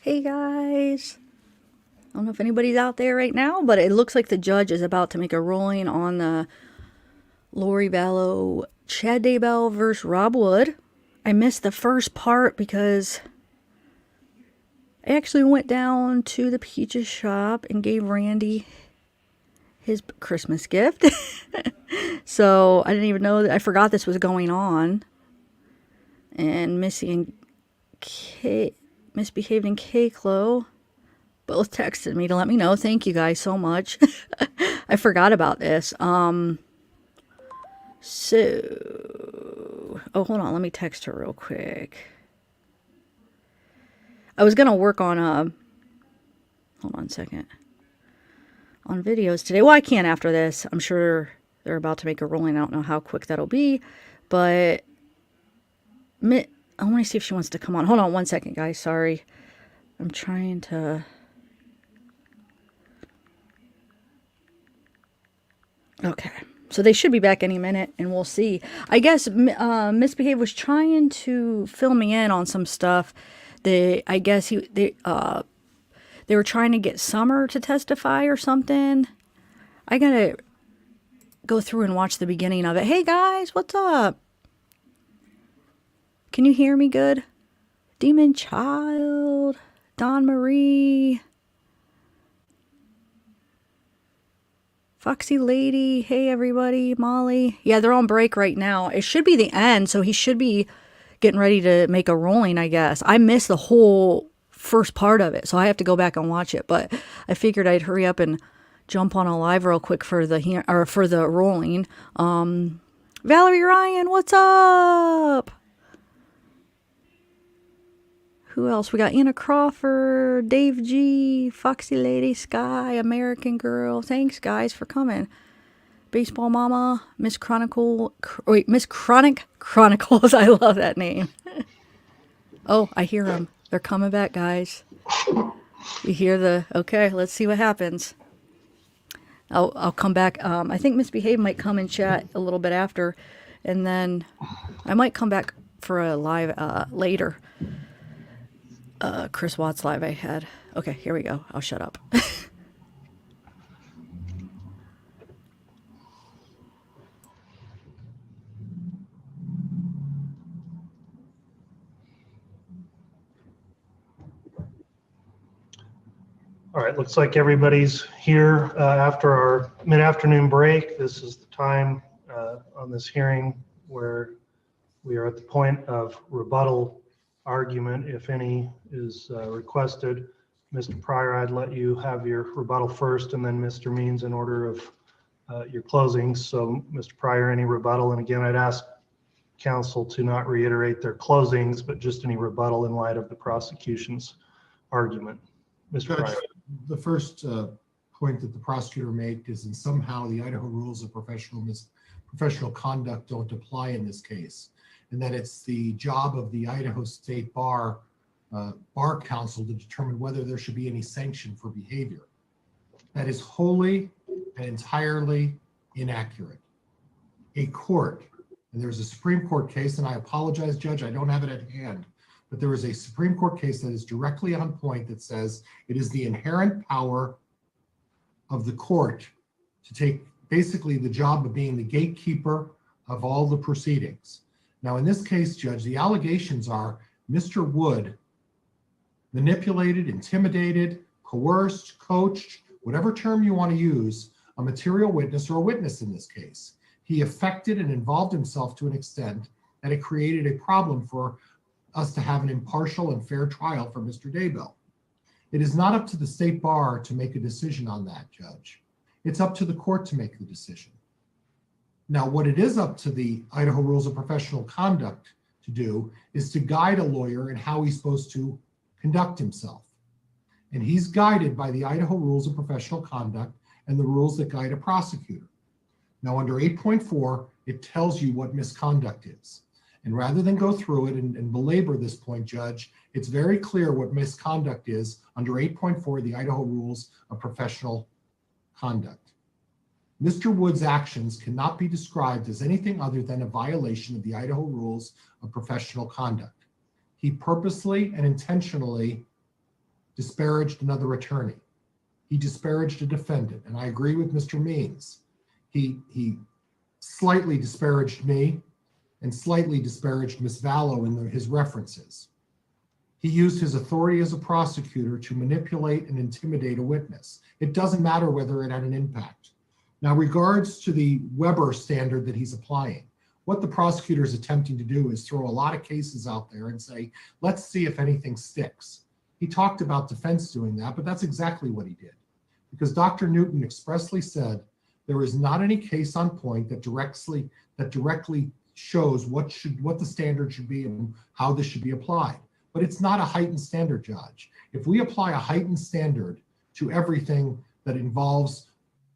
Hey guys. I don't know if anybody's out there right now, but it looks like the judge is about to make a ruling on the Lori Vallow Chad Daybell versus Rob Wood. I missed the first part because I actually went down to the Peaches shop and gave Randy his Christmas gift. So I didn't even know that I forgot this was going on. And Missy and Kate, Misbehaved and K-Clo both texted me to let me know. Thank you guys so much. I forgot about this. Oh, hold on. Let me text her real quick. I was going to work on, hold on a second, on videos today. Well, I can't after this. I'm sure they're about to make a ruling. I don't know how quick that'll be, but I want to see if she wants to come on. Hold on one second, guys. Sorry. I'm trying to. Okay. So they should be back any minute, and we'll see. I guess Misbehave was trying to fill me in on some stuff. They were trying to get Summer to testify or something. I gotta go through and watch the beginning of it. Hey guys, what's up? Can you hear me good? Demon Child, Don Marie, Foxy Lady, hey everybody, Molly. Yeah, they're on break right now. It should be the end, so he should be getting ready to make a ruling, I guess. I missed the whole first part of it, so I have to go back and watch it. But I figured I'd hurry up and jump on a live real quick for the ruling. Valerie Ryan, what's up? Who else? We got Anna Crawford, Dave G, Foxy Lady, Sky, American Girl. Thanks, guys, for coming. Baseball Mama, Miss Chronic Chronicles. I love that name. Oh, I hear them. They're coming back, guys. You hear okay, let's see what happens. I'll come back. I think Misbehave might come and chat a little bit after, and then I might come back for a live later. Chris Watts live I had. Okay, here we go. I'll shut up. All right, looks like everybody's here after our mid-afternoon break. This is the time on this hearing where we are at the point of rebuttal argument, if any is requested. Mr. Pryor, I'd let you have your rebuttal first, and then Mr. Means in order of your closings. So Mr. Pryor, any rebuttal? And again, I'd ask counsel to not reiterate their closings, but just any rebuttal in light of the prosecution's argument. Mr. Pryor. The first point that the prosecutor made is that somehow the Idaho rules of professional conduct don't apply in this case, and that it's the job of the Idaho State Bar Council to determine whether there should be any sanction for behavior. That is wholly and entirely inaccurate. A court, and there's a Supreme Court case, and I apologize, Judge, I don't have it at hand, but there is a Supreme Court case that is directly on point that says it is the inherent power of the court to take basically the job of being the gatekeeper of all the proceedings. Now, in this case, Judge, the allegations are Mr. Wood manipulated, intimidated, coerced, coached, whatever term you want to use, a material witness or a witness in this case. He affected and involved himself to an extent that it created a problem for us to have an impartial and fair trial for Mr. Daybell. It is not up to the state bar to make a decision on that, Judge. It's up to the court to make the decision. Now, what it is up to the Idaho Rules of Professional Conduct to do is to guide a lawyer in how he's supposed to conduct himself. And he's guided by the Idaho Rules of Professional Conduct and the rules that guide a prosecutor. Now, under 8.4, it tells you what misconduct is. And rather than go through it and belabor this point, Judge, it's very clear what misconduct is under 8.4 of the Idaho Rules of Professional Conduct. Mr. Wood's actions cannot be described as anything other than a violation of the Idaho Rules of Professional Conduct. He purposely and intentionally disparaged another attorney. He disparaged a defendant, and I agree with Mr. Means. He slightly disparaged me and slightly disparaged Ms. Vallow in his references. He used his authority as a prosecutor to manipulate and intimidate a witness. It doesn't matter whether it had an impact. Now, regards to the Weber standard that he's applying, what the prosecutor is attempting to do is throw a lot of cases out there and say, let's see if anything sticks. He talked about defense doing that, but that's exactly what he did. Because Dr. Newton expressly said there is not any case on point that directly shows what the standard should be and how this should be applied. But it's not a heightened standard, Judge. If we apply a heightened standard to everything that involves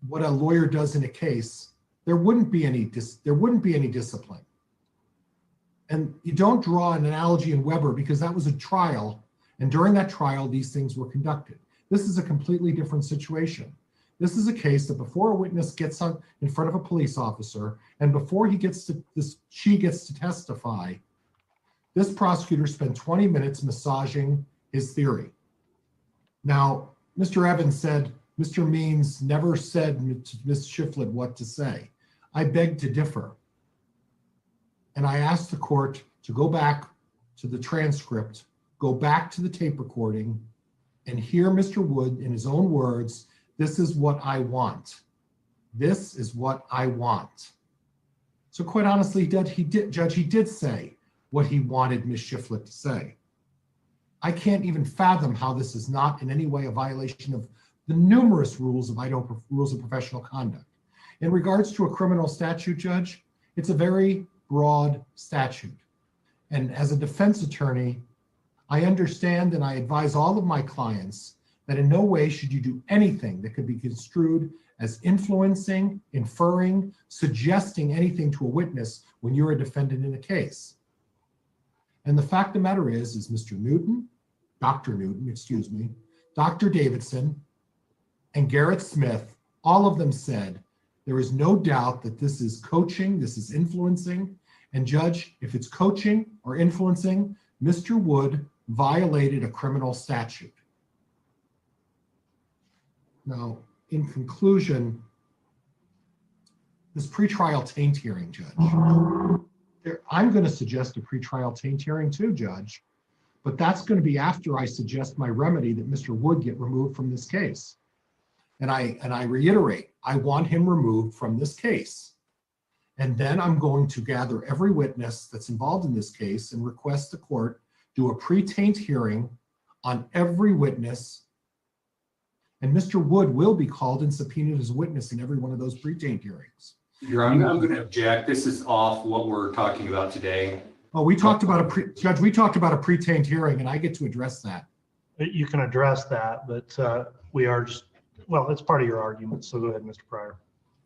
what a lawyer does in a case, there wouldn't be any discipline. And you don't draw an analogy in Weber because that was a trial, and during that trial, these things were conducted. This is a completely different situation. This is a case that before a witness gets in front of a police officer, and before she gets to testify, this prosecutor spent 20 minutes massaging his theory. Now, Mr. Evans said Mr. Means never said to Ms. Shiflett what to say. I beg to differ. And I asked the court to go back to the transcript, go back to the tape recording, and hear Mr. Wood in his own words, this is what I want. This is what I want. So quite honestly, Judge, he did say what he wanted Ms. Shiflett to say. I can't even fathom how this is not in any way a violation of the numerous rules of Idaho rules of professional conduct. In regards to a criminal statute, Judge, it's a very broad statute. And as a defense attorney, I understand and I advise all of my clients that in no way should you do anything that could be construed as influencing, inferring, suggesting anything to a witness when you're a defendant in a case. And the fact of the matter is Mr. Newton, Dr. Newton, excuse me, Dr. Davidson, and Garrett Smith, all of them said, there is no doubt that this is coaching, this is influencing, and Judge, if it's coaching or influencing, Mr. Wood violated a criminal statute. Now, in conclusion, this pretrial taint hearing, Judge, I'm going to suggest a pretrial taint hearing too, Judge, but that's going to be after I suggest my remedy that Mr. Wood get removed from this case. And I reiterate, I want him removed from this case. And then I'm going to gather every witness that's involved in this case and request the court do a pre-taint hearing on every witness. And Mr. Wood will be called and subpoenaed as a witness in every one of those pre-taint hearings. I'm going to object. This is off what we're talking about today. Oh, we talked about Judge, we talked about a pre-taint hearing and I get to address that. You can address that, but we are just, well, it's part of your argument. So go ahead, Mr. Pryor.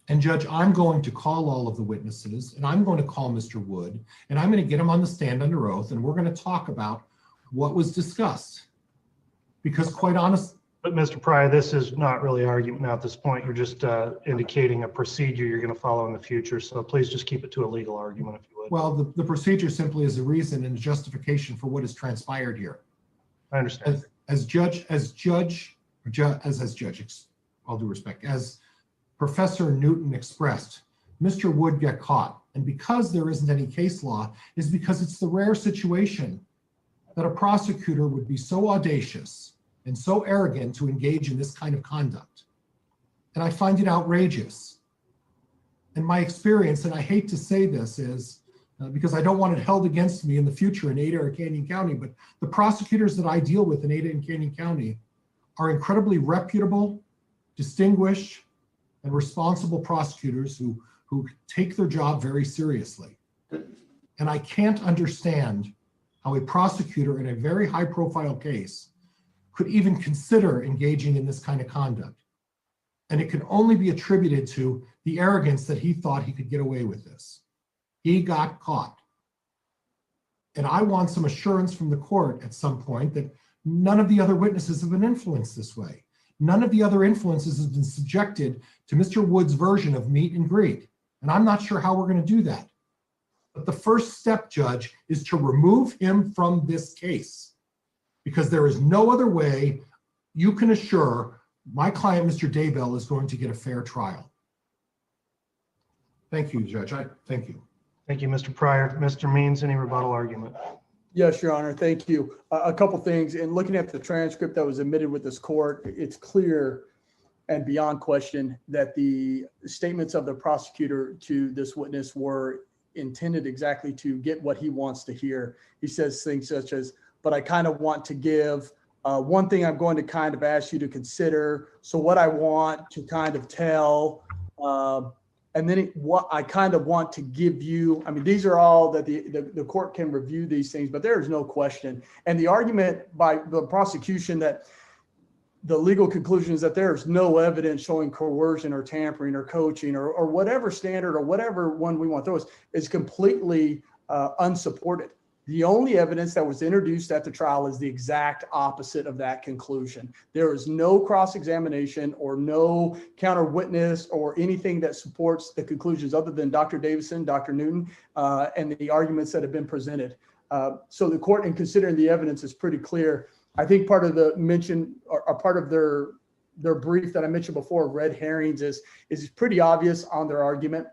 And Judge, I'm going to call all of the witnesses and I'm going to call Mr. Wood and I'm going to get him on the stand under oath and we're going to talk about what was discussed. Because quite honest. But Mr. Pryor, this is not really argument now at this point. You're just indicating a procedure you're going to follow in the future. So please just keep it to a legal argument if you would. Well, the procedure simply is a reason and a justification for what has transpired here. I understand. As all due respect, as Professor Newton expressed, Mr. Wood got caught. And because there isn't any case law is because it's the rare situation that a prosecutor would be so audacious and so arrogant to engage in this kind of conduct. And I find it outrageous. And my experience, and I hate to say this, is because I don't want it held against me in the future in Ada or Canyon County, but the prosecutors that I deal with in Ada and Canyon County are incredibly reputable, distinguished, and responsible prosecutors who take their job very seriously. And I can't understand how a prosecutor in a very high-profile case could even consider engaging in this kind of conduct. And it can only be attributed to the arrogance that he thought he could get away with this. He got caught. And I want some assurance from the court at some point that none of the other witnesses have been influenced this way. None of the other influences have been subjected to Mr. Wood's version of meet and greet. And I'm not sure how we're going to do that. But the first step, Judge, is to remove him from this case, because there is no other way you can assure my client, Mr. Daybell, is going to get a fair trial. Thank you, Judge. Thank you. Thank you, Mr. Pryor. Mr. Means, any rebuttal argument? Yes, Your Honor. Thank you. A couple things. In looking at the transcript that was admitted with this court, it's clear and beyond question that the statements of the prosecutor to this witness were intended exactly to get what he wants to hear. He says things such as, but I kind of want to give one thing I'm going to kind of ask you to consider. So what I want to kind of tell, and then what I kind of want to give you. I mean, these are all that the court can review these things, but there is no question. And the argument by the prosecution that the legal conclusion is that there is no evidence showing coercion or tampering or coaching or whatever standard or whatever one we want to throw is completely unsupported. The only evidence that was introduced at the trial is the exact opposite of that conclusion. There is no cross-examination or no counter witness or anything that supports the conclusions other than Dr. Davison, Dr. Newton, and the arguments that have been presented. So the court, in considering the evidence, is pretty clear. I think part of the mention or part of their brief that I mentioned before, red herrings, is pretty obvious on their argument.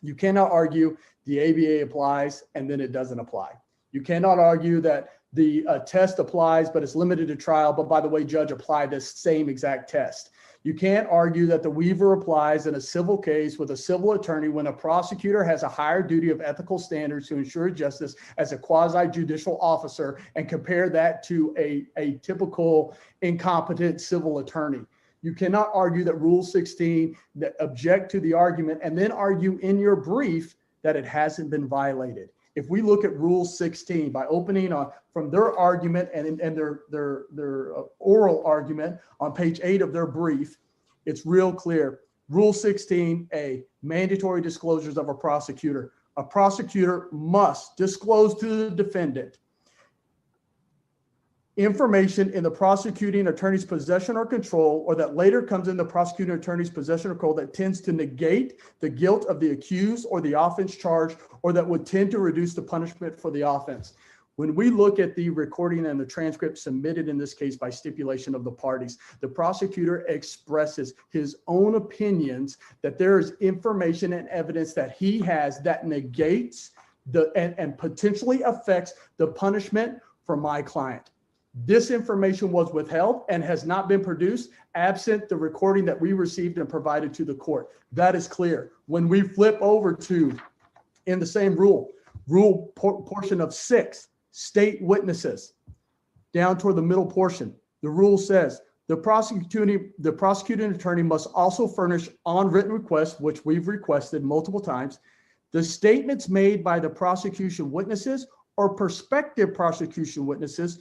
You cannot argue the ABA applies and then it doesn't apply. You cannot argue that the test applies, but it's limited to trial. But by the way, judge, apply this same exact test. You can't argue that the Weaver applies in a civil case with a civil attorney when a prosecutor has a higher duty of ethical standards to ensure justice as a quasi-judicial officer and compare that to a typical incompetent civil attorney. You cannot argue that Rule 16, that object to the argument and then argue in your brief that it hasn't been violated. If we look at Rule 16 by opening from their argument and their oral argument on page 8 of their brief, it's real clear. Rule 16A, mandatory disclosures of a prosecutor. A prosecutor must disclose to the defendant information in the prosecuting attorney's possession or control, or that later comes in the prosecuting attorney's possession or control, that tends to negate the guilt of the accused or the offense charged, or that would tend to reduce the punishment for the offense. When we look at the recording and the transcript submitted in this case by stipulation of the parties, the prosecutor expresses his own opinions that there is information and evidence that he has that negates and potentially affects the punishment for my client. This information was withheld and has not been produced absent the recording that we received and provided to the court. That is clear. When we flip over to, in the same rule portion of 6, state witnesses, down toward the middle portion, the rule says the prosecuting attorney must also furnish on written request, which we've requested multiple times, the statements made by the prosecution witnesses or prospective prosecution witnesses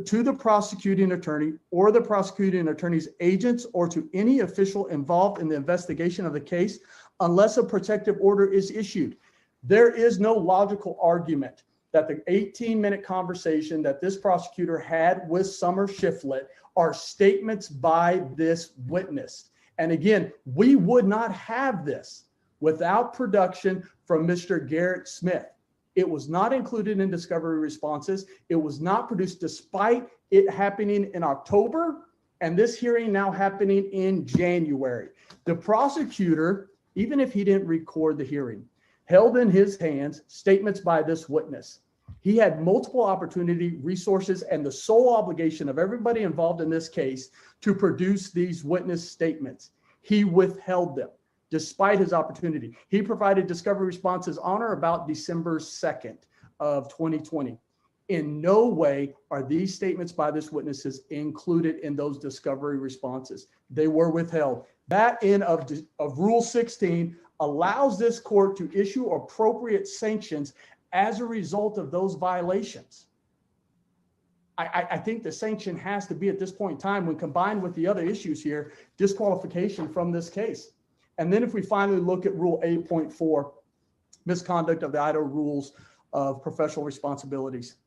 to the prosecuting attorney or the prosecuting attorney's agents or to any official involved in the investigation of the case, unless a protective order is issued. There is no logical argument that the 18-minute conversation that this prosecutor had with Summer Shiflett are statements by this witness. And again, we would not have this without production from Mr. Garrett Smith. It was not included in discovery responses. It was not produced despite it happening in October and this hearing now happening in January. The prosecutor, even if he didn't record the hearing, held in his hands statements by this witness. He had multiple opportunity, resources, and the sole obligation of everybody involved in this case to produce these witness statements. He withheld them. Despite his opportunity, he provided discovery responses on or about December 2nd of 2020. In no way are these statements by this witnesses included in those discovery responses. They were withheld. That end of Rule 16 allows this court to issue appropriate sanctions as a result of those violations. I think the sanction has to be at this point in time, when combined with the other issues here, disqualification from this case. And then if we finally look at Rule 8.4, misconduct of the Idaho Rules of Professional Responsibilities,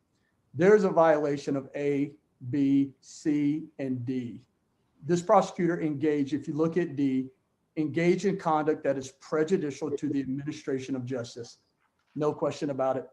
there's a violation of A, B, C, and D. This prosecutor engaged, if you look at D, engaged in conduct that is prejudicial to the administration of justice. No question about it.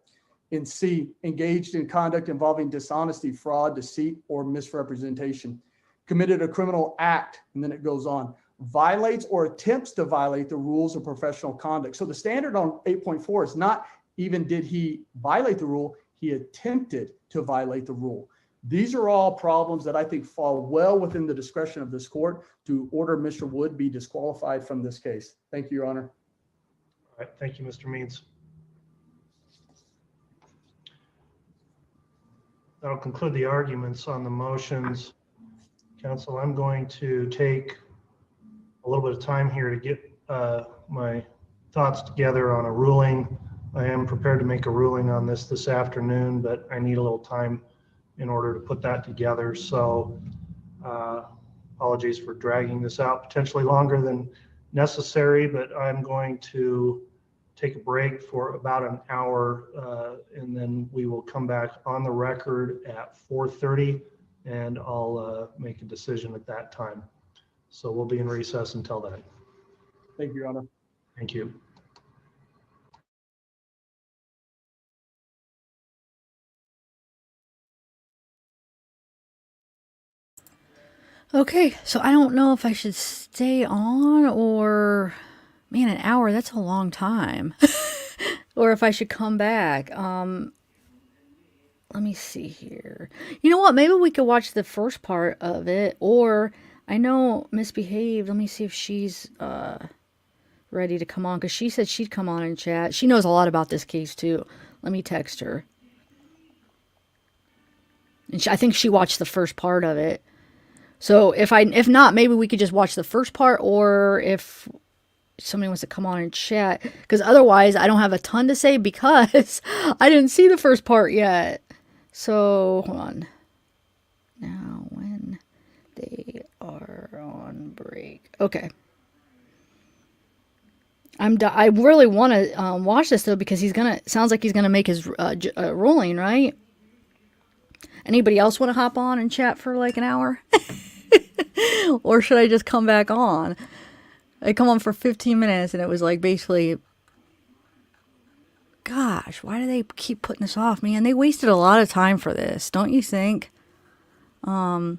In C, engaged in conduct involving dishonesty, fraud, deceit, or misrepresentation. committed a criminal act, and then it goes on, violates or attempts to violate the rules of professional conduct. So the standard on 8.4 is not even did he violate the rule, he attempted to violate the rule. These are all problems that I think fall well within the discretion of this court to order Mr. Wood be disqualified from this case. Thank you, Your Honor. All right, thank you, Mr. Means. That'll conclude the arguments on the motions. Council, I'm going to take a little bit of time here to get my thoughts together on a ruling. I am prepared to make a ruling on this afternoon, but I need a little time in order to put that together. So apologies for dragging this out potentially longer than necessary, but I'm going to take a break for about an hour, and then we will come back on the record at 4:30, and I'll make a decision at that time. So we'll be in recess until then. Thank you, Your Honor. Thank you. Okay, so I don't know if I should stay on or, man, an hour, that's a long time. Or if I should come back. Let me see here. You know what? Maybe we could watch the first part of it. Or I know Misbehaved. Let me see if she's ready to come on, because she said she'd come on and chat. She knows a lot about this case too. Let me text her. And I think she watched the first part of it. So if not, maybe we could just watch the first part, or if somebody wants to come on and chat, because otherwise I don't have a ton to say because I didn't see the first part yet. So hold on. Now when they are on break. Okay. I really want to watch this though, because sounds like he's gonna make his ruling, right? Anybody else want to hop on and chat for like an hour? Or should I just come back on? I come on for 15 minutes and it was like basically, gosh, why do they keep putting this off, man? They wasted a lot of time for this, don't you think? Yeah,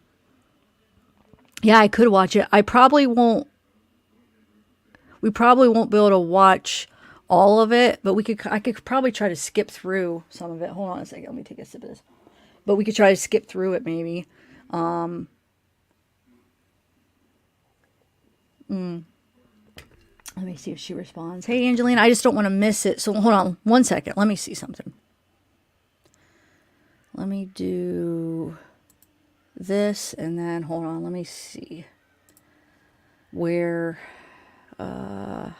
I could watch it. We probably won't be able to watch all of it, but I could probably try to skip through some of it. Hold on a second, let me take a sip of this. But we could try to skip through it maybe. Let me see if she responds. Hey, Angelina, I just don't want to miss it. So hold on one second. Let me see something. Let me do this, and then hold on. Let me see where. I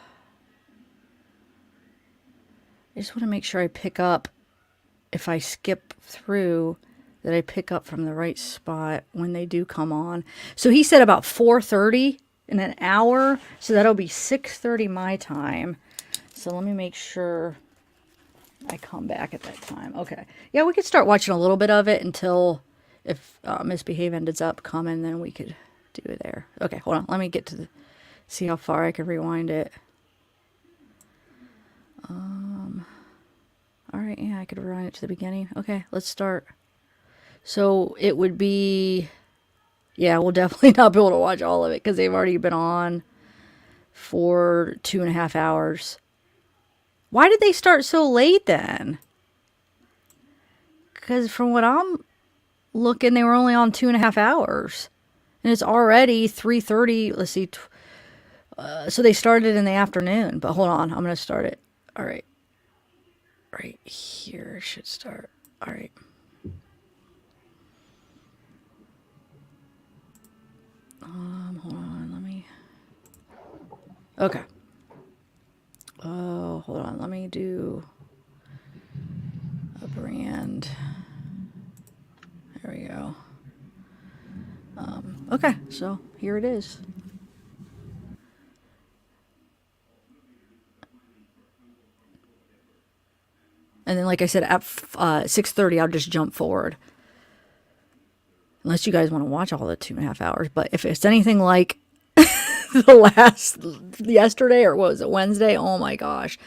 just want to make sure I pick up, if I skip through, that I pick up from the right spot when they do come on. So he said about 4:30 in an hour. So that'll be 6:30 my time. So let me make sure I come back at that time. Okay. Yeah, we could start watching a little bit of it until, if Misbehave ends up coming, then we could do it there. Okay, hold on. Let me get to see how far I can rewind it. All right, yeah, I could rewind it to the beginning. Okay, let's start. So it would be, yeah, we'll definitely not be able to watch all of it because they've already been on for 2.5 hours. Why did they start so late then? Because from what I'm looking, they were only on 2.5 hours. And it's already 3:30. Let's see. So they started in the afternoon. But hold on. I'm going to start it. All right. Right here should start. All right. Hold on. Let me. Okay. Oh, hold on. Let me do a brand. There we go. Okay, so here it is. And then, like I said, at 6:30, I'll just jump forward. Unless you guys want to watch all the 2.5 hours. But if it's anything like yesterday, or what was it, Wednesday? Oh my gosh.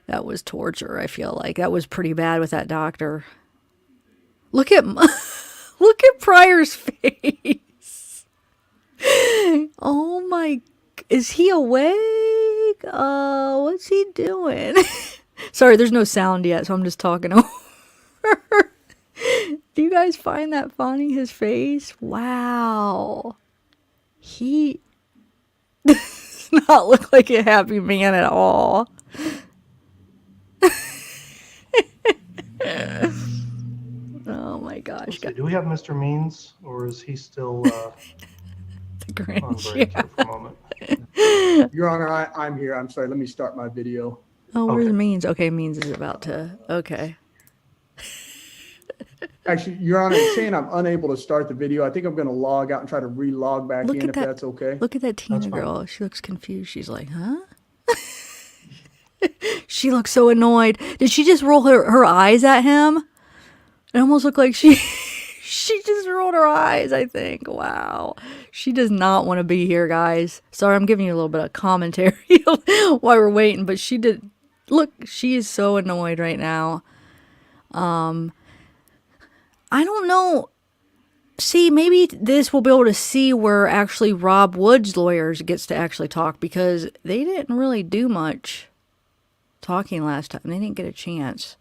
That was torture, I feel like. That was pretty bad with that doctor. Look at Pryor's face. Oh my, is he awake? What's he doing? Sorry, there's no sound yet, so I'm just talking over. Do you guys find that funny, his face? Wow. He does not look like a happy man at all. Oh my gosh, Let's see, got do we have Mr. Means, or is he still the on Grinch. break Yeah. here for a moment? Your Honor, I'm here. I'm sorry. Let me start my video. Oh, where's Okay. Means? Okay, Means is about to. Okay. Actually, Your Honor, it's saying I'm unable to start the video. I think I'm going to log out and try to re-log back Look in at if that. that's okay. Look at that Tina That's fine. girl. She looks confused. She's like, huh? She looks so annoyed. Did she just roll her eyes at him? It almost looked like she she just rolled her eyes, I think. Wow. She does not want to be here, guys. Sorry, I'm giving you a little bit of commentary while we're waiting, but she did look, she is so annoyed right now. I don't know. See, maybe this will be able to see where actually Rob Wood's lawyers gets to actually talk, because they didn't really do much talking last time. They didn't get a chance.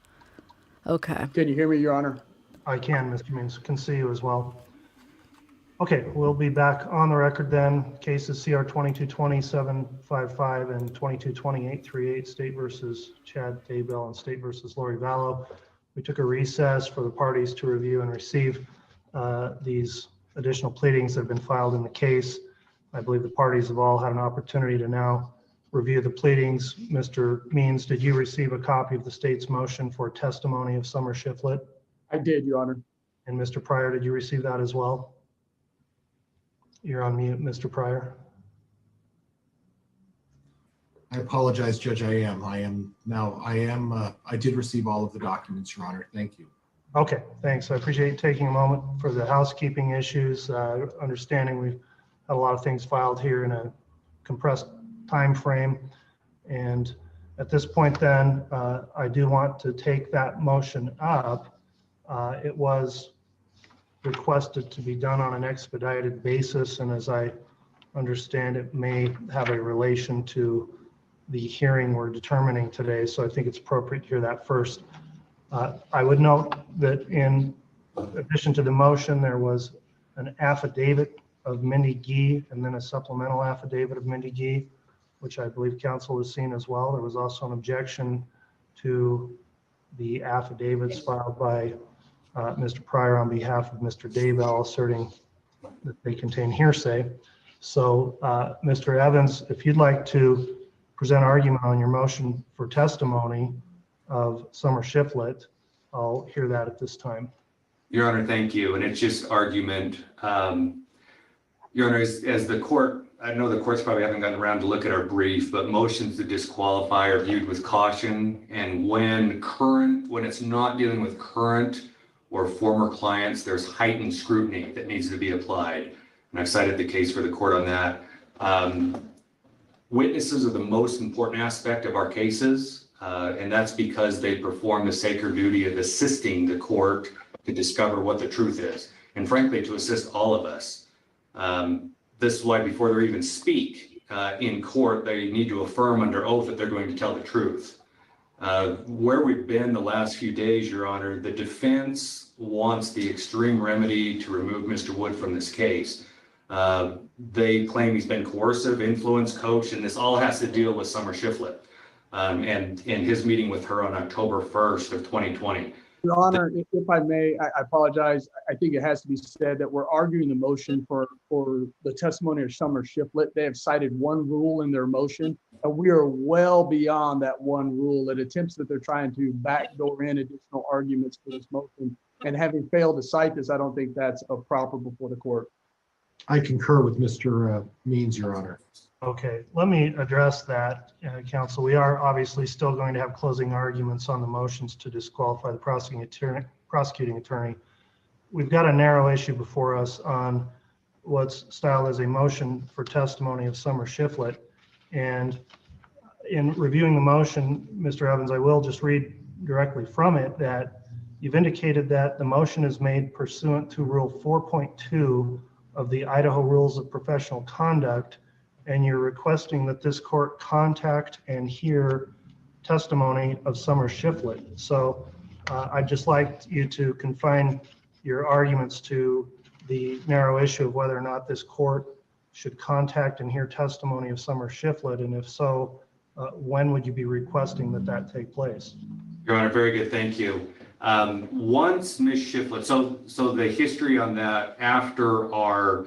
Okay. Can you hear me, Your Honor? I can, Mr. Means, can see you as well. Okay, we'll be back on the record then. Cases CR 2220-755 and 2220-838, State versus Chad Daybell and State versus Lori Vallow. We took a recess for the parties to review and receive these additional pleadings that have been filed in the case. I believe the parties have all had an opportunity to now review the pleadings. Mr. Means, did you receive a copy of the state's motion for testimony of Summer Shiflett? I did, Your Honor. And Mr. Pryor, did you receive that as well? You're on mute, Mr. Pryor. I apologize, Judge. I did receive all of the documents, Your Honor. Thank you. Okay, thanks. I appreciate you taking a moment for the housekeeping issues. Understanding we've had a lot of things filed here in a compressed time frame. And at this point then, I do want to take that motion up. It was requested to be done on an expedited basis, and as I understand, it may have a relation to the hearing we're determining today, so I think it's appropriate to hear that first. I would note that in addition to the motion, there was an affidavit of Mindy Gee and then a supplemental affidavit of Mindy Gee, which I believe counsel has seen as well. There was also an objection to the affidavits filed by Mr. Pryor on behalf of Mr. Daybell, asserting that they contain hearsay. So Mr. Evans, if you'd like to present argument on your motion for testimony of Summer Shiflett, I'll hear that at this time. Your Honor, thank you. And it's just argument. Your Honor, as the court, I know the courts probably haven't gotten around to look at our brief, but motions to disqualify are viewed with caution. And when it's not dealing with current or former clients, there's heightened scrutiny that needs to be applied. And I've cited the case for the court on that. Witnesses are the most important aspect of our cases, and that's because they perform the sacred duty of assisting the court to discover what the truth is, and frankly, to assist all of us. This is why before they even speak in court, they need to affirm under oath that they're going to tell the truth. Where we've been the last few days, Your Honor, the defense wants the extreme remedy to remove Mr. Wood from this case. They claim he's been coercive, influence, coached, and this all has to deal with Summer Shiflett and his meeting with her on October 1st of 2020. Your Honor, if I may, I apologize. I think it has to be said that we're arguing the motion for the testimony of Summer Shiflett. They have cited one rule in their motion, and we are well beyond that one rule. It attempts that they're trying to backdoor in additional arguments for this motion. And having failed to cite this, I don't think that's proper before the court. I concur with Mr. Means, Your Honor. Okay, let me address that, counsel. We are obviously still going to have closing arguments on the motions to disqualify the prosecuting attorney. We've got a narrow issue before us on what's styled as a motion for testimony of Summer Shiflett. And in reviewing the motion, Mr. Evans, I will just read directly from it that you've indicated that the motion is made pursuant to Rule 4.2 of the Idaho Rules of Professional Conduct, and you're requesting that this court contact and hear testimony of Summer Shiflett. So I'd just like you to confine your arguments to the narrow issue of whether or not this court should contact and hear testimony of Summer Shiflett, and if so, when would you be requesting that that take place? Your Honor, very good, thank you. Once Ms. Shiflett, so the history on that, after our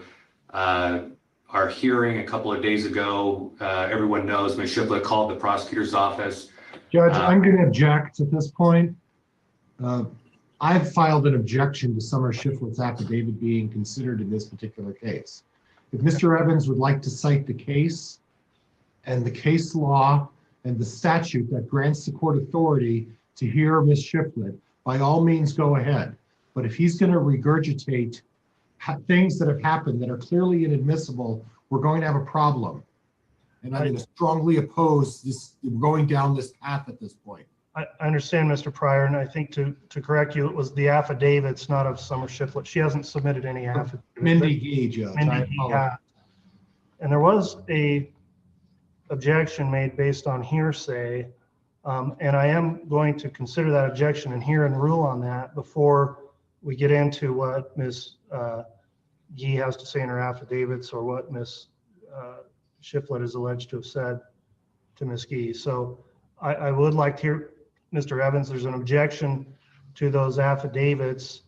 hearing a couple of days ago, everyone knows Ms. Shiflett called the prosecutor's office. Judge, I'm going to object at this point. I've filed an objection to Summer Shiflett's affidavit being considered in this particular case. If Mr. Evans would like to cite the case and the case law and the statute that grants the court authority to hear Ms. Shiflett, by all means go ahead. But if he's going to regurgitate things that have happened that are clearly inadmissible, we're going to have a problem. And I'm going to strongly oppose this going down this path at this point. I understand, Mr. Pryor, and I think to correct you, it was the affidavits, not of Summer Shiflett. She hasn't submitted any affidavits. Mindy Gee, Judge. Mindy Gee, yeah. And there was a objection made based on hearsay, and I am going to consider that objection and hear and rule on that before we get into what Ms. Gee has to say in her affidavits or what Ms. Shiflett is alleged to have said to Ms. Gee. So I would like to hear, Mr. Evans, there's an objection to those affidavits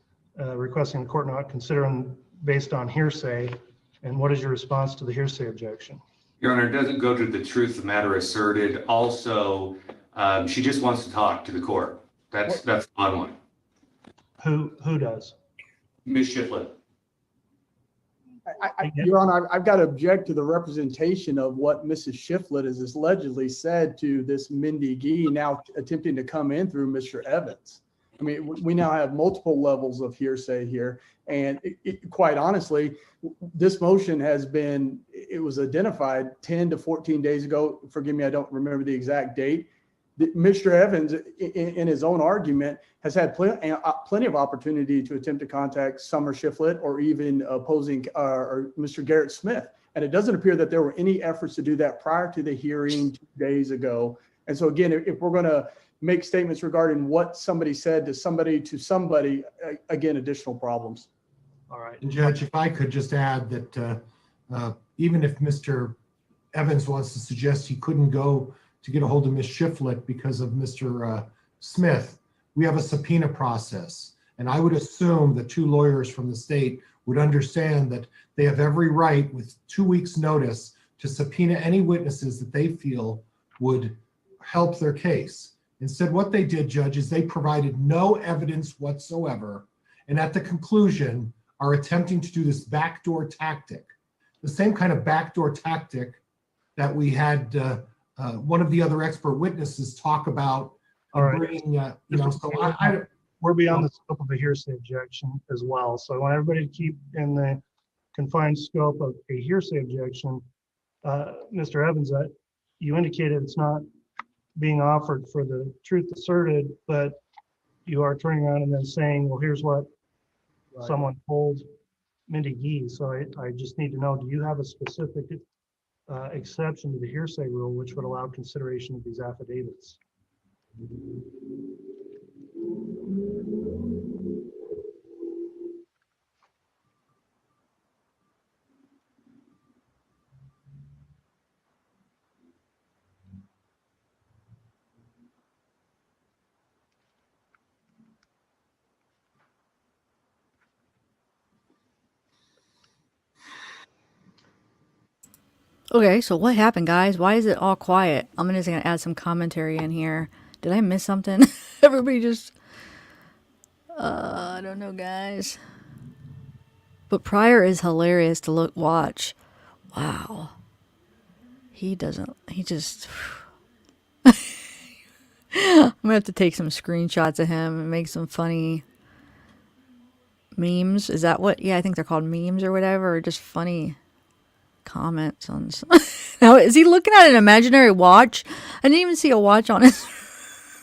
requesting the court not consider them based on hearsay. And what is your response to the hearsay objection? Your Honor, it doesn't go to the truth of the matter asserted. Also, she just wants to talk to the court. That's the odd one. Who does? Ms. Shiflett. Your Honor, I've got to object to the representation of what Mrs. Shiflett has allegedly said to this Mindy Gee, now attempting to come in through Mr. Evans. I mean, we now have multiple levels of hearsay here. And quite honestly, this motion it was identified 10 to 14 days ago. Forgive me, I don't remember the exact date. Mr. Evans, in his own argument, has had plenty of opportunity to attempt to contact Summer Shiflett or even opposing or Mr. Garrett Smith. And it doesn't appear that there were any efforts to do that prior to the hearing 2 days ago. And so again, if we're going to make statements regarding what somebody said to somebody, again, additional problems. All right. And Judge, if I could just add that even if Mr. Evans wants to suggest he couldn't go to get a hold of Ms. Shiflett because of Mr. Smith, we have a subpoena process. And I would assume that 2 lawyers from the state would understand that they have every right with 2 weeks notice to subpoena any witnesses that they feel would help their case. Instead, what they did, Judge, is they provided no evidence whatsoever. And at the conclusion are attempting to do this backdoor tactic, the same kind of backdoor tactic that we had one of the other expert witnesses talk about. All right. Bringing, We're beyond the scope of a hearsay objection as well. So I want everybody to keep in the confined scope of a hearsay objection. Mr. Evans, you indicated it's not being offered for the truth asserted, but you are turning around and then saying, well, here's what someone told Mindy Gee. So I just need to know, do you have a specific exception to the hearsay rule which would allow consideration of these affidavits? Okay, so what happened, guys? Why is it all quiet? I'm just gonna add some commentary in here. Did I miss something? Everybody just, I don't know, guys. But Pryor is hilarious to watch. Wow. He just, I'm gonna have to take some screenshots of him and make some funny memes. Is that what? Yeah, I think they're called memes or whatever, or just funny comments on. Now, is he looking at an imaginary watch? I didn't even see a watch on his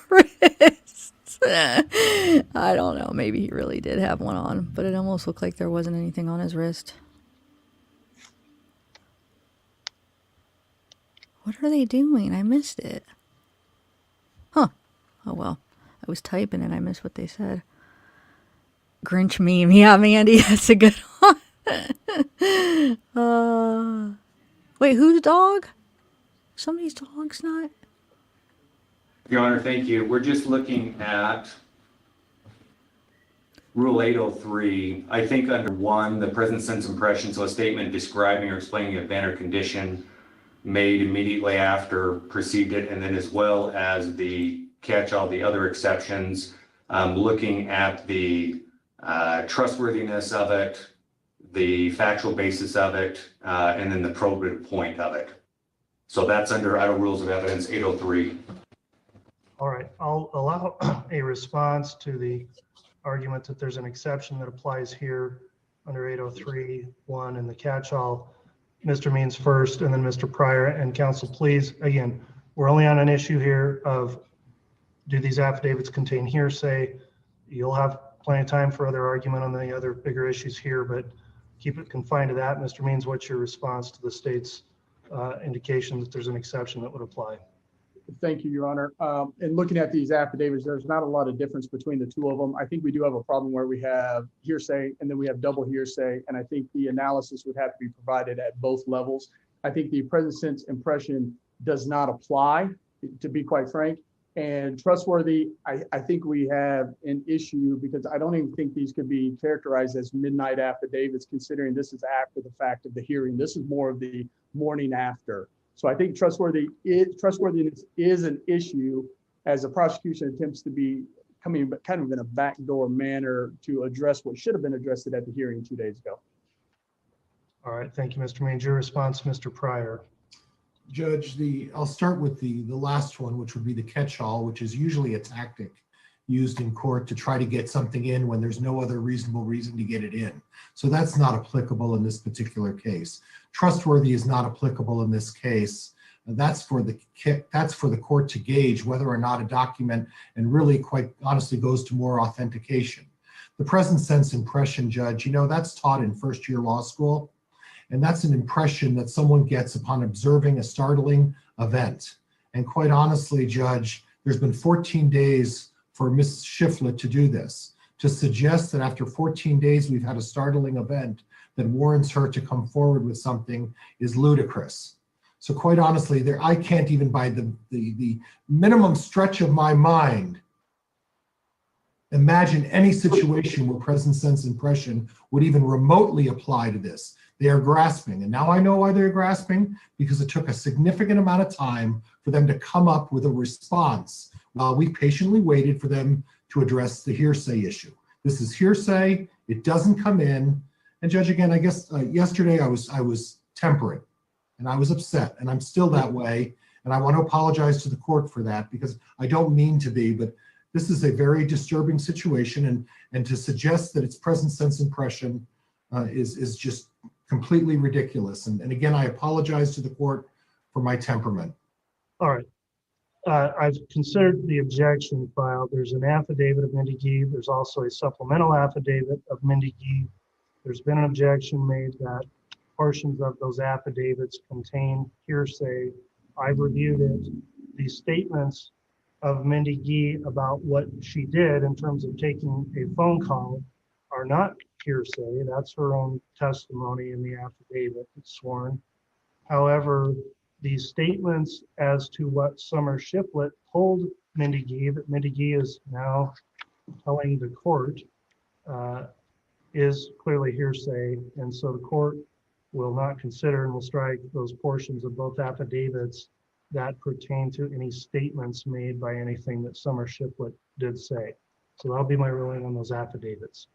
wrist. I don't know. Maybe he really did have one on, but it almost looked like there wasn't anything on his wrist. What are they doing? I missed it. Huh. Oh well. I was typing and I missed what they said. Grinch meme. Yeah, Mandy, that's a good one. Wait, whose dog? Somebody's dog's not. Your Honor, thank you. We're just looking at Rule 803. I think under 1, the present sense impression, so a statement describing or explaining an event or condition made immediately after perceived it, and then as well as the catch-all, the other exceptions, looking at the trustworthiness of it, the factual basis of it, and then the probative point of it. So that's under Idaho Rules of Evidence 803. All right, I'll allow a response to the argument that there's an exception that applies here under 803.1 and the catch-all. Mr. Means first, and then Mr. Pryor, and counsel, please, again, we're only on an issue here of, do these affidavits contain hearsay? You'll have plenty of time for other argument on the other bigger issues here, but keep it confined to that. Mr. Means, what's your response to the state's indication that there's an exception that would apply? Thank you, Your Honor. In looking at these affidavits, there's not a lot of difference between the two of them. I think we do have a problem where we have hearsay and then we have double hearsay. And I think the analysis would have to be provided at both levels. I think the present sense impression does not apply, to be quite frank. And trustworthy, I think we have an issue because I don't even think these could be characterized as midnight affidavits, considering this is after the fact of the hearing. This is more of the morning after. So I think trustworthiness is an issue as the prosecution attempts to be coming kind of in a backdoor manner to address what should have been addressed at the hearing 2 days ago. All right, thank you, Mr. Means. Your response, Mr. Pryor. Judge, I'll start with the last one, which would be the catch-all, which is usually a tactic used in court to try to get something in when there's no other reasonable reason to get it in. So that's not applicable in this particular case. Trustworthy is not applicable in this case. That's for the court to gauge whether or not a document, and really quite honestly goes to more authentication. The present sense impression, Judge, that's taught in first-year law school. And that's an impression that someone gets upon observing a startling event. And quite honestly, Judge, there's been 14 days for Ms. Shiflett to do this. To suggest that after 14 days we've had a startling event that warrants her to come forward with something is ludicrous. So quite honestly, I can't even by the minimum stretch of my mind imagine any situation where present sense impression would even remotely apply to this. They are grasping. And now I know why they're grasping, because it took a significant amount of time for them to come up with a response while we patiently waited for them to address the hearsay issue. This is hearsay. It doesn't come in. And Judge, again, I guess yesterday I was temperate and I was upset, and I'm still that way. And I want to apologize to the court for that, because I don't mean to be, but this is a very disturbing situation. And to suggest that it's present sense impression is just completely ridiculous. And again, I apologize to the court for my temperament. All right. I've considered the objection filed. There's an affidavit of Mindy Gee. There's also a supplemental affidavit of Mindy Gee. There's been an objection made that portions of those affidavits contain hearsay. I've reviewed it. The statements of Mindy Gee about what she did in terms of taking a phone call are not hearsay. That's her own testimony in the affidavit. It's sworn. However, these statements as to what Summer Shiflett told Mindy Gee, that Mindy Gee is now telling the court, is clearly hearsay. And so the court will not consider and will strike those portions of both affidavits that pertain to any statements made by anything that Summer Shiflett did say. So that'll be my ruling on those affidavits.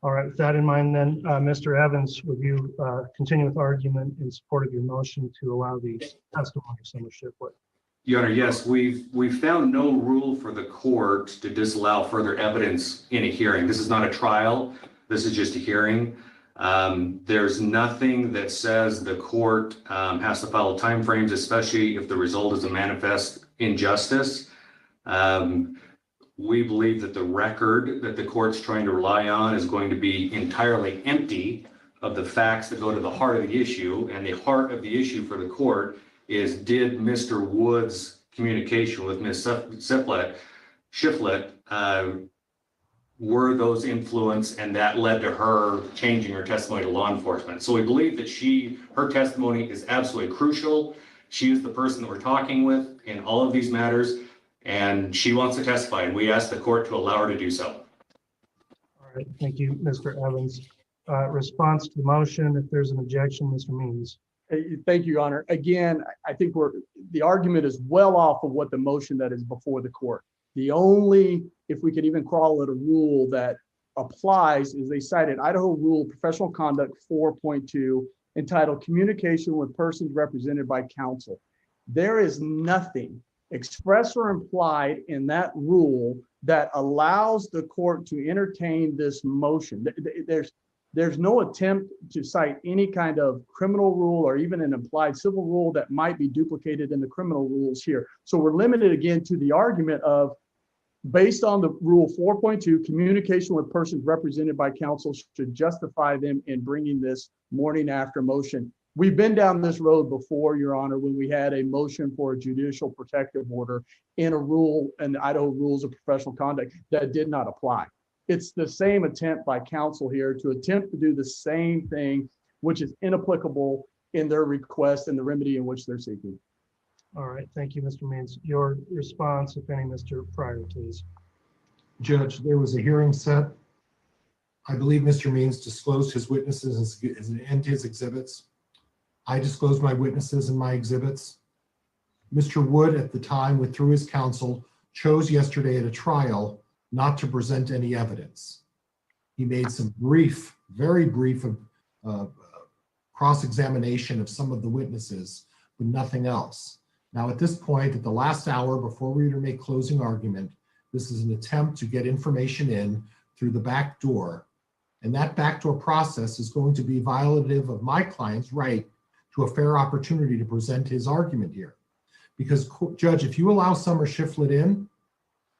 All right, with that in mind then, Mr. Evans, would you continue with argument in support of your motion to allow the testimony of Summer Shiflett? Your Honor, yes, we've found no rule for the court to disallow further evidence in a hearing. This is not a trial. This is just a hearing. There's nothing that says the court has to follow timeframes, especially if the result is a manifest injustice. We believe that the record that the court's trying to rely on is going to be entirely empty of the facts that go to the heart of the issue. And the heart of the issue for the court is, did Mr. Wood's communication with Ms. Shiflett, were those influence, and that led to her changing her testimony to law enforcement. So we believe that her testimony is absolutely crucial. She is the person that we're talking with in all of these matters, and she wants to testify, and we ask the court to allow her to do so. All right, thank you, Mr. Evans. Response to the motion, if there's an objection, Mr. Means. Thank you, Your Honor. Again, I think the argument is well off of what the motion that is before the court. The only, if we could even call it a rule that applies, is they cited Idaho Rule Professional Conduct 4.2 entitled Communication with Persons Represented by Counsel. There is nothing express or implied in that rule that allows the court to entertain this motion. There's no attempt to cite any kind of criminal rule or even an implied civil rule that might be duplicated in the criminal rules here. So we're limited again to the argument of, based on the rule 4.2, communication with persons represented by counsel should justify them in bringing this morning after motion. We've been down this road before, Your Honor, when we had a motion for a judicial protective order in a rule in the Idaho Rules of Professional Conduct that did not apply. It's the same attempt by counsel here to attempt to do the same thing, which is inapplicable in their request and the remedy in which they're seeking. All right, thank you, Mr. Means. Your response, if any, Mr. Pryor, please. Judge, there was a hearing set. I believe Mr. Means disclosed his witnesses and his exhibits. I disclosed my witnesses and my exhibits. Mr. Wood at the time, through his counsel, chose yesterday at a trial not to present any evidence. He made some brief, very brief cross-examination of some of the witnesses, but nothing else. Now, at this point, at the last hour before we were to make closing argument, this is an attempt to get information in through the back door. And that backdoor process is going to be violative of my client's right to a fair opportunity to present his argument here. Because, Judge, if you allow Summer Shiflett in,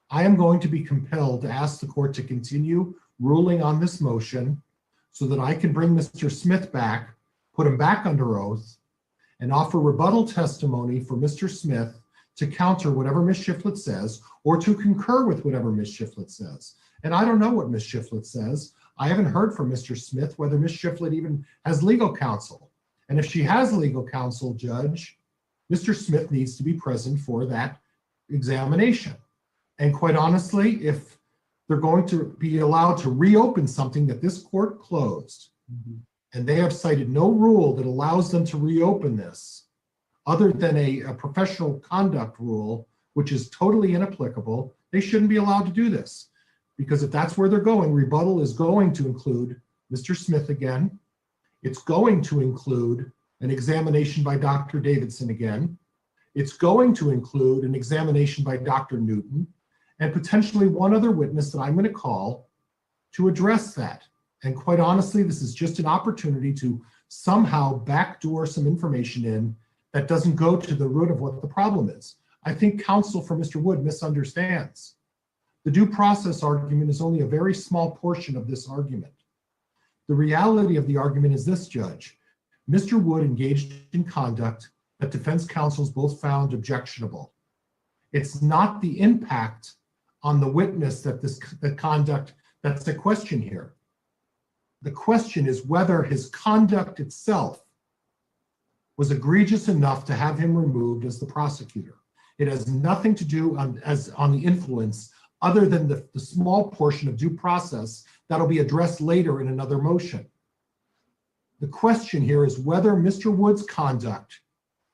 I am going to be compelled to ask the court to continue ruling on this motion so that I can bring Mr. Smith back, put him back under oath, and offer rebuttal testimony for Mr. Smith to counter whatever Ms. Shiflett says or to concur with whatever Ms. Shiflett says. And I don't know what Ms. Shiflett says. I haven't heard from Mr. Smith whether Ms. Shiflett even has legal counsel. And if she has legal counsel, Judge, Mr. Smith needs to be present for that examination. And quite honestly, if they're going to be allowed to reopen something that this court closed, and they have cited no rule that allows them to reopen this other than a professional conduct rule, which is totally inapplicable, they shouldn't be allowed to do this. Because if that's where they're going, rebuttal is going to include Mr. Smith again. It's going to include an examination by Dr. Davidson again. It's going to include an examination by Dr. Newton and potentially one other witness that I'm going to call to address that. And quite honestly, this is just an opportunity to somehow backdoor some information in that doesn't go to the root of what the problem is. I think counsel for Mr. Wood misunderstands. The due process argument is only a very small portion of this argument. The reality of the argument is this, Judge. Mr. Wood engaged in conduct that defense counsels both found objectionable. It's not the impact on the witness that the conduct that's the question here. The question is whether his conduct itself was egregious enough to have him removed as the prosecutor. It has nothing to do on the influence other than the small portion of due process that'll be addressed later in another motion. The question here is whether Mr. Wood's conduct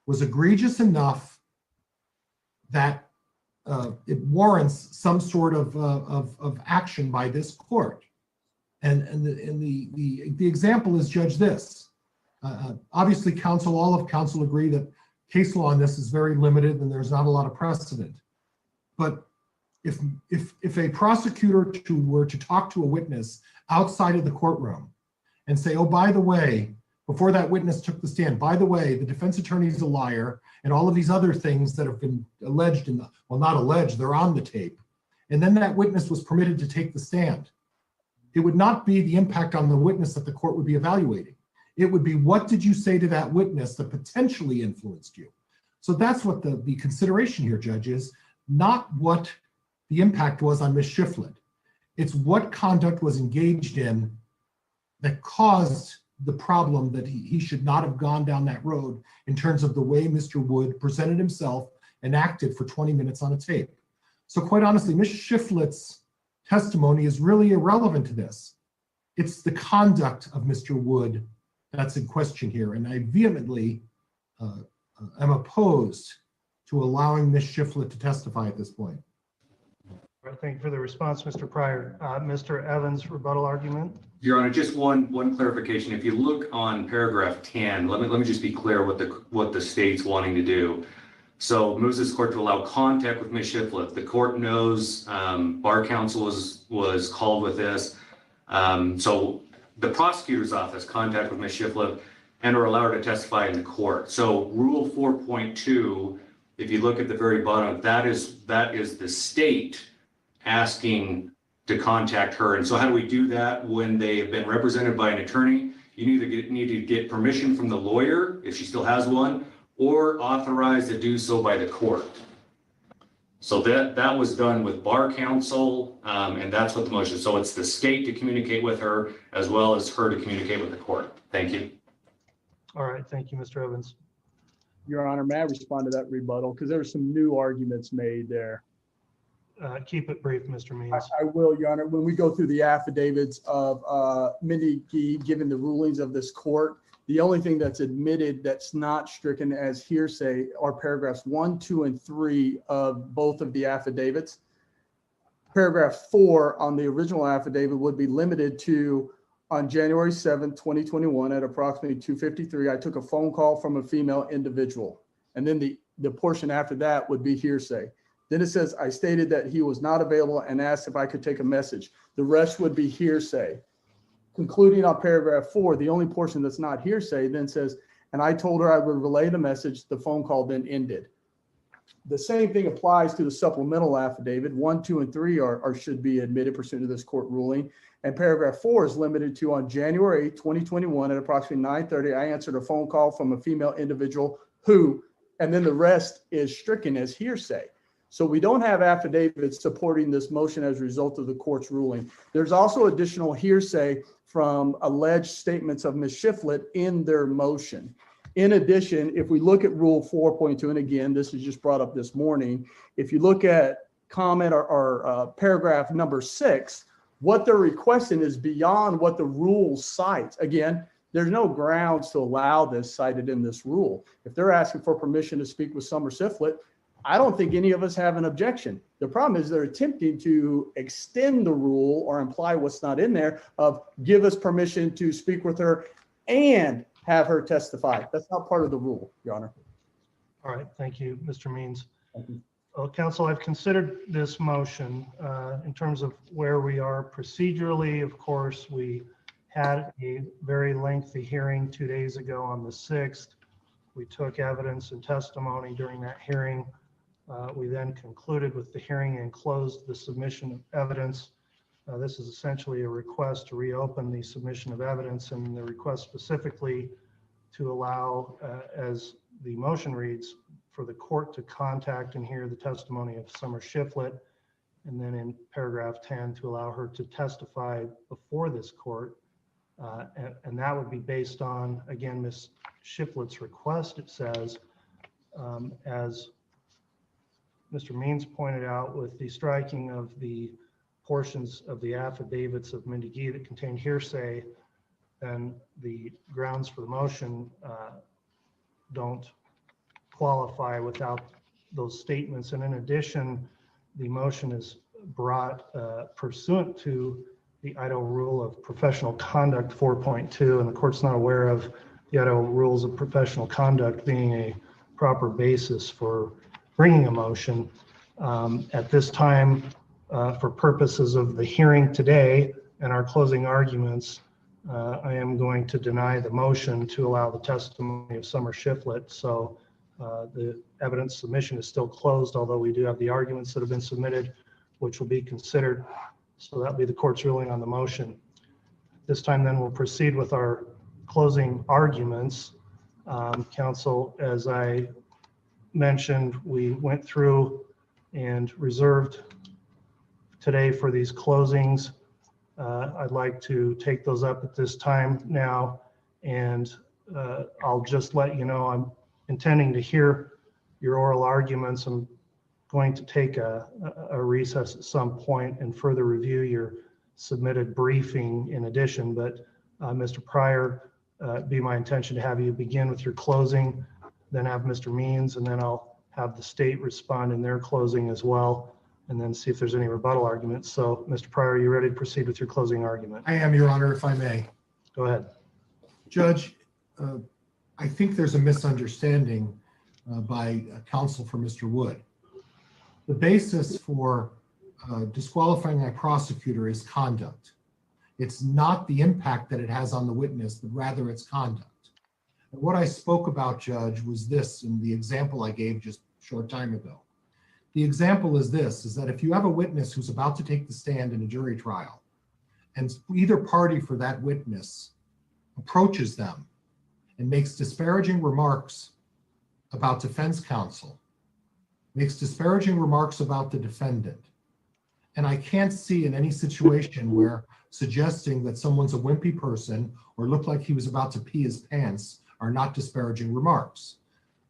was egregious enough that it warrants some sort of action by this court. And the example is, Judge, this. Obviously, all of counsel agree that case law on this is very limited and there's not a lot of precedent. But if a prosecutor were to talk to a witness outside of the courtroom and say, oh, by the way, before that witness took the stand, by the way, the defense attorney is a liar and all of these other things that have been alleged well, not alleged, they're on the tape. And then that witness was permitted to take the stand. it would not be the impact on the witness that the court would be evaluating. It would be, what did you say to that witness that potentially influenced you? So that's what the consideration here, Judge, is not what the impact was on Ms. Shiflett. It's what conduct was engaged in that caused the problem that he should not have gone down that road in terms of the way Mr. Wood presented himself and acted for 20 minutes on a tape. So quite honestly, Ms. Shiflett's testimony is really irrelevant to this. It's the conduct of Mr. Wood that's in question here. And I vehemently am opposed to allowing Ms. Shiflett to testify at this point. All right, thank you for the response, Mr. Pryor. Mr. Evans, rebuttal argument. Your Honor, just one clarification. If you look on paragraph 10, let me just be clear what the state's wanting to do. So moves this court to allow contact with Ms. Shiflett. The court knows bar counsel was called with this. So the prosecutor's office contact with Ms. Shiflett and or allow her to testify in the court. So rule 4.2, if you look at the very bottom, that is the state asking to contact her. And so how do we do that when they have been represented by an attorney? You need to get permission from the lawyer, if she still has one, or authorized to do so by the court. So that was done with bar counsel, and that's what the motion is. So it's the state to communicate with her as well as her to communicate with the court. Thank you. All right, thank you, Mr. Evans. Your Honor, may I respond to that rebuttal? Because there were some new arguments made there. Keep it brief, Mr. Means. I will, Your Honor. When we go through the affidavits of Mindy Gee, given the rulings of this court, the only thing that's admitted that's not stricken as hearsay are paragraphs 1, 2, and 3 of both of the affidavits. Paragraph 4 on the original affidavit would be limited to, on January 7th, 2021 at approximately 2:53, I took a phone call from a female individual. And then the portion after that would be hearsay. Then it says, I stated that he was not available and asked if I could take a message. The rest would be hearsay. Concluding on paragraph 4, the only portion that's not hearsay then says, and I told her I would relay the message. The phone call then ended. The same thing applies to the supplemental affidavit. 1, 2, and 3 should be admitted pursuant to this court ruling. And paragraph 4 is limited to, on January 8, 2021 at approximately 9:30, I answered a phone call from a female individual who, and then the rest is stricken as hearsay. So we don't have affidavits supporting this motion as a result of the court's ruling. There's also additional hearsay from alleged statements of Ms. Shiflett in their motion. In addition, if we look at rule 4.2, and again, this is just brought up this morning, if you look at comment or paragraph number 6, what they're requesting is beyond what the rule cites. Again, there's no grounds to allow this cited in this rule. If they're asking for permission to speak with Summer Shiflett, I don't think any of us have an objection. The problem is they're attempting to extend the rule or imply what's not in there of give us permission to speak with her and have her testify. That's not part of the rule, Your Honor. All right, thank you, Mr. Means. Thank you. Well, counsel, I've considered this motion in terms of where we are procedurally. Of course, we had a very lengthy hearing 2 days ago on the 6th. We took evidence and testimony during that hearing. We then concluded with the hearing and closed the submission of evidence. This is essentially a request to reopen the submission of evidence, and the request specifically to allow, as the motion reads, for the court to contact and hear the testimony of Summer Shiflett, and then in paragraph 10 to allow her to testify before this court. And that would be based on, again, Ms. Shiflett's request. It says, as Mr. Means pointed out, with the striking of the portions of the affidavits of Mindy Gee that contain hearsay, then the grounds for the motion don't qualify without those statements. And in addition, the motion is brought pursuant to the Idaho Rule of Professional Conduct 4.2, and the court's not aware of the Idaho Rules of Professional Conduct being a proper basis for bringing a motion. At this time, for purposes of the hearing today and our closing arguments, I am going to deny the motion to allow the testimony of Summer Shiflett. So the evidence submission is still closed, although we do have the arguments that have been submitted, which will be considered. So that'll be the court's ruling on the motion. this time then we'll proceed with our closing arguments. Council, as I mentioned, we went through and reserved today for these closings. I'd like to take those up at this time now, and I'll just let you know I'm intending to hear your oral arguments. I'm going to take a recess at some point and further review your submitted briefing in addition, but Mr. Pryor, it'd be my intention to have you begin with your closing, then have Mr. Means, and then I'll have the state respond in their closing as well, and then see if there's any rebuttal arguments. So, Mr. Pryor, are you ready to proceed with your closing argument? I am, Your Honor, if I may. Go ahead. Judge, I think there's a misunderstanding by counsel for Mr. Wood. The basis for disqualifying a prosecutor is conduct. It's not the impact that it has on the witness, but rather its conduct. And what I spoke about, Judge, was this in the example I gave just a short time ago. The example is this, is that if you have a witness who's about to take the stand in a jury trial, and either party for that witness approaches them and makes disparaging remarks about defense counsel, makes disparaging remarks about the defendant, and I can't see in any situation where suggesting that someone's a wimpy person or looked like he was about to pee his pants are not disparaging remarks.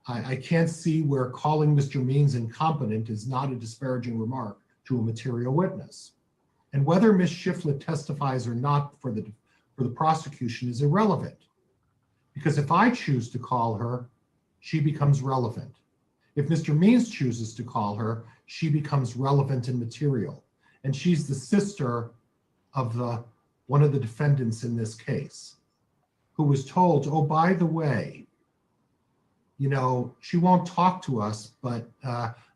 I can't see where calling Mr. Means incompetent is not a disparaging remark to a material witness. And whether Ms. Shiflett testifies or not for the prosecution is irrelevant. Because if I choose to call her, she becomes relevant. If Mr. Means chooses to call her, she becomes relevant and material. And she's the sister of one of the defendants in this case, who was told, oh, by the way, you know, she won't talk to us, but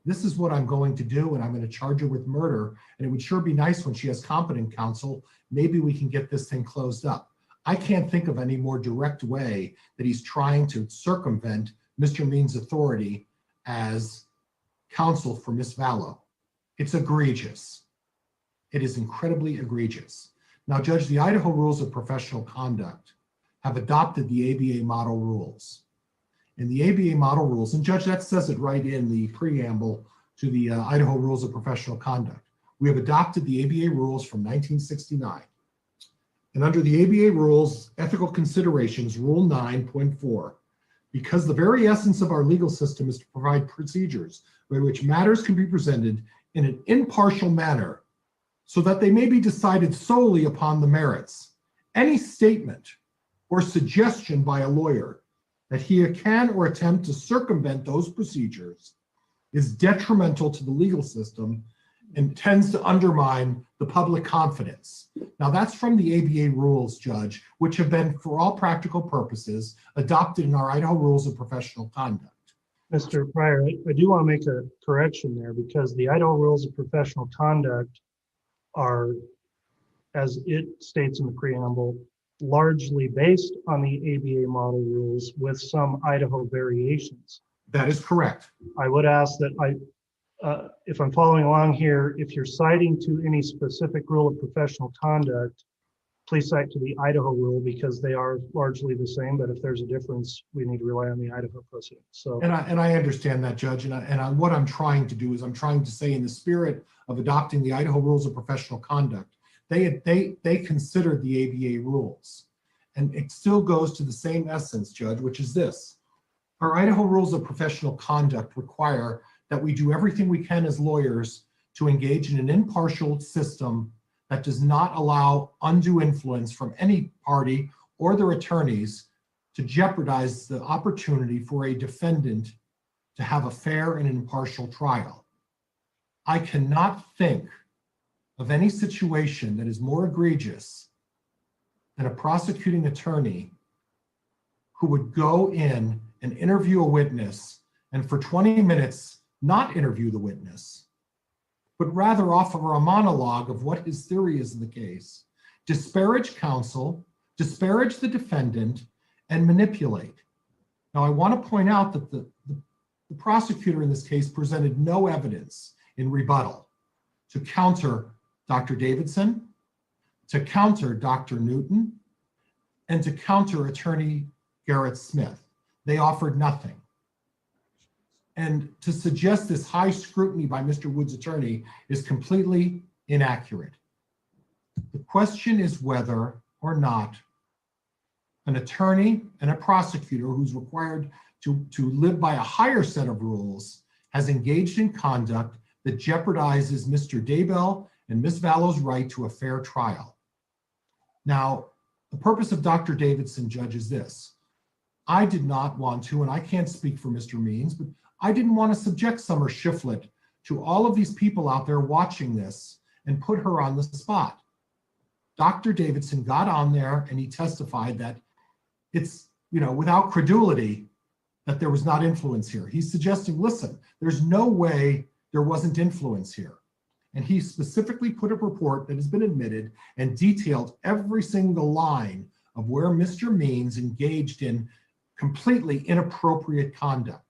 this is what I'm going to do, and I'm going to charge her with murder. And it would sure be nice when she has competent counsel. Maybe we can get this thing closed up. I can't think of any more direct way that he's trying to circumvent Mr. Means' authority as counsel for Ms. Vallow. It's egregious. It is incredibly egregious. Now, Judge, the Idaho Rules of Professional Conduct have adopted the ABA model rules. And the ABA model rules, and Judge, that says it right in the preamble to the Idaho Rules of Professional Conduct. We have adopted the ABA rules from 1969. And under the ABA rules, ethical considerations, Rule 9.4, because the very essence of our legal system is to provide procedures by which matters can be presented in an impartial manner so that they may be decided solely upon the merits. Any statement or suggestion by a lawyer that he can or attempt to circumvent those procedures is detrimental to the legal system and tends to undermine the public confidence. Now that's from the ABA rules, Judge, which have been, for all practical purposes, adopted in our Idaho Rules of Professional Conduct. Mr. Pryor, I do want to make a correction there, because the Idaho Rules of Professional Conduct are, as it states in the preamble, largely based on the ABA model rules with some Idaho variations. That is correct. I would ask that if I'm following along here, if you're citing to any specific rule of professional conduct, please cite to the Idaho rule, because they are largely the same. But if there's a difference, we need to rely on the Idaho precedent. So, and I understand that, Judge. What I'm trying to do is I'm trying to say, in the spirit of adopting the Idaho Rules of Professional Conduct, they considered the ABA rules, and it still goes to the same essence, Judge, which is this: our Idaho Rules of Professional Conduct require that we do everything we can as lawyers to engage in an impartial system that does not allow undue influence from any party or their attorneys to jeopardize the opportunity for a defendant to have a fair and impartial trial. I cannot think of any situation that is more egregious than a prosecuting attorney who would go in and interview a witness and for 20 minutes not interview the witness, but rather offer a monologue of what his theory is in the case, disparage counsel, disparage the defendant, and manipulate. Now, I want to point out that the prosecutor in this case presented no evidence in rebuttal to counter Dr. Davidson, to counter Dr. Newton and to counter Attorney Garrett Smith. They offered nothing. And to suggest this high scrutiny by Mr. Wood's attorney is completely inaccurate. The question is whether or not an attorney and a prosecutor who's required to live by a higher set of rules has engaged in conduct that jeopardizes Mr. Daybell and Ms. Vallow's right to a fair trial. Now, the purpose of Dr. Davidson, Judge, is this. I did not want to, and I can't speak for Mr. Means, but I didn't want to subject Summer Shiflett to all of these people out there watching this and put her on the spot. Dr. Davidson got on there and he testified that it's, without credulity, that there was not influence here. He's suggesting, listen, there's no way there wasn't influence here. And he specifically put a report that has been admitted and detailed every single line of where Mr. Means engaged in completely inappropriate conduct.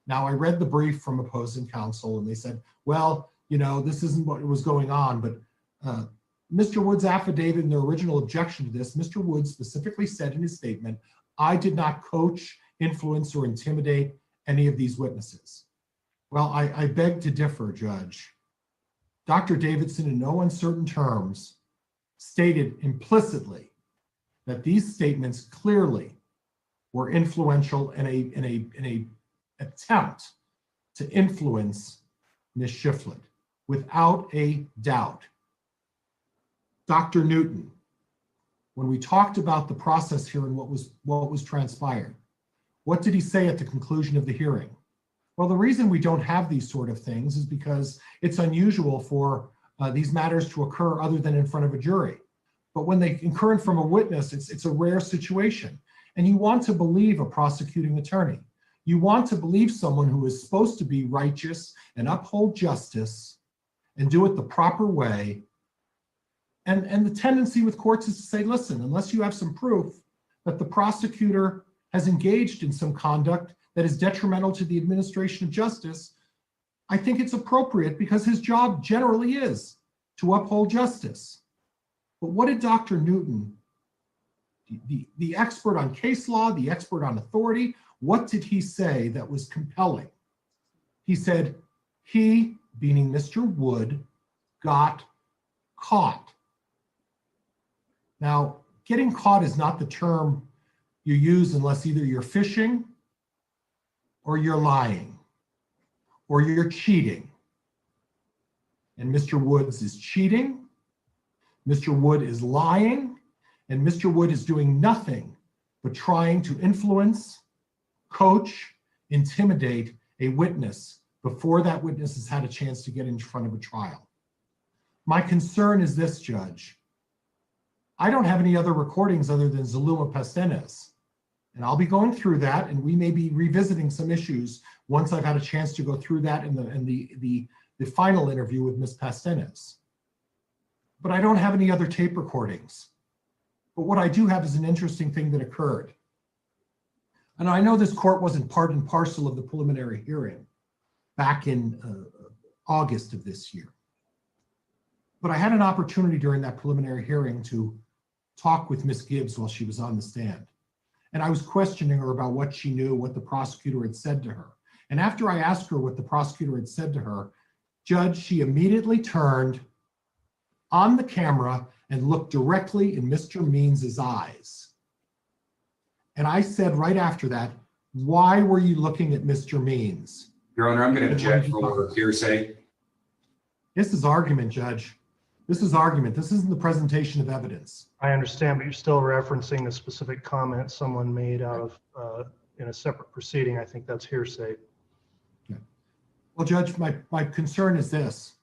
Now, I read the brief from opposing counsel and they said, well, this isn't what was going on, but Mr. Wood's affidavit in the original objection to this, Mr. Wood specifically said in his statement, I did not coach, influence, or intimidate any of these witnesses. Well, I beg to differ, Judge. Dr. Davidson, in no uncertain terms, stated implicitly that these statements clearly were influential in a attempt to influence Ms. Shiflett, without a doubt. Dr. Newton, when we talked about the process here and what was transpired, what did he say at the conclusion of the hearing? Well, the reason we don't have these sort of things is because it's unusual for these matters to occur other than in front of a jury. But when they occur in front of a witness, it's a rare situation. And you want to believe a prosecuting attorney. You want to believe someone who is supposed to be righteous and uphold justice and do it the proper way. And the tendency with courts is to say, listen, unless you have some proof that the prosecutor has engaged in some conduct that is detrimental to the administration of justice, I think it's appropriate because his job generally is to uphold justice. But what did Dr. Newton, the expert on case law, the expert on authority, what did he say that was compelling? He said, he, meaning Mr. Wood, got caught. Now, getting caught is not the term you use unless either you're fishing or you're lying or you're cheating. And Mr. Woods is cheating, Mr. Wood is lying, and Mr. Wood is doing nothing but trying to influence, coach, intimidate a witness before that witness has had a chance to get in front of a trial. My concern is this, Judge. I don't have any other recordings other than Zuluma Pastenes. And I'll be going through that, and we may be revisiting some issues once I've had a chance to go through that in the final interview with Ms. Pastenes. But I don't have any other tape recordings. But what I do have is an interesting thing that occurred. And I know this court wasn't part and parcel of the preliminary hearing back in August of this year. But I had an opportunity during that preliminary hearing to talk with Ms. Gibbs while she was on the stand. And I was questioning her about what she knew, what the prosecutor had said to her. And after I asked her what the prosecutor had said to her, Judge, she immediately turned on the camera and looked directly in Mr. Means's eyes. And I said right after that, why were you looking at Mr. Means? Your Honor, I'm going to object for hearsay. This is argument, Judge. This is argument. This isn't the presentation of evidence. I understand, but you're still referencing a specific comment someone made out of in a separate proceeding. I think that's hearsay. Okay. Well, Judge, my concern is this,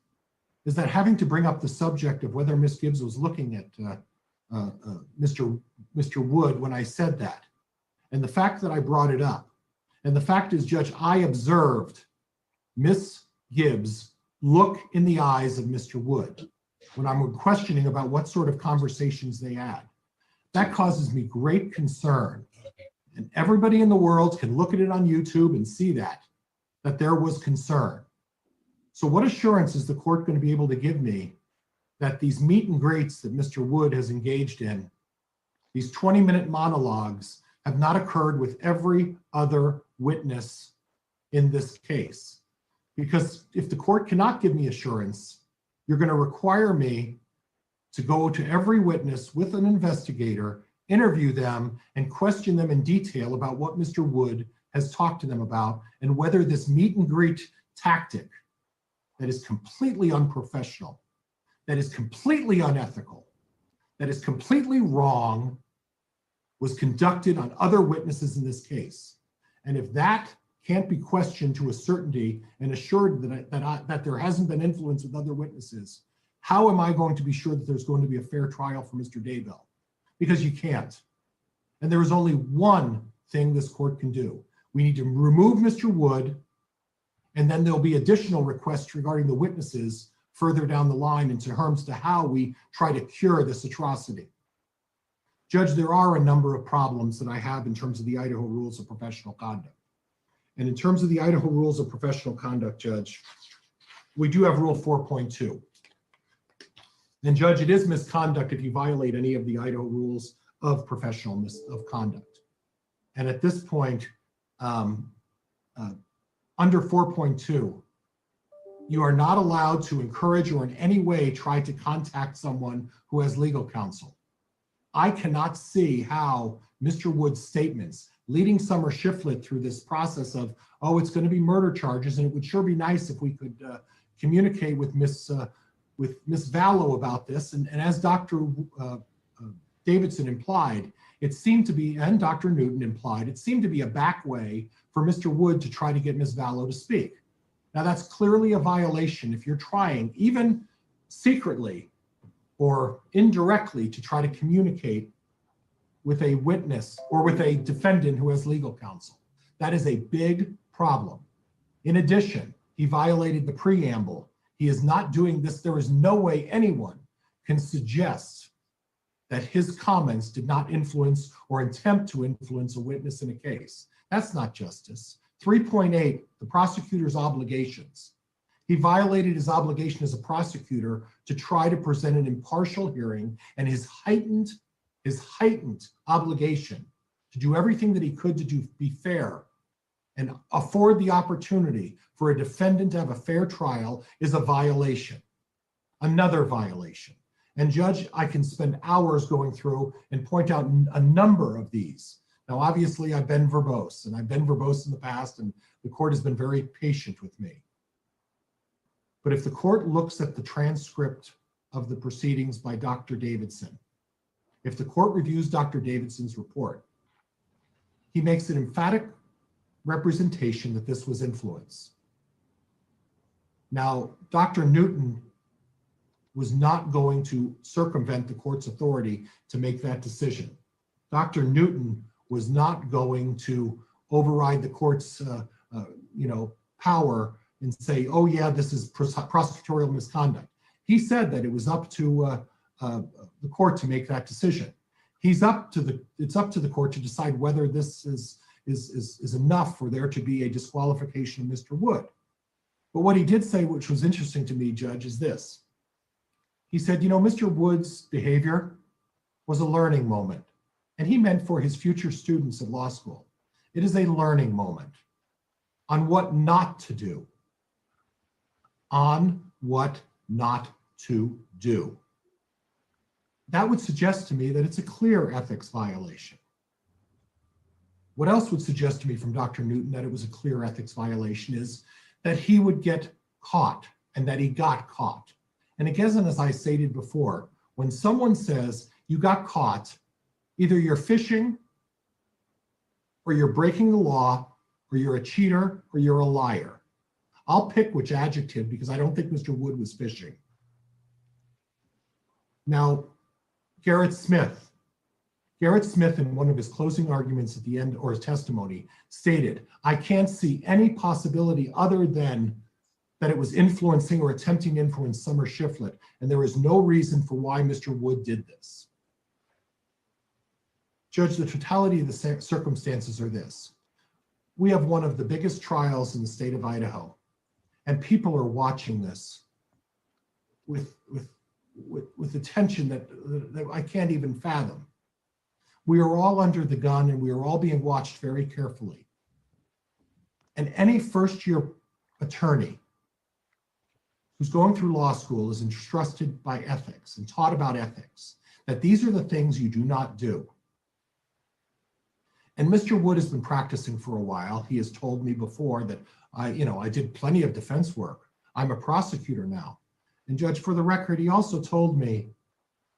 is that having to bring up the subject of whether Ms. Gibbs was looking at Mr. Wood when I said that, and the fact that I brought it up, and the fact is, Judge, I observed Ms. Gibbs look in the eyes of Mr. Wood when I'm questioning about what sort of conversations they had. That causes me great concern. And everybody in the world can look at it on YouTube and see that there was concern. So what assurance is the court going to be able to give me that these meet and greets that Mr. Wood has engaged in, these 20-minute monologues, have not occurred with every other witness in this case. Because if the court cannot give me assurance, you're going to require me to go to every witness with an investigator, interview them, and question them in detail about what Mr. Wood has talked to them about and whether this meet and greet tactic that is completely unprofessional, that is completely unethical, that is completely wrong, was conducted on other witnesses in this case. And if that can't be questioned to a certainty and assured that there hasn't been influence with other witnesses, how am I going to be sure that there's going to be a fair trial for Mr. Daybell? Because you can't. And there is only one thing this court can do. We need to remove Mr. Wood, and then there'll be additional requests regarding the witnesses further down the line in terms to how we try to cure this atrocity. Judge, there are a number of problems that I have in terms of the Idaho Rules of Professional Conduct. And in terms of the Idaho Rules of Professional Conduct, Judge, we do have Rule 4.2. And Judge, it is misconduct if you violate any of the Idaho Rules of Professional Conduct. And at this point, under 4.2, you are not allowed to encourage or in any way try to contact someone who has legal counsel. I cannot see how Mr. Wood's statements leading Summer Shiflett through this process of, oh, it's going to be murder charges, and it would sure be nice if we could communicate with Miss Vallow about this. And as Dr. Davidson implied, it seemed to be, and Dr. Newton implied, it seemed to be a back way for Mr. Wood to try to get Ms. Vallow to speak. Now that's clearly a violation if you're trying, even secretly or indirectly, to try to communicate with a witness or with a defendant who has legal counsel. That is a big problem. In addition, he violated the preamble. He is not doing this. There is no way anyone can suggest that his comments did not influence or attempt to influence a witness in a case. That's not justice. 3.8, the prosecutor's obligations. He violated his obligation as a prosecutor to try to present an impartial hearing, and his heightened obligation to do everything that he could to be fair and afford the opportunity for a defendant to have a fair trial is a violation, another violation. And Judge, I can spend hours going through and point out a number of these. Now, obviously, I've been verbose, and I've been verbose in the past, and the court has been very patient with me. But if the court looks at the transcript of the proceedings by Dr. Davidson, if the court reviews Dr. Davidson's report, he makes an emphatic representation that this was influence. Now, Dr. Newton was not going to circumvent the court's authority to make that decision. Dr. Newton was not going to override the court's power and say, oh yeah, this is prosecutorial misconduct. He said that it was up to the court to make that decision. It's up to the court to decide whether this is enough for there to be a disqualification of Mr. Wood. But what he did say, which was interesting to me, Judge, is this. He said, Mr. Wood's behavior was a learning moment, and he meant for his future students at law school. It is a learning moment on what not to do. On what not to do. That would suggest to me that it's a clear ethics violation. What else would suggest to me from Dr. Newton that it was a clear ethics violation is that he would get caught and that he got caught. And again, as I stated before, when someone says you got caught, either you're fishing or you're breaking the law or you're a cheater or you're a liar. I'll pick which adjective because I don't think Mr. Wood was fishing. Now, Garrett Smith in one of his closing arguments at the end, or his testimony, stated, I can't see any possibility other than that it was influencing or attempting to influence Summer Shiflett, and there is no reason for why Mr. Wood did this. Judge, the totality of the circumstances are this. We have one of the biggest trials in the state of Idaho, and people are watching this with with attention that I can't even fathom. We are all under the gun and we are all being watched very carefully. And any first-year attorney who's going through law school is entrusted by ethics and taught about ethics, that these are the things you do not do. And Mr. Wood has been practicing for a while. He has told me before that I did plenty of defense work. I'm a prosecutor now. And Judge, for the record, he also told me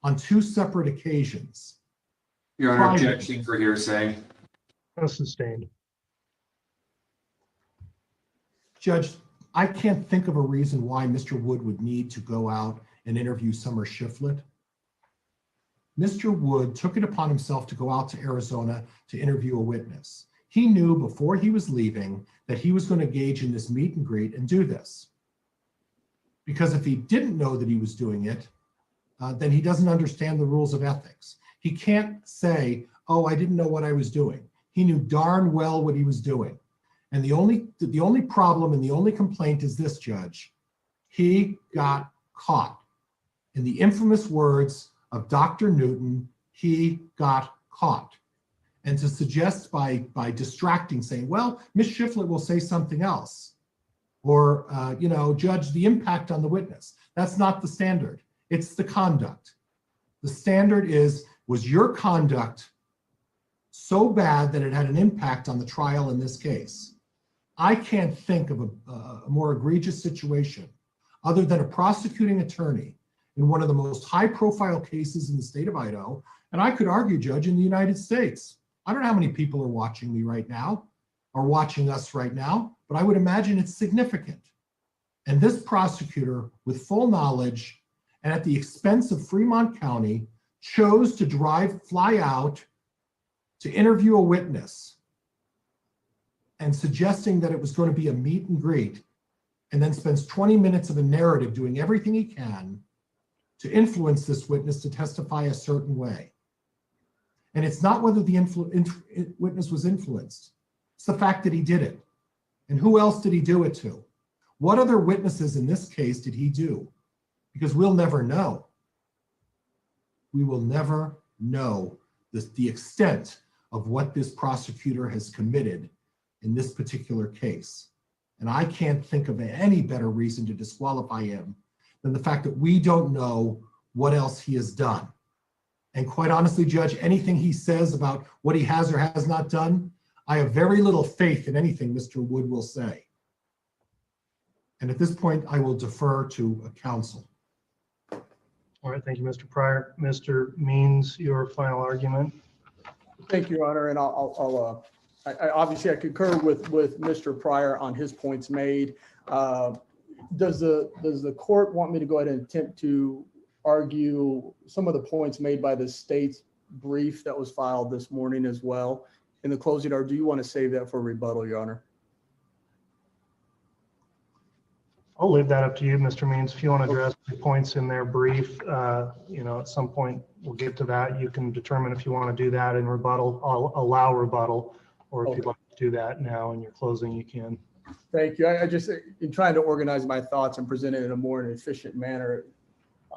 on 2 separate occasions. Your Honor, objection for hearsay. Sustained. Judge, I can't think of a reason why Mr. Wood would need to go out and interview Summer Shiflett. Mr. Wood took it upon himself to go out to Arizona to interview a witness. He knew before he was leaving that he was going to engage in this meet and greet and do this. Because if he didn't know that he was doing it, then he doesn't understand the rules of ethics. He can't say, oh, I didn't know what I was doing. He knew darn well what he was doing. And the only problem and the only complaint is this, Judge. He got caught. In the infamous words of Dr. Newton, he got caught. And to suggest by distracting, saying, well, Ms. Shiflett will say something else. Or, Judge, the impact on the witness. That's not the standard. It's the conduct. The standard is, was your conduct so bad that it had an impact on the trial in this case? I can't think of a more egregious situation other than a prosecuting attorney in one of the most high-profile cases in the state of Idaho, and I could argue, Judge, in the United States. I don't know how many people are watching me right now, or watching us right now, but I would imagine it's significant. And this prosecutor, with full knowledge and at the expense of Fremont County, chose to fly out to interview a witness and suggesting that it was going to be a meet and greet, and then spends 20 minutes of a narrative doing everything he can to influence this witness to testify a certain way. And it's not whether the witness was influenced. It's the fact that he did it. And who else did he do it to? What other witnesses in this case did he do? Because we'll never know. We will never know the extent of what this prosecutor has committed in this particular case. And I can't think of any better reason to disqualify him than the fact that we don't know what else he has done. And quite honestly, Judge, anything he says about what he has or has not done, I have very little faith in anything Mr. Wood will say. And at this point, I will defer to a counsel. All right, thank you, Mr. Pryor. Mr. Means, your final argument. Thank you, Your Honor, and I obviously I concur with Mr. Pryor on his points made. Does the court want me to go ahead and attempt to argue some of the points made by the state's brief that was filed this morning as well in the closing, or do you want to save that for rebuttal, Your Honor? I'll leave that up to you, Mr. Means. If you want to address the points in their brief, at some point we'll get to that. You can determine if you want to do that in rebuttal. I'll allow rebuttal, or if you'd like to do that now in your closing, you can. Thank you. I just, in trying to organize my thoughts and present it in a more efficient manner,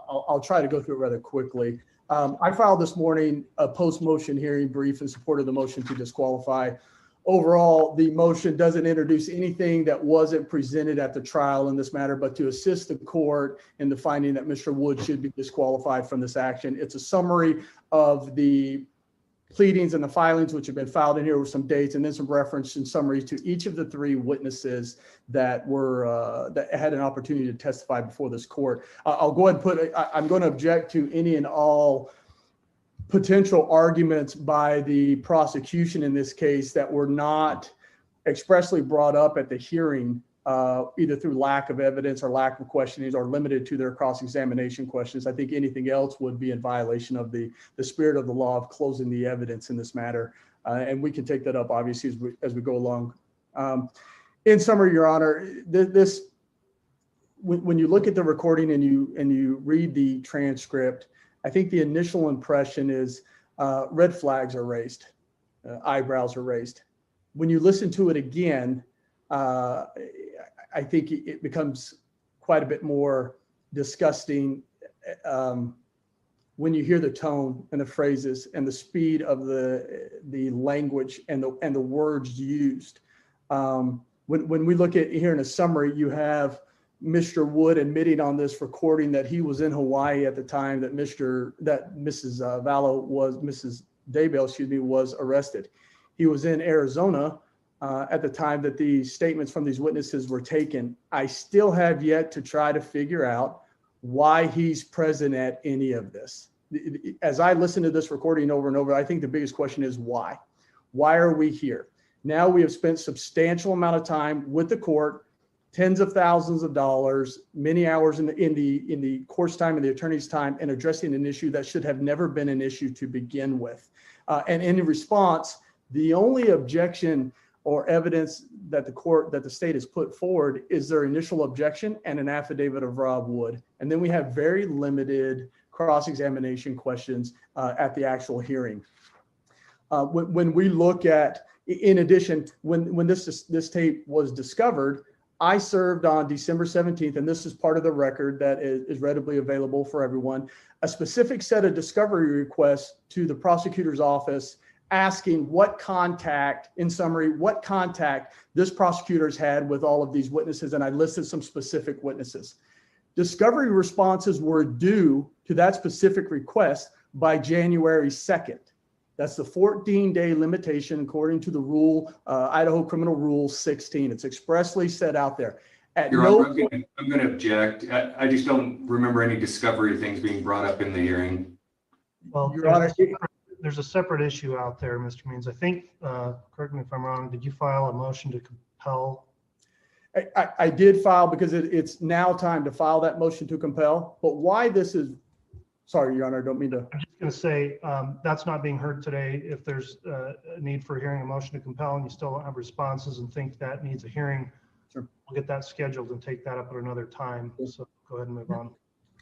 I'll try to go through it rather quickly. I filed this morning a post-motion hearing brief in support of the motion to disqualify. Overall, the motion doesn't introduce anything that wasn't presented at the trial in this matter, but to assist the court in the finding that Mr. Wood should be disqualified from this action. It's a summary of the pleadings and the filings which have been filed in here with some dates, and then some reference and summary to each of the 3 witnesses that were that had an opportunity to testify before this court. I'll go ahead and I'm going to object to any and all potential arguments by the prosecution in this case that were not expressly brought up at the hearing, either through lack of evidence or lack of questionings or limited to their cross-examination questions. I think anything else would be in violation of the spirit of the law of closing the evidence in this matter. And we can take that up obviously as we go along. In summary, Your Honor, when you look at the recording and you read the transcript, I think the initial impression is red flags are raised, eyebrows are raised. When you listen to it again, I think it becomes quite a bit more disgusting when you hear the tone and the phrases and the speed of the language and the words used. When we look at here in a summary, you have Mr. Wood admitting on this recording that he was in Hawaii at the time that Mrs. Vallow Mrs. Daybell, was arrested. He was in Arizona at the time that the statements from these witnesses were taken. I still have yet to try to figure out why he's present at any of this. As I listen to this recording over and over, I think the biggest question is why? Why are we here? Now we have spent substantial amount of time with the court, tens of thousands of dollars, many hours in the court's time and the attorney's time, and addressing an issue that should have never been an issue to begin with. And in response, the only objection or evidence that the state has put forward is their initial objection and an affidavit of Rob Wood. And then we have very limited cross-examination questions at the actual hearing. When we look at, in addition, when this tape was discovered, I served on December 17th, and this is part of the record that is readily available for everyone, a specific set of discovery requests to the prosecutor's office asking what contact this prosecutor's had with all of these witnesses, and I listed some specific witnesses. Discovery responses were due to that specific request by January 2nd. That's the 14-day limitation according to the rule, Idaho Criminal Rule 16. It's expressly set out there. I'm going to object. I just don't remember any discovery things being brought up in the hearing. Well, Your Honor, there's a separate issue out there, Mr. Means. I think, correct me if I'm wrong, did you file a motion to compel? I did file because it's now time to file that motion to compel. But why this is, sorry, Your Honor, I don't mean to. I'm just going to say that's not being heard today. If there's a need for hearing a motion to compel and you still don't have responses and think that needs a hearing, sure, we'll get that scheduled and take that up at another time. So go ahead and move on.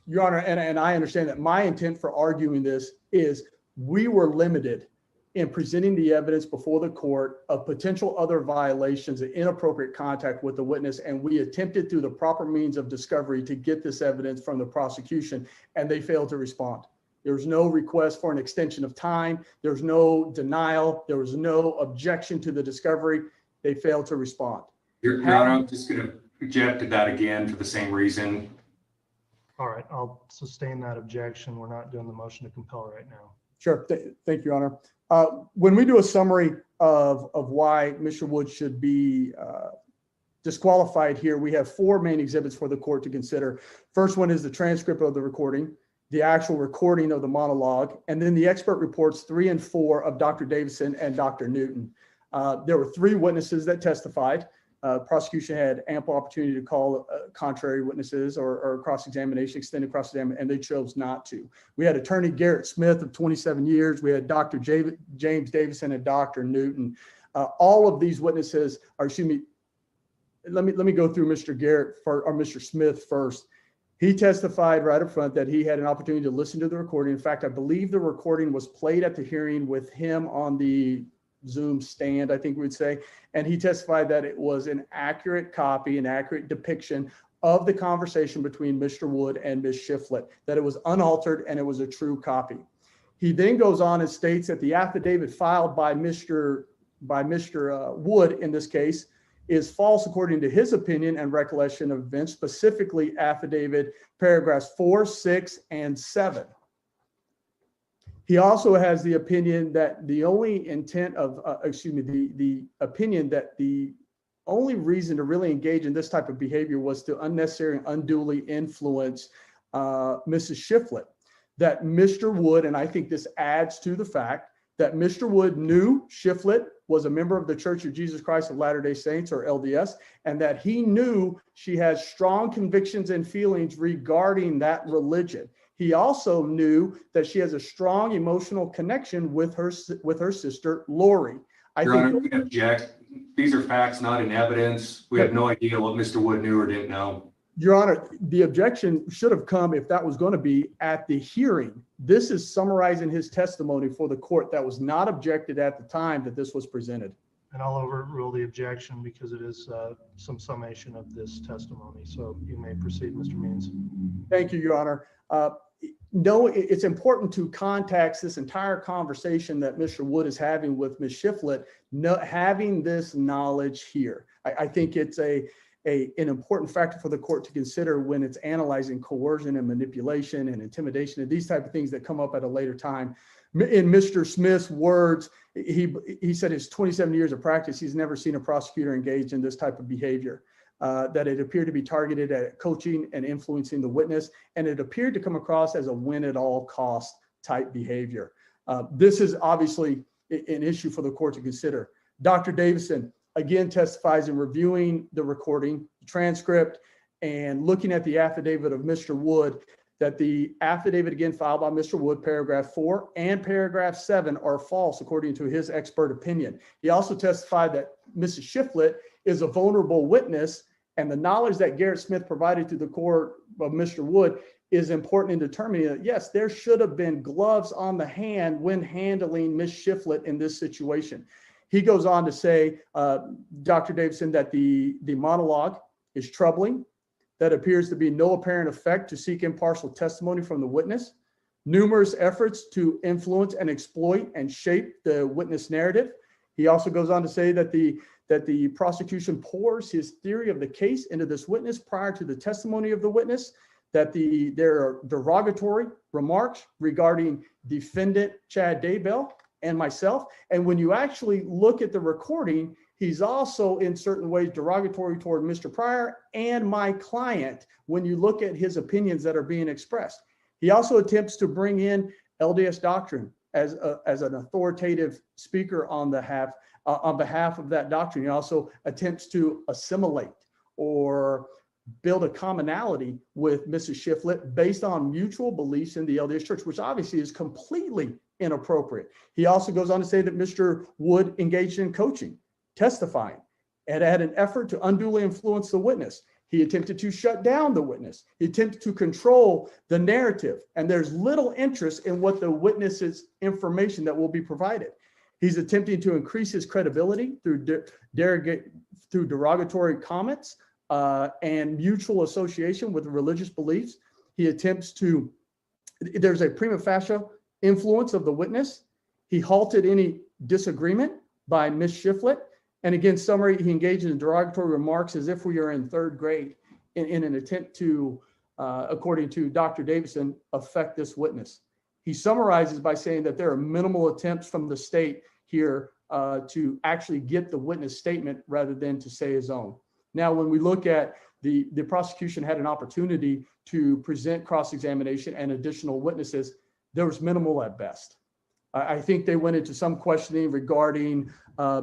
Your Honor, and I understand that my intent for arguing this is we were limited in presenting the evidence before the court of potential other violations and inappropriate contact with the witness, and we attempted through the proper means of discovery to get this evidence from the prosecution, and they failed to respond. There was no request for an extension of time. There was no denial. There was no objection to the discovery. They failed to respond. Your Honor, I'm just going to object to that again for the same reason. All right, I'll sustain that objection. We're not doing the motion to compel right now. Sure. Thank you, Your Honor. When we do a summary of why Mr. Wood should be disqualified here, we have four main exhibits for the court to consider. First one is the transcript of the recording, the actual recording of the monologue, and then the expert reports 3 and 4 of Dr. Davison and Dr. Newton. There were 3 witnesses that testified. Prosecution had ample opportunity to call contrary witnesses or cross-examination, extended cross-examination, and they chose not to. We had attorney Garrett Smith of 27 years. We had Dr. James Davison and Dr. Newton. All of these witnesses, let me go through Mr. Garrett or Mr. Smith first. He testified right up front that he had an opportunity to listen to the recording. In fact, I believe the recording was played at the hearing with him on the Zoom stand, I think we would say. And he testified that it was an accurate copy, an accurate depiction of the conversation between Mr. Wood and Ms. Shiflett, that it was unaltered and it was a true copy. He then goes on and states that the affidavit filed by Mr. Wood in this case is false according to his opinion and recollection of events, specifically affidavit paragraphs 4, 6, and 7. He also has the opinion that the only intent of, the opinion that the only reason to really engage in this type of behavior was to unnecessarily and unduly influence Mrs. Shiflett. That Mr. Wood, and I think this adds to the fact that Mr. Wood knew Shiflett was a member of the Church of Jesus Christ of Latter-day Saints, or LDS, and that he knew she has strong convictions and feelings regarding that religion. He also knew that she has a strong emotional connection with her sister, Lori. Your Honor, we object. These are facts, not in evidence. We have no idea what Mr. Wood knew or didn't know. Your Honor, the objection should have come, if that was going to be, at the hearing. This is summarizing his testimony for the court that was not objected at the time that this was presented. And I'll overrule the objection because it is some summation of this testimony. So you may proceed, Mr. Means. Thank you, Your Honor. no, it's important to context this entire conversation that Mr. Wood is having with Ms. Shiflett, having this knowledge here. I think it's an important factor for the court to consider when it's analyzing coercion and manipulation and intimidation and these type of things that come up at a later time. In Mr. Smith's words, he said his 27 years of practice, he's never seen a prosecutor engaged in this type of behavior. That it appeared to be targeted at coaching and influencing the witness, and it appeared to come across as a win at all cost type behavior. This is obviously an issue for the court to consider. Dr. Davison again testifies in reviewing the recording, the transcript, and looking at the affidavit of Mr. Wood, that the affidavit again filed by Mr. Wood, paragraph 4 and paragraph 7 are false according to his expert opinion. He also testified that Mrs. Shiflett is a vulnerable witness, and the knowledge that Garrett Smith provided to the court of Mr. Wood is important in determining that, yes, there should have been gloves on the hand when handling Ms. Shiflett in this situation. He goes on to say, Dr. Davison, that the monologue is troubling, that appears to be no apparent effect to seek impartial testimony from the witness, numerous efforts to influence and exploit and shape the witness narrative. He also goes on to say that the prosecution pours his theory of the case into this witness prior to the testimony of the witness, that there are derogatory remarks regarding defendant Chad Daybell and myself. And when you actually look at the recording, he's also in certain ways derogatory toward Mr. Pryor and my client when you look at his opinions that are being expressed. He also attempts to bring in LDS doctrine as an authoritative speaker on behalf of that doctrine. He also attempts to assimilate or build a commonality with Mrs. Shiflett based on mutual beliefs in the LDS Church, which obviously is completely inappropriate. He also goes on to say that Mr. Wood engaged in coaching, testifying, and had an effort to unduly influence the witness. He attempted to shut down the witness. He attempted to control the narrative, and there's little interest in what the witness's information that will be provided. He's attempting to increase his credibility through derogatory comments and mutual association with religious beliefs. He attempts to, there's a prima facie influence of the witness. He halted any disagreement by Ms. Shiflett. And again, summary, he engaged in derogatory remarks as if we are in third grade in an attempt to, according to Dr. Davison, affect this witness. He summarizes by saying that there are minimal attempts from the state here to actually get the witness statement rather than to say his own. Now, when we look at the prosecution had an opportunity to present cross-examination and additional witnesses, there was minimal at best. I think they went into some questioning regarding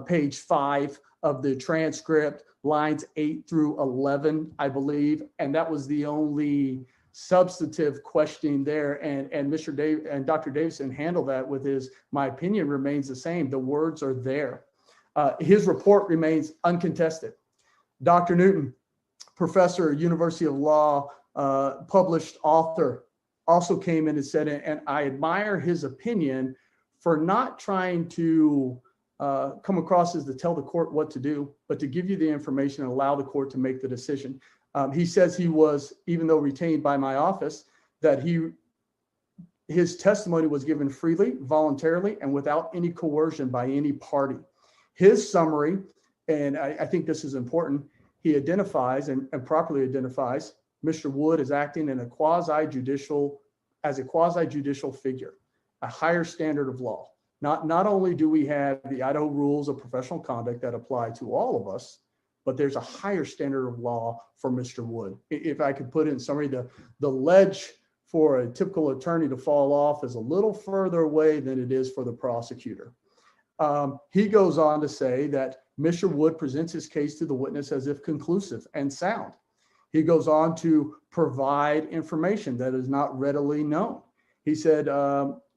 page 5 of the transcript, lines 8 through 11, I believe, and that was the only substantive questioning there. And Dr. Davison handled that with his, my opinion remains the same. The words are there. His report remains uncontested. Dr. Newton, professor, University of Law, published author, also came in and said, and I admire his opinion for not trying to come across as to tell the court what to do, but to give you the information and allow the court to make the decision. He says he was, even though retained by my office, that his testimony was given freely, voluntarily, and without any coercion by any party. His summary, and I think this is important, he identifies and properly identifies Mr. Wood as acting in a quasi-judicial figure, a higher standard of law. Not only do we have the Idaho rules of professional conduct that apply to all of us, but there's a higher standard of law for Mr. Wood. If I could put it in summary, the ledge for a typical attorney to fall off is a little further away than it is for the prosecutor. He goes on to say that Mr. Wood presents his case to the witness as if conclusive and sound. He goes on to provide information that is not readily known. He said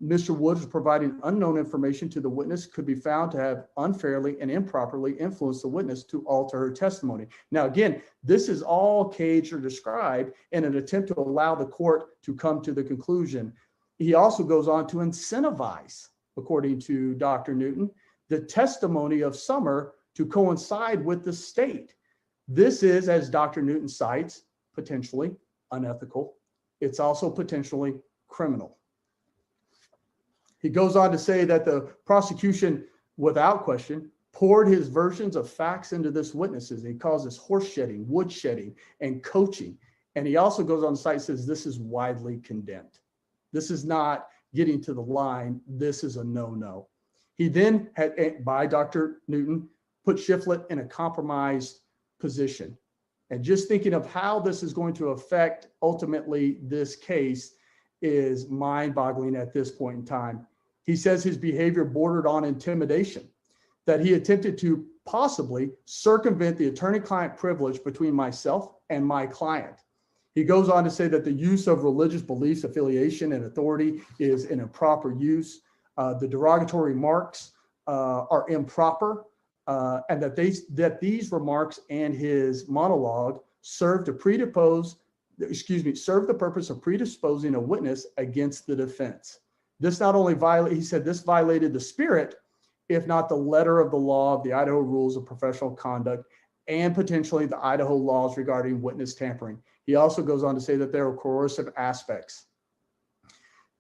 Mr. Wood is providing unknown information to the witness could be found to have unfairly and improperly influenced the witness to alter her testimony. Now, again, this is all caged or described in an attempt to allow the court to come to the conclusion. He also goes on to incentivize, according to Dr. Newton, the testimony of Summer to coincide with the state. This is, as Dr. Newton cites, potentially unethical. It's also potentially criminal. He goes on to say that the prosecution, without question, poured his versions of facts into this witnesses. He calls this horse shedding, wood shedding, and coaching. And he also goes on the site and says, this is widely condemned. This is not getting to the line. This is a no-no. He then had, by Dr. Newton, put Shiflett in a compromised position. And just thinking of how this is going to affect ultimately this case is mind-boggling at this point in time. He says his behavior bordered on intimidation, that he attempted to possibly circumvent the attorney-client privilege between myself and my client. He goes on to say that the use of religious beliefs, affiliation, and authority is an improper use. The derogatory remarks are improper, and that these remarks and his monologue serve the purpose of predisposing a witness against the defense. This not only he said this violated the spirit, if not the letter of the law of the Idaho Rules of Professional Conduct and potentially the Idaho laws regarding witness tampering. He also goes on to say that there are coercive aspects.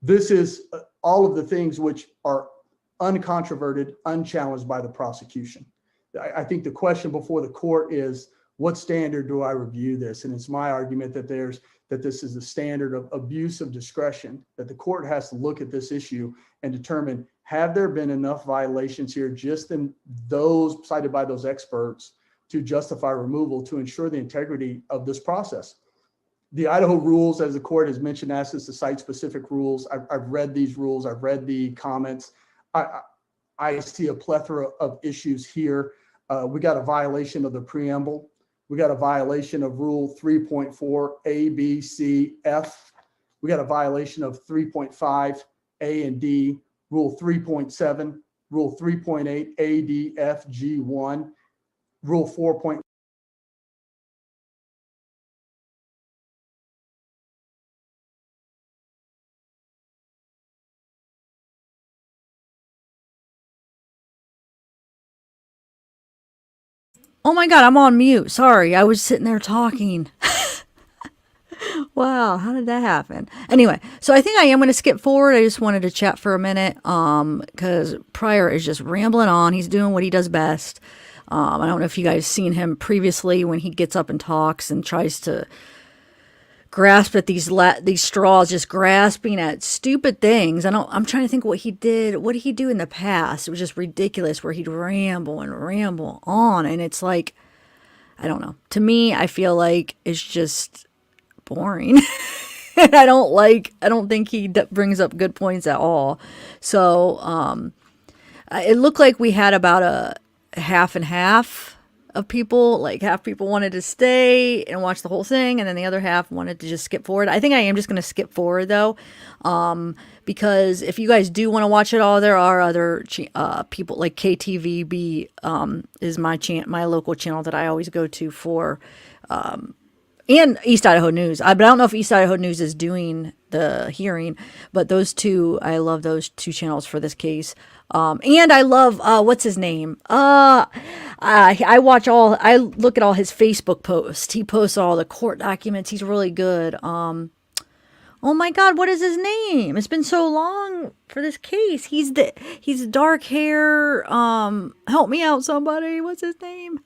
This is all of the things which are uncontroverted, unchallenged by the prosecution. I think the question before the court is, what standard do I review this? And it's my argument that this is a standard of abuse of discretion, that the court has to look at this issue and determine, have there been enough violations here, just in those cited by those experts, to justify removal to ensure the integrity of this process? The Idaho rules, as the court has mentioned, asks us to cite specific rules. I've read these rules. I've read the comments. I see a plethora of issues here. We got a violation of the preamble. We got a violation of Rule 3.4 A, B, C, F. We got a violation of 3.5 A and D, Rule 3.7, Rule 3.8 A, D, F, G, 1, Rule 4. Oh my God, I'm on mute. Sorry, I was sitting there talking. Wow, how did that happen? Anyway, so I think I am going to skip forward. I just wanted to chat for a minute because Pryor is just rambling on. He's doing what he does best. I don't know if you guys seen him previously when he gets up and talks and tries to grasp at these straws, just grasping at stupid things. I'm trying to think what he did. What did he do in the past? It was just ridiculous where he'd ramble and ramble on. And it's like, I don't know. To me, I feel like it's just boring. And I don't think he brings up good points at all. So it looked like we had about a half and half of people. Like half people wanted to stay and watch the whole thing, and then the other half wanted to just skip forward. I think I am just going to skip forward though, because if you guys do want to watch it all, there are other people like KTVB is my local channel that I always go to for and East Idaho News. But I don't know if East Idaho News is doing the hearing, but those two, I love those two channels for this case. And I love, what's his name? I look at all his Facebook posts. He posts all the court documents. He's really good. Oh my God, what is his name? It's been so long for this case. He's dark hair. Help me out, somebody. What's his name?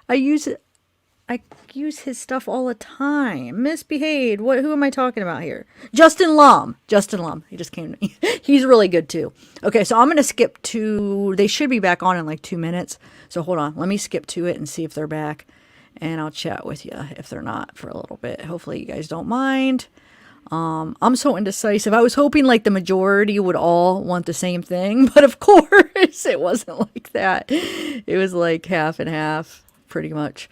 I use his stuff all the time. Misbehaved. Who am I talking about here? Justin Lum. He just came to me. He's really good too. Okay, so I'm going to skip to, they should be back on in like 2 minutes. So hold on. Let me skip to it and see if they're back. And I'll chat with you if they're not for a little bit. Hopefully you guys don't mind. I'm so indecisive. I was hoping like the majority would all want the same thing. But of course it wasn't like that. It was like half and half pretty much.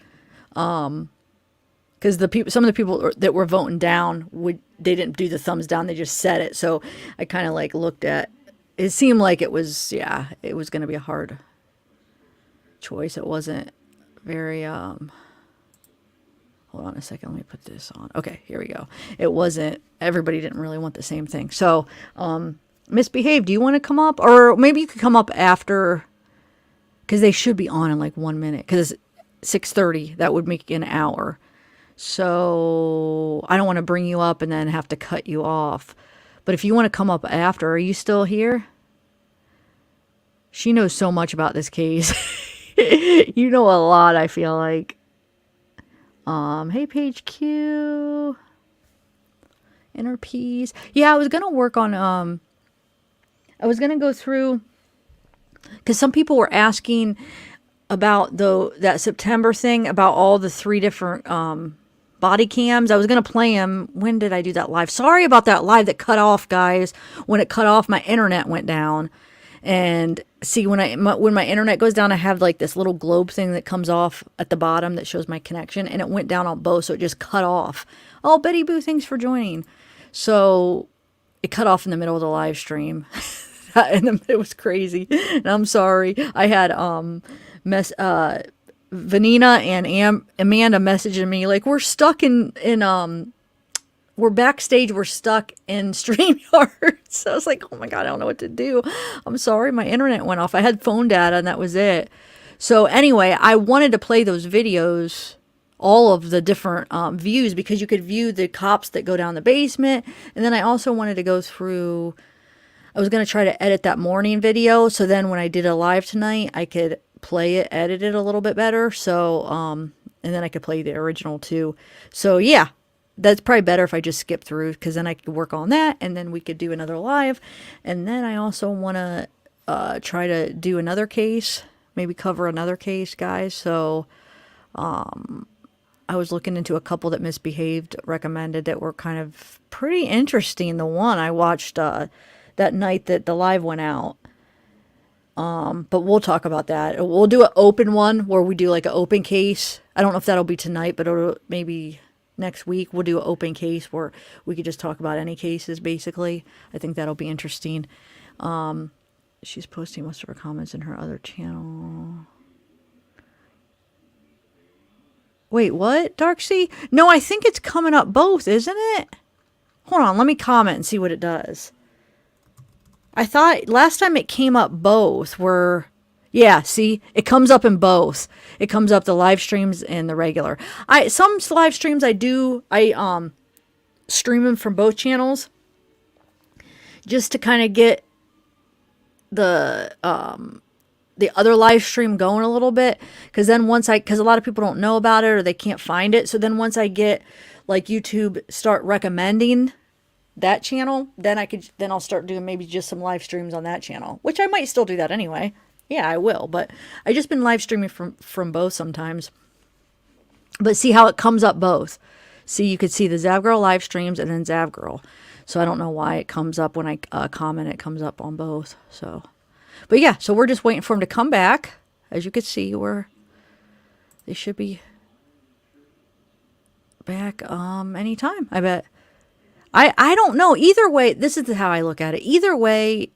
Because some of the people that were voting down they didn't do the thumbs down, they just said it. So I kind of like looked at it. Seemed like it was going to be a hard choice. It wasn't very hold on a second, let me put this on. Okay, here we go. Everybody didn't really want the same thing. So Misbehave, do you want to come up, or maybe you could come up after, because they should be on in like 1 minute, because 6:30, that would make an hour. So I don't want to bring you up and then have to cut you off. But if you want to come up after, are you still here? She knows so much about this case. You know a lot, I feel like. Hey, Page Q. Inner peace. Yeah, I was gonna work on I was gonna go through, because some people were asking about that September thing, about all the 3 different body cams. I was gonna play them. When did I do that live? Sorry about that live that cut off, guys. When it cut off, my internet went down. And see, when my internet goes down, I have like this little globe thing that comes off at the bottom that shows my connection, and it went down on both, so it just cut off. Oh, Betty Boo, thanks for joining. So it cut off in the middle of the live stream. And it was crazy. And I'm sorry. I had Vanina and Amanda messaging me like, we're stuck we're backstage, we're stuck in StreamYard. So I was like, oh my God, I don't know what to do. I'm sorry, my internet went off. I had phone data and that was it. So anyway, I wanted to play those videos, all of the different views, because you could view the cops that go down the basement. And then I also wanted to go through, I was going to try to edit that morning video. So then when I did a live tonight, I could play it, edit it a little bit better. So, and then I could play the original too. So yeah. That's probably better if I just skip through, because then I could work on that and then we could do another live. And then I also want to try to do another case, maybe cover another case, guys. So I was looking into a couple that misbehaved, recommended, that were kind of pretty interesting. The one I watched that night that the live went out. But we'll talk about that. We'll do an open one where we do like an open case. I don't know if that'll be tonight, but it'll maybe next week we'll do an open case where we could just talk about any cases, basically. I think that'll be interesting. She's posting most of her comments in her other channel. Wait, what, Darksea? No, I think it's coming up both, isn't it? Hold on, let me comment and see what it does. I thought last time it came up both were... Yeah, see, it comes up in both. It comes up the live streams and the regular. Some live streams I stream them from both channels just to kind of get the other live stream going a little bit, because then because a lot of people don't know about it or they can't find it. So then once I get like YouTube start recommending that channel, then I'll start doing maybe just some live streams on that channel, which I might still do that anyway. Yeah, I will, but I just been live streaming from both sometimes. But see how it comes up both. See, you could see the Zavgirl live streams and then Zavgirl. So I don't know why it comes up when I comment, it comes up on both. So, but yeah, so we're just waiting for them to come back. As you can see, they should be back anytime, I bet. I don't know. Either way, this is how I look at it. Either way,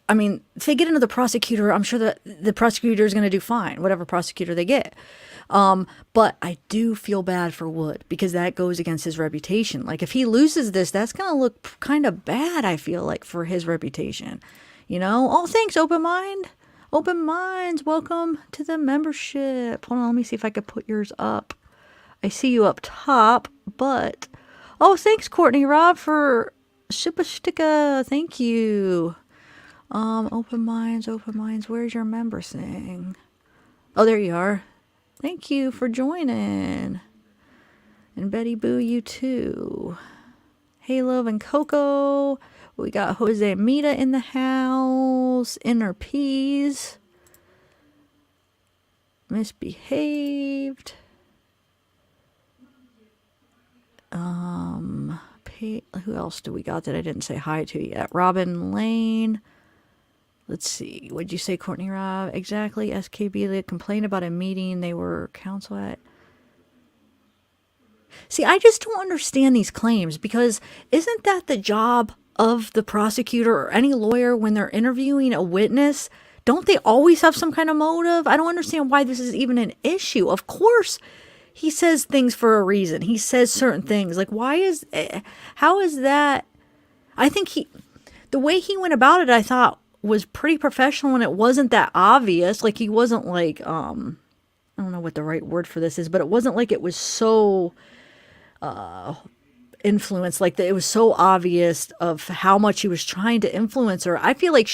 I mean, if they get into the prosecutor, I'm sure that the prosecutor is going to do fine, whatever prosecutor they get. But I do feel bad for Wood, because that goes against his reputation. Like, if he loses this, that's going to look kind of bad, I feel like, for his reputation. You know? Oh, thanks, Open Mind. Open Minds, welcome to the membership. Hold on, let me see if I could put yours up. I see you up top, but... Oh, thanks, Courtney Rob, for Shipastika. Thank you. Open Minds, where's your member thing? Oh, there you are. Thank you for joining. And Betty Boo, you too. Hey, Love and Coco. We got Jose Mita in the house. Inner Peas. Misbehaved. Who else do we got that I didn't say hi to yet? Robin Lane. Let's see. What'd you say, Courtney Rob? Exactly. SKB, they complained about a meeting they were counsel at. See, I just don't understand these claims, because isn't that the job of the prosecutor or any lawyer when they're interviewing a witness? Don't they always have some kind of motive? I don't understand why this is even an issue. Of course, he says things for a reason. He says certain things. Like, how is that? I think the way he went about it, I thought was pretty professional, and it wasn't that obvious. Like, he wasn't like, I don't know what the right word for this is, but it wasn't like it was so, influence, like it was so obvious of how much he was trying to influence her. I feel like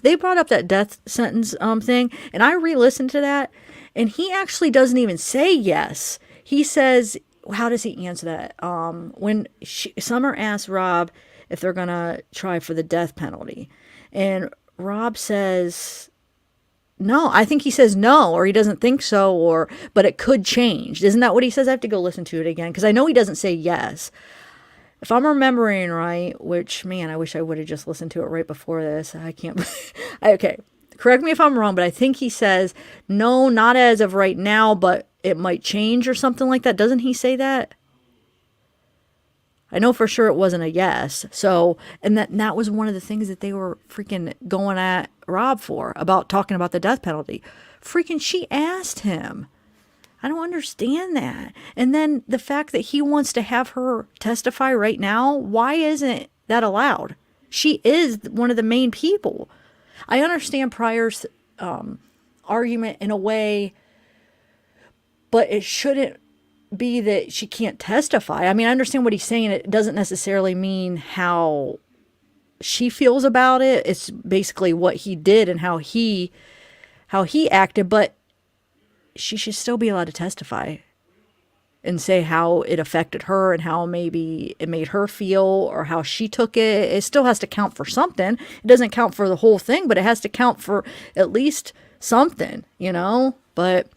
they brought up that death sentence thing, and I re-listened to that, and he actually doesn't even say yes. He says, how does he answer that? When Summer asks Rob if they're gonna try for the death penalty, and Rob says no. I think he says no, or he doesn't think so, but it could change. Isn't that what he says? I have to go listen to it again because I know he doesn't say yes. If I'm remembering right, which, man, I wish I would have just listened to it right before this. I can't. Okay, correct me if I'm wrong, but I think he says no, not as of right now, but it might change or something like that. Doesn't he say that? I know for sure it wasn't a yes. So, and that was one of the things that they were freaking going at Rob for, about talking about the death penalty. Freaking, she asked him. I don't understand that. And then the fact that he wants to have her testify right now, why isn't that allowed? She is one of the main people. I understand Pryor's argument in a way, but it shouldn't be that she can't testify. I mean, I understand what he's saying. It doesn't necessarily mean how she feels about it. It's basically what he did and how he acted, but she should still be allowed to testify and say how it affected her and how maybe it made her feel or how she took it. It still has to count for something. It doesn't count for the whole thing, but it has to count for at least something, But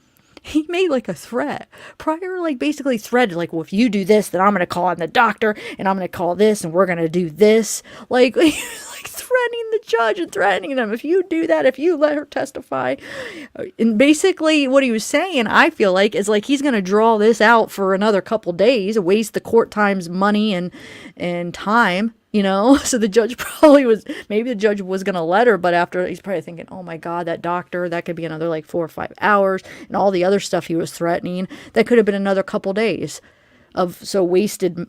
he made like a threat. Pryor like basically threatened, like, well, if you do this, then I'm going to call in the doctor and I'm going to call this and we're going to do this. Like, he was like threatening the judge and threatening them. If you do that, if you let her testify. And basically what he was saying, I feel like, is like he's going to draw this out for another couple days, waste the court time's money and time. So the judge maybe the judge was going to let her, but after he's probably thinking, oh my God, that doctor, that could be another like 4 or 5 hours, and all the other stuff he was threatening, that could have been another couple days of wasted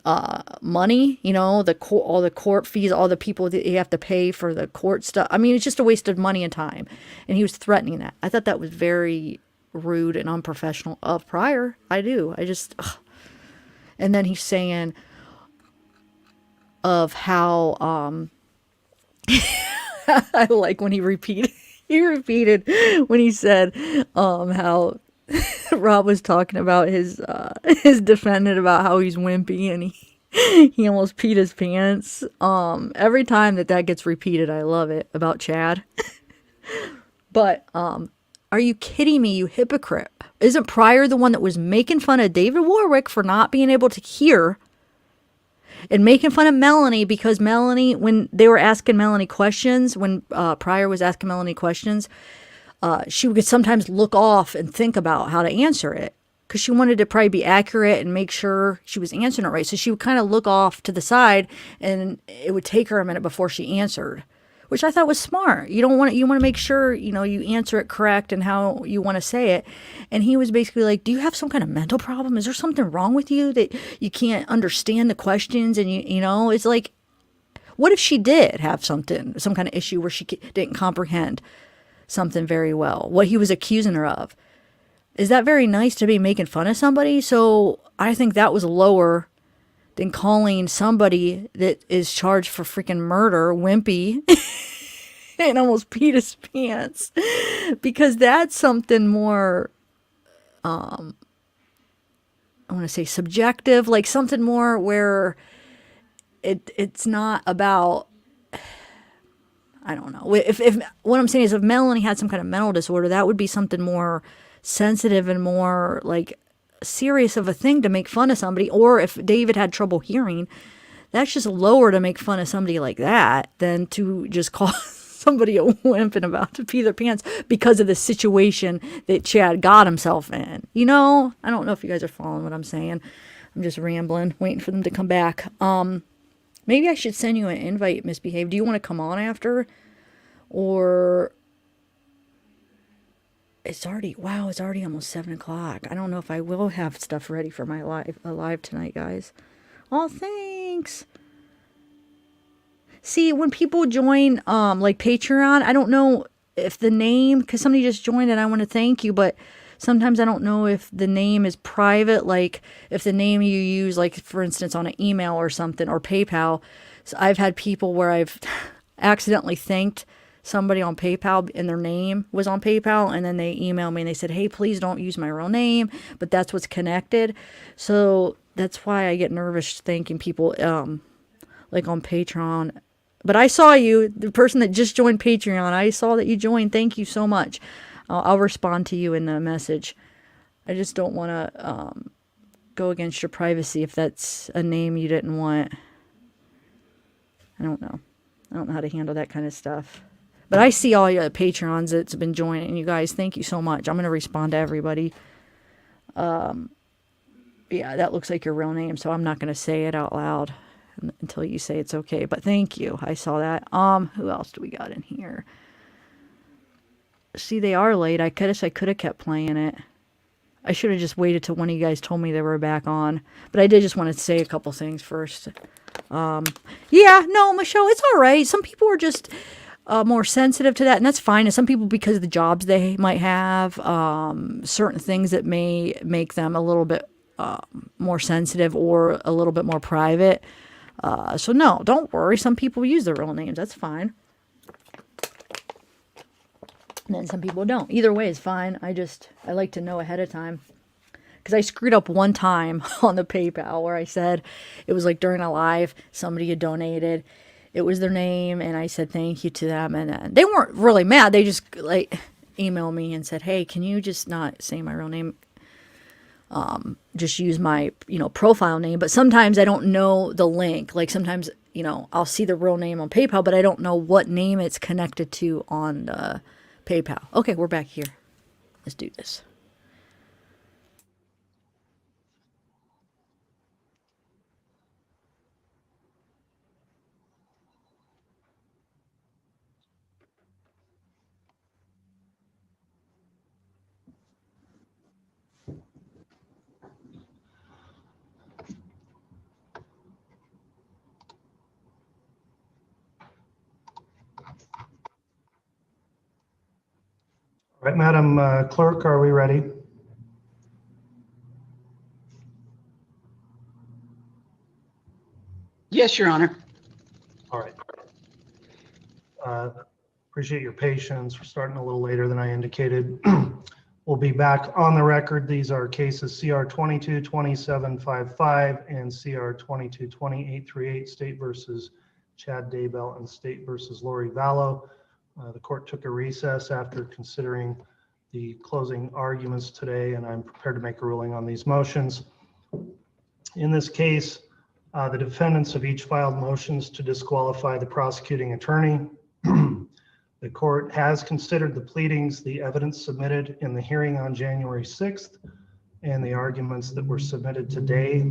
money, all the court fees, all the people that you have to pay for the court stuff. I mean, it's just a waste of money and time. And he was threatening that. I thought that was very rude and unprofessional of Pryor. I do. And then he's saying of how I like when he repeated when he said how Rob was talking about his defendant, about how he's wimpy and he almost peed his pants. Every time that gets repeated, I love it, about Chad. But are you kidding me, you hypocrite? Isn't Pryor the one that was making fun of David Warwick for not being able to hear? And making fun of Melanie because Melanie, when they were asking Melanie questions, when Pryor was asking Melanie questions, she would sometimes look off and think about how to answer it because she wanted to probably be accurate and make sure she was answering it right. So she would kind of look off to the side and it would take her a minute before she answered, which I thought was smart. You want to make sure, you answer it correct and how you want to say it. And he was basically like, do you have some kind of mental problem? Is there something wrong with you that you can't understand the questions? And it's like, what if she did have some kind of issue where she didn't comprehend something very well, what he was accusing her of? Is that very nice to be making fun of somebody? So I think that was lower than calling somebody that is charged for freaking murder wimpy and almost peed his pants, because that's something more, I want to say subjective, like something more where it's not about, I don't know. If what I'm saying is if Melanie had some kind of mental disorder, that would be something more sensitive and more like serious of a thing to make fun of somebody. Or if David had trouble hearing, that's just lower to make fun of somebody like that than to just call somebody a wimp and about to pee their pants because of the situation that Chad got himself in. I don't know if you guys are following what I'm saying. I'm just rambling, waiting for them to come back. Maybe I should send you an invite, Misbehave. Do you want to come on after? Or it's already almost 7 o'clock. I don't know if I will have stuff ready for my live tonight, guys. Oh, thanks. See, when people join like Patreon, I don't know if the name, because somebody just joined and I want to thank you, but sometimes I don't know if the name is private, like if the name you use, like for instance, on an email or something, or PayPal. So I've had people where I've accidentally thanked somebody on PayPal and their name was on PayPal, and then they emailed me and they said, hey, please don't use my real name, but that's what's connected. So that's why I get nervous thanking people like on Patreon. But I saw you, the person that just joined Patreon, I saw that you joined. Thank you so much. I'll respond to you in the message. I just don't want to go against your privacy if that's a name you didn't want. I don't know. I don't know how to handle that kind of stuff. But I see all your Patreons that's been joining. You guys, thank you so much. I'm going to respond to everybody. Yeah, that looks like your real name, so I'm not going to say it out loud until you say it's okay. But thank you. I saw that. Who else do we got in here? See, they are late. I could have kept playing it. I should have just waited till one of you guys told me they were back on. But I did just want to say a couple things first. Yeah, no, Michelle, it's all right. Some people are just more sensitive to that, and that's fine. And some people, because of the jobs they might have, certain things that may make them a little bit more sensitive or a little bit more private. So no, don't worry. Some people use their real names. That's fine. And then some people don't. Either way is fine. I like to know ahead of time. Because I screwed up one time on the PayPal where I said, it was like during a live, somebody had donated. It was their name, and I said thank you to them. And then they weren't really mad. They just like emailed me and said, hey, can you just not say my real name? Just use my, profile name. But sometimes I don't know the link. Like sometimes, I'll see the real name on PayPal, but I don't know what name it's connected to on the PayPal. Okay, we're back here. Let's do this. All right, Madam Clerk, are we ready? Yes, Your Honor. All right. Appreciate your patience. We're starting a little later than I indicated. We'll be back on the record. These are cases CR 22-2755 and CR 22-2838, State versus Chad Daybell and State versus Lori Vallow. The court took a recess after considering the closing arguments today, and I'm prepared to make a ruling on these motions. In this case, the defendants have each filed motions to disqualify the prosecuting attorney. The court has considered the pleadings, the evidence submitted in the hearing on January 6th, and the arguments that were submitted today.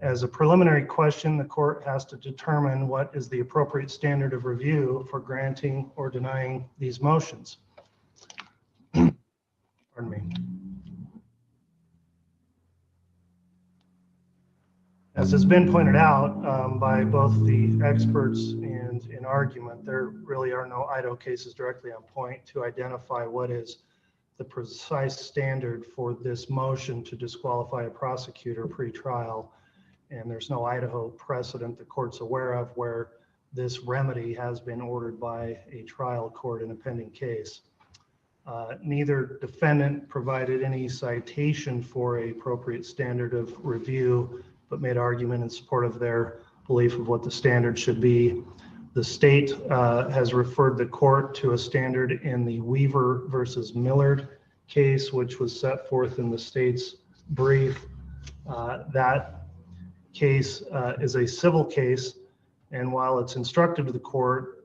As a preliminary question, the court has to determine what is the appropriate standard of review for granting or denying these motions. Pardon me. As has been pointed out by both the experts and in argument, there really are no Idaho cases directly on point to identify what is the precise standard for this motion to disqualify a prosecutor pre-trial. And there's no Idaho precedent the court's aware of where this remedy has been ordered by a trial court in a pending case. Neither defendant provided any citation for an appropriate standard of review, but made argument in support of their belief of what the standard should be. The state has referred the court to a standard in the Weaver versus Millard case, which was set forth in the state's brief. That case is a civil case, and while it's instructive to the court,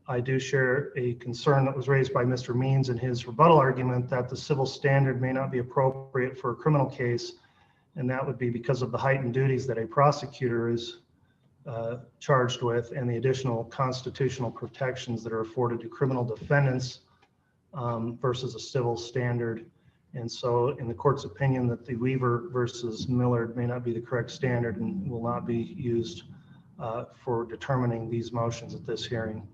I do share a concern that was raised by Mr. Means in his rebuttal argument that the civil standard may not be appropriate for a criminal case, and that would be because of the heightened duties that a prosecutor is charged with and the additional constitutional protections that are afforded to criminal defendants versus a civil standard. And so in the court's opinion that the Weaver versus Millard may not be the correct standard and will not be used for determining these motions at this hearing.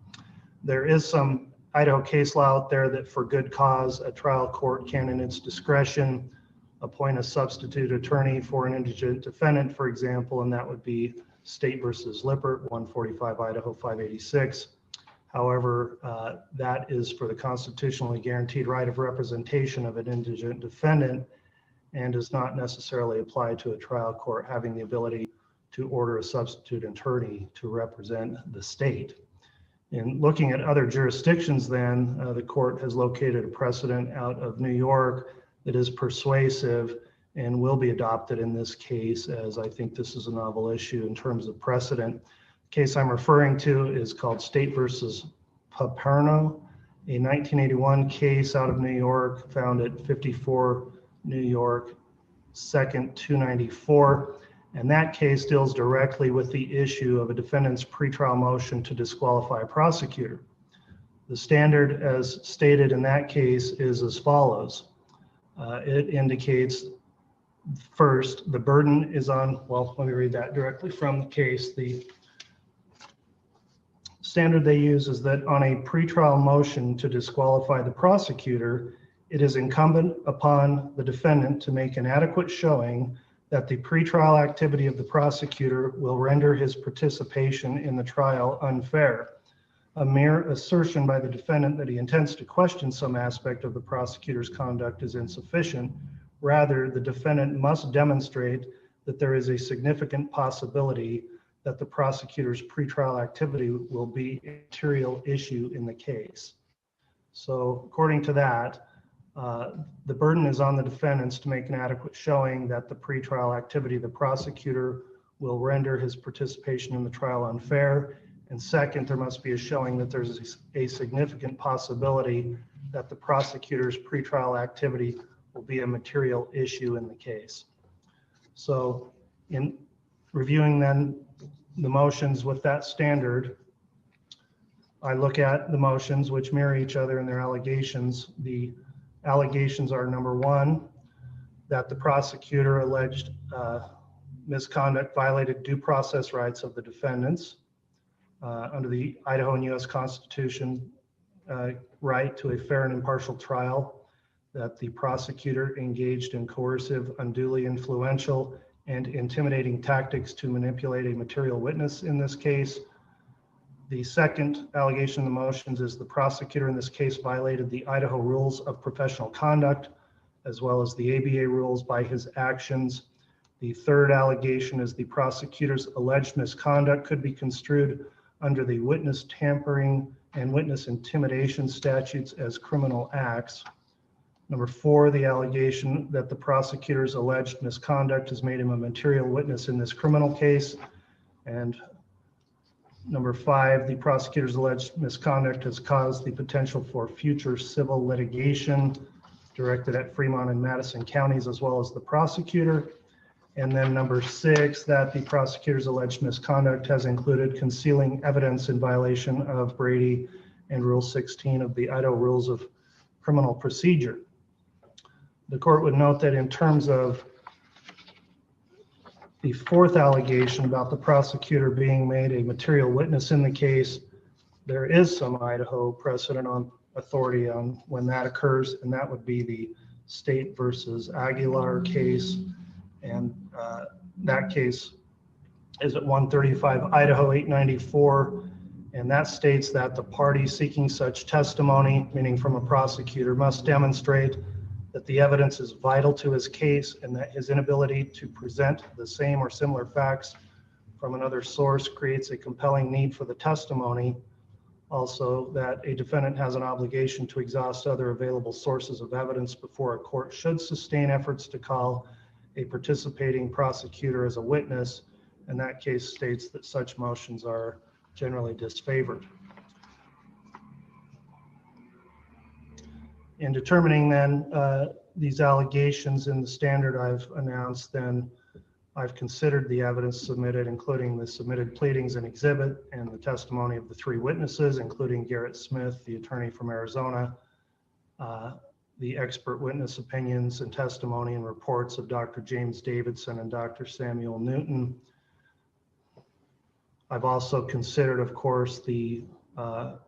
There is some Idaho case law out there that for good cause, a trial court can, in its discretion, appoint a substitute attorney for an indigent defendant, for example, and that would be State versus Lippert, 145 Idaho 586. However, that is for the constitutionally guaranteed right of representation of an indigent defendant and does not necessarily apply to a trial court having the ability to order a substitute attorney to represent the state. In looking at other jurisdictions then, the court has located a precedent out of New York that is persuasive and will be adopted in this case, as I think this is a novel issue in terms of precedent. The case I'm referring to is called State versus Paperno, a 1981 case out of New York found at 54 New York 2nd 294. And that case deals directly with the issue of a defendant's pretrial motion to disqualify a prosecutor. The standard as stated in that case is as follows. It indicates first, the burden is on, well, let me read that directly from the case. The standard they use is that on a pretrial motion to disqualify the prosecutor, it is incumbent upon the defendant to make an adequate showing that the pretrial activity of the prosecutor will render his participation in the trial unfair. A mere assertion by the defendant that he intends to question some aspect of the prosecutor's conduct is insufficient. Rather, the defendant must demonstrate that there is a significant possibility that the prosecutor's pretrial activity will be a material issue in the case. So according to that, the burden is on the defendants to make an adequate showing that the pretrial activity of the prosecutor will render his participation in the trial unfair. And second, there must be a showing that there's a significant possibility that the prosecutor's pretrial activity will be a material issue in the case. So in reviewing then the motions with that standard, I look at the motions which mirror each other in their allegations. The allegations are, number one, that the prosecutor alleged misconduct violated due process rights of the defendants under the Idaho and U.S. Constitution, right to a fair and impartial trial, that the prosecutor engaged in coercive, unduly influential, and intimidating tactics to manipulate a material witness in this case. The second allegation in the motions is the prosecutor in this case violated the Idaho rules of professional conduct, as well as the ABA rules by his actions. The third allegation is the prosecutor's alleged misconduct could be construed under the witness tampering and witness intimidation statutes as criminal acts. Number four, the allegation that the prosecutor's alleged misconduct has made him a material witness in this criminal case. And number five, the prosecutor's alleged misconduct has caused the potential for future civil litigation directed at Fremont and Madison counties, as well as the prosecutor. And then number six, that the prosecutor's alleged misconduct has included concealing evidence in violation of Brady and Rule 16 of the Idaho Rules of Criminal Procedure. The court would note that in terms of the fourth allegation about the prosecutor being made a material witness in the case, there is some Idaho precedent on authority on when that occurs, and that would be the State versus Aguilar case. And that case is at 135 Idaho 894, and that states that the party seeking such testimony, meaning from a prosecutor, must demonstrate that the evidence is vital to his case and that his inability to present the same or similar facts from another source creates a compelling need for the testimony. Also, that a defendant has an obligation to exhaust other available sources of evidence before a court should sustain efforts to call a participating prosecutor as a witness, and that case states that such motions are generally disfavored. In determining then these allegations in the standard I've announced, then I've considered the evidence submitted, including the submitted pleadings and exhibit and the testimony of the three witnesses, including Garrett Smith, the attorney from Arizona, the expert witness opinions and testimony and reports of Dr. James Davidson and Dr. Samuel Newton. I've also considered, of course, the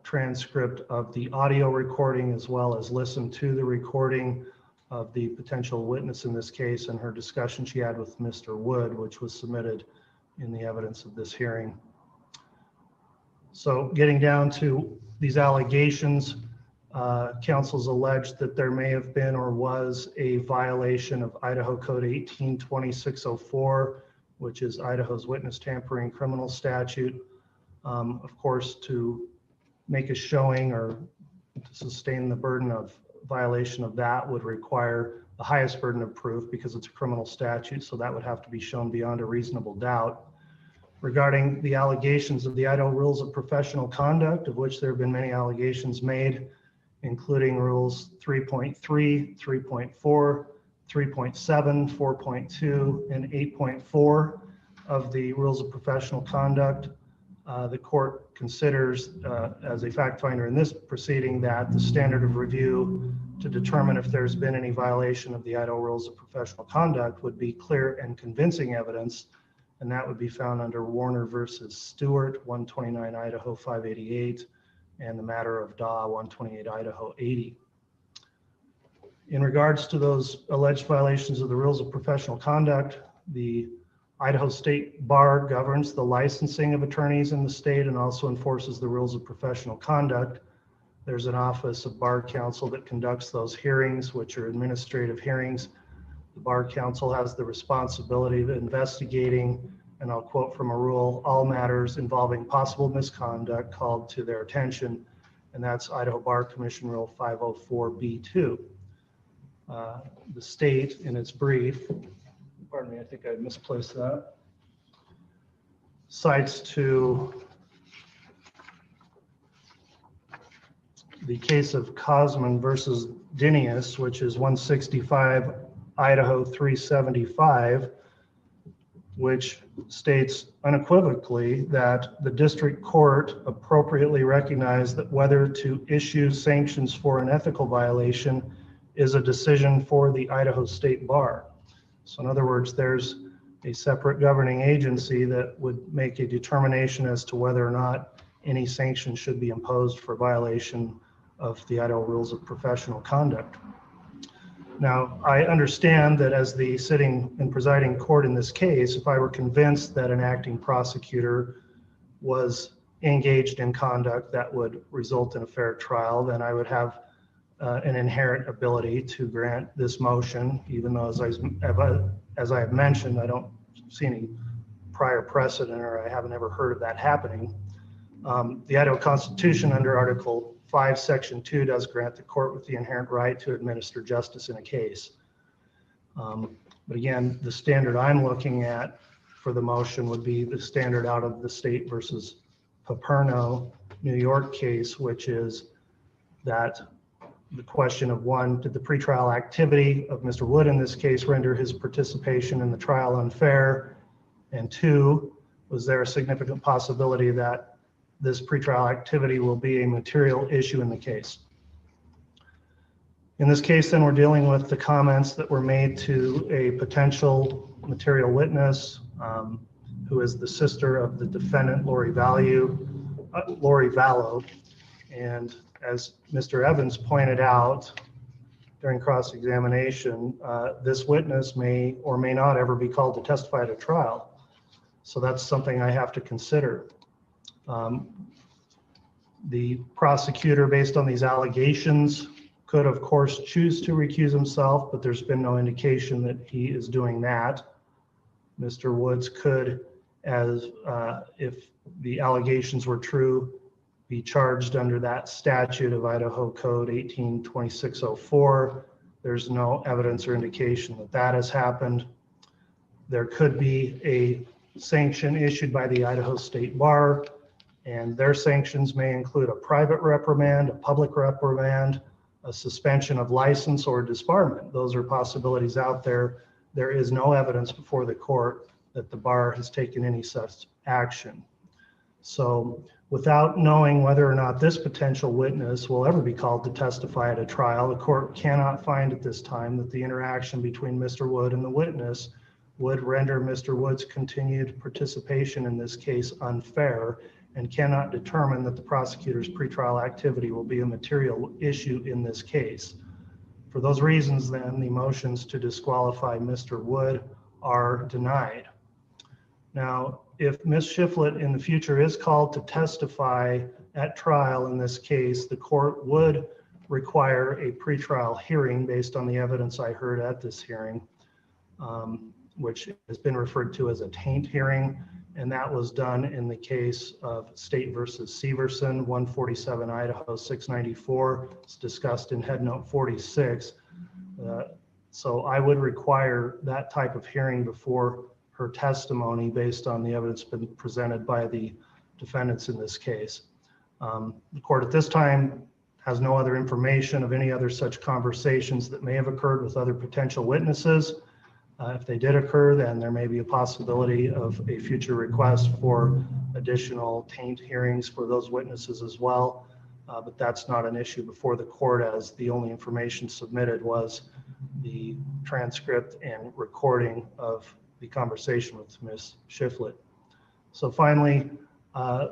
transcript of the audio recording as well as listen to the recording of the potential witness in this case and her discussion she had with Mr. Wood, which was submitted in the evidence of this hearing. So getting down to these allegations, counsel's alleged that there may have been or was a violation of Idaho Code 18-2604, which is Idaho's witness tampering criminal statute. Of course, to make a showing or to sustain the burden of violation of that would require the highest burden of proof because it's a criminal statute, so that would have to be shown beyond a reasonable doubt. Regarding the allegations of the Idaho Rules of Professional Conduct, of which there have been many allegations made, including rules 3.3, 3.4, 3.7, 4.2, and 8.4 of the Rules of Professional Conduct. The court considers as a fact finder in this proceeding that the standard of review to determine if there's been any violation of the Idaho Rules of Professional Conduct would be clear and convincing evidence, and that would be found under Warner versus Stewart, 129 Idaho 588, and the matter of Daw, 128 Idaho 80. In regards to those alleged violations of the Rules of Professional Conduct, the Idaho State Bar governs the licensing of attorneys in the state and also enforces the Rules of Professional Conduct. There's an office of Bar Counsel that conducts those hearings, which are administrative hearings. The Bar Counsel has the responsibility of investigating, and I'll quote from a rule, all matters involving possible misconduct called to their attention, and that's Idaho Bar Commission Rule 504B2. The state, in its brief, pardon me, I think I misplaced that, cites to the case of Cosman versus Dinius, which is 165 Idaho 375, which states unequivocally that the district court appropriately recognized that whether to issue sanctions for an ethical violation is a decision for the Idaho State Bar. So in other words, there's a separate governing agency that would make a determination as to whether or not any sanction should be imposed for violation of the Idaho Rules of Professional Conduct. Now, I understand that as the sitting and presiding court in this case, if I were convinced that an acting prosecutor was engaged in conduct that would result in a fair trial, then I would have an inherent ability to grant this motion, even though as I have mentioned, I don't see any prior precedent or I haven't ever heard of that happening. The Idaho Constitution under Article 5, Section 2 does grant the court with the inherent right to administer justice in a case. But again, the standard I'm looking at for the motion would be the standard out of the State versus Paperno, New York case, which is that the question of one, did the pretrial activity of Mr. Wood in this case render his participation in the trial unfair? And two, was there a significant possibility that this pretrial activity will be a material issue in the case? In this case, then, we're dealing with the comments that were made to a potential material witness who is the sister of the defendant, Lori Vallow. And as Mr. Evans pointed out during cross-examination, this witness may or may not ever be called to testify at a trial. So that's something I have to consider. The prosecutor, based on these allegations, could of course choose to recuse himself, but there's been no indication that he is doing that. Mr. Woods could, as if the allegations were true, be charged under that statute of Idaho Code 18-2604. There's no evidence or indication that that has happened. There could be a sanction issued by the Idaho State Bar, and their sanctions may include a private reprimand, a public reprimand, a suspension of license, or disbarment. Those are possibilities out there. There is no evidence before the court that the bar has taken any such action. So without knowing whether or not this potential witness will ever be called to testify at a trial, the court cannot find at this time that the interaction between Mr. Wood and the witness would render Mr. Wood's continued participation in this case unfair, and cannot determine that the prosecutor's pretrial activity will be a material issue in this case. For those reasons, then, the motions to disqualify Mr. Wood are denied. Now, if Ms. Shiflett in the future is called to testify at trial in this case, the court would require a pretrial hearing based on the evidence I heard at this hearing, which has been referred to as a taint hearing. And that was done in the case of State versus Severson, 147 Idaho 694. It's discussed in Head Note 46. So I would require that type of hearing before her testimony based on the evidence been presented by the defendants in this case. The court at this time has no other information of any other such conversations that may have occurred with other potential witnesses. If they did occur, then there may be a possibility of a future request for additional taint hearings for those witnesses as well. But that's not an issue before the court, as the only information submitted was the transcript and recording of the conversation with Ms. Shiflett. So finally,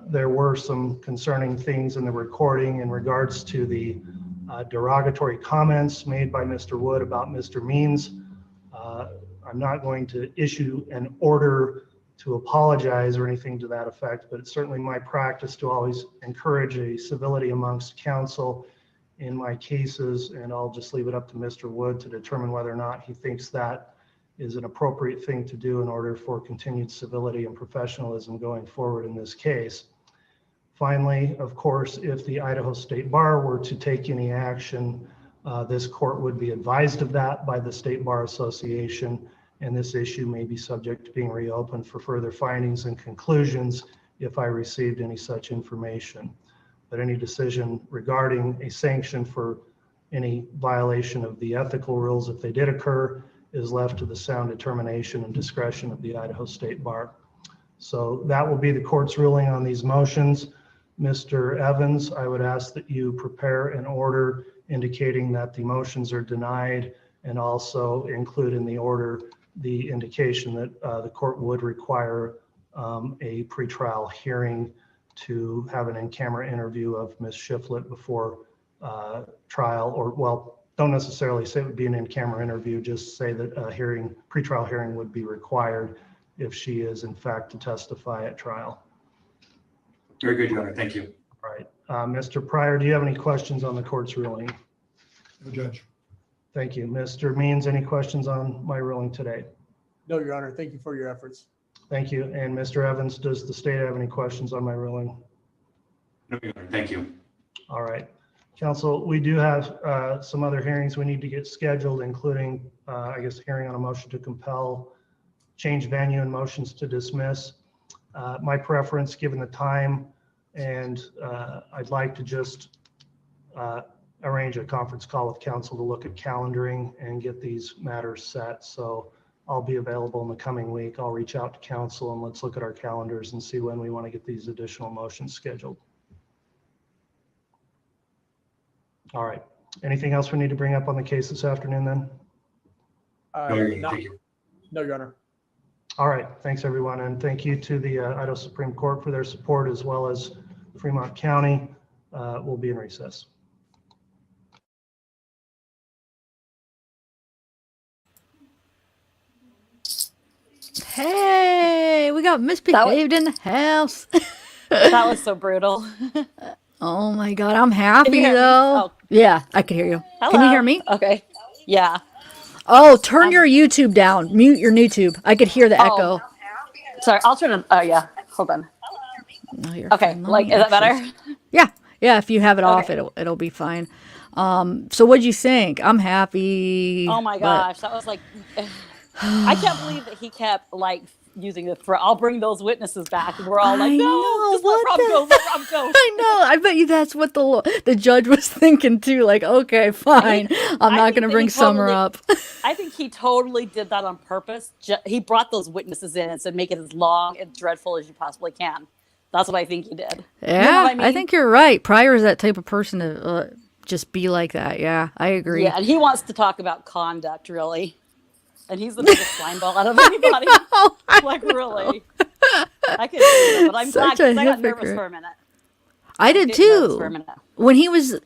there were some concerning things in the recording in regards to the derogatory comments made by Mr. Wood about Mr. Means. I'm not going to issue an order to apologize or anything to that effect, but it's certainly my practice to always encourage a civility amongst counsel in my cases, and I'll just leave it up to Mr. Wood to determine whether or not he thinks that is an appropriate thing to do in order for continued civility and professionalism going forward in this case. Finally, of course, if the Idaho State Bar were to take any action, this court would be advised of that by the State Bar Association, and this issue may be subject to being reopened for further findings and conclusions if I received any such information. But any decision regarding a sanction for any violation of the ethical rules, if they did occur, is left to the sound determination and discretion of the Idaho State Bar. So that will be the court's ruling on these motions. Mr. Evans, I would ask that you prepare an order indicating that the motions are denied, and also include in the order the indication that the court would require a pretrial hearing to have an in-camera interview of Ms. Shiflett before trial, or well, don't necessarily say it would be an in-camera interview, just say that a hearing, pretrial hearing would be required if she is in fact to testify at trial. Very good, Your Honor. Thank you. All right. Mr. Pryor, do you have any questions on the court's ruling? No, Judge. Thank you. Mr. Means, any questions on my ruling today? No, Your Honor. Thank you for your efforts. Thank you. And Mr. Evans, does the state have any questions on my ruling? No, Your Honor. Thank you. All right. Counsel, we do have some other hearings we need to get scheduled, including, I guess, hearing on a motion to compel, change venue, and motions to dismiss. My preference, given the time, and I'd like to just arrange a conference call with counsel to look at calendaring and get these matters set. So I'll be available in the coming week. I'll reach out to counsel and let's look at our calendars and see when we want to get these additional motions scheduled. All right. Anything else we need to bring up on the case this afternoon then? No, Your Honor. No, Thank you. no, Your Honor. All right. Thanks, everyone. And thank you to the Idaho Supreme Court for their support, as well as Fremont County. We'll be in recess. Hey, we got misbehaved in the house. That was so brutal. Oh my God, I'm happy Can you hear me? though. Oh. Yeah, I can hear you. Hello. Can you hear me? Okay. Yeah. Oh, turn your YouTube down. Mute your YouTube. I could hear the echo. Sorry, I'll turn it. Oh, yeah. Hold on. No, you're Okay. fine. Like, is that better? Yeah, yeah. If you have it off, Okay. it'll be fine. So what'd you think? I'm happy. Oh my but- gosh. That was like, I can't believe that he kept like using the threat. I'll bring those witnesses back. And we're all like, I no, know, just let what Rob the- go. Let Rob go. I know. I bet you that's what the judge was thinking too. Like, okay, fine. I'm I not think going to that bring he Summer totally- up. I think he totally did that on purpose. He brought those witnesses in and said, make it as long and dreadful as you possibly can. That's what I think he did. Yeah, You know what I I mean? think you're right. Pryor is that type of person to just be like that. Yeah, I agree. Yeah, and he wants to talk about conduct, really. And he's the biggest slime ball out of anybody. Like, really. I could see that, but I'm glad Such a because I got nervous hypocrite. for a minute. I did Get nervous for a too. minute. When he was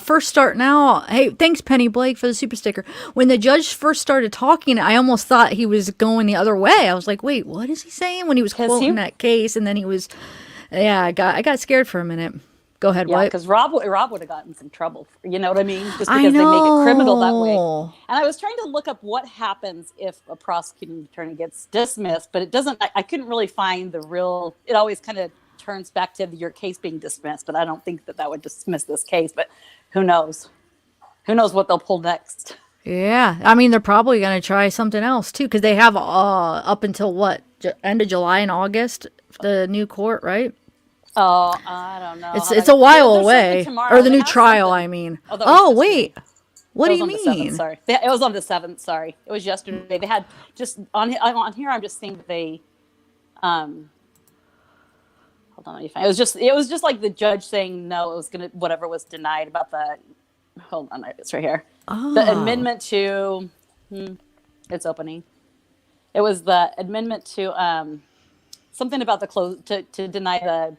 first starting out, hey, thanks Penny Blake for the super sticker. When the judge first started talking, I almost thought he was going the other way. I was like, wait, what is he saying? When he was 'Cause quoting he- that case, and then he was, yeah, I got scared for a minute. Go ahead, Yeah, what? because Rob would have gotten some trouble. You know what I mean? Just I because they make it criminal that way. know. And I was trying to look up what happens if a prosecuting attorney gets dismissed, but it doesn't. I couldn't really find the real. It always kind of turns back to your case being dismissed, but I don't think that would dismiss this case. But who knows? Who knows what they'll pull next? Yeah, I mean they're probably gonna try something else too, because they have up until what end of July and August the new court, right? Oh, I don't know. It's a while There's something away, tomorrow. or the They new have trial. something. I mean, Oh, that was oh yesterday. wait, what do It you was on the 7th, mean? sorry. It was on the 7th, sorry. It was yesterday. They had just on here, I'm just seeing that they hold on, let me find it was just like the judge saying no, it was gonna whatever was denied about the hold on, it's right here. Oh. The amendment to it's opening. It was the amendment to something about the close to deny the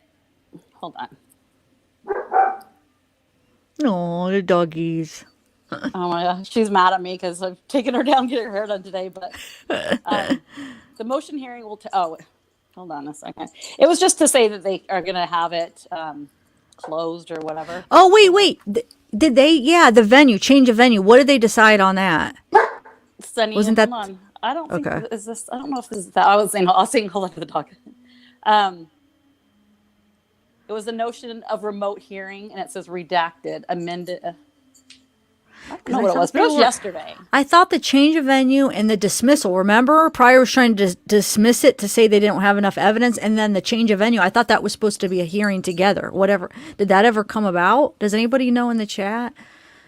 hold on. Oh, the doggies. Oh my gosh, she's mad at me because I've taken her down, getting her hair done today. But the motion hearing will. Hold on a second. It was just to say that they are going to have it closed or whatever. Oh wait. Did they? Yeah, the venue, change of venue. What did they decide on that? Sunny, Wasn't that- hold on. I don't think Okay. is this. I don't know if this is that. I was saying hold on to the dog. It was a notion of remote hearing, and it says redacted, amended. I don't know what it was, but it was yesterday. I thought the change of venue and the dismissal. Remember, Pryor was trying to dismiss it to say they didn't have enough evidence, and then the change of venue. I thought that was supposed to be a hearing together. Whatever. Did that ever come about? Does anybody know in the chat?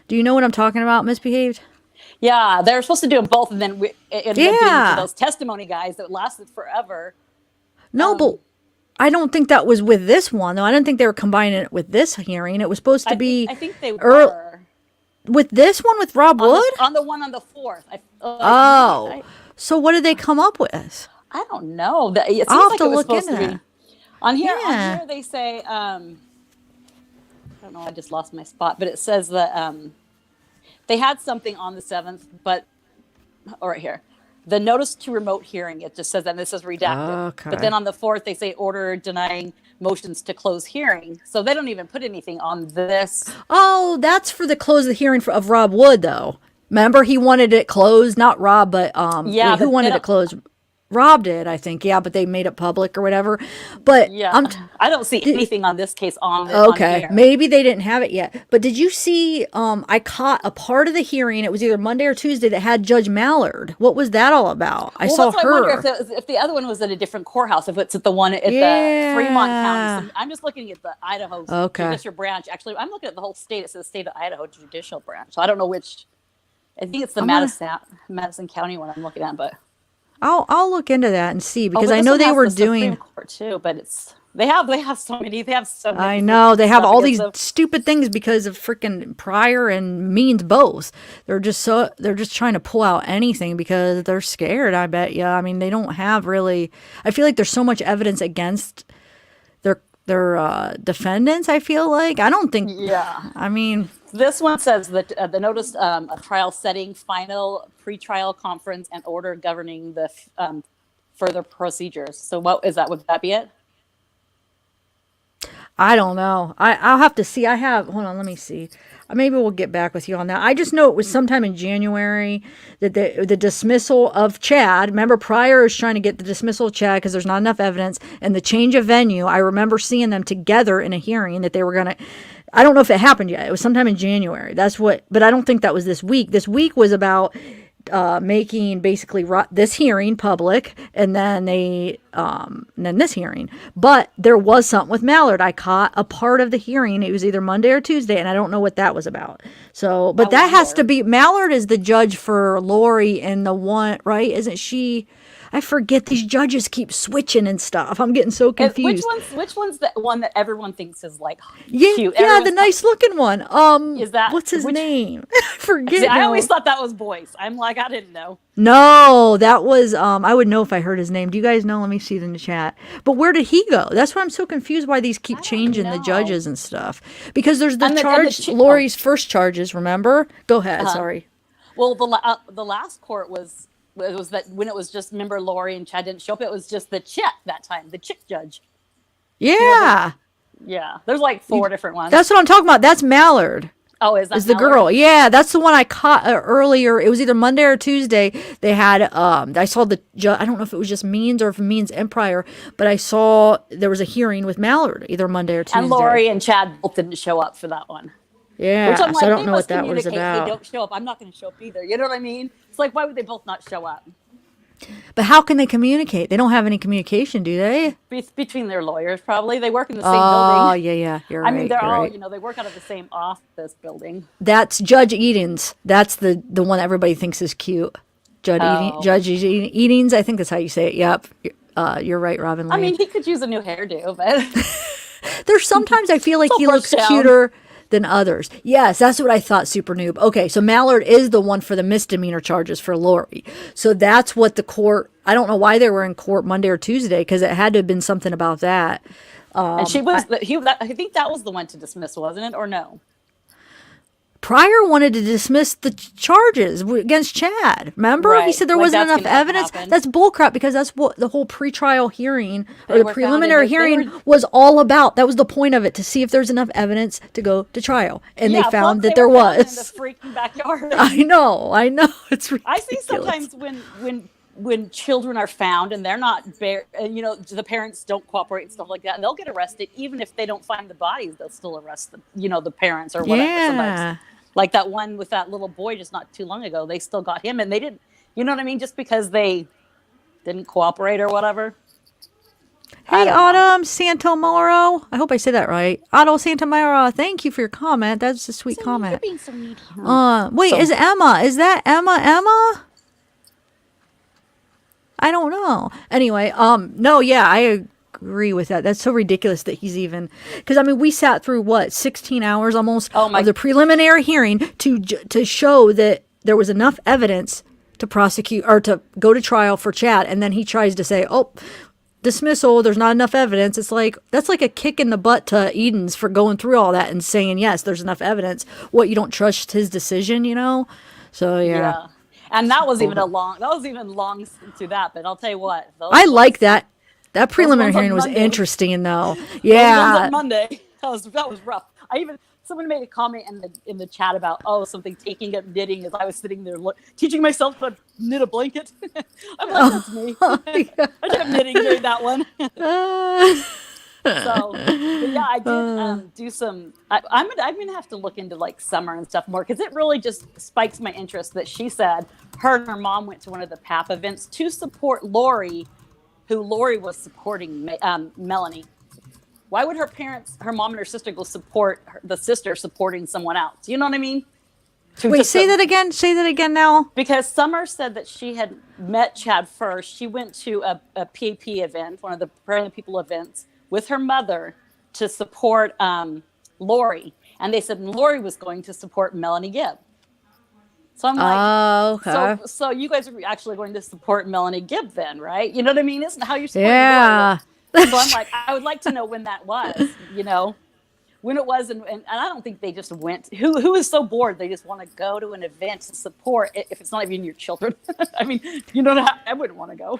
Do you know what I'm talking about? Misbehaved. Yeah, they were supposed to do them both, and then it ended up being Yeah. to those testimony guys that lasted forever. No, but I don't think that was with this one though. I didn't think they were combining it with this hearing. It was supposed to be I think they earl- were with this one with Rob on Wood. on the one on the 4th. Oh, so what did they come up with? I don't know. It seems I'll have like to it was look supposed into to be. that. On here, Yeah. they say, I don't know, I just lost my spot, but it says that they had something on the 7th, but, right here, the notice to remote hearing, it just says that, and this is redacted. Okay. But then on the 4th, they say order denying motions to close hearing. So they don't even put anything on this. Oh, that's for the close of the hearing of Rob Wood, though. Remember, he wanted it closed, not Rob, but Yeah, wait, who but wanted they it closed? Rob did, I think. Yeah, but they made it public or whatever. But Yeah, I don't see anything on this case on the okay, on here. maybe they didn't have it yet. But did you see? I caught a part of the hearing. It was either Monday or Tuesday that had Judge Mallard. What was that all about? I saw that's why her. I wonder if the other one was at a different courthouse, if it's at the one at the Fremont County. So I'm just looking at the Idaho Okay. Judicial Branch. Actually, I'm looking at the whole state. It says State of Idaho Judicial Branch. So I don't know which. I think it's the Madison County one I'm looking at, but I'll look into that and see because but I this know one they has were the Supreme doing. Court too, but they have so many. I know they have stuff all against these them. stupid things because of freaking Pryor and means both. They're just trying to pull out anything because they're scared. I bet you. I mean, they don't have really. I feel like there's so much evidence against their defendants. I feel like I don't think. Yeah. I mean, This one says that the notice of trial setting, final pretrial conference, and order governing the further procedures. So what is that? Would that be it? I don't know. I'll have to see. Hold on, let me see. Maybe we'll get back with you on that. I just know it was sometime in January that the dismissal of Chad. Remember, Pryor is trying to get the dismissal of Chad because there's not enough evidence, and the change of venue. I remember seeing them together in a hearing that they were gonna. I don't know if it happened yet. It was sometime in January. But I don't think that was this week. This week was about making basically this hearing public, and then this hearing. But there was something with Mallard. I caught a part of the hearing. It was either Monday or Tuesday, and I don't know what that was about. So, but that has to be Mallard is the judge for Lori and the one, right? Isn't she? I forget these judges keep switching and stuff. I'm getting so confused. Which one's the one that everyone thinks is like Yeah, cute? yeah, the Everyone's nice looking one. Is that- what's his which- name? I forget. See, I now. always thought that was boys. I'm like, I didn't know. No, that was I would know if I heard his name. Do you guys know? Let me see it in the chat. But where did he go? That's why I'm so confused why these keep I don't changing the know. judges and stuff. Because there's the And the charge, Lori's first charges, remember? Go ahead, sorry. Well, the last court was that when it was just, remember, Lori and Chad didn't show up. It was just the chick that time, the chick judge. Yeah. Yeah, there's like 4 different ones. That's what I'm talking about. That's Mallard. Oh, is that Is the Mallard? girl. Yeah, that's the one I caught earlier. It was either Monday or Tuesday. They had I saw I don't know if it was just Means or if Means Empire, but I saw there was a hearing with Mallard either Monday or Tuesday. And Lori and Chad both didn't show up for that one. Yeah, Which I'm like, so I don't they know what must that was communicate. about. They don't show up. I'm not going to show up either. You know what I mean? It's like, why would they both not show up? But how can they communicate? They don't have any communication, do they? Between their lawyers, probably. They work in the same Oh, building. yeah, you're I right. mean, they're you're all, right. they work out of the same office building. That's Judge Edens. That's the one everybody thinks is cute. Judge Edens. I think that's how you say it. Yep. You're right, Robin Lee. I mean, he could use a new hairdo, but There's sometimes I feel like It's he all looks brushed down. cuter than others. Yes, that's what I thought, Super Noob. Okay, so Mallard is the one for the misdemeanor charges for Lori. So that's what the court, I don't know why they were in court Monday or Tuesday, because it had to have been something about that. and she was, I think that was the one to dismiss, wasn't it? Or no? Pryor wanted to dismiss the charges against Chad. Remember? He Right, said there like wasn't that's enough gonna evidence. happen. That's bullcrap because that's what the whole pretrial hearing or They the were preliminary found in hearing was all about. That was the point of it, to see if there's enough evidence to go to trial. And Yeah, they found plus that they there were found in was. the freaking backyard. I know. It's ridiculous. I see sometimes when children are found and they're not the parents don't cooperate and stuff like that, and they'll get arrested even if they don't find the bodies. They'll still arrest the parents or whatever. Yeah. Sometimes. Like that one with that little boy just not too long ago, they still got him, and they didn't. You know what I mean? Just because they didn't cooperate or whatever. Hey, Autumn Santomoro. I hope I said that right. Otto Santomoro, thank you for your comment. That's a sweet comment. You're being so needy. Wait, is Emma? Is that Emma? I don't know. Anyway, no, yeah, I agree with that. That's so ridiculous that he's even, because I mean, we sat through what 16 hours almost of the preliminary hearing to show that there was enough evidence to prosecute or to go to trial for Chad, and then he tries to say, "Oh, dismissal. There's not enough evidence." It's like that's like a kick in the butt to Edens for going through all that and saying, "Yes, there's enough evidence." What, you don't trust his decision, So yeah. And that was even long to that. But I'll tell you what, I like that. That preliminary ones on hearing was Monday. interesting, though. Those ones Yeah. on Monday, that was rough. Someone made a comment in the chat about something taking up knitting as I was sitting there teaching myself how to knit a blanket. I'm like, that's me. I took up knitting during that one. So, but yeah, I did do some. I'm gonna have to look into like summer and stuff more, because it really just spikes my interest that she said her and her mom went to one of the PAP events to support Lori, who Lori was supporting Melanie. Why would her mom and her sister go support the sister supporting someone else? You know what I mean? Wait, say that again. Say that again now. Because Summer said that she had met Chad first. She went to a PAP event, one of the Prairie People events, with her mother to support Lori. And they said Lori was going to support Melanie Gibb. So I'm like, oh, okay. So you guys are actually going to support Melanie Gibb then, right? You know what I mean? Isn't how you're supporting Yeah. Lori. So I'm like, I would like to know when that was, when it was. And I don't think they just went. Who is so bored they just want to go to an event to support if it's not even your children? I mean, I wouldn't want to go.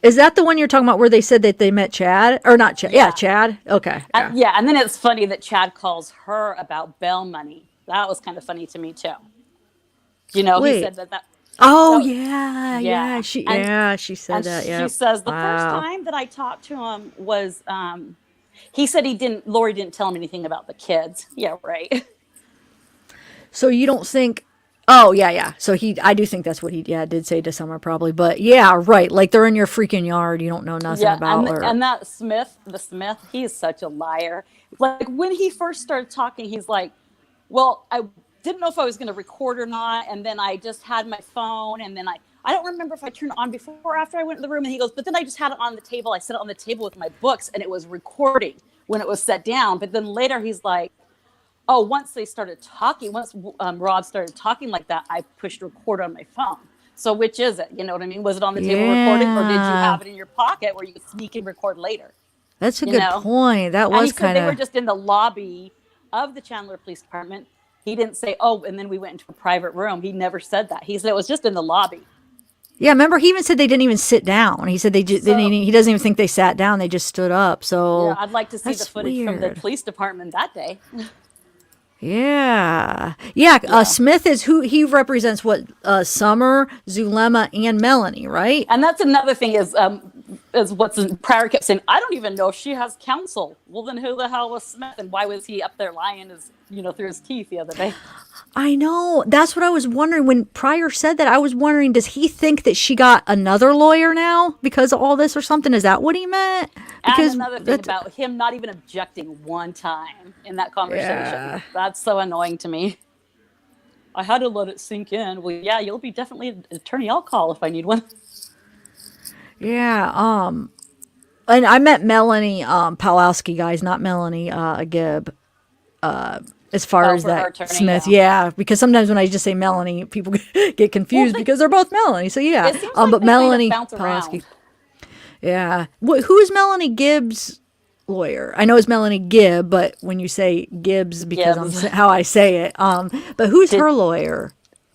Is that the one you're talking about where they said that they met Chad? Or not Chad? Yeah, Chad. Okay. Yeah. And then it's funny that Chad calls her about bail money. That was kind of funny to me too. He said that. Oh, so, yeah. She said that. Yeah. She says the first time that I talked to him was, he said Lori didn't tell him anything about the kids. Yeah, right. So you don't think? Oh, yeah. So I do think that's what he did say to Summer probably, but yeah, right. Like they're in your freaking yard. You don't know nothing about her. And that Smith, he is such a liar. Like when he first started talking, he's like, well, I didn't know if I was going to record or not. And then I just had my phone, and then I don't remember if I turned it on before or after I went in the room. And he goes, but then I just had it on the table. I set it on the table with my books and it was recording when it was set down. But then later he's like, oh, once they started talking, once Rob started talking like that, I pushed record on my phone. So which is it? You know what I mean? Was it on the table recording, or did you have it in your pocket where you could sneak and record later? That's a You good know? point. That And was he said kind they were of. just in the lobby of the Chandler Police Department. He didn't say, oh, and then we went into a private room. He never said that. He said it was just in the lobby. Yeah, remember he even said they didn't even sit down. He said they just So- he doesn't even think they sat down. They just stood up. So Yeah, I'd like to see the that's footage from the weird. police department that day. Yeah. Yeah. Smith is who he represents. What Summer, Zulema, and Melanie, right? And that's another thing is what's in Pryor kept saying, I don't even know if she has counsel. Well, then who the hell was Smith, and why was he up there lying through his teeth the other day? I know. That's what I was wondering when Pryor said that. I was wondering, does he think that she got another lawyer now because of all this or something? Is that what he meant? Because And another thing that's- about him not even objecting one time in that conversation. Yeah. That's so annoying to me. I had to let it sink in. Well, yeah, you'll be definitely an attorney I'll call if I need one. Yeah. And I met Melanie Pawlowski, guys, not Melanie Gibb. As far Oh, as for her that attorney, Smith, yeah. yeah, because sometimes when I just say Melanie, people get confused they- because they're both Melanie. So yeah, It seems like but they Melanie kind of bounce Pawlowski, around. yeah. Who is Melanie Gibbs' lawyer? I know it's Melanie Gibb, but when you say Gibbs, because Gibbs. how I say it, but who's Did- her lawyer?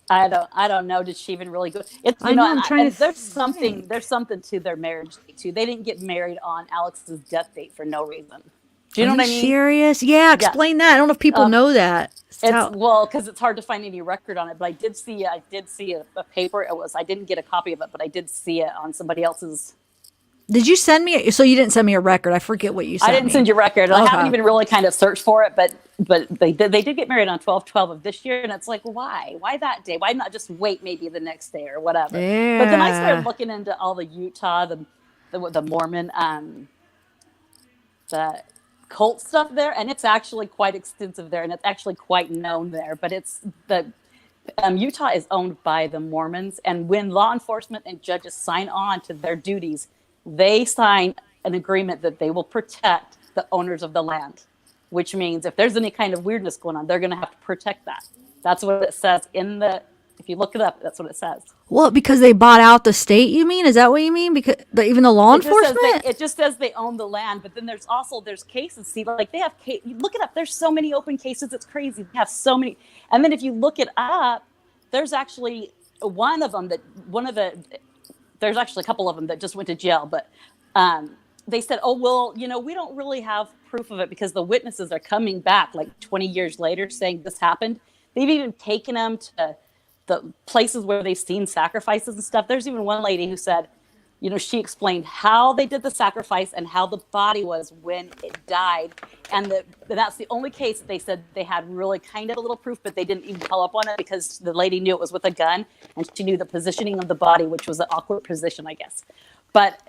I don't know. Did she even really go? It's I know, I'm and trying to there's think. something to their marriage date too. They didn't get married on Alex's death date for no reason. Do you know Are what you I mean? serious? Yeah, explain that. I don't know if people know that. Because it's hard to find any record on it. But I did see a paper. I didn't get a copy of it, but I did see it on somebody else's. Did you send me? So you didn't send me a record. I forget what you sent I didn't me. send you a record. I Okay. haven't even really kind of searched for it, but they did get married on 12/12 of this year, and it's like, why that day? Why not just wait maybe the next day or whatever? But then I Yeah. started looking into all the Utah, the Mormon, the cult stuff there, and it's actually quite extensive there, and it's actually quite known there. But it's the Utah is owned by the Mormons, and when law enforcement and judges sign on to their duties, they sign an agreement that they will protect the owners of the land, which means if there's any kind of weirdness going on, they're going to have to protect that. That's what it says if you look it up, that's what it says. Well, because they bought out the state, you mean? Is that what you mean? Because even the law enforcement? It just says they own the land, but then there's cases. See, like they have you look it up. There's so many open cases. It's crazy. They have so many. And then if you look it up, there's actually there's actually a couple of them that just went to jail, but they said, oh, well, we don't really have proof of it because the witnesses are coming back like 20 years later saying this happened. They've even taken them to the places where they've seen sacrifices and stuff. There's even one lady who said, she explained how they did the sacrifice and how the body was when it died. And that's the only case that they said they had really kind of a little proof, but they didn't even follow up on it because the lady knew it was with a gun and she knew the positioning of the body, which was an awkward position, I guess. But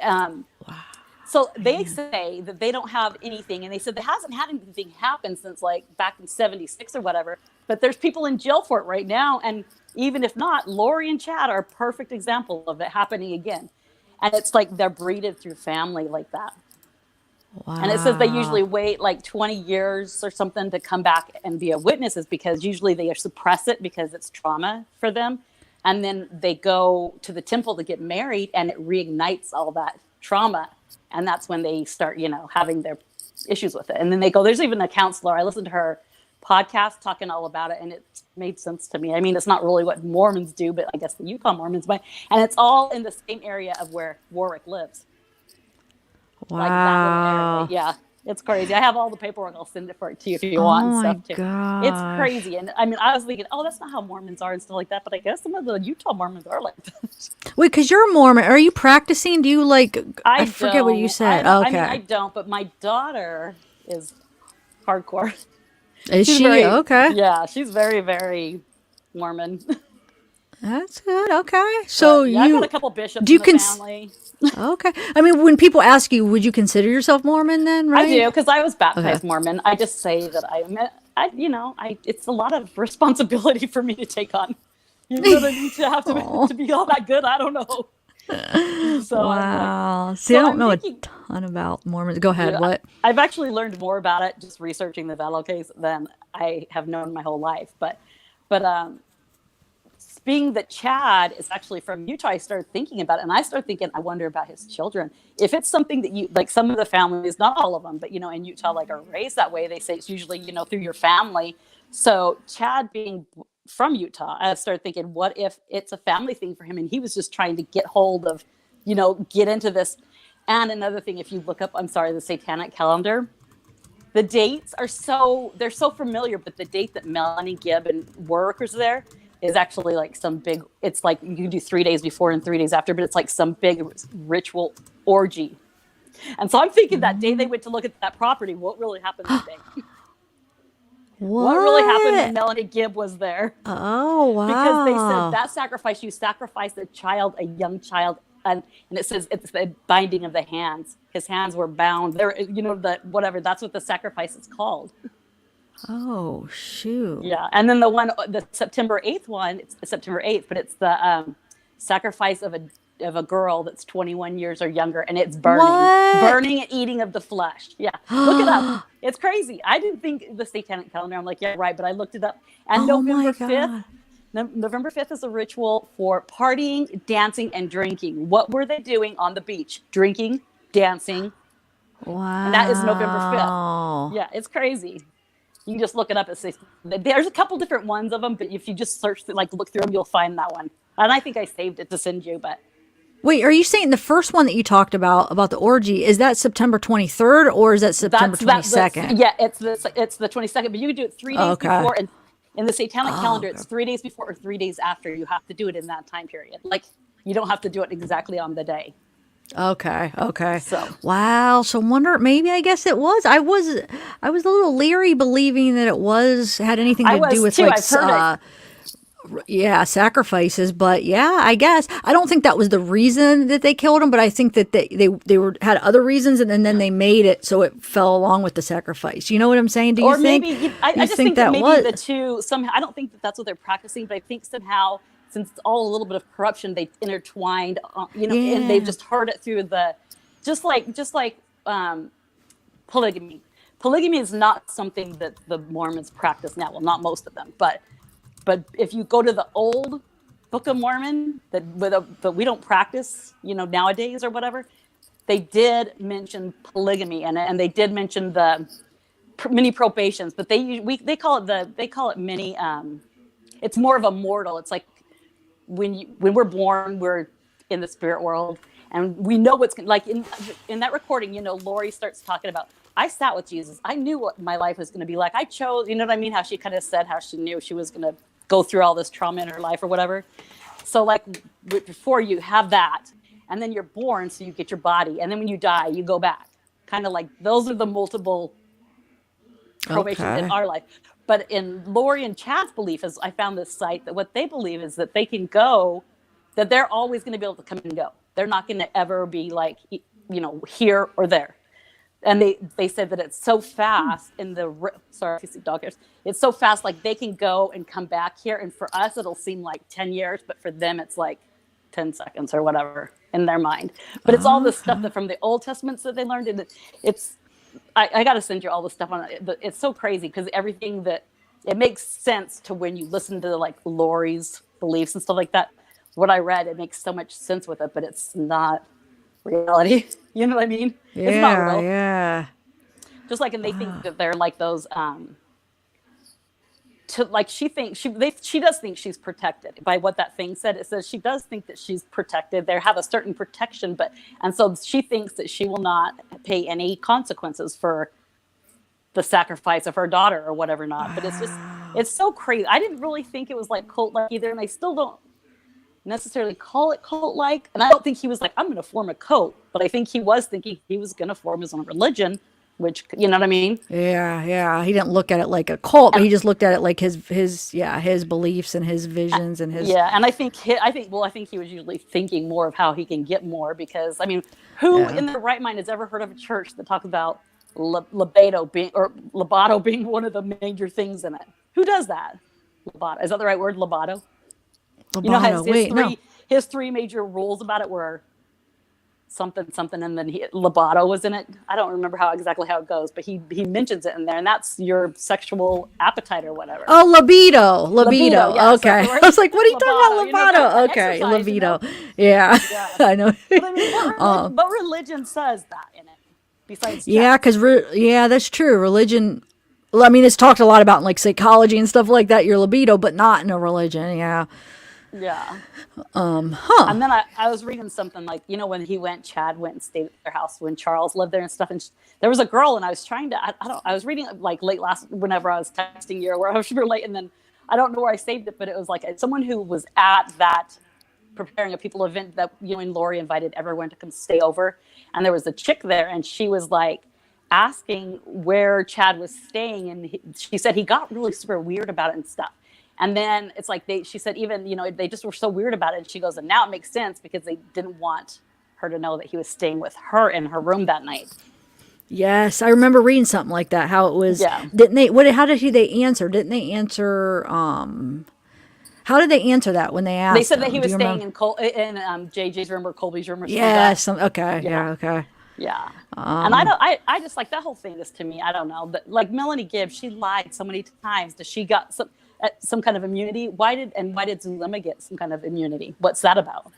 so they say that they don't have anything. And they said there hasn't had anything happen since like back in 76 or whatever. But there's people in jail for it right now. And even if not, Lori and Chad are a perfect example of it happening again. And it's like they're breeded through family like that. Wow. And it says they usually wait like 20 years or something to come back and be a witnesses because usually they suppress it because it's trauma for them. And then they go to the temple to get married and it reignites all that trauma. And that's when they start, having their issues with it. And then they go, there's even a counselor. I listened to her podcast talking all about it and it made sense to me. I mean, it's not really what Mormons do, but I guess the Utah Mormons might. And it's all in the same area of where Warwick lives. Wow. Like that little area. Yeah, it's crazy. I have all the paperwork. I'll send it to you if you want and stuff too. Gosh. It's crazy. And I mean, I was thinking, oh, that's not how Mormons are and stuff like that. But I guess some of the Utah Mormons are like that. Wait, because you're a Mormon. Are you practicing? Do you I forget what you said. Okay. I don't, but my daughter is hardcore. Is She's she? very- Okay. Yeah, she's very, very Mormon. That's good. Okay. So Yeah, I've you got a couple bishops do you in the family. okay. I mean, when people ask you, would you consider yourself Mormon then, right? I do, because I was baptized Okay. Mormon. I just say that it's a lot of responsibility for me to take on. You really need to have Aw. to be all that good. I don't know. So I'm like, Wow. See, so I don't I'm know thinking, a ton about Mormons. Go ahead. yeah, What? I've actually learned more about it just researching the Vallow case than I have known my whole life. But being that Chad is actually from Utah, I started thinking about it, and I started thinking, I wonder about his children. If it's something that you like, some of the families, not all of them, but in Utah, like are raised that way. They say it's usually through your family. So Chad being from Utah, I started thinking, what if it's a family thing for him, and he was just trying to get hold of, get into this. And another thing, if you look up, I'm sorry, the Satanic calendar, the dates are they're so familiar, but the date that Melanie Gibb and workers there is actually like some big, it's like you can do 3 days before and 3 days after, but it's like some big ritual orgy. And so I'm thinking that day they went to look at that property, what really happened that day? What really happened when What? Melanie Gibb was there? Oh, Because they said wow. that sacrifice, you sacrifice a child, a young child, and it says it's the binding of the hands. His hands were bound. There, whatever. That's what the sacrifice is called. Oh, shoot. Yeah, and then the September 8th one, it's September 8th, but it's the sacrifice of a girl that's 21 years or younger, and it's What? burning and eating of the flesh. Yeah, look it up. It's crazy. I didn't think the Satanic calendar. I'm like, yeah, right, but I looked it up. And Oh my God. November 5th is a ritual for partying, dancing, and drinking. What were they doing on the beach? Drinking, dancing, Wow. and that is November 5th. Yeah, it's crazy. You can just look it up. There's a couple different ones of them, but if you just search, look through them, you'll find that one. And I think I saved it to send you, but. Wait, are you saying the first one that you talked about the orgy, is that September 23rd or is that September 22nd? Yeah, it's the 22nd, but you can do it 3 days before. And in the Satanic calendar, it's 3 days before or 3 days after. You have to do it in that time period. Like, you don't have to do it exactly on the day. Okay. So. Wow. So maybe I guess it was. I was a little leery believing that it had anything to do with too. like I've heard it. sacrifices, but yeah, I guess I don't think that was the reason that they killed him, but I think that they had other reasons, and then they made it so it fell along with the sacrifice. You know what I'm saying? Do you or think? Maybe I just think that maybe the two somehow. I don't think that that's what they're practicing, but I think somehow, since it's all a little bit of corruption, they intertwined. And they've just heard it through just like polygamy. Polygamy is not something that the Mormons practice now. Well, not most of them, but if you go to the old Book of Mormon that we don't practice, nowadays or whatever, they did mention polygamy and they did mention the many probations, but they call it many. It's more of a mortal. It's like when we're born, we're in the spirit world, and we know what's like in that recording. Lori starts talking about, I sat with Jesus. I knew what my life was going to be like. I chose, you know what I mean? How she kind of said how she knew she was going to go through all this trauma in her life or whatever. So like before you have that, and then you're born, so you get your body, and then when you die, you go back. Kind of like those are the multiple probations in our life. But in Lori and Chad's belief, as I found this site, that what they believe is that they can go, that they're always going to be able to come and go. They're not going to ever be like, here or there. And they said that it's so fast sorry if you see dog hairs. It's so fast, like they can go and come back here. And for us, it'll seem like 10 years, but for them, it's like 10 seconds or whatever in their mind. But it's all the stuff that from the Old Testaments that they learned. And I got to send you all the stuff on it. It's so crazy because everything it makes sense to when you listen to like Lori's beliefs and stuff like that. What I read, it makes so much sense with it, but it's not reality. You know what I mean? Yeah, it's not real. Yeah. Just like, and they think that they're like those, she does think she's protected by what that thing said. It says she does think that she's protected. They have a certain protection, and so she thinks that she will not pay any consequences for the sacrifice of her daughter or whatever not. But it's so crazy. I didn't really think it was like cult-like either, and I still don't necessarily call it cult-like. And I don't think he was like, I'm going to form a cult, but I think he was thinking he was going to form his own religion, which, you know what I mean? Yeah. He didn't look at it like a cult, but he just looked at it like his beliefs and his visions and his. Yeah, and I think he was usually thinking more of how he can get more, because I mean, who in their right mind has ever heard of a church that talks about libido being one of the major things in it? Who does that? Libido, is that the right word? Libido? You know, Lovato. Wait, no. his three major rules about it were something, and then Lovato was in it. I don't remember exactly how it goes, but he mentions it in there, and that's your sexual appetite or whatever. Oh, libido. Yeah, okay. so I was like, what are you talking about, that Lovato? Okay, exercise, libido. Yeah, Yeah. I know. But I mean, what religion says that in it? Besides, Yeah, because that's true. Religion. Well, I mean, it's talked a lot about in like psychology and stuff like that. Your libido, but not in a religion. Yeah. yeah. Huh. And then I was reading something like, you know, when Chad went and stayed at their house when Charles lived there and stuff. And there was a girl, and I was trying to, I was reading like whenever I was texting you, or where I was super late. And then I don't know where I saved it, but it was like someone who was at that preparing a people event that, you know, and Lori invited everyone to come stay over. And there was a chick there, and she was like asking where Chad was staying. And she said he got really super weird about it and stuff. And then it's like she said, even, you know, they just were so weird about it. And she goes, and now it makes sense because they didn't want her to know that he was staying with her in her room that night. Yes, I remember reading something like that. How it was. Yeah. Didn't they? How did they answer? Didn't they answer? How did they answer that when they asked? They said that he him? was Do you staying remember? in JJ's room or Colby's room or something. Yes. Like that. Okay. Yeah. Okay. Yeah. And I just like that whole thing is, to me, I don't know, but like Melanie Gibbs, she lied so many times that she got some kind of immunity. Why did Zulema get some kind of immunity? What's that about?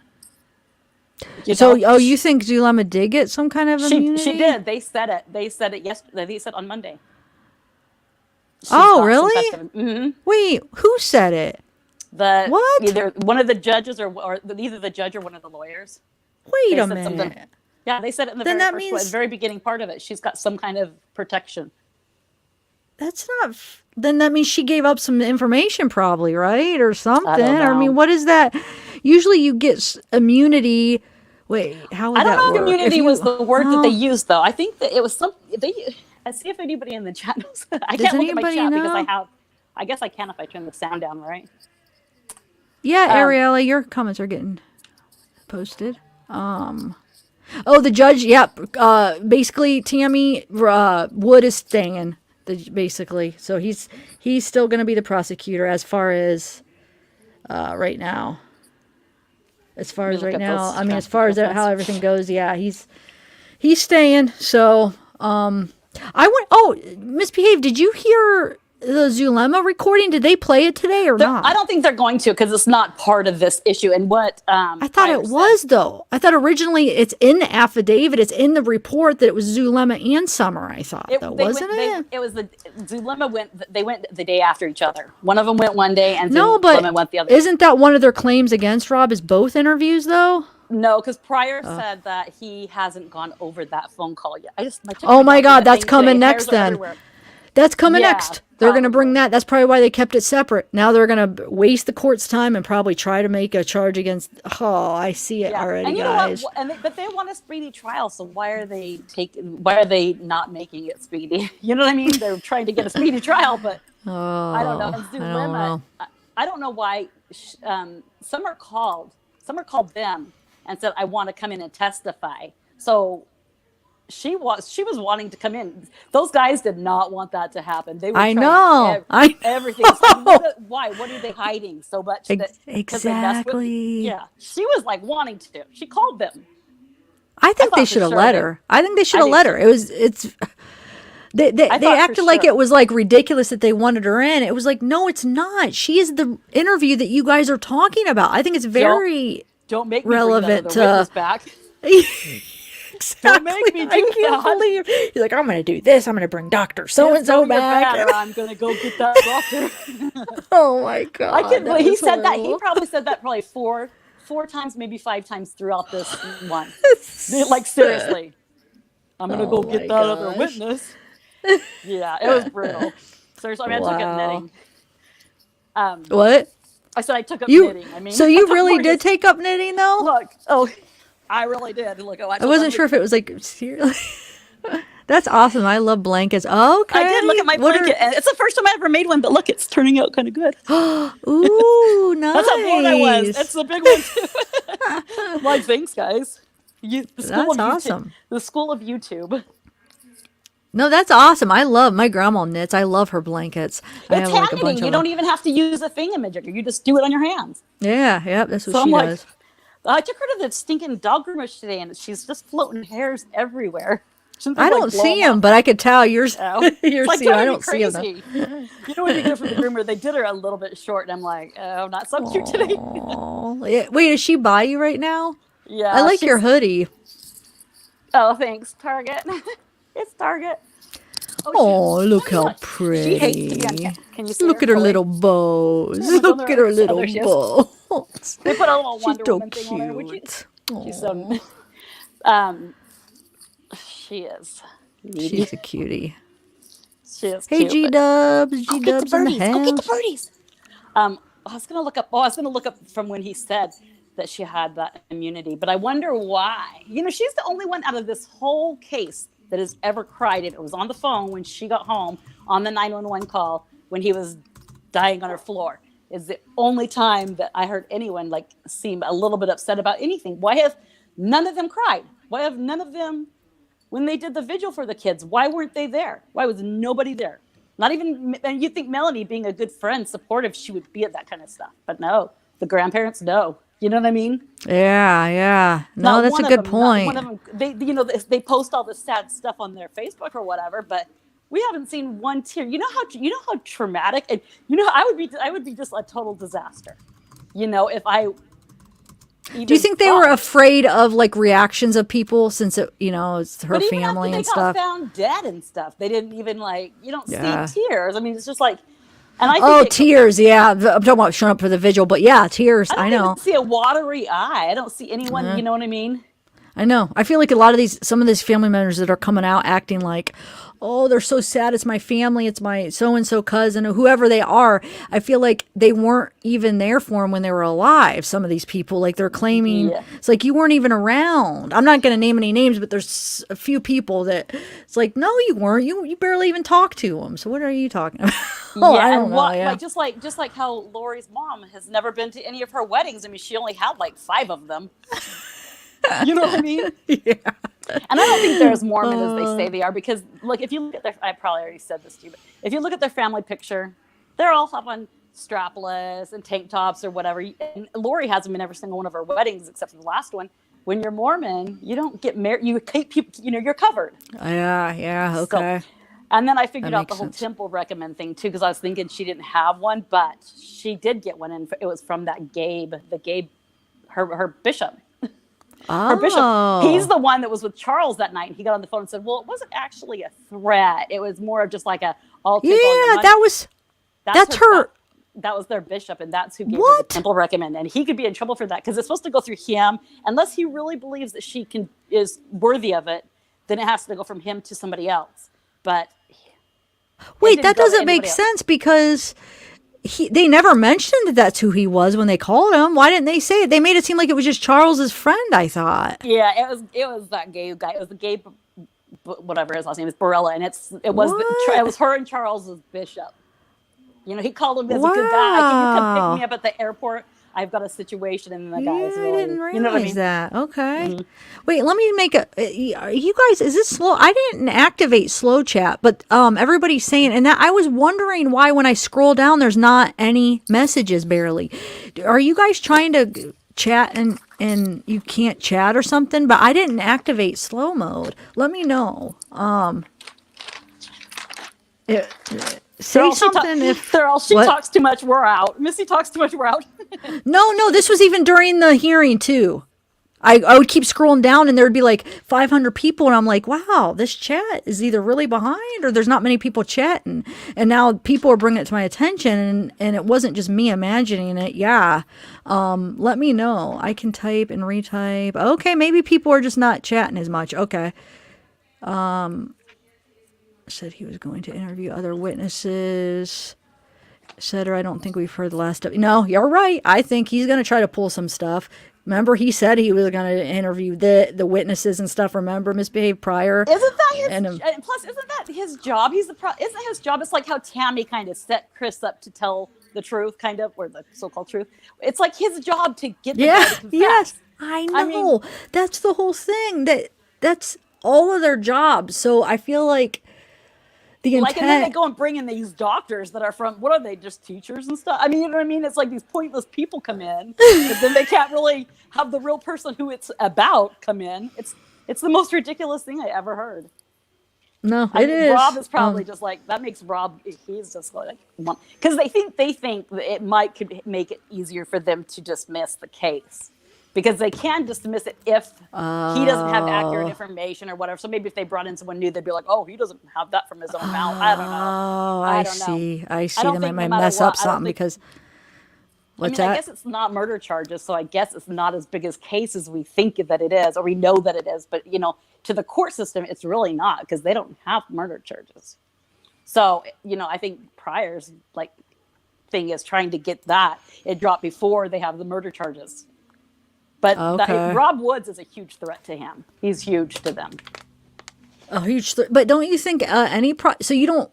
You know? You think Zulema did get some kind of immunity? She did. They said it yesterday. They said on Monday. Really? Mm-hmm. Wait, who said it? What? Either one of the judges or either the judge or one of the lawyers. Wait a minute. Yeah, they said it in the very beginning part of it. She's got some kind of protection. That's not. Then that means she gave up some information, probably, right, or something. I don't know. I mean, what is that? Usually, you get immunity. Wait, how would that work? I don't know if immunity was the word that they used, though. I think that it was some. Let's see if anybody in the chat knows. I can't look at my chat because I guess I can if I turn the sound down, right? Yeah, Ariella, your comments are getting posted. Oh, the judge. Yep. Basically, Tammy Wood is staying. Basically, so he's still going to be the prosecutor as far as right now. As far as right now, I mean, as far as how everything goes, yeah, he's staying. So, I went. Oh, Misbehave. Did you hear the Zulema recording? Did they play it today or not? I don't think they're going to, because it's not part of this issue. And what I thought it was, though. I thought originally it's in the affidavit, it's in the report that it was Zulema and Summer. I thought wasn't it? It was the Zulema went. They went the day after each other. One of them went one day, and Zulema went the other. Isn't that one of their claims against Rob? Is both interviews though? No, because Pryor said that he hasn't gone over that phone call yet. Oh my God, that's coming next then. That's coming next. They're going to bring that. That's probably why they kept it separate. Now they're going to waste the court's time and probably try to make a charge against. Oh, I see it already, and you guys. Know what? But they want a speedy trial, so why are they not making it speedy? You know what I mean? They're trying to get a speedy trial, but I don't know. And Zulema, I don't know why. Summer called them and said, "I want to come in and testify." So she was wanting to come in. Those guys did not want that to happen. They were everything. So why? What are they hiding so much? Exactly. Yeah, she was like wanting to. She called them. I think they should have let her. I think they should have let her. They acted like it was like ridiculous that they wanted her in. It was like, no, it's not. She is the interview that you guys are talking about. I think it's very don't make me relevant bring the witness back. Exactly. Don't make me do I can't believe he's like, I'm going to do this. I'm going to bring Dr. So-and-so back. Or I'm going to go get that doctor. Oh my God. I can't believe he said that. He probably said that probably four times, maybe 5 times throughout this one. Like, seriously. I'm going to go get that other witness. Yeah, it was brutal. Seriously, I mean, I took up knitting. What? I said I took up knitting. I mean, so you really did take up knitting, though? Look, I really did. Look, I wasn't sure if it was like seriously. That's awesome. I love blankets. Okay. I did look at my blanket, and it's the first time I ever made one. But look, it's turning out kind of good. Ooh, nice. That's how bored I was. It's a big one too. Like, thanks, guys. That's awesome. The school of YouTube. No, that's awesome. I love my grandma knits. I love her blankets. I It's have like a hand bunch knitting. You of don't them. even have to use a thingamajigger. You just do it on your hands. Yeah, yeah, that's what So I'm she like, does. I took her to the stinking dog groomers today, and she's just floating hairs everywhere. Shouldn't they I like don't blow see them him, up? but I could tell yours. Oh, it's like I driving me don't see him though. crazy. You know, when you go for the groomer, they did her a little bit short, and I'm like, oh, not so cute today. Aw. Yeah, wait, is she by you right now? I Yeah, like your she's. hoodie. Oh, thanks, Target. It's Target. Oh, Oh, look you know how what? She hates to be on pretty. camera. Can you see Look her? at her Fully? little bows. Yeah, look on Look at her little there she is. bows. They put a little She's Wonder so Woman thing on her. Would you? cute. She's Aw. so. Um, she is needy. She's a cutie. She is Hey, cute. But G-Dubs. go get the G-Dubs in the birdies. Go get the house. birdies. I was gonna look up. Oh, I was gonna look up from when he said that she had that immunity, but I wonder why. You know, she's the only one out of this whole case that has ever cried, and it was on the phone when she got home on the 911 call when he was dying on her floor. Is the only time that I heard anyone like seem a little bit upset about anything. Why have none of them cried? Why have none of them, when they did the vigil for the kids, why weren't they there? Why was nobody there? Not even, and you think Melanie, being a good friend, supportive, she would be at that kind of stuff. But no, the grandparents, no. You know what I mean? Yeah, yeah. No, Not that's one a of good them, not one point. of them. They post all this sad stuff on their Facebook or whatever, but we haven't seen one tear. You know how traumatic, and you know I would be just a total disaster. You know, if I even Do you think they were cried. afraid of like reactions of people since it's her But even family after they and got stuff? found dead and stuff, they didn't even like. You don't Yeah. see tears. I mean, it's just like, and I think Oh, it, tears. Yeah. I'm talking about showing up for the vigil, but yeah, tears. I I don't even know. see a watery eye. I don't see anyone. Yeah. You know what I mean? I know. I feel like a lot of some of these family members that are coming out acting like, oh, they're so sad. It's my family. It's my so-and-so cousin or whoever they are. I feel like they weren't even there for him when they were alive. Some of these people, like they're claiming, Yeah. it's like you weren't even around. I'm not going to name any names, but there's a few people that it's like, no, you weren't. You barely even talked to them. So what are you talking about? Oh, I don't and know. what Yeah. just like how Lori's mom has never been to any of her weddings. I mean, she only had like 5 of them. You know what I mean? Yeah. And I don't think they're as Mormon as they say they are, because like if you look at their, I probably already said this to you, but if you look at their family picture, they're all up on strapless and tank tops or whatever. And Lori hasn't been every single one of her weddings except for the last one. When you're Mormon, you don't get married. You keep people, you're covered. Yeah. Yeah. So, Okay. and then I figured That out the makes whole sense. temple recommend thing too, because I was thinking she didn't have one, but she did get one, and it was from that Gabe, her bishop. Her bishop. He's Oh. the one that was with Charles that night, and he got on the phone and said, "Well, it wasn't all a threat. It was more of just like a, I'll take all your Yeah, money." that's her. That was their bishop, and that's who gave her the What? temple recommend. And he could be in trouble for that because it's supposed to go through him, unless he really believes that she is worthy of it. Then it has to go from him to somebody else. But Wait, didn't that go to doesn't make anybody else. sense because they never mentioned that that's who he was when they called him. Why didn't they say it? They made it seem like it was just Charles's friend, I thought. yeah, it was that Gabe guy. It was the Gabe, whatever his last name is, Barella, and it was her and Charles's bishop. You know, he called him as a good guy. Can you come Wow. pick me up at the airport? I've got a situation, and the Yeah, guy's I really, didn't realize you know what I mean? that. Okay. Mhm. Wait, let me make you guys, is this slow? I didn't activate slow chat, but everybody's saying, and that I was wondering why when I scroll down, there's not any messages barely. Are you guys trying to chat and you can't chat or something? But I didn't activate slow mode. Let me know. Say something if She what? talks too much, we're out. Missy talks too much, we're out. No, this was even during the hearing too. I would keep scrolling down and there'd be like 500 people and I'm like, wow, this chat is either really behind or there's not many people chatting. And now people are bringing it to my attention and it wasn't just me imagining it. Yeah. Let me know. I can type and retype. Okay, maybe people are just not chatting as much. Okay. Said he was going to interview other witnesses. Etc. I don't think we've heard the last of. No, you're right. I think he's going to try to pull some stuff. Remember, he said he was going to interview the witnesses and stuff. Remember, misbehaved prior. Isn't that his? And, And plus, isn't that his job? Isn't his job? It's like how Tammy kind of set Chris up to tell the truth, kind of, or the so-called truth. It's like his job to get the guy yeah, to confess. yes, I know. I mean- That's the whole thing. That's all of their jobs. So I feel like the Like, and then they intent. go and bring in these doctors that are from, what are they, just teachers and stuff? I mean, you know what I mean? It's like these pointless people come in, but then they can't really have the real person who it's about come in. It's the most ridiculous thing I ever heard. No, I it mean, is. Rob is probably just like, that makes Rob, he's just like, because they think that it could make it easier for them to dismiss the case. Because they can dismiss it if he doesn't have accurate information or whatever. So maybe if they brought in someone new, they'd be like, "Oh, he doesn't have that from his own mouth." I don't know. Oh, I I don't know. see. I see. I don't They think might no matter mess up what, I don't something think- because I mean, what's I that? guess it's not murder charges, so I guess it's not as big as case as we think that it is, or we know that it is. But to the court system, it's really not because they don't have murder charges. So I think Pryor's thing is trying to get that it dropped before they have the murder charges. But Okay. Rob Woods is a huge threat to him. He's huge to them. A huge. But don't you think so you don't.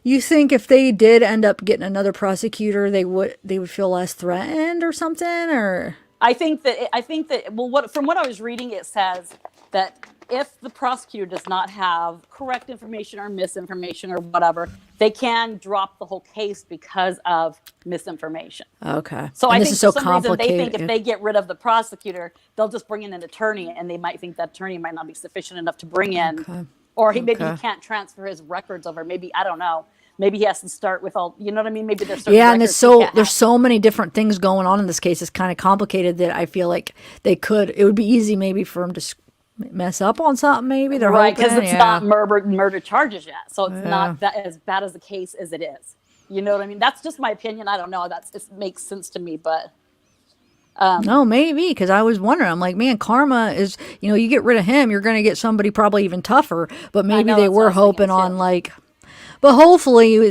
You think if they did end up getting another prosecutor, they would feel less threatened or something, or I think that well, from what I was reading, it says that if the prosecutor does not have correct information or misinformation or whatever, they can drop the whole case because of misinformation. okay. So And I this think is so for some reason they complicated. think if they get rid of the prosecutor, they'll just bring in an attorney, and they might think that attorney might not be sufficient enough to bring in, Okay. or maybe he Okay. can't transfer his records over. Maybe I don't know. Maybe he has to start with all. You know what I mean? Maybe there's certain Yeah, and records he can't there's have. so many different things going on in this case. It's kind of complicated that I feel like it would be easy maybe for them to mess up on something. Maybe they're Right, because hoping, it's yeah. not murder charges yet, so it's Yeah. not that as bad as the case as it is. You know what I mean? That's just my opinion. I don't know. It makes sense to me, but No, maybe because I was wondering. I'm like, man, karma is. You get rid of him, you're going to get somebody probably even tougher. But maybe know, they that's what I were was thinking, hoping on too. like, but hopefully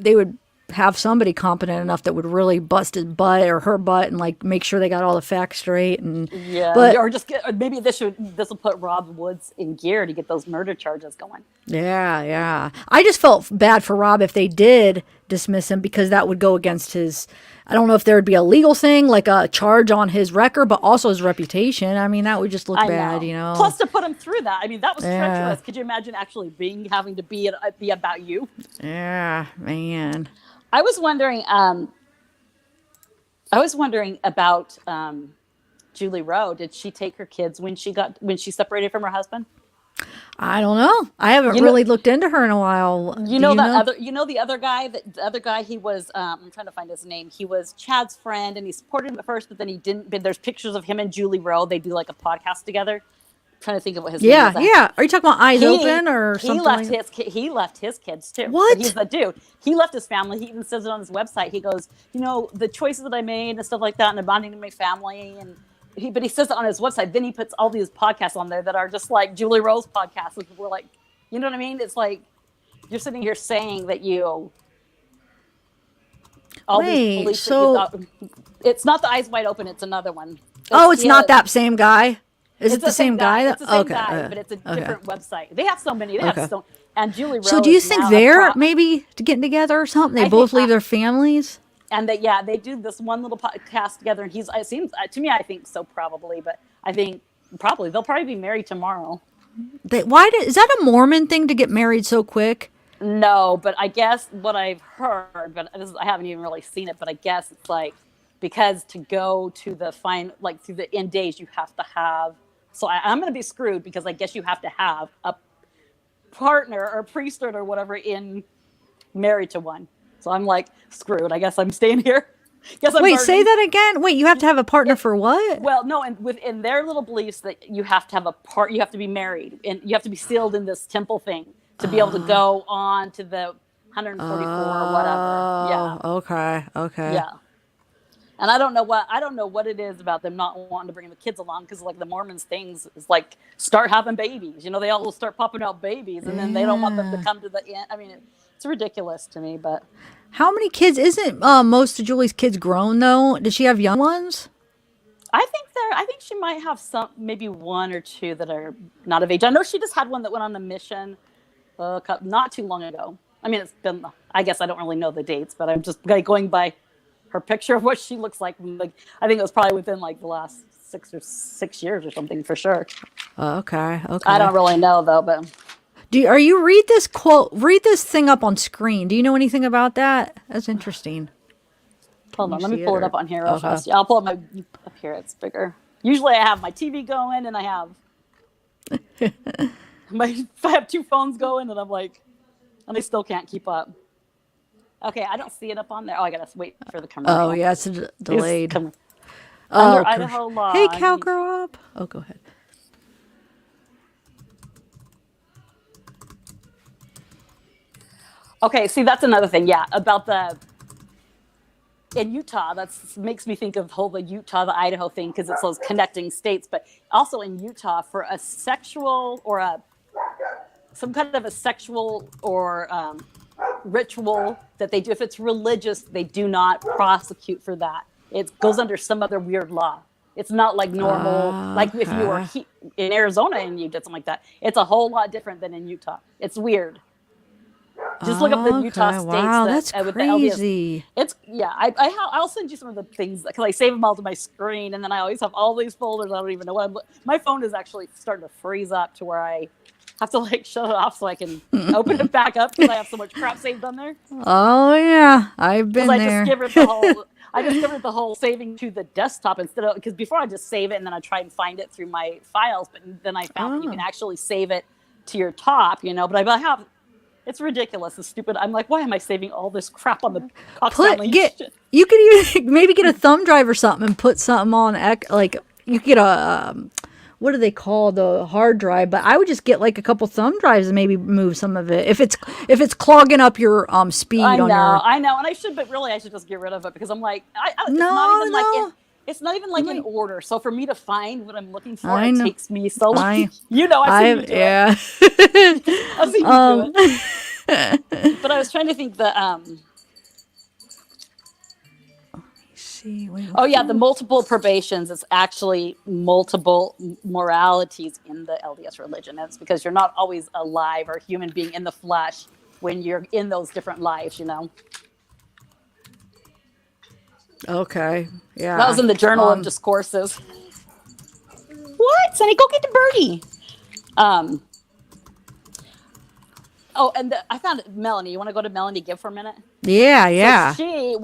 they would have somebody competent enough that would really bust his butt or her butt and like make sure they got all the facts straight. And yeah, but or maybe this will put Rob Woods in gear to get those murder charges going. yeah. I just felt bad for Rob if they did dismiss him because that would go against his. I don't know if there would be a legal thing like a charge on his record, but also his reputation. I mean, that would just look I bad, know. Plus, to put him through that, I mean, that was Yeah. treacherous. Could you imagine actually having to be about you? Yeah, man. I was wondering. I was wondering about Julie Rowe. Did she take her kids when she separated from her husband? I don't know. I haven't really looked into her in a while. You know the other guy. He was. I'm trying to find his name. He was Chad's friend, and he supported him at first, but then he didn't. But there's pictures of him and Julie Rowe. They do like a podcast together. I'm trying to think of what his name Yeah, was. yeah. Are you talking about Eyes Open or something? He left his kids too. What? He's the dude. He left his family. He even says it on his website. He goes, the choices that I made and stuff like that, and the bonding to my family, and but he says it on his website. Then he puts all these podcasts on there that are just like Julie Rowe's podcasts. Which were like, you know what I mean? It's like you're sitting here saying that you. Wait, these so- it's not the Eyes Wide Open. It's another one. It's not that same guy. Is it the same guy? It's the same Okay, guy, but it's a different website. They have so many. They have Okay. and Julie Rowe. So do you is think now they're maybe getting together or something? They I both think- leave their families? And they do this one little podcast together, and it seems to me, I think so, probably, but I think they'll probably be married tomorrow. Is that a Mormon thing to get married so quick? No, but I guess what I've heard, but I haven't even really seen it, but I guess it's like because to go to the through the end days, you have to have. So I'm going to be screwed because I guess you have to have a partner or priesthood or whatever married to one. So I'm like screwed. I guess I'm staying here. Guess I'm Wait, say burdened. that again. Wait, you have to have a partner for what? Well, no, and within their little beliefs that you have to have you have to be married, and you have to be sealed in this temple thing to be able to go on to the 144 or whatever. Yeah, Okay. yeah. And I don't know what it is about them not wanting to bring the kids along because like the Mormons things is like start having babies. They all will start popping out babies, and then they don't want them to come to the end. I mean, it's ridiculous to me, but. How many kids? Isn't most of Julie's kids grown though? Does she have young ones? I think she might have maybe one or two that are not of age. I know she just had one that went on a mission not too long ago. I mean, it's been, I guess I don't really know the dates, but I'm just going by her picture of what she looks like. I think it was probably within like the last 6 years or something for sure. Okay. I don't really know though, but Are you read this quote? Read this thing up on screen. Do you know anything about that? That's interesting. Hold on, you let me see pull it, it up or- on here real Okay. fast. Yeah, I'll pull up up here. It's bigger. Usually, I have my TV going, and I have I have two phones going, and I'm like, and they still can't keep up. Okay, I don't see it up on there. Oh, I gotta wait for the commercial. Oh yeah, it's delayed. Under Oh, Idaho law. hey, cow, grow up. Oh, go ahead. Okay, see, that's another thing. Yeah, about in Utah, that makes me think of the Utah, the Idaho thing, because it's those connecting states. But also in Utah, for a sexual or some kind of a sexual or ritual that they do, if it's religious, they do not prosecute for that. It goes under some other weird law. It's not like normal, like if you were in Arizona and you did something like that. It's a whole lot different than in Utah. It's weird. Just look up the Utah states. Wow, that's with the LDS. crazy. It's I'll send you some of the things because I save them all to my screen, and then I always have all these folders. I don't even know what my phone is actually starting to freeze up to where I have to like shut it off so I can open it back up because I have so much crap saved on there. Oh yeah, I've been I there. I discovered the whole saving to the desktop instead of, because before I just save it and then I try and find it through my files, but then I found that you can actually save it to your top, But I have. It's ridiculous. It's stupid. I'm like, why am I saving all this crap on the You could even maybe get a thumb drive or something and put something on. Like you could get a what do they call the hard drive? But I would just get like a couple thumb drives and maybe move some of it if it's clogging up your speed. I know, on your... and I should, but really I should just get rid of it because I'm like, it's not even like in order. So for me to find what I'm looking for, it takes me so long. I've seen you do it. I've seen you do it. But I was trying to think the multiple probations. It's actually multiple moralities in the LDS religion. That's because you're not always alive or a human being in the flesh when you're in those different lives, Okay. Yeah. That was in the Journal of Discourses. What, Sonny? Go get the birdie. And I found Melanie. You want to go to Melanie Gibb for a minute? Yeah. So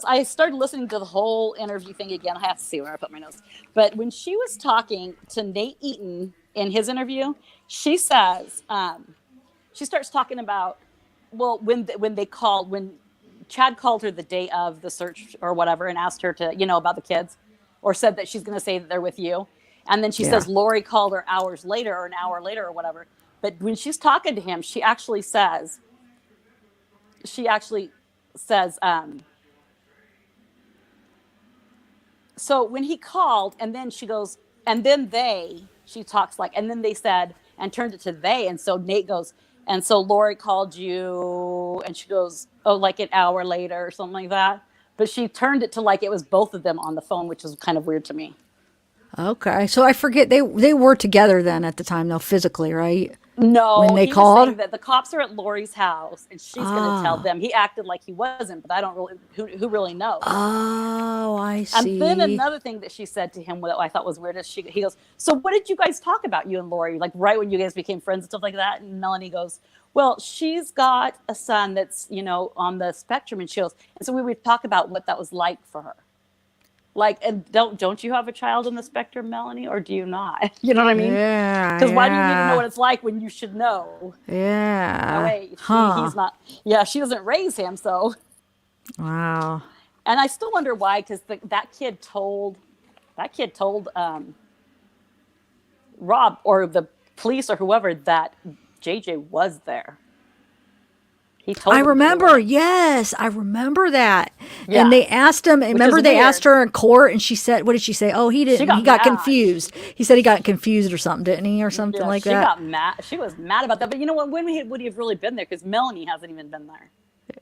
I started listening to the whole interview thing again. I have to see where I put my notes. But when she was talking to Nate Eaton in his interview, she says, she starts talking about, when Chad called her the day of the search or whatever and asked her to, about the kids, or said that she's going to say that they're with you. And then she says Lori called her hours later or an hour later or whatever. But when she's talking to him, she actually says, so when he called, and then she goes, and then she talks like, and then they said, and turned it to they. And so Nate goes, and so Lori called you, and she goes, oh, like an hour later or something like that. But she turned it to like it was both of them on the phone, which is kind of weird to me. Okay. So I forget they were together then at the time though, physically, right? No, when they he called, was saying that the cops are at Lori's house and she's going to tell them. He acted like he wasn't, but I don't really, who really knows? Oh, I see. And then another thing that she said to him that I thought was weird is he goes, so what did you guys talk about, you and Lori, like right when you guys became friends and stuff like that? And Melanie goes, well, she's got a son that's, on the spectrum, and she goes, and so we would talk about what that was like for her. Like, and don't you have a child in the spectrum, Melanie, or do you not? You know what I mean? Yeah. Because why do you need to know what it's like when you should know? Yeah. Oh, wait, he's not. Yeah, she doesn't raise him, so. Wow. And I still wonder why, because that kid told Rob or the police or whoever that JJ was there. He told. I remember. Yes, I remember that. Yeah. And they asked him. Remember, they weird. asked her in court, and she said, "What did she say? Oh, he didn't. He got confused. He said he got confused or something, didn't he, or something like that?" She got mad. She was mad about that. But you know what? When would he have really been there? Because Melanie hasn't even been there.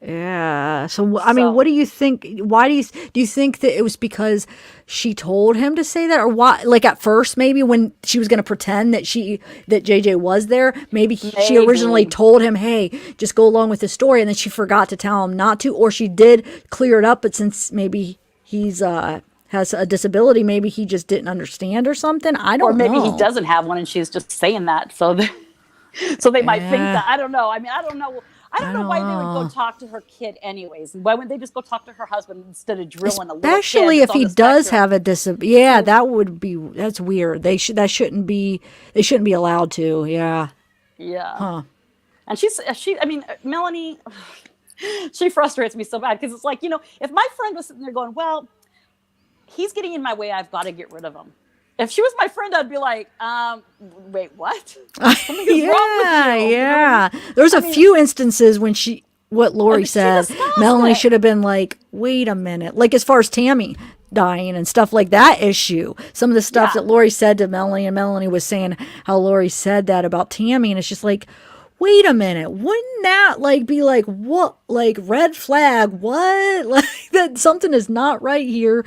Yeah. So, I mean, what do you think? Why do you think that it was because she told him to say that, or why? Like at first, maybe when she was going to pretend that JJ was there, maybe she originally told him, "Hey, just go along with the story," and then she forgot to tell him not to, or she did clear it up, but since maybe he's has a disability, maybe he just didn't understand or something. I don't know. Or maybe he doesn't have one, and she's just saying that so that. So they might think Yeah. that. I don't know. I mean, I don't know. I don't know why they would go know. talk to her kid anyways. Why wouldn't they just go talk to her husband instead of drilling a little Especially kid if that's on he the does spectrum? have a disability. Yeah, that's weird. They shouldn't be allowed to. Yeah. Yeah. Huh. And I mean, Melanie, she frustrates me so bad because it's like, if my friend was sitting there going, well, he's getting in my way, I've got to get rid of him. If she was my friend, I'd be like, wait, what? Something is wrong with Yeah, you. yeah. There's a mean- few instances when what Lori She said, discussed Melanie it. should have been like, wait a minute. Like as far as Tammy dying and stuff like that issue. Some of the stuff Yeah. that Lori said to Melanie, and Melanie was saying how Lori said that about Tammy, and it's just like, wait a minute, wouldn't that like be like what, like red flag, what? Like that something is not right here,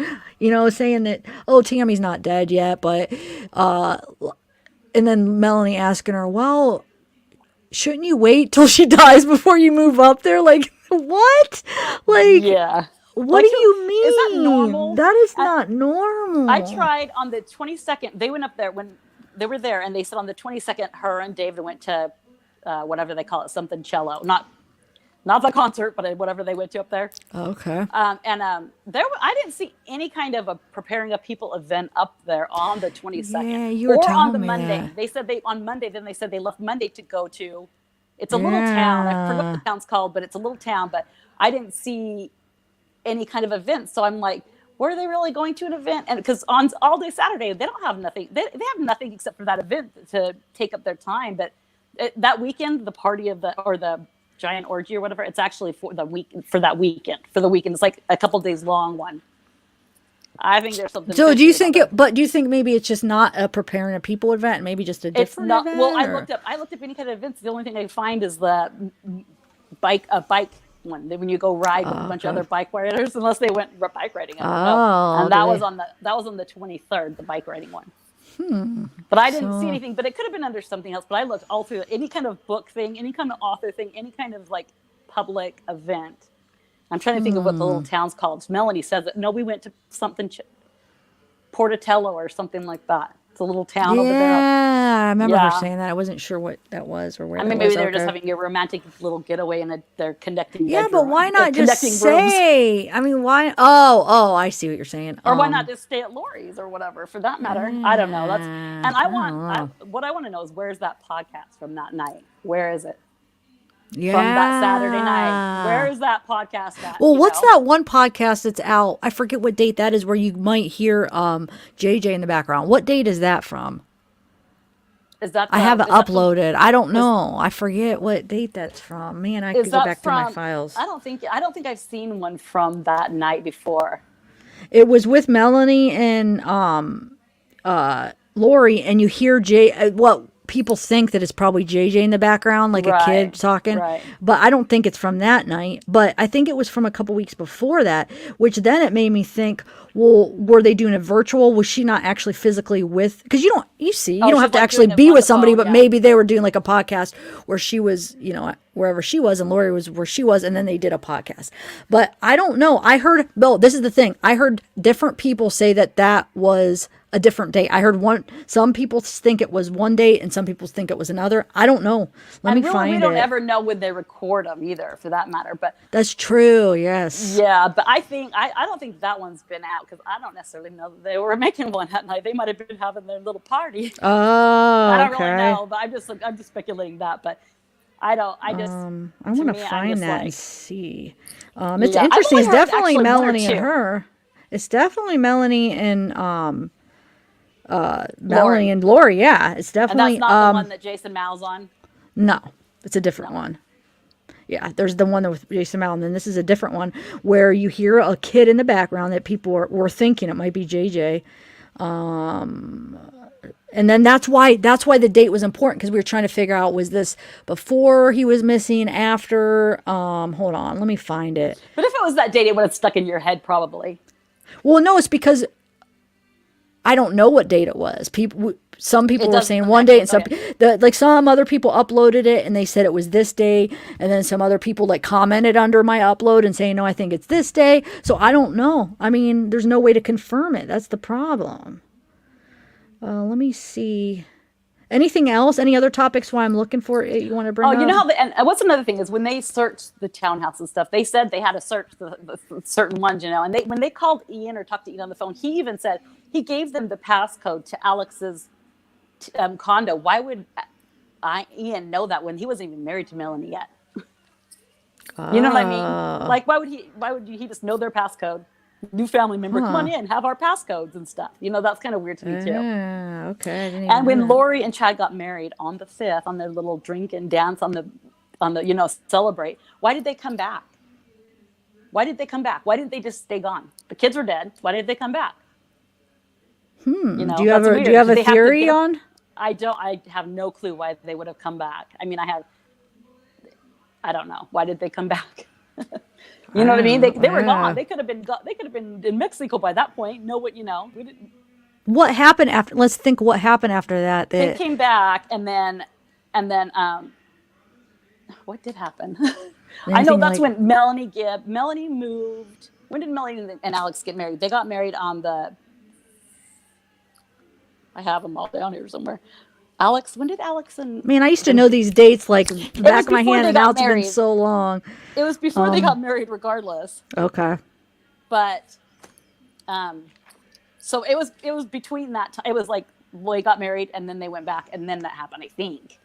saying that, oh, Tammy's not dead yet, but and then Melanie asking her, well, shouldn't you wait till she dies before you move up there? Like, what? Like, Yeah. what Like, do you mean? is that normal? That is I- not normal. I tried on the 22nd. They went up there when they were there, and they said on the 22nd, her and David went to whatever they call it, something cello, not the concert, but whatever they went to up there. Okay. I didn't see any kind of a preparing of people event up there on the 22nd. Yeah, you were or on telling the me Monday. that. They said on Monday. Then they said they left Monday to go to. It's a little town. I forget what the town's called, but it's a little town. But I didn't see any kind of event, so I'm like, were they really going to an event? And because on all day Saturday they don't have nothing. They have nothing except for that event to take up their time. But that weekend, the party of the giant orgy or whatever, it's actually for the weekend. It's like a couple days long one. I think there's something. So do you fishy think about but do you think maybe it's just not a preparing a people event, maybe just a It's different not. event? Well, I or- looked up any kind of events. The only thing I find is the bike one. When you go ride with a bunch of okay. other bike riders, unless they went bike riding. I don't know. Oh, And that do was they- on the 23rd, the bike riding one. But I didn't see So- anything. But it could have been under something else. But I looked all through any kind of book thing, any kind of author thing, any kind of like public event. I'm trying to think of what the little town's called. Melanie says it. No, we went to something Portatello or something like that. It's a little town over there. Yeah, I remember her Yeah. saying that. I wasn't sure what that was or where I that mean, was maybe they're out just there. having a romantic little getaway and they're connecting. Yeah, but bedroom- why not just connecting rooms. say? I mean, why? Oh, I see what you're saying. Or why not just stay at Lori's or whatever, for that matter? I don't know. And what I want to know is where's that podcast from that night? Where is it yeah. from that Saturday night? Where is that podcast at? Well, you what's know? that one podcast that's out? I forget what date that is, where you might hear JJ in the background. What date is that from? Is that I have it is that from- uploaded. I don't know. I forget what date that's from. Man, I Is could go that back to my from- files. I don't think I've seen one from that night before. It was with Melanie and Lori, and you hear what people think that it's probably JJ in the background, like a kid Right, talking. right. But I don't think it's from that night. But I think it was from a couple weeks before that, which then it made me think, well, were they doing it virtual? Was she not actually physically with? Because you don't she's have to like actually doing it be on with the somebody, phone, but yeah. maybe they were doing like a podcast where she was, wherever she was, and Lori was where she was, and then they did a podcast. But I don't know. I heard, Bill, this is the thing. I heard different people say that was a different date. I heard some people think it was one date and some people think it was another. I don't know. Let me And really, find we don't it. ever know when they record them either, for that matter. But That's true. Yes. yeah, but I don't think that one's been out because I don't necessarily know that they were making one that night. They might have been having their little party. Oh, I don't okay. really know, but I'm just speculating that. But I don't. I just. I want to me, I'm find just that like- and see. It's Yeah, I've interesting. only It's heard definitely actually one or Melanie and two. her. It's definitely Melanie and Lori. Melanie and Lori. Yeah, it's And definitely that's not the one that Jason Mao's on. no. It's a different one. Yeah, there's the one with Jason Mallon, and then this is a different one where you hear a kid in the background that people were thinking it might be JJ. And then that's why the date was important, because we were trying to figure out, was this before he was missing, after? Hold on, let me find it. But if it was that date, it would have stuck in your head probably. Well, no, it's because I don't know what date it was. Some people It were doesn't saying matter. one date, and Okay. some other people uploaded it and they said it was this day, and then some other people like commented under my upload and saying, no, I think it's this day. So I don't know. I mean, there's no way to confirm it. That's the problem. Let me see. Anything else? Any other topics while I'm looking for it you want to bring Oh, up? you know how and what's another thing is when they searched the townhouse and stuff, they said they had to search the certain ones, and when they called Ian or talked to Ian on the phone, he even said he gave them the passcode to Alex's condo. Why would Ian know that when he wasn't even married to Melanie yet? You know what I mean? Like, why would he just know their passcode? New family member, come on in, have our passcodes and stuff. That's kind of weird to me too. Yeah, okay. I didn't even And know when that. Lori and Chad got married on the 5th, on their little drink and dance on the celebrate, why did they come back? Why did they come back? Why didn't they just stay gone? The kids were dead. Why did they come back? Do you have that's a weird. do you have Did a they have to theory get- on? I don't. I have no clue why they would have come back. I mean, I don't know. Why did they come back? You know what I mean? They were Yeah. gone. They could have been in Mexico by that point. We didn't. What happened after? Let's think. What happened after that? They came back, and then, what did happen? I know Anything that's like- when Melanie moved. When did Melanie and Alex get married? They got married on the. I have them all down here somewhere. Alex, when did Alex and? Man, I used to know these dates like the back of my before hand, they and now got it's been married. so long. It was before they got married, regardless. Okay. But, so it was between that time. It was like they got married and then they went back and then that happened, I think.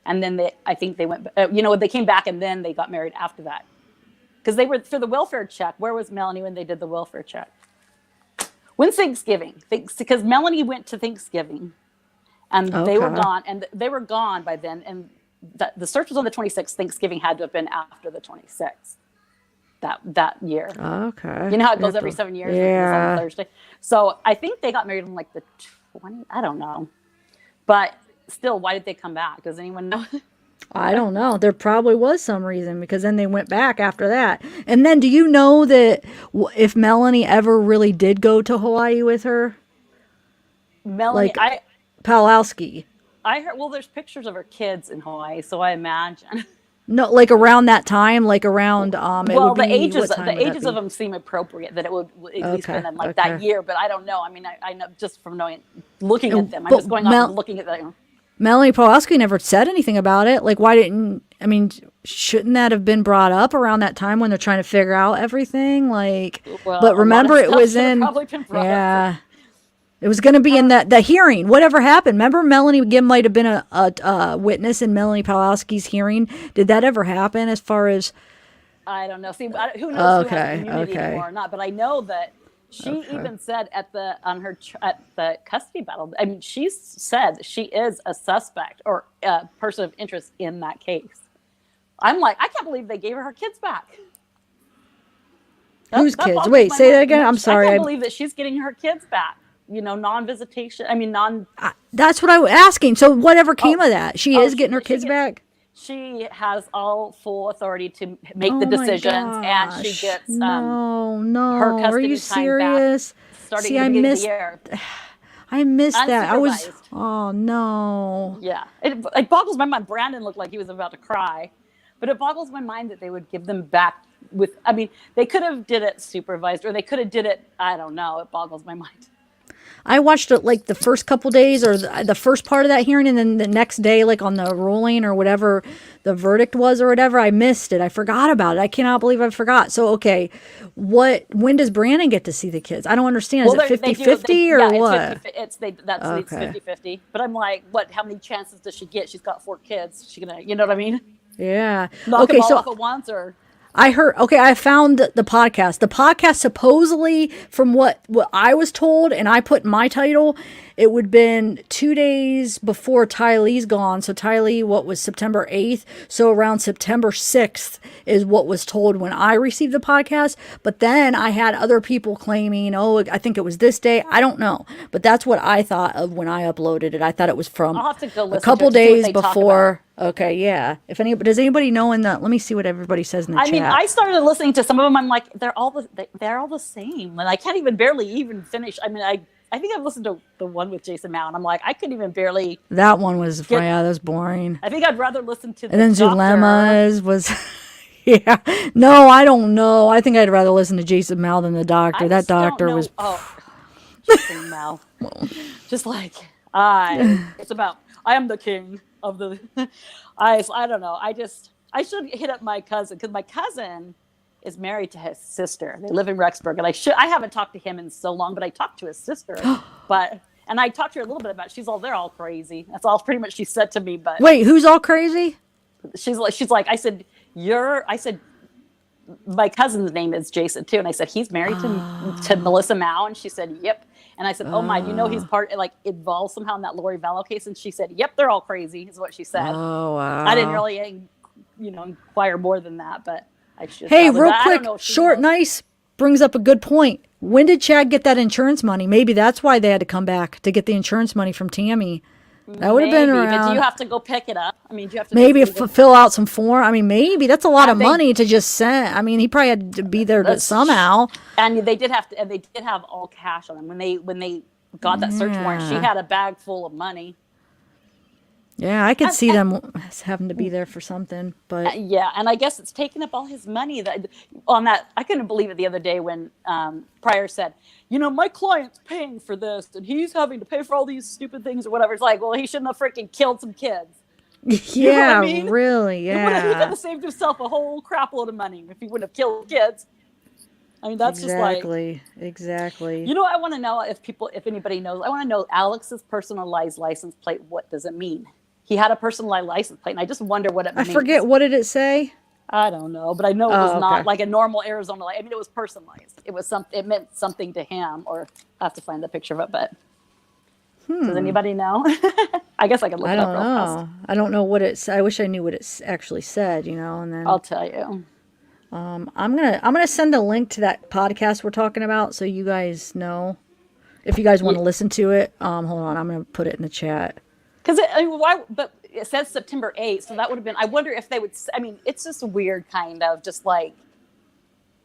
And then I think they went. They came back and then they got married after that. Because they were for the welfare check. Where was Melanie when they did the welfare check? When's Thanksgiving? Because Melanie went to Thanksgiving, and they were Okay. gone, and they were gone by then. And the search was on the 26th. Thanksgiving had to have been after the 26th. That year. Okay. You know how it goes every 7 years? It was Yeah. on Thursday. So I think they got married on like the 20. I don't know, but still, why did they come back? Does anyone know? I don't know. There probably was some reason because then they went back after that. And then, do you know that if Melanie ever really did go to Hawaii with her, Melanie, Like- Pawlowski? I heard. Well, there's pictures of her kids in Hawaii, so I imagine. No, like around that time, like around it Well, would be, the ages what time would that of be? them seem appropriate that it would at least Okay, been in like okay. that year, but I don't know. I mean, I know just from looking And- at them. I'm but just going off and looking at them. Melanie Pawlowski never said anything about it. Like, why didn't, I mean, shouldn't that have been brought up around that time when they're trying to figure out everything? Like, Well, a but lot remember of it stuff was should have in, probably been brought up. yeah, it was going to be in the hearing. Whatever happened? Remember Melanie Gibb might have been a witness in Melanie Pawlowski's hearing. Did that ever happen as far as, I don't know. See, who knows who has Okay, immunity okay. anymore or not? But I know that she even said at the custody battle. I mean, she said she is a suspect or a person of interest in that case. I'm like, I can't believe they gave her kids back. Whose That kids? boggles Wait, my say that mind. again. I'm sorry. I can't believe that she's getting her kids back. Non-visitation. I mean, That's what I was asking. So whatever came of that? She is getting her she kids gets- back? She has all full authority to make Oh the my decisions, and she gosh. gets no. her Are custody you time serious? back starting See, at I the beginning of missed. the year. I missed that. I was. Unsupervised. Oh no. Yeah, it boggles my mind. Brandon looked like he was about to cry, but it boggles my mind that they would give them back with. I mean, they could have did it supervised, or they could have did it. I don't know. It boggles my mind. I watched it like the first couple days or the first part of that hearing, and then the next day, like on the ruling or whatever the verdict was or whatever, I missed it. I forgot about it. I cannot believe I forgot. So, okay, when does Brandon get to see the kids? I don't understand. Is it 50-50 or what? It's 50-50. But I'm like, what? How many chances does she get? She's got 4 kids. She gonna, you know what I mean? Yeah. Knock Okay, them all so off at once, or I heard, okay, I found the podcast. The podcast supposedly, from what I was told, and I put in my title, it would have been 2 days before Ty Lee's gone. So Ty Lee, what was September 8th? So around September 6th is what was told when I received the podcast. But then I had other people claiming, oh, I think it was this day. I don't know. But that's what I thought of when I uploaded it. I thought it was from I'll have to go a listen couple to it to see what days they talk before. Okay, yeah. Does anybody know in the, let me see what everybody says in the I chat. mean, I started listening to some of them. I'm like, they're all the same, and I can't even barely even finish. I mean, I think I've listened to the one with Jason Mao, and I'm like, I couldn't even barely. That one was, yeah, that was boring. I think I'd rather listen to. And then the doctor. Zulema's was, yeah. No, I don't know. I think I'd rather listen to Jason Mao than the doctor. I That just don't doctor know- was, oh, Jason Mao. Just like It's about, I am the king of the, I don't know. I should hit up my cousin, because my cousin is married to his sister. They live in Rexburg, and I haven't talked to him in so long, but I talked to his sister, and I talked to her a little bit about, they're all crazy. That's all pretty much she said to me, but Wait, who's all crazy? she's like, I said, my cousin's name is Jason too. And I said, he's married to Melissa Mao. And she said, yep. And I said, oh my, he's involved somehow in that Lori Vallow case. And she said, yep, they're all crazy is what she said. Oh, wow. I didn't really, inquire more than that, but I should. Hey, real quick, short, nice brings up a good point. When did Chad get that insurance money? Maybe that's why they had to come back to get the insurance money from Tammy. That would have been around. But do you have to go pick it up? I mean, do you have to maybe fill out some form? I mean, maybe that's a lot of money to just send. I mean, he probably had to be there somehow. And they did have to, and they did have all cash on them when they got that search warrant. She had a bag full of money. Yeah, I could see them having to be there for something, but yeah, and I guess it's taken up all his money on that. I couldn't believe it the other day when Pryor said, my client's paying for this and he's having to pay for all these stupid things or whatever. It's like, well, he shouldn't have freaking killed some kids. Yeah, know what I mean? Really, yeah. He could have saved himself a whole crap load of money if he wouldn't have killed kids. I mean, that's exactly. I want to know if anybody knows. I want to know Alex's personalized license plate. What does it mean? He had a personalized license plate, and I just wonder what it means. I forget, what did it say? I don't know, but I know it was not like a normal Arizona license. I mean, it was personalized. It was it meant something to him, or I have to find the picture of it, but does anybody know? I guess I could look it up real fast. I don't know what it's. I wish I knew what it actually said, and then I'll tell you. I'm gonna send a link to that podcast we're talking about, so you guys know if you guys want to listen to it. Hold on, I'm gonna put it in the chat. Because but it says September 8th, so that would have been. I wonder if they would. I mean, it's just weird, kind of, just like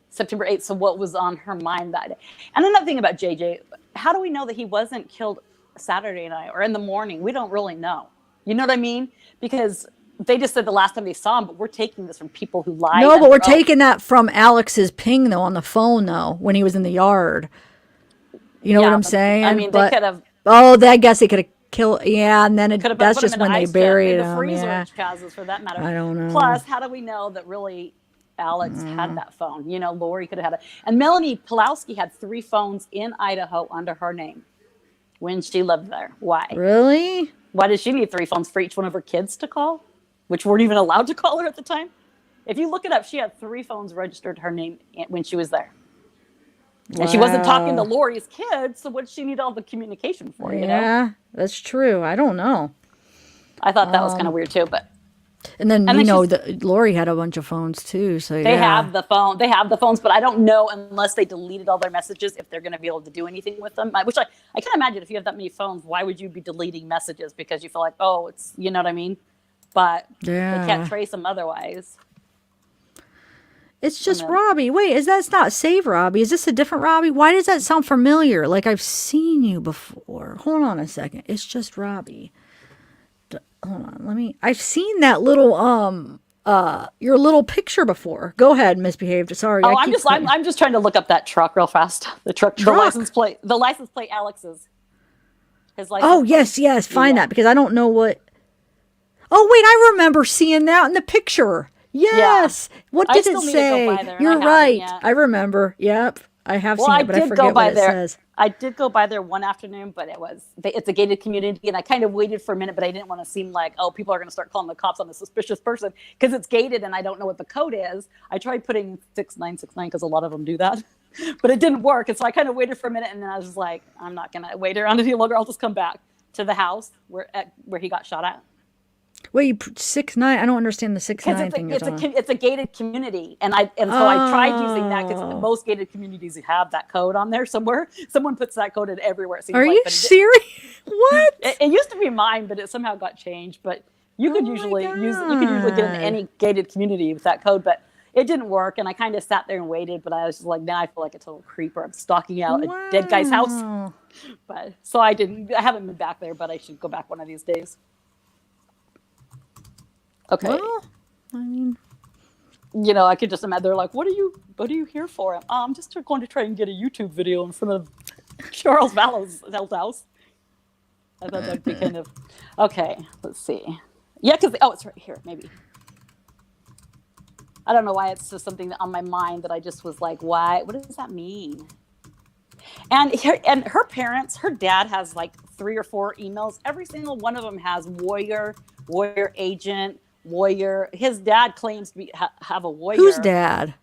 September 8th. So what was on her mind that day? And another thing about JJ, how do we know that he wasn't killed Saturday night or in the morning? We don't really know. You know what I mean? Because they just said the last time they saw him, but we're taking this from people who lied. No, but we're taking that from Alex's ping though on the phone though when he was in the yard. You know what I'm saying? I mean, they could have. Oh, I guess they could have. And then that's just when they buried him. The freezer houses, for that matter. I don't know. Plus, how do we know that really Alex had that phone? Lori could have had it. And Melanie Pulowski had 3 phones in Idaho under her name when she lived there. Why? Really? Why did she need 3 phones for each one of her kids to call, which weren't even allowed to call her at the time? If you look it up, she had 3 phones registered her name when she was there. And she wasn't talking to Lori's kids, so what did she need all the communication for, Yeah, that's true. I don't know. I thought that was kind of weird too, but... And then that Lori had a bunch of phones too, so They have the phones, but I don't know unless they deleted all their messages if they're going to be able to do anything with them. Which I can't imagine if you have that many phones, why would you be deleting messages? Because you feel like, it's, you know what I mean? But they can't trace them otherwise. It's just Robbie. Wait, that's not Save Robbie? Is this a different Robbie? Why does that sound familiar? Like I've seen you before. Hold on a second. It's just Robbie. Hold on. I've seen that little your little picture before. Go ahead, misbehaved. Sorry. I'm just trying to look up that truck real fast. The license plate. The license plate Alex's. His license. Oh yes. Find that because I don't know what. Oh wait, I remember seeing that in the picture. Yes. Yeah. What did it say? You're right. I remember. Yep. I have seen it, but I forget what it says. I did go by there one afternoon, but it's a gated community, and I kind of waited for a minute, but I didn't want to seem like, people are going to start calling the cops on a suspicious person because it's gated and I don't know what the code is. I tried putting 6969 because a lot of them do that, but it didn't work. And so I kind of waited for a minute, and then I was like, I'm not going to wait around any longer. I'll just come back to the house where he got shot at. Wait, 6'9"? I don't understand the 6'9" thing. It's a gated community, and so I tried using that because most gated communities have that code on there somewhere. Someone puts that code in everywhere. It seems Are you serious? What? It used to be mine, but it somehow got changed. But you could usually get in any gated community with that code, but it didn't work. And I kind of sat there and waited, but I was just like, now I feel like a total creeper. I'm stalking out a dead guy's house. But so I haven't been back there, but I should go back one of these days. Okay. Well, I mean, I could just imagine they're like, "What are you here for?" I'm just going to try and get a YouTube video in front of Charles Vallow's house. I thought that'd be kind of okay. Let's see. Yeah, because it's right here. Maybe I don't know why it's just something on my mind that I just was like, why? What does that mean? And her parents, her dad has like 3 or 4 emails. Every single one of them has warrior agent, warrior. His dad claims to have a warrior. Whose dad?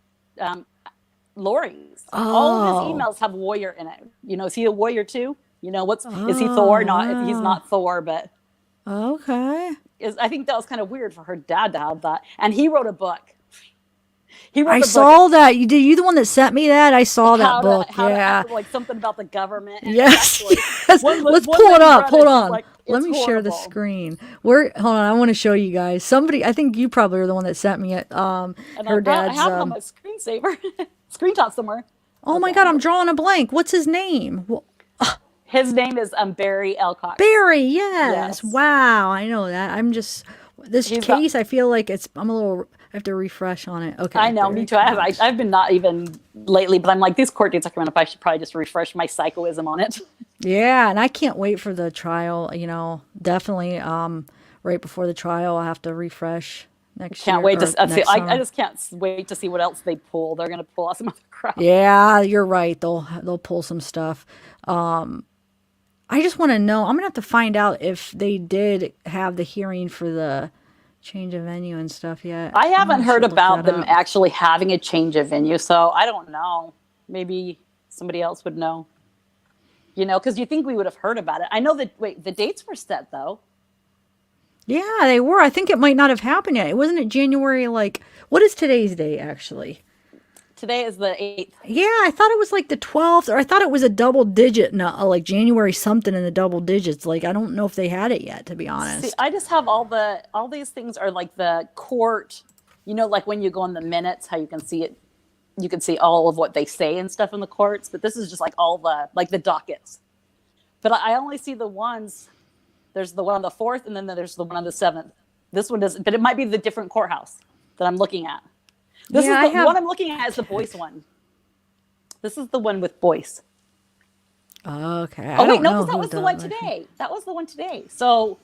Lori's. Oh. All of his emails have warrior in it. Is he a warrior too? Is he Thor? Not, he's not Thor, but Okay. I think that was kind of weird for her dad to have that. And he wrote a book. I saw that. You the one that sent me that? I saw that book. Yeah. Like something about the government. And Yes. actually, Yes. Let's pull it up. Hold on. Like, Let me share the horrible. screen. Hold on. I want to show you guys. Somebody, I think you probably are the one that sent me it. And Her dad's. I have it on my screensaver, screenshot somewhere. Oh my God, I'm drawing a blank. What's his name? His name is Barry Elcock. Barry, yes. Yes. Wow, I know that. I'm just, this He's case, I feel like I have to refresh on it. Okay. I know, Barry me too. I've been not even lately, but I'm like, these court dates are coming up. I should probably just refresh my psychoism on it. Yeah, and I can't wait for the trial, definitely right before the trial, I'll have to refresh next year. Can't wait to see. next I summer. just can't wait to see what else they pull. They're going to pull out some other crap. Yeah, you're right. They'll pull some stuff. I just want to know. I'm gonna have to find out if they did have the hearing for the change of venue and stuff yet. I haven't heard look about that them up. actually having a change of venue, so I don't know. Maybe somebody else would know. Because you think we would have heard about it. I know that. Wait, the dates were set though. Yeah, they were. I think it might not have happened yet. It wasn't it January. What is today's date actually? Today is the 8th. Yeah, I thought it was like the 12th, or I thought it was a double digit, like January something in the double digits. I don't know if they had it yet, to be honest. See, I just have all these things are like the court, like when you go in the minutes, how you can see it, you can see all of what they say and stuff in the courts, but this is just like all the dockets. But I only see the ones, there's the one on the 4th and then there's the one on the 7th. This one doesn't, but it might be the different courthouse that I'm looking at. This is the one I'm looking at is the Boyce one. This is the one with Boyce. Okay. Oh wait, no, because that was the one today. That was the one today. So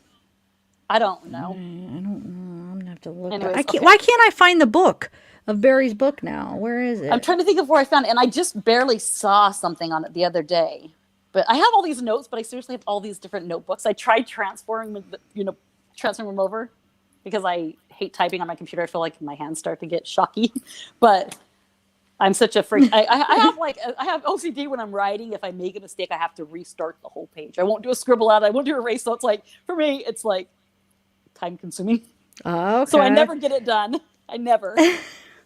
I don't know. I don't know. I'm gonna have to look. Anyways, Why can't I find the book of Barry's book now? Where is it? I'm trying to think of where I found it, and I just barely saw something on it the other day. But I have all these notes, but I seriously have all these different notebooks. I tried transferring them over because I hate typing on my computer. I feel like my hands start to get shocky, but I'm such a freak. I have OCD when I'm writing. If I make a mistake, I have to restart the whole page. I won't do a scribble out. I won't do a erase. So it's like, for me, it's like time consuming. Okay. So I never get it done. I never.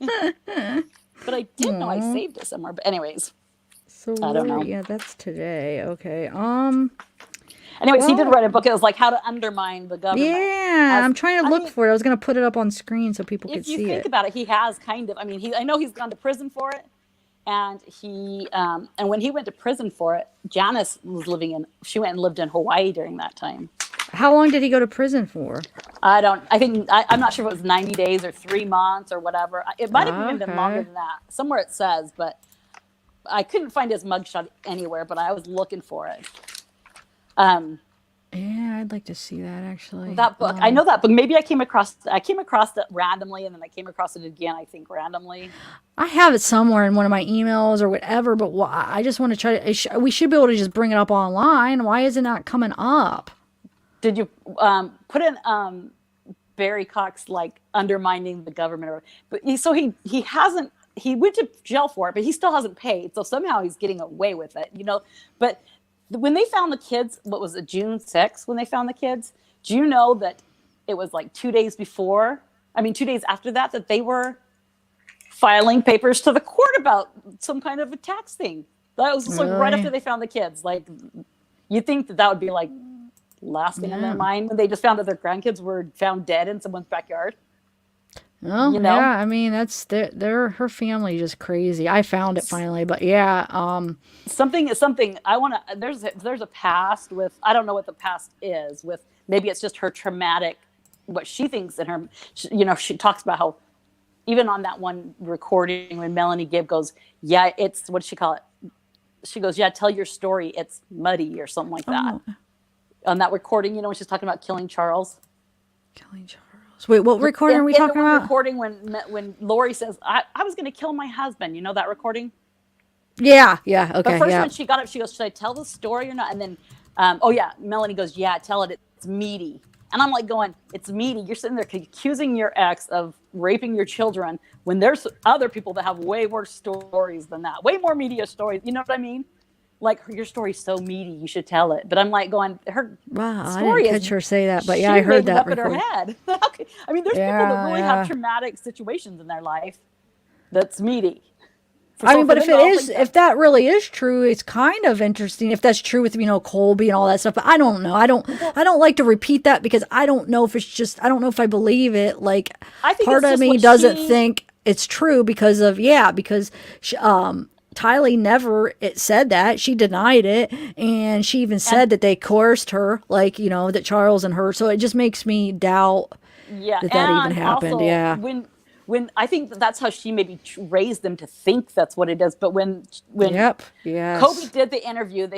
But I did know I saved it somewhere. But anyways, So I don't know. Yeah, that's today. Okay. Anyways, he did write a book. It was like how to undermine the government. Yeah, I'm trying to look for it. I was going to put it up on screen so people could see it. If you think about it, he has kind of. I mean, I know he's gone to prison for it, and and when he went to prison for it, Janice was she went and lived in Hawaii during that time. How long did he go to prison for? I'm not sure if it was 90 days or 3 months or whatever. It might have even been longer than that. Somewhere it says, but I couldn't find his mugshot anywhere, but I was looking for it. Yeah, I'd like to see that actually. That book, I know that book. Maybe I came across it randomly, and then I came across it again. I think randomly. I have it somewhere in one of my emails or whatever, but I just want to try. We should be able to just bring it up online. Why is it not coming up? Did you put in Barry Cox undermining the government? But he hasn't. He went to jail for it, but he still hasn't paid. So somehow he's getting away with it, But when they found the kids, what was it, June 6th, when they found the kids? Do you know that it was 2 days before? 2 days after that they were filing papers to the court about some kind of a tax thing. That was just right after they found the kids. You think that would be last thing in their mind when they just found that their grandkids were found dead in someone's backyard. Oh, yeah. That's her family just crazy. I found it finally, but yeah. Something is something. I want to. There's a past with. I don't know what the past is with. Maybe it's just her traumatic. What she thinks in her. She talks about how, even on that one recording when Melanie Gibb goes, yeah, it's what does she call it? She goes, yeah, tell your story. It's muddy or something like that. on that recording, when she's talking about killing Charles. Killing Charles. Wait, what recording are we talking in the about? recording when Lori says, I was going to kill my husband. You know that recording? Yeah. Okay. But first, yeah. when she got up, she goes, should I tell the story or not? And then, Melanie goes, yeah, tell it. It's meaty. And I'm like going, it's meaty. You're sitting there accusing your ex of raping your children when there's other people that have way worse stories than that, way more media stories. You know what I mean? Like, your story's so meaty, you should tell it. But I'm like going, her Wow, I story didn't is, catch her say that, but she yeah, I heard made it that. up in her head. I mean, there's people that really have traumatic situations in their life that's meaty. I mean, but if that really is true, it's kind of interesting if that's true with, Colby and all that stuff. But I don't know. I don't like to repeat that because I don't know if it's just, I don't know if I believe it. Like, I think part of me doesn't think it's true because Tylee never said that. She denied it. And she even said that they coerced her, like, that Charles and her. So it just makes me doubt that even happened. Also, when I think that's how she maybe raised them to think that's what it is. But when Kobe did the interview,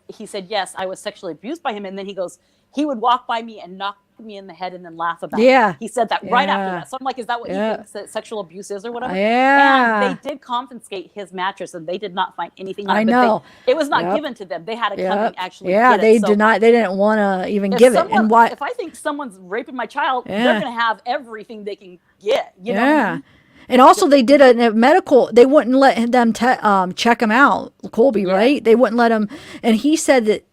he said, yes, I was sexually abused by him. And then he goes, he would walk by me and knock me in the head and then laugh about it. He said that right after that. So I'm like, is that what he thinks that sexual abuse is or whatever? Yeah. And they did confiscate his mattress and they did not find anything on it. I know. It was not given to them. They had to come and actually get it. They didn't want to even give it. And why? If I think someone's raping my child, they're going to have everything they can get. You know what I mean? And also, they did a medical. They wouldn't let them check him out, Colby, right? They wouldn't let him. And he said that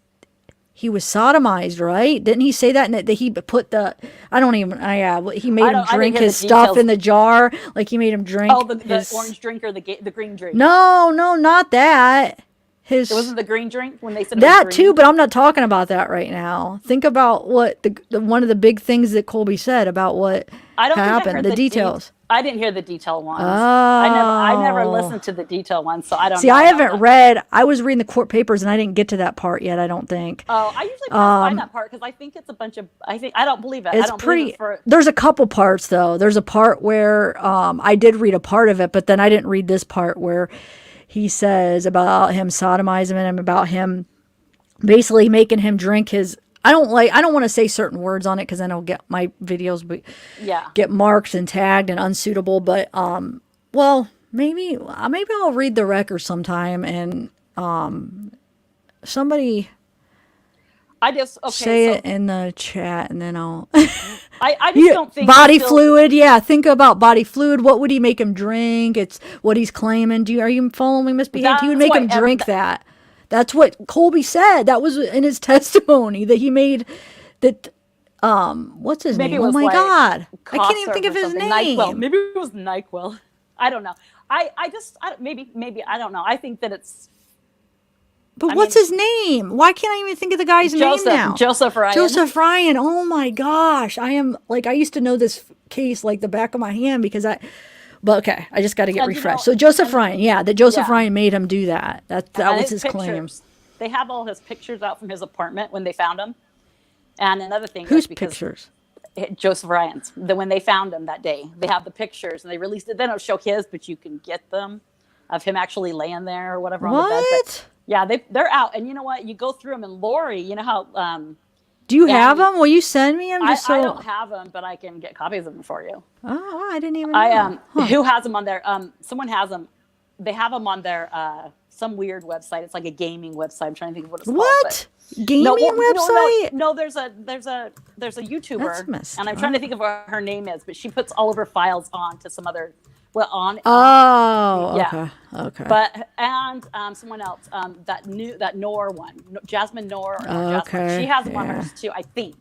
he was sodomized, right? Didn't he say that? And that he put the, he made him drink his stuff in the jar. Like, he made him drink. Oh, the orange drink or the green drink? No, not that. It wasn't the green drink when they said that too, but I'm not talking about that right now. Think about what one of the big things that Colby said about what happened, the details. I didn't hear the detail ones. I never listened to the detail ones, so I don't know. See, I haven't read. I was reading the court papers, and I didn't get to that part yet. I don't think. Oh, I usually pass by that part because I think it's a bunch of. I don't believe it. It's pretty. There's a couple parts though. There's a part where I did read a part of it, but then I didn't read this part where he says about him sodomizing him, about him basically making him drink his. I don't want to say certain words on it because then I'll get my videos get marked and tagged and unsuitable. But maybe I'll read the record sometime and somebody say it in the chat and then I'll. I just don't think body fluid. Yeah, think about body fluid. What would he make him drink? It's what he's claiming. Are you following me, Misbehaved? He would make him drink that. That's what Colby said. That was in his testimony that he made that. What's his name? Oh my God. I can't even think of his name. NyQuil. Maybe it was NyQuil. I don't know. Maybe, I don't know. I think that it's. But what's his name? Why can't I even think of the guy's name now? Joseph Ryan. Joseph Ryan. Oh my gosh. I used to know this case like the back of my hand because But okay, I just got to get refreshed. So Joseph Ryan, that Joseph Ryan made him do that. That was his claim. They have all his pictures out from his apartment when they found him. And another thing, whose pictures? Joseph Ryan's. When they found him that day, they have the pictures and they released it. They don't show his, but you can get them of him actually laying there or whatever on the bed. But yeah, they're out. And you know what? You go through them, and Lori, you know how. Do you have them? Will you send me them? I don't have them, but I can get copies of them for you. Oh, I didn't even know. Who has them on their? Someone has them. They have them on their some weird website. It's like a gaming website. I'm trying to think of what it's called. What? Gaming website? No, there's a YouTuber, and I'm trying to think of what her name is, but she puts all of her files on to some other. Okay. But someone else, that Noor one, Jasmine Noor. Okay. She has them on hers too, I think.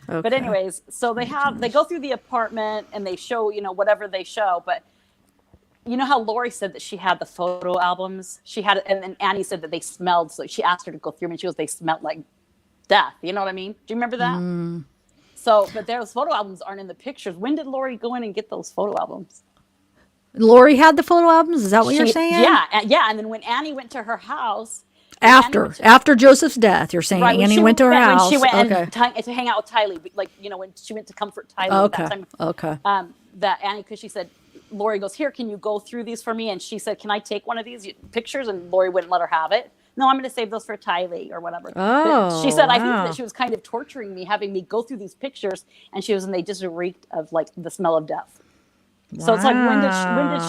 Okay. But anyways, so they go through the apartment and they show, whatever they show. But you know how Lori said that she had the photo albums? She had, and then Annie said that they smelled. So she asked her to go through them and she goes, they smelled like death. You know what I mean? Do you remember that? Mm. So, but those photo albums aren't in the pictures. When did Lori go in and get those photo albums? Lori had the photo albums? Is that what you're saying? Yeah. And then when Annie went to her house. After Joseph's death, you're saying Annie went to her house. When she went to hang out with Tylee, like, when she went to comfort Tylee that time. Okay. That Annie, because she said, Lori goes, here, can you go through these for me? And she said, can I take one of these pictures? And Lori wouldn't let her have it. no, I'm going to save those for Tylee or whatever. Oh, But she said, I think wow. that she was kind of torturing me, having me go through these pictures, and they just reeked of like the smell of death. So it's like, when did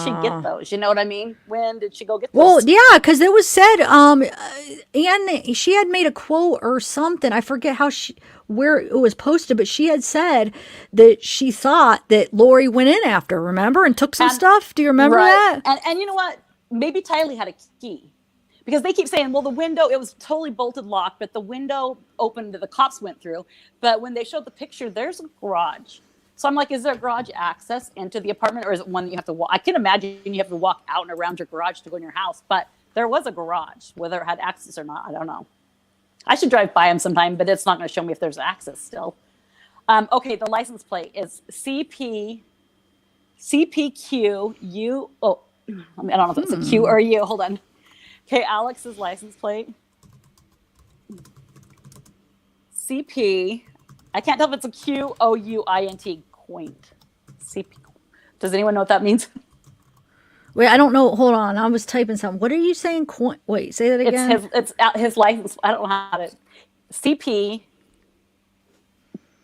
she get those? You know what I mean? When did she go get those? Well, yeah, because it was said, and she had made a quote or something. I forget where it was posted, but she had said that she thought that Lori went in after, remember, and took some stuff. Do you remember that? And you know what? Maybe Tylee had a key. Because they keep saying, well, the window, it was totally bolted locked, but the window opened, the cops went through. But when they showed the picture, there's a garage. So I'm like, is there garage access into the apartment, or is it one that you have to walk? I can imagine you have to walk out and around your garage to go in your house, but there was a garage. Whether it had access or not, I don't know. I should drive by them sometime, but it's not going to show me if there's access still. Okay, the license plate is CPQU. Oh, I don't know if it's a Q or a U. Hold on. Okay, Alex's license plate. CP. I can't tell if it's a QOUINT. Quaint. CP. Does anyone know what that means? Wait, I don't know. Hold on. I was typing something. What are you saying? Wait, say that again. It's his license. I don't know how to. CP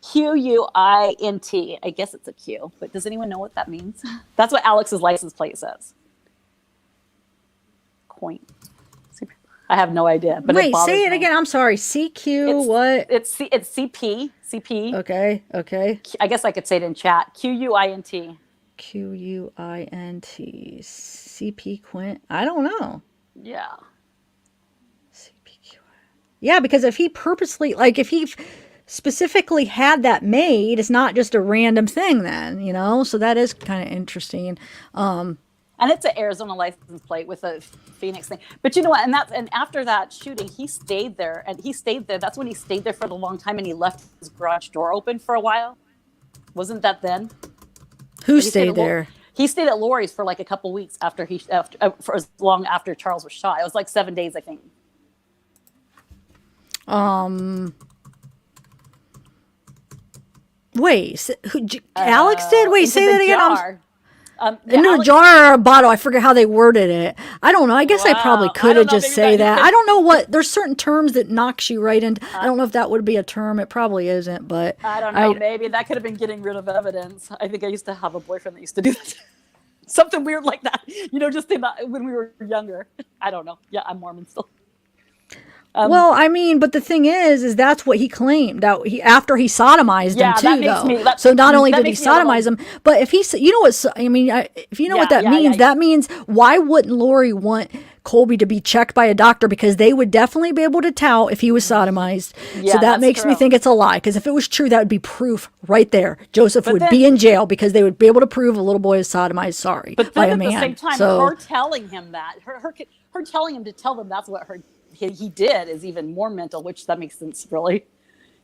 QUINT. I guess it's a Q, but does anyone know what that means? That's what Alex's license plate says. Quaint. I have no idea. But wait, say it again. I'm sorry. CQ. What? It's CP. CP. Okay. I guess I could say it in chat. QUINT. QUINT. CP Quint. I don't know. Yeah. CPQ. Yeah, because if he purposely, like, if he specifically had that made, it's not just a random thing then, you know? So that is kind of interesting. And it's an Arizona license plate with a Phoenix thing. But you know what? And after that shooting, he stayed there. And he stayed there. That's when he stayed there for a long time, and he left his garage door open for a while. Wasn't that then? Who stayed there? He stayed at Lori's for like a couple weeks for as long after Charles was shot. It was like 7 days, I think. Wait, Alex did? Wait, say that again. Yeah, in a jar or a bottle. I forget how they worded it. I don't know. I guess I probably could have just say that. I don't know what. There's certain terms that knocks you right into. I don't know if that would be a term. It probably isn't, but I don't know. Maybe that could have been getting rid of evidence. I think I used to have a boyfriend that used to do that. Something weird like that. You know, just when we were younger. I don't know. Yeah, I'm Mormon still. Well, I mean, but the thing is that's what he claimed. That after he sodomized him too, though. So not only did he sodomize him, but if he, you know what? I mean, if you know what that means, that means why wouldn't Lori want Colby to be checked by a doctor? Because they would definitely be able to tell if he was sodomized. So that makes me think it's a lie. Because if it was true, that would be proof right there. Joseph would be in jail because they would be able to prove a little boy is sodomized. Sorry, by a man. At the same time, her telling him that, her telling him to tell them that's what he did is even more mental, which that makes sense, really.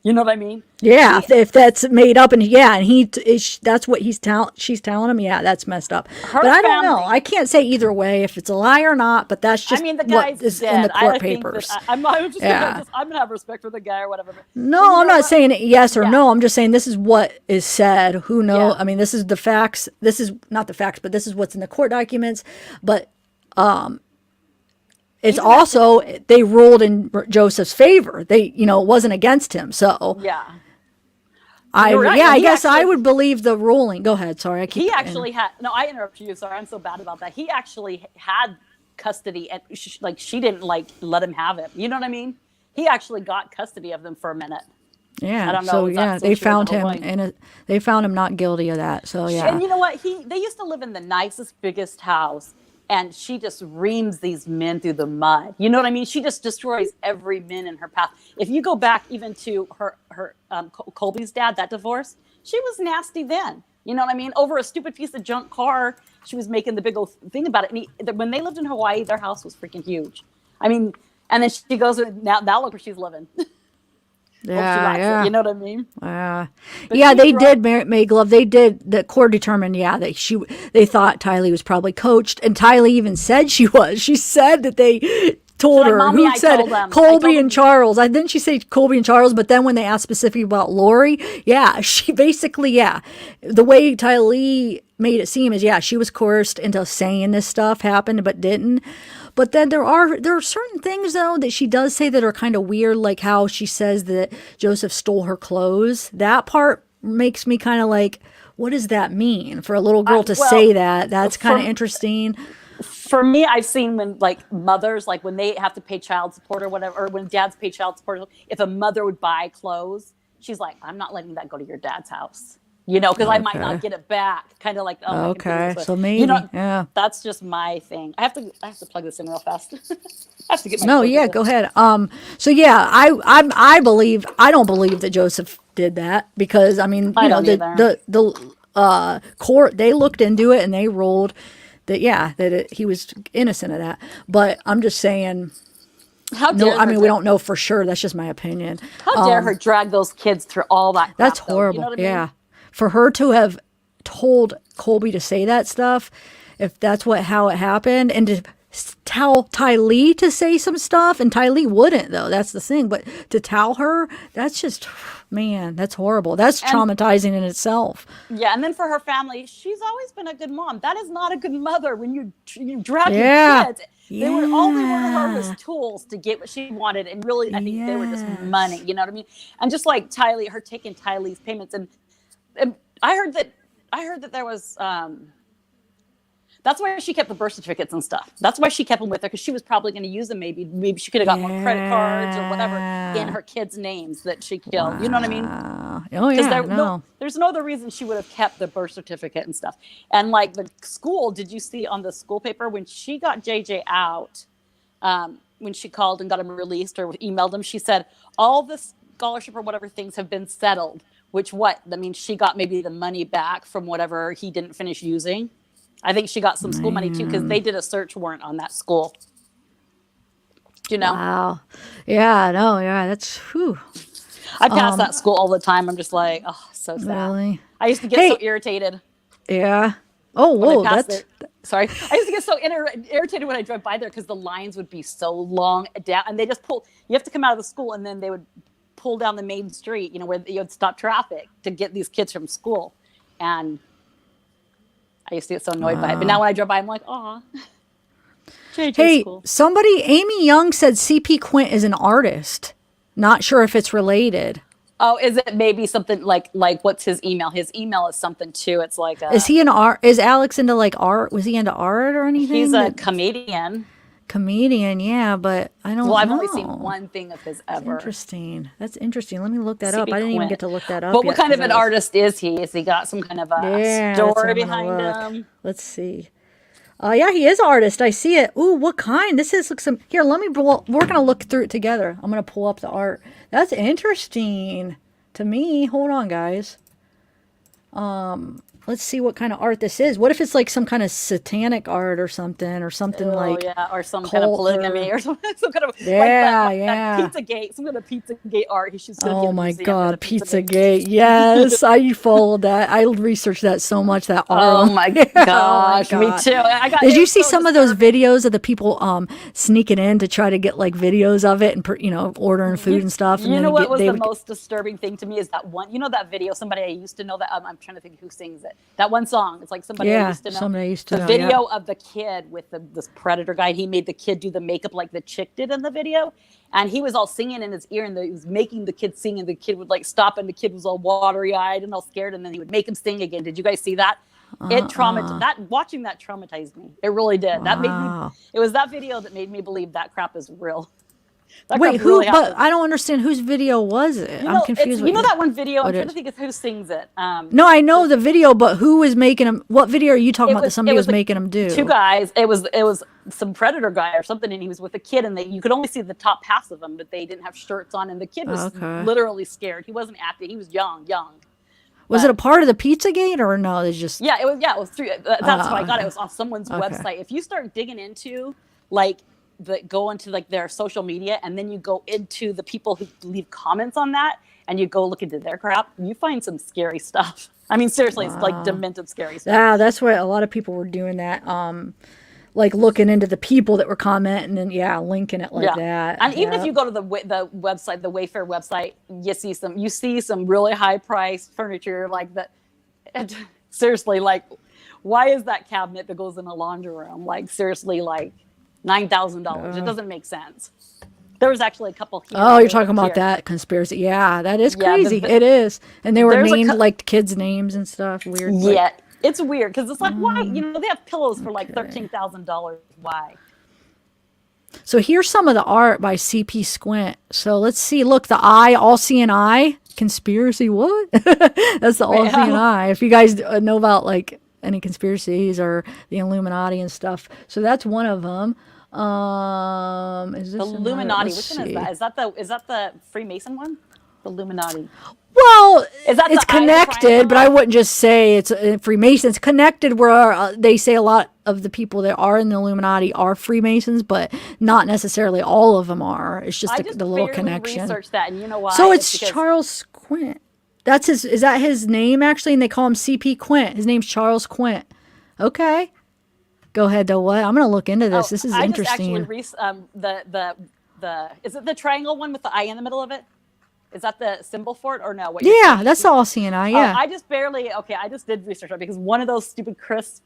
You know what I mean? Yeah, if that's made up, and that's what she's telling him. Yeah, that's messed up. But I don't know. I can't say either way if it's a lie or not. But that's just the guy's what is dead. in the court papers. I'm gonna have respect for the guy or whatever. No, I'm not saying yes or no. I'm just saying this is what is said. Who knows? I mean, this is the facts. This is not the facts, but this is what's in the court documents. But it's also, they ruled in Joseph's favor. It wasn't against him. So I guess I would believe the ruling. Go ahead. Sorry. I interrupted you. Sorry. I'm so bad about that. He actually had custody, and she didn't let him have it. You know what I mean? He actually got custody of them for a minute. Yeah. I don't know. They found him and they found him not guilty of that. So yeah. And you know what? They used to live in the nicest, biggest house. And she just reams these men through the mud. You know what I mean? She just destroys every man in her path. If you go back even to her Colby's dad, that divorce, she was nasty then. You know what I mean? Over a stupid piece of junk car, she was making the big old thing about it. And when they lived in Hawaii, their house was freaking huge. I mean, and then she goes, now look where she's living. Yeah. You know what I mean? They did, Mayglove. They did. The court determined, that they thought Tylee was probably coached, and Tylee even said she was. She said that they told She's like, her. "Mommy, Who I said told them. I Colby told and them." Charles? I didn't she say Colby and Charles, but then when they asked specifically about Lori, yeah, she basically, yeah, the way Tylee made it seem is, yeah, she was coerced into saying this stuff happened but didn't. But then there are certain things though that she does say that are kind of weird, like how she says that Joseph stole her clothes. That part makes me kind of like, what does that mean for a little girl to Well, say that? That's kind of from interesting. for me, I've seen when like mothers, like when they have to pay child support or whatever, or when dads pay child support, if a mother would buy clothes, she's like, I'm not letting that go to your dad's house, because I might not Okay. get it back. Kind of like, oh, I can pay Okay, this, so but, maybe, yeah. that's just my thing. I have to plug this in real fast. I have to get my No, cord to yeah, this. go ahead. So yeah, I don't believe that Joseph did that because I mean, I don't either. the court, they looked into it and they ruled that yeah, he was innocent of that. But I'm just saying, How no, dare I her? mean, we don't know for sure. That's just my opinion. How dare her drag those kids through all that crap? That's though, horrible. You know what I mean? Yeah. For her to have told Colby to say that stuff, if that's how it happened, and to tell Tylee to say some stuff, and Tylee wouldn't though. That's the thing. But to tell her, that's just, man, that's horrible. That's And- traumatizing in itself. Yeah, and then for her family, she's always been a good mom. That is not a good mother when you drag Yeah. your kids. All they were to her was Yeah. tools to get what she wanted, and really, I think they were just Yes. money. You know what I mean? And just like Tylee, her taking Tylee's payments, and I heard that there was. That's why she kept the birth certificates and stuff. That's why she kept them with her, because she was probably going to use them. Maybe she could have got more credit cards or whatever in her kids' names that she killed. You know what I mean? Oh yeah, There's no other reason she would have kept the birth certificate and stuff. And like the school, did you see on the school paper when she got JJ out, when she called and got him released or emailed him, she said all the scholarship or whatever things have been settled. Which that means she got maybe the money back from whatever he didn't finish using. I think she got some school money too, because they did a search warrant on that school. Do you know? Wow. Yeah, no, yeah, that's whew. I pass that school all the time. I'm just like, oh, so sad. Really? I used to get so irritated. Yeah. Oh, when whoa, I passed that's there. Sorry. I used to get so irritated when I drove by there because the lines would be so long down, and they just you have to come out of the school, and then they would pull down the main street, where you would stop traffic to get these kids from school. And I used to get so annoyed by it. But now when I drive by, I'm like, aw. Hey, cool. Amy Young said CP Quint is an artist. Not sure if it's related. Oh, is it maybe something like what's his email? His email is something too. It's like Is he an art? Is Alex into like art? Was he into art or anything? He's a comedian. Comedian, yeah, but I don't know. Well, I've only seen one thing of his ever. Interesting. That's interesting. Let me look that up. CP I didn't even Quint. get to look that up. But what yet, kind of 'cause an artist is he? Is he got some kind of a that's what story I'm gonna behind look. him? Let's see. Yeah, he is an artist. I see it. Ooh, what kind? This is like some. Here, let me. We're gonna look through it together. I'm gonna pull up the art. That's interesting to me. Hold on, guys. Let's see what kind of art this is. What if it's like some kind of satanic art or something like yeah, or some kind of cult polygamy or some kind of Yeah, like yeah. that Pizzagate, some kind of Pizzagate art. He should. Oh my God, Pizzagate. Yes, I followed that. I researched that so much, that art. Oh my gosh, me God. too. Did you see some of those videos of the people sneaking in to try to get like videos of it and ordering food and stuff? And You then know what was they the would- most disturbing thing to me is that one. You know that video? Somebody I used to know that I'm trying to think who sings it. That one song. It's like somebody I Yeah, used to know. somebody I used to the know, video yeah. of the kid with this predator guy. He made the kid do the makeup like the chick did in the video, and he was all singing in his ear, and he was making the kid sing, and the kid would like stop, and the kid was all watery eyed and all scared, and then he would make him sing again. Did you guys see that? It watching that traumatized me. It really did. That made me. Wow. It was that video that made me believe that crap is real. That Wait, crap who? really But happened. I don't understand whose video was it. I'm confused. You know that one video? I'm what trying it to think of who sings it. No, I know the video, but who was making him? What video are you talking about that somebody was like making him do? Two guys. It was some predator guy or something, and he was with a kid, and you could only see the top half of them, but they didn't have shirts on, and the kid was Okay. literally scared. He wasn't acting. He was young. Was it a part of the Pizzagate or no? It's just Yeah, it was. Yeah, it was through. That's how I got it. It was on someone's Okay. website. If you start digging into go into like their social media, and then you go into the people who leave comments on that, and you go look into their crap, you find some scary stuff. I mean, seriously, it's like demented scary stuff. Yeah, that's what a lot of people were doing that. like looking into the people that were commenting and linking it like that. And even if you go to the website, the Wayfair website, you see some really high priced furniture like that. Seriously, like, why is that cabinet that goes in a laundry room like seriously like $9,000? It doesn't make sense. There was actually a couple. Oh, you're talking about that conspiracy? Yeah, that is crazy. It is, and they were named like kids' names and stuff. Weird. Yeah, it's weird because it's like, why? They have pillows for like $13,000. Why? So here's some of the art by CP Squint. So let's see. Look, the eye, all seeing eye. Conspiracy? What? That's the all seeing eye. If you guys know about like any conspiracies or the Illuminati and stuff, so that's one of them. Is this the Illuminati? Which one is that? Is that the Freemason one? The Illuminati. Well, is that it's connected, but I wouldn't just say it's Freemason. It's connected where they say a lot of the people that are in the Illuminati are Freemasons, but not necessarily all of them are. It's just the little connection. I researched that, and you know why? So it's Charles Quint. That's his. Is that his name actually? And they call him CP Quint. His name's Charles Quint. Okay. Go ahead, though. What? I'm going to look into this. This is interesting. I just actually is it the triangle one with the eye in the middle of it? Is that the symbol for it or no? Yeah, that's the all-seeing eye. Yeah. I just did research on it because one of those stupid Chris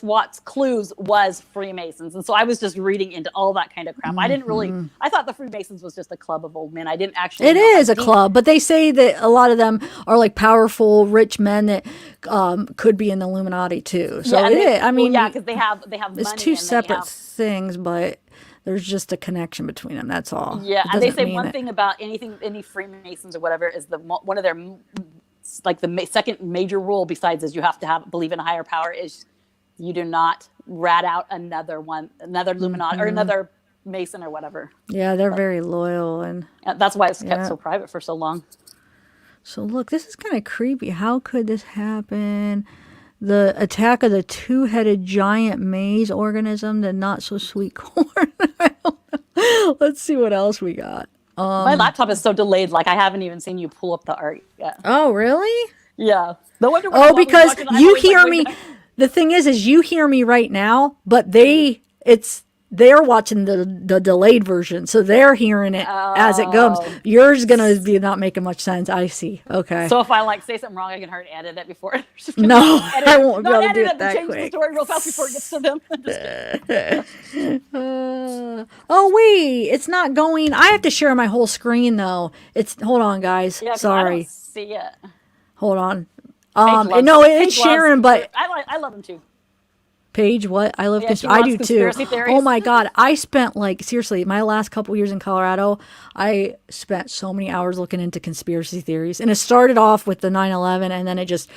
Watts clues was Freemasons, and so I was just reading into all that kind of crap. I didn't really. I thought the Freemasons was just a club of old men. I didn't actually. It is a club, but they say that a lot of them are like powerful, rich men that could be in the Illuminati too. So it is. I mean, because they have. It's money two separate things, but there's just a connection between them. That's all. Yeah, and they say one thing about any Freemasons or whatever is one of their like the second major rule besides is you have to believe in a higher power is you do not rat out another Illuminati or another Mason or whatever. Yeah, they're very loyal, and that's why it's kept so private for so long. So look, this is kind of creepy. How could this happen? The attack of the two-headed giant maze organism, the not-so-sweet corn. I don't know. Let's see what else we got. My laptop is so delayed, like I haven't even seen you pull up the art yet. Oh, really? Yeah. No wonder. Because you hear me. The thing is you hear me right now, but they're watching the delayed version, so they're hearing it as it goes. Yours gonna be not making much sense. I see. Okay. So if I say something wrong, I can hurry edit it before. No, I won't be able to do it that change quick. The story real fast before it gets to them. Oh wait, it's not going. I have to share my whole screen though. Hold on, guys. Yeah, sorry. I don't see it. Hold on. No, it's sharing, but I love them too. Paige, what? I love I do too. Oh my God. I spent seriously, my last couple years in Colorado, I spent so many hours looking into conspiracy theories. And it started off with the 9/11 and then I just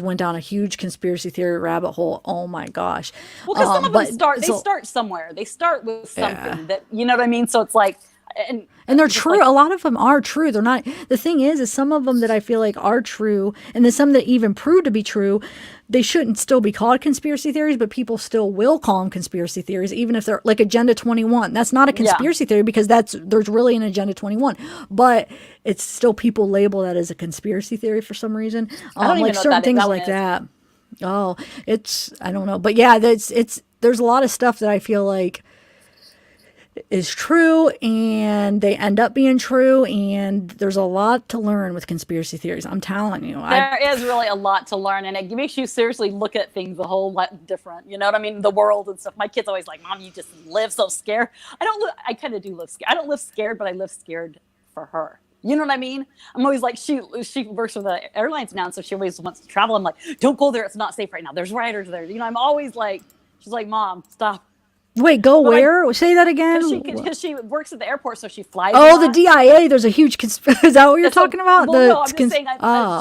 went down a huge conspiracy theory rabbit hole. Oh my gosh. Well, because some of them start somewhere. They start with something that, you know what I mean? So it's like, and they're true. A lot of them are true. They're not. The thing is some of them that I feel like are true, and then some that even prove to be true, they shouldn't still be called conspiracy theories, but people still will call them conspiracy theories, even if they're like Agenda 21. That's not a conspiracy theory because there's really an Agenda 21, but it's still people label that as a conspiracy theory for some reason. I don't even know certain things like that. Oh, I don't know, but yeah, there's a lot of stuff that I feel like is true and they end up being true, and there's a lot to learn with conspiracy theories. I'm telling you, there is really a lot to learn, and it makes you seriously look at things a whole lot different. You know what I mean? The world and stuff. My kid's always like, "Mom, you just live so scared." I kind of do live scared. I don't live scared, but I live scared for her. You know what I mean? I'm always like, she works for the airlines now, so she always wants to travel. I'm like, "Don't go there. It's not safe right now. There's rioters there." You know, I'm always like, she's like, "Mom, stop." Wait, where? Say that again. Because she works at the airport, so she flies. Oh, the DIA. There's a huge. Is that what you're talking about? Well, no, I'm just saying.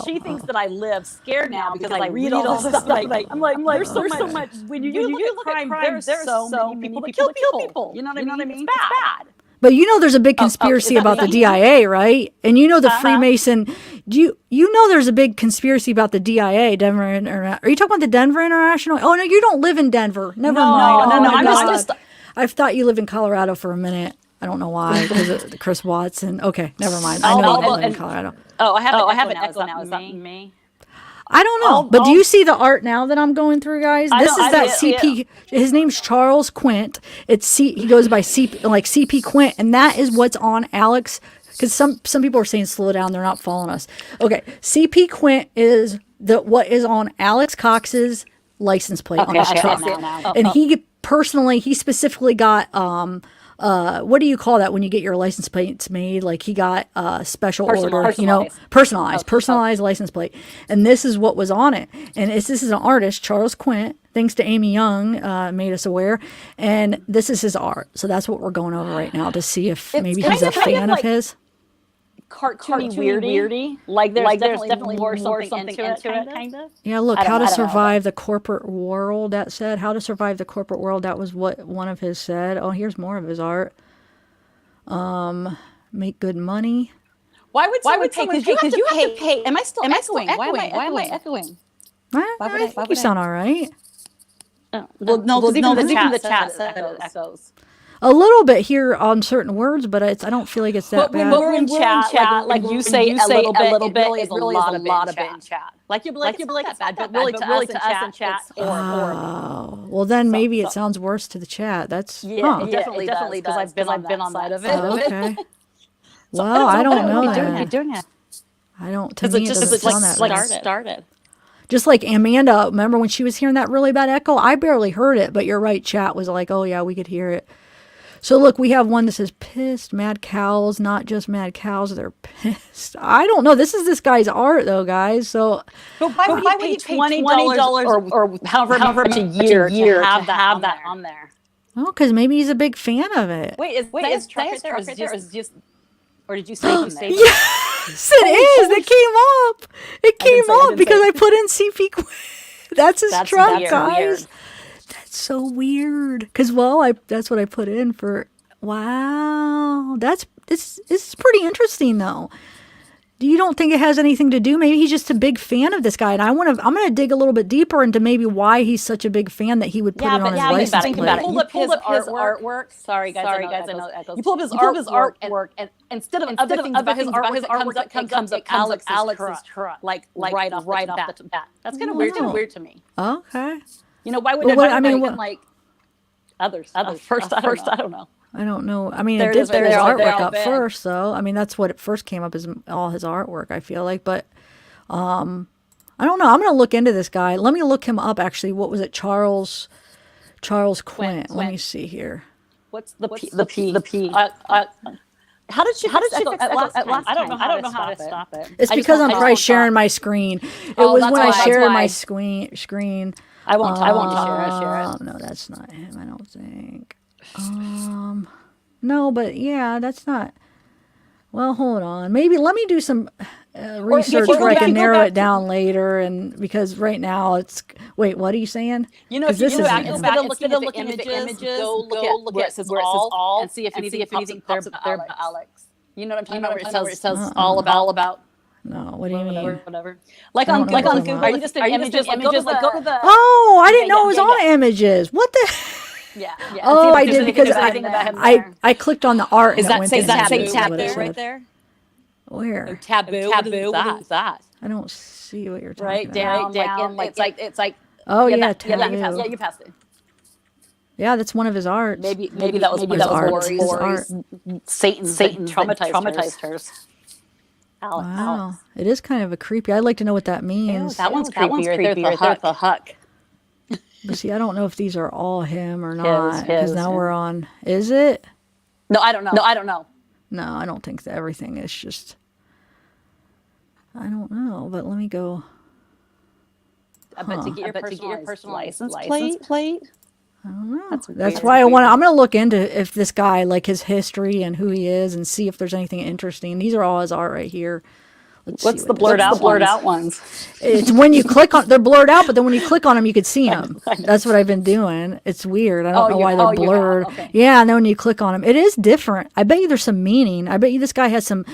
She thinks that I live scared now because I read all this stuff. I'm like, there's so much. When you look at crime, there's so many people that kill people. You know what I mean? It's bad. But there's a big conspiracy about the DIA, right? And the Freemason. Do you know there's a big conspiracy about the DIA, Denver International? Are you talking about the Denver International? Oh no, you don't live in Denver. Never mind. No. I thought you lived in Colorado for a minute. I don't know why, because of Chris Watts. And okay, never mind. I know you live in Colorado. I have an echo now. Is that me? I don't know, but do you see the art now that I'm going through, guys? This is that CP. His name's Charles Quint. He goes by CP Quint, and that is what's on Alex. Because some people are saying slow down, they're not following us. Okay, CP Quint is what is on Alex Cox's license plate on his truck, and he specifically got what do you call that when you get your license plates made? Like he got a special order, personalized license plate. And this is what was on it. And this is an artist, Charles Quint, thanks to Amy Young, made us aware. And this is his art. So that's what we're going over right now to see if maybe he's a fan of his. Cartoony weirdy. Like there's definitely more something into it, kind of. Yeah, look, how to survive the corporate world, that said. How to survive the corporate world, that was what one of his said. Oh, here's more of his art. Make good money. Why would someone pay? Because you have to pay. Am I still echoing? Why am I echoing? I think you sound all right. Well, no, because even the chat says it echoes. A little bit here on certain words, but I don't feel like it's that bad. When we're in chat, like you say a little bit, it really is a lot of it in chat. Like you'll be like, it's bad, but really to us in chat, oh, well then maybe it sounds worse to the chat. That's it definitely does because I've been on that side of it. Oh, okay. Well, I don't know that. Doing it. I don't. To me, it doesn't sound that bad. Started. Just like Amanda, remember when she was hearing that really bad echo? I barely heard it, but you're right. Chat was like, oh yeah, we could hear it. So look, we have one that says pissed, mad cows, not just mad cows, they're pissed. I don't know. This is this guy's art though, guys. So but why would he pay $20 or however much a year to have that on there? Oh, because maybe he's a big fan of it. Wait, is truck right there or is just or did you say something? Yes, it is. It came up. It came up because I put in CP. That's his truck, guys. Weird. That's so weird. Because that's what I put in for. Wow, this is pretty interesting though. You don't think it has anything to do? Maybe he's just a big fan of this guy, and I'm gonna dig a little bit deeper into maybe why he's such a big fan that he would put it on his license plate. You pulled up his artwork. Sorry, guys, I know echoes. You pulled up his artwork, and instead of other things about his artwork, it comes up Alex's truck, like right off the bat. That's kind of weird to me. Okay. You know, why would like others? First, I don't know. I don't know. I mean, it did their artwork up first, though. I mean, that's what it first came up is all his artwork, I feel like. But I don't know. I'm going to look into this guy. Let me look him up, actually. What was it? Charles Quint. Let me see here. What's the P? How did you fix that last time? I don't know how to stop it. It's because I'm probably sharing my screen. It was when I shared my screen. I won't share it. No, that's not him, I don't think. No, but yeah, that's not. Well, hold on. Maybe let me do some research where I can narrow it down later. And because right now it's. Wait, what are you saying? You know, instead of looking at the images, go look at where it says all and see if anything pops up there by Alex. You know what I'm talking about? Where it says all about. No, what do you mean? Whatever. Like on Google. Are you just in images? Like go to the. Oh, I didn't know it was on images. What the. Yeah. Oh, I did because I clicked on the art. Is that taboo right there? Where? Taboo. What is that? I don't see what you're talking about. Down. It's like. Oh yeah, taboo. Yeah, you passed it. Yeah, that's one of his arts. Maybe that was Lori's. Satan traumatized hers. Wow, it is kind of a creepy. I'd like to know what that means. Ew, that one's creepy right there. The huck. But see, I don't know if these are all him or not, because now we're on. Is it? No, I don't know. No, I don't think that everything is just. I don't know, but let me go. I bet to get your personal license plate. I don't know. That's why I'm going to look into if this guy, like his history and who he is, and see if there's anything interesting. These are all his art right here. What's the blurred out ones? It's when you click on, they're blurred out, but then when you click on them, you can see them. That's what I've been doing. It's weird. I don't know why they're blurred. Okay. Yeah, and then when you click on them, it is different. I bet you there's some meaning. I bet you this guy has some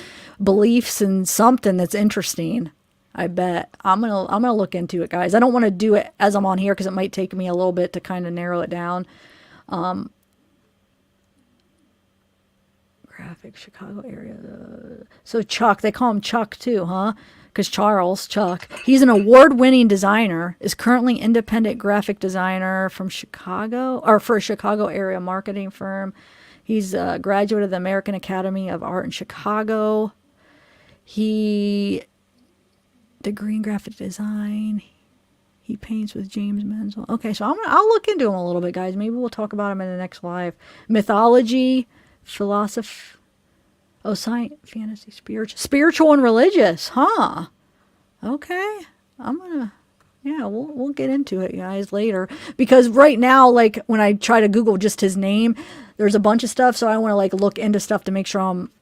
beliefs and something that's interesting. I bet. I'm gonna look into it, guys. I don't want to do it as I'm on here because it might take me a little bit to kind of narrow it down. Graphic Chicago area. So Chuck, they call him Chuck too, huh? because Chuck, he's an award-winning designer, is currently independent graphic designer from Chicago, or for a Chicago area marketing firm. He's a graduate of the American Academy of Art in Chicago. He degree in graphic design. He paints with James Menzel. Okay, so I'll look into him a little bit, guys. Maybe we'll talk about him in the next live. Mythology, philosophy, science, fantasy, spiritual and religious, huh? Okay, we'll get into it, guys, later. Because right now, like, when I try to Google just his name, there's a bunch of stuff, so I want to, like, look into stuff to make sure I'm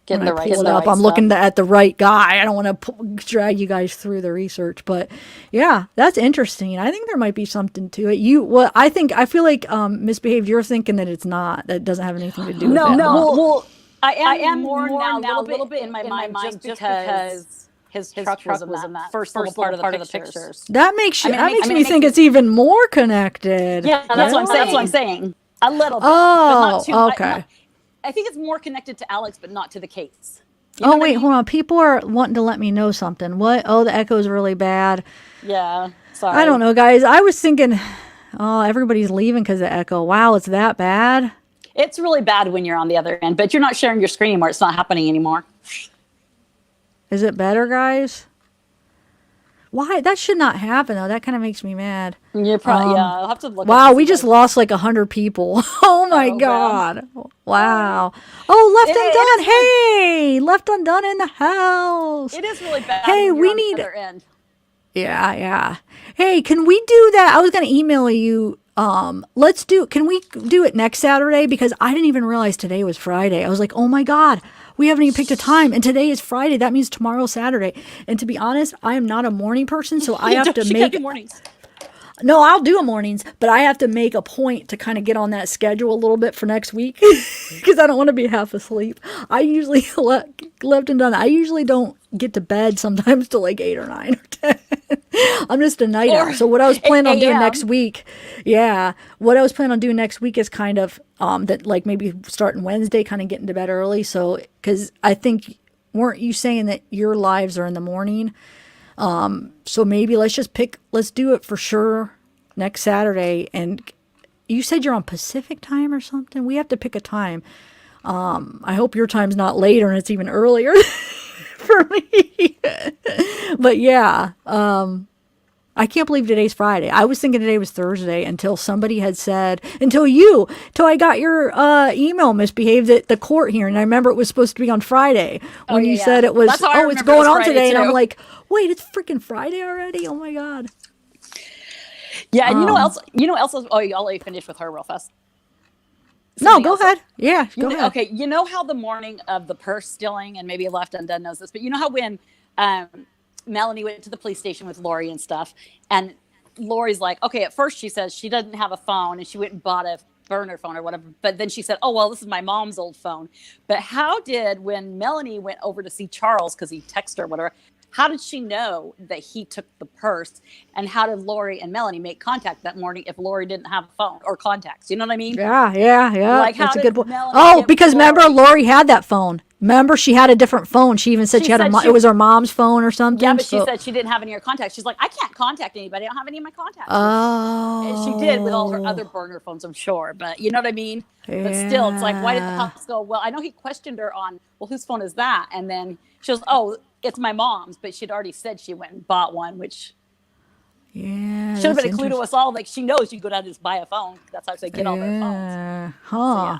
Getting the right stuff. I'm looking at the right guy. I don't want to drag you guys through the research, but yeah, that's interesting. I think there might be something to it. I feel like Misbehaved, you're thinking that it's not, that it doesn't have anything to do with it. Well, I am more now a little bit in my mind just because his truck was in that first little part of the pictures. That makes me think it's even more connected. Yeah, that's what I'm saying. A little bit. Oh, but not too, okay. I think it's more connected to Alex, but not to the case. Wait, hold on. People are wanting to let me know something. What? Oh, the echo's really bad. Yeah, sorry. I don't know, guys. I was thinking, everybody's leaving because of the echo. Wow, it's that bad? It's really bad when you're on the other end, but you're not sharing your screen anymore. It's not happening anymore. Is it better, guys? Why? That should not happen, though. That kind of makes me mad. You're probably, I'll have to look. Wow, we just lost like 100 people. Oh my God. Wow. Oh, Left Undone. Hey, Left Undone in the house. It is really bad. Hey, we need. The other end. Yeah. Hey, can we do that? I was going to email you. Can we do it next Saturday? Because I didn't even realize today was Friday. I was like, oh my God. We haven't even picked a time, and today is Friday. That means tomorrow's Saturday. And to be honest, I am not a morning person, so I have to make mornings. No, I'll do a mornings, but I have to make a point to kind of get on that schedule a little bit for next week because I don't want to be half asleep. I usually Left Undone. I usually don't get to bed sometimes till like 8 or 9 or 10. I'm just a night owl. So what I was planning on doing next week, what I was planning on doing next week is kind of that, like, maybe starting Wednesday, kind of getting to bed early. So because I think, weren't you saying that your lives are in the morning? So maybe let's do it for sure next Saturday. And you said you're on Pacific time or something. We have to pick a time. I hope your time's not later and it's even earlier for me. But yeah, I can't believe today's Friday. I was thinking today was Thursday until somebody had said, until I got your email, Misbehaved, at the court hearing. I remember it was supposed to be on Friday when you said it was, it's going on today. And I'm like, wait, it's freaking Friday already? Oh my God. Yeah. And you know what else? Oh, I'll let you finish with her real fast. No, go ahead. Yeah, go ahead. Okay. You know how the morning of the purse stealing, and maybe Left Undone knows this, but you know how when, Melanie went to the police station with Lori and stuff, and Lori's like, okay, at first she says she doesn't have a phone and she went and bought a burner phone or whatever, but then she said, oh, well, this is my mom's old phone. But when Melanie went over to see Charles, because he texted her or whatever, how did she know that he took the purse? And how did Lori and Melanie make contact that morning if Lori didn't have a phone or contacts? You know what I mean? Yeah. Like, that's a good point. Melanie because remember, Lori had that phone. Remember, she had a different phone. She even said it was her mom's phone or something. Yeah, but she said she didn't have any of her contacts. She's like, I can't contact anybody. I don't have any of my contacts. Oh. And she did with all her other burner phones, I'm sure. But you know what I mean? Yeah. But still, it's like, why did the cops go, well, I know he questioned her on, well, whose phone is that? And then she goes, oh, it's my mom's. But she'd already said she went and bought one, which should have been a clue to us all. Like, she knows you go down and just buy a phone. That's how they get all their phones. Huh.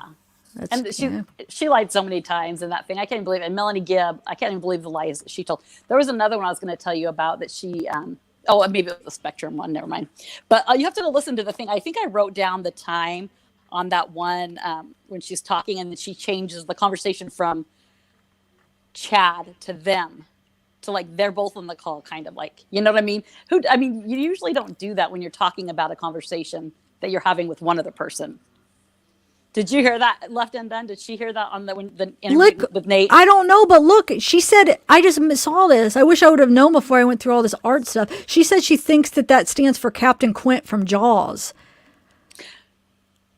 So, and she lied so many times in that thing. I can't even believe it. And Melanie Gibb, I can't even believe the lies that she told. There was another one I was going to tell you about that she, maybe it was the Spectrum one. Never mind. But you have to listen to the thing. I think I wrote down the time on that one when she's talking, and then she changes the conversation from Chad to them. To like, they're both on the call, kind of like, you know what I mean? You usually don't do that when you're talking about a conversation that you're having with one other person. Did you hear that, Left Undone? Did she hear that on the interview with Nate? I don't know, but look, she said, I just saw this. I wish I would have known before I went through all this art stuff. She said she thinks that stands for Captain Quint from Jaws.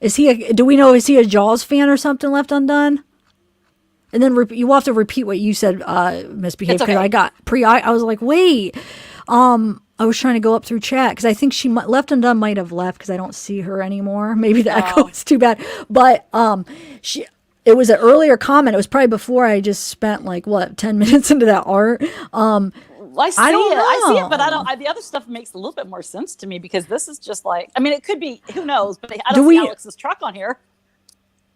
Do we know, is he a Jaws fan or something, Left Undone? And then you will have to repeat what you said, misbehave, It's because okay. I got I was like, wait. I was trying to go up through chat because I think Left Undone might have left because I don't see her anymore. Maybe the echo is too bad. But it was an earlier comment. It was probably before I just spent 10 minutes into that art. I see I don't it. I see it, but know. the other stuff makes a little bit more sense to me because this is just like, I mean, it could be, who knows, but I Do don't we- see Alex's truck on here.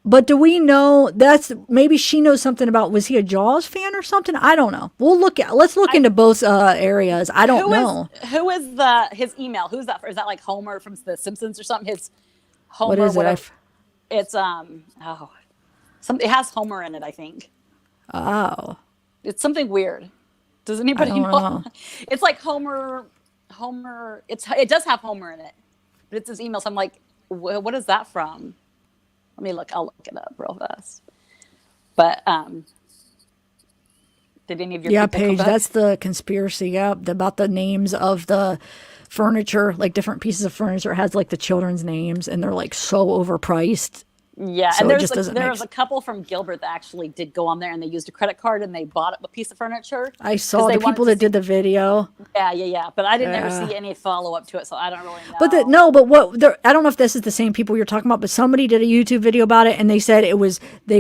But do we know maybe she knows something about, was he a Jaws fan or something? I don't know. Let's look into both areas. I don't know. Who is his email? Who's that for? Is that like Homer from The Simpsons or something? His Homer, What is whatever. it? It's it has Homer in it, I think. Oh. It's something weird. Does anybody I don't know. It's like Homer. It does have Homer in it, but it's his email. So I'm like, what is that from? Let me look. I'll look it up real fast. But did any of your people Paige, come back? that's the conspiracy. Yeah, about the names of the furniture, like different pieces of furniture. It has like the children's names, and they're like so overpriced. Yeah, So and it just doesn't there make was a couple from Gilbert that actually did go on there and they used a credit card and they bought a piece of furniture. I 'Cause saw they the wanted people to that did the video. Yeah. But I didn't ever Yeah. see any follow up to it, so I don't really know. But I don't know if this is the same people you're talking about, but somebody did a YouTube video about it and they said they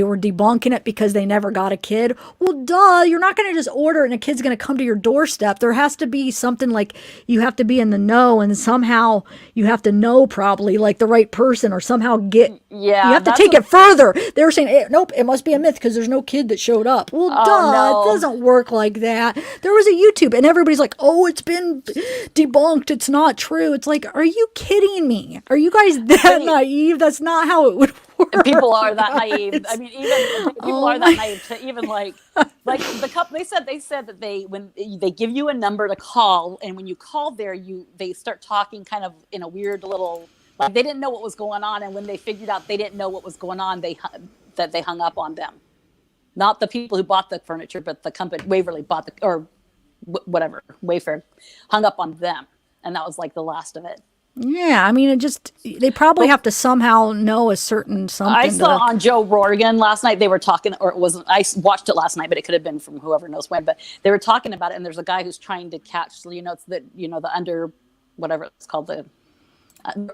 were debunking it because they never got a kid. Well, duh, you're not going to just order and a kid's going to come to your doorstep. There has to be something like you have to be in the know and somehow you have to know probably like the right person or somehow get, Yeah, you have to that's take what- it further. They were saying, nope, it must be a myth because there's no kid that showed up. Well, no. it doesn't work like that. There was a YouTube and everybody's like, oh, it's been debunked. It's not true. It's like, are you kidding me? Are you guys that naive? That's not how it would work. People are that naive. I mean, even people are that naive to even like the couple. They said that when they give you a number to call, and when you call there, they start talking kind of in a weird little, like they didn't know what was going on, and when they figured out they didn't know what was going on, they hung up on them. Not the people who bought the furniture, but the company Waverly bought whatever Wayfair hung up on them, and that was like the last of it. Yeah, I mean, they probably have to somehow know a certain something. I saw on Joe Rogan last night, they were talking, or it wasn't, I watched it last night, but it could have been from whoever knows when, but they were talking about it. And there's a guy who's trying to catch, it's the under, whatever it's called, the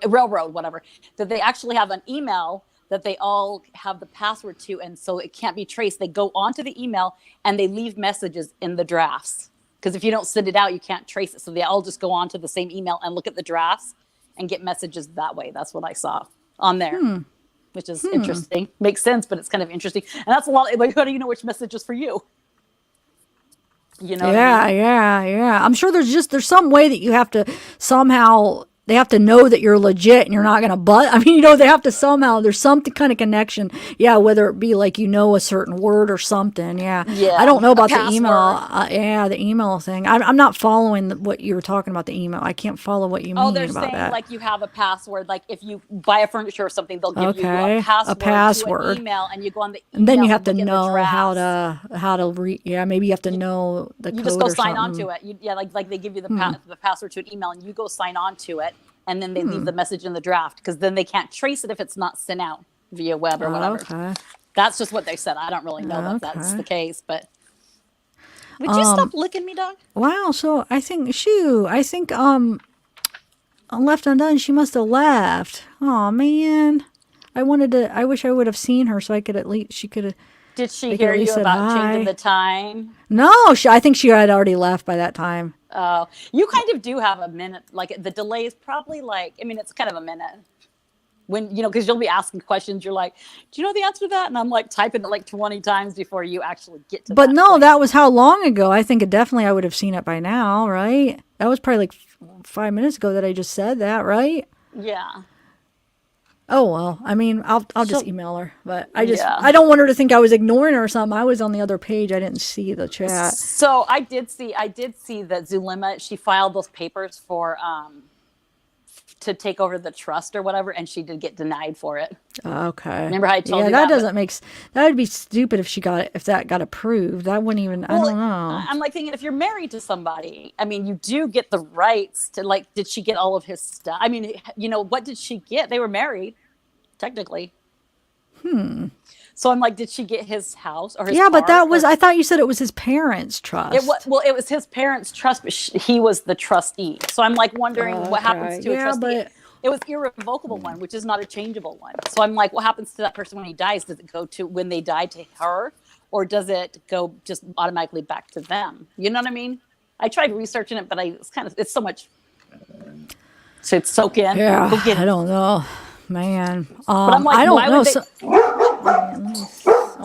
railroad, whatever, that they actually have an email that they all have the password to. And so it can't be traced. They go onto the email and they leave messages in the drafts. Because if you don't send it out, you can't trace it. So they all just go onto the same email and look at the drafts and get messages that way. That's what I saw on there, which is interesting. Makes sense, but it's kind of interesting. And that's a lot. Like, how do you know which message is for you? You know? Yeah, what I mean? yeah. I'm sure there's some way that you have to somehow. They have to know that you're legit and you're not going to I mean, they have to somehow, there's some kind of connection. Yeah, whether it be like, a certain word or something. Yeah. Yeah, I don't know about the password. email. The email thing. I'm not following what you were talking about, the email. I can't follow what you mean Oh, they're about saying that. like you have a password. Like if you buy a furniture or something, they'll give you Okay, a a password, password. to an email, and you go on the email. And then you have to look at the know how drafts. to read. Yeah, maybe you have to know the You code just go or sign something. on to it. Like they give you the password to an email, and you go sign on to it, and then they leave the message in the draft because then they can't trace it if it's not sent out via web or whatever. Okay. That's just what they said. I don't really know if that's Okay. the case, but would you stop licking me, dog? Wow. So I think Left Undone, she must have left. Oh man. I wish I would have seen her so I could she could have. Did she They could hear at you least said about hi. changing the time? No, I think she had already left by that time. You kind of do have a minute. Like the delay is probably it's kind of a minute. When, because you'll be asking questions. You're like, do you know the answer to that? And I'm like typing it like 20 times before you actually get to But that no, point. that was how long ago? I think I would have seen it by now, right? That was probably like 5 minutes ago that I just said that, right? Yeah. Oh well, I mean, I'll just So- email her, but Yeah. I don't want her to think I was ignoring her or something. I was on the other page. I didn't see the chat. So I did see that Zulema, she filed those papers for to take over the trust or whatever, and she did get denied for it. Okay. Remember how I told you that that, but- doesn't make that would be stupid if that got approved. That wouldn't even I don't know. I'm like thinking if you're married to somebody, I mean, you do get the rights to did she get all of his stuff? I mean, what did she get? They were married, technically. So I'm like, did she get his house or his Yeah, but car, that was, or- I thought you said it was his parents' trust. it was, well, it was his parents' trust, but he was the trustee. So I'm like wondering what happens Okay. to a Yeah, trustee. but It was irrevocable one, which is not a changeable one. So I'm like, what happens to that person when he dies? Does it go to when they die to her, or does it go just automatically back to them? You know what I mean? I tried researching it, but it's so much to soak in. yeah, Go get I it. don't know, man. But I'm like, I don't why know. would they? So,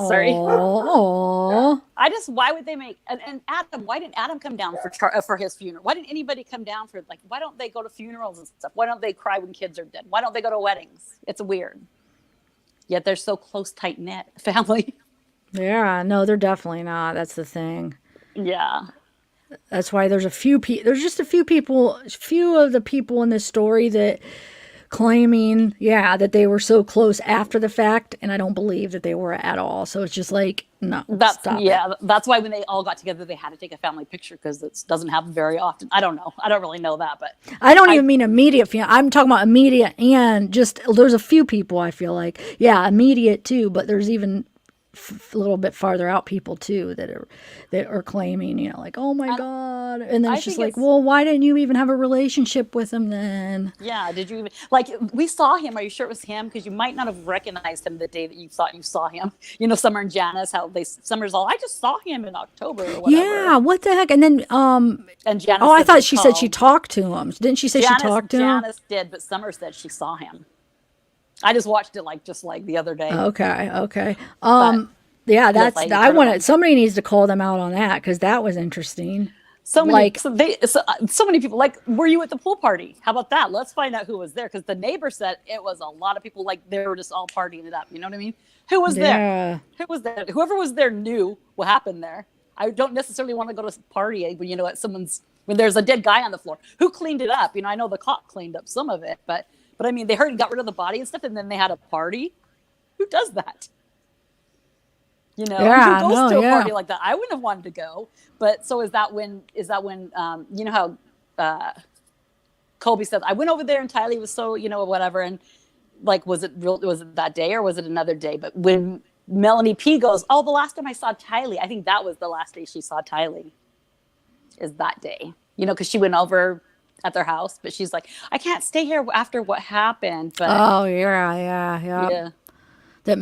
Sorry. oh, Why would they make, and Adam, why didn't Adam come down for his funeral? Why didn't anybody come down for, like, why don't they go to funerals and stuff? Why don't they cry when kids are dead? Why don't they go to weddings? It's weird. Yet they're so close, tight knit family. yeah, no, they're definitely not. That's the thing. Yeah. That's why there's there's just a few of the people in this story that claiming, yeah, that they were so close after the fact, and I don't believe that they were at all. So it's just like, no, stop it. That's why when they all got together, they had to take a family picture, because it doesn't happen very often. I don't know. I don't really know that, but I don't even mean immediate. I'm talking about immediate, and just there's a few people I feel like, yeah, immediate too, but there's even a little bit farther out people too that are claiming, you know, like, oh my God, and then I it's just think like, well, why didn't you even have a relationship with him then? yeah, did you even, like, we saw him? Are you sure it was him? Because you might not have recognized him the day that you thought you saw him. You know, Summer and Janice, Summer's all, I just saw him in October or whatever. Yeah, what the heck? And then And Janice, oh, I said thought they she said she called. talked to him. Didn't she say she talked to him? Janice did, but Summer said she saw him. I just watched it just like the other day. Okay. Yeah, like, I incredible. wanted, somebody needs to call them out on that, because that was interesting. So many, like- so many people. Like, were you at the pool party? How about that? Let's find out who was there, because the neighbor said it was a lot of people. Like, they were just all partying it up. You know what I mean? Who was Yeah. there? Who was there? Whoever was there knew what happened there. I don't necessarily want to go to a party when, you know, when there's a dead guy on the floor. Who cleaned it up? You know, I know the cop cleaned up some of it, but I mean, they heard and got rid of the body and stuff, and then they had a party. Who does that? You know, Yeah, who goes to a yeah. party like that? I wouldn't have wanted to go. But so is that when you know how Colby said, I went over there and Tylee was so, you know, whatever, and like, was it that day or was it another day? But when Melanie P goes, oh, the last time I saw Tylee, I think that was the last day she saw Tylee, is that day. You know, because she went over at their house, but she's like, I can't stay here after what happened. But Oh yeah. yeah. That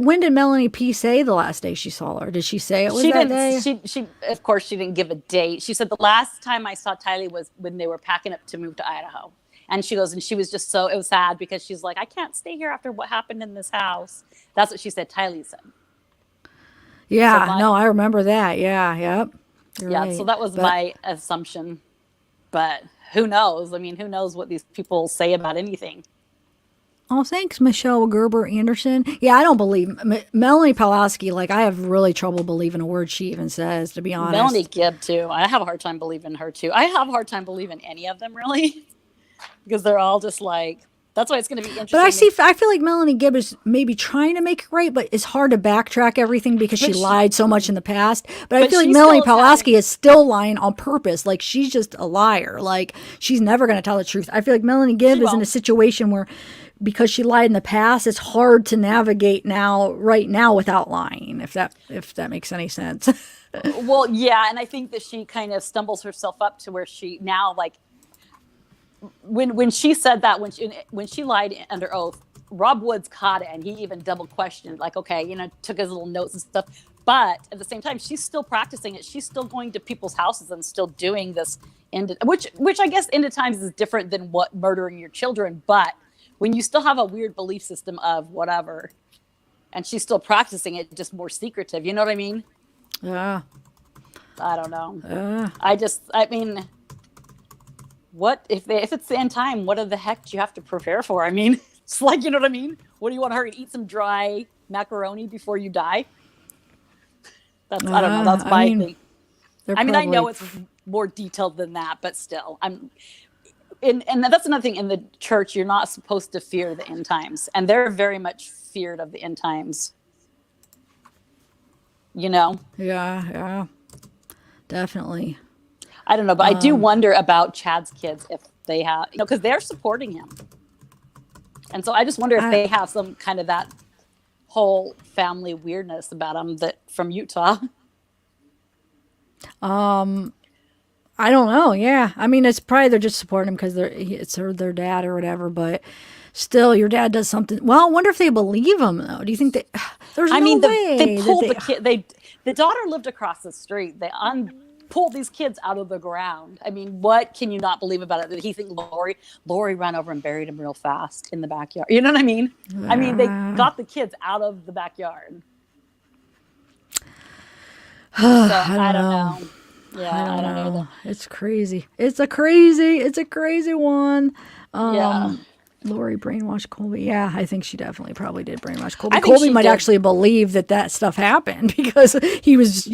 when did Melanie P say the last day she saw her? Did she say it was that day? She of course she didn't give a date. She said the last time I saw Tylee was when they were packing up to move to Idaho. And she goes, and she was just so, it was sad because she's like, I can't stay here after what happened in this house. That's what she said. Tylee said. Yeah, So no, I remember that. Yeah, yep. You're yeah. right. So that was my assumption, but who knows? I mean, who knows what these people say about anything? Oh, thanks, Michelle Gerber Anderson. Yeah, I don't believe Melanie Pawlowski. Like, I have really trouble believing a word she even says, to be honest. Melanie Gibb too. I have a hard time believing her too. I have a hard time believing any of them really, because they're all just like. That's why it's going to be interesting. But I feel like Melanie Gibb is maybe trying to make it right, but it's hard to backtrack everything because she lied so much in the past. But I feel like Melanie Pawlowski is still lying on purpose. Like, she's just a liar. Like, she's never going to tell the truth. I feel like Melanie Gibb is in a situation where, because she lied in the past, it's hard to navigate right now without lying, if that makes any sense. Well, yeah, and I think that she kind of stumbles herself up to where she now, like, when she said that, when she lied under oath, Rob Woods caught it, and he even double questioned, like, okay, you know, took his little notes and stuff. But at the same time, she's still practicing it. She's still going to people's houses and still doing this, which I guess end of times is different than what murdering your children. But when you still have a weird belief system of whatever, and she's still practicing it, just more secretive. You know what I mean? Yeah. I don't know. I mean, what if it's the end time? What the heck do you have to prepare for? I mean, it's like, you know what I mean? What do you want to hurry and eat some dry macaroni before you die? I don't know. That's my thing. I mean, I know it's more detailed than that, but still, and that's another thing in the church. You're not supposed to fear the end times, and they're very much feared of the end times. You know? Yeah, definitely. I don't know, but I do wonder about Chad's kids, if they have, you know, because they're supporting him. And so I just wonder if they have some kind of that whole family weirdness about him that from Utah. I don't know. Yeah, I mean, it's probably they're just supporting him because it's their dad or whatever. But still, your dad does something. Well, I wonder if they believe him though. Do you think they? There's I no mean, way they pulled that the kid. The daughter lived across the street. They pulled these kids out of the ground. I mean, what can you not believe about it? Did he think Lori ran over and buried him real fast in the backyard? You know what I mean? I mean, they got the kids out of the backyard. So I don't know. Yeah, I don't know. Either. It's crazy. It's a crazy one. Yeah. Lori brainwashed Colby. Yeah, I think she definitely probably did brainwash Colby. I think Colby she might did. actually believe that stuff happened because he was,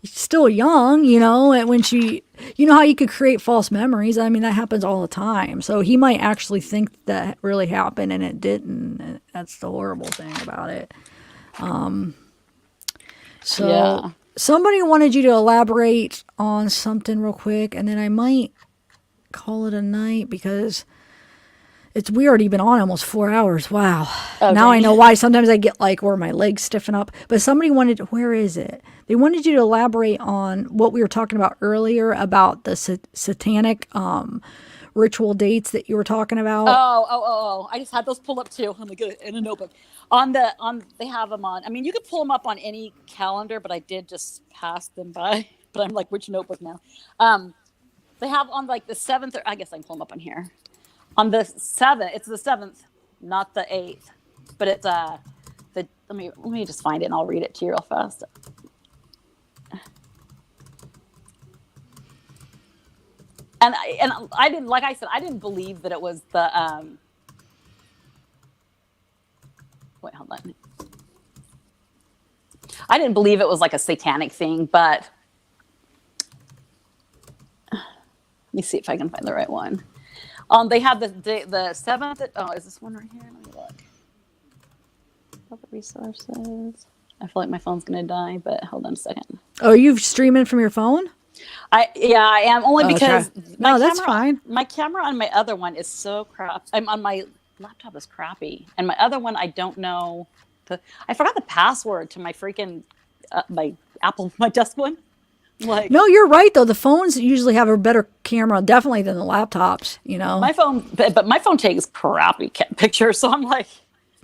still young, and when she, how you could create false memories. I mean, that happens all the time. So he might actually think that really happened and it didn't. And that's the horrible thing about it. So Yeah. somebody wanted you to elaborate on something real quick, and then I might call it a night because we already been on almost 4 hours. Wow. Oh, now I dang. know why sometimes I get like where my legs stiffen up. But somebody where is it? They wanted you to elaborate on what we were talking about earlier about the satanic ritual dates that you were talking about. Oh! I just had those pulled up too. I'm like in a notebook. They have them on. I mean, you could pull them up on any calendar, but I did just pass them by. But I'm like, which notebook now? They have on like the 7th, or I guess I can pull them up on here. On the 7th, it's the 7th, not the 8th, but it's let me just find it and I'll read it to you real fast. And I didn't, like I said, I didn't believe that it was the wait, hold on. I didn't believe it was like a satanic thing, but let me see if I can find the right one. They have the 7th. Oh, is this one right here? Let me look. Public resources. I feel like my phone's gonna die, but hold on a second. Oh, are you streaming from your phone? I am only because that's fine. My camera on my other one is so crap. I'm on my laptop is crappy, and my other one I don't know. I forgot the password to my freaking my desk one. Like No, you're right though. The phones usually have a better camera, definitely than the laptops. my phone, but my phone takes crappy pictures, so I'm like,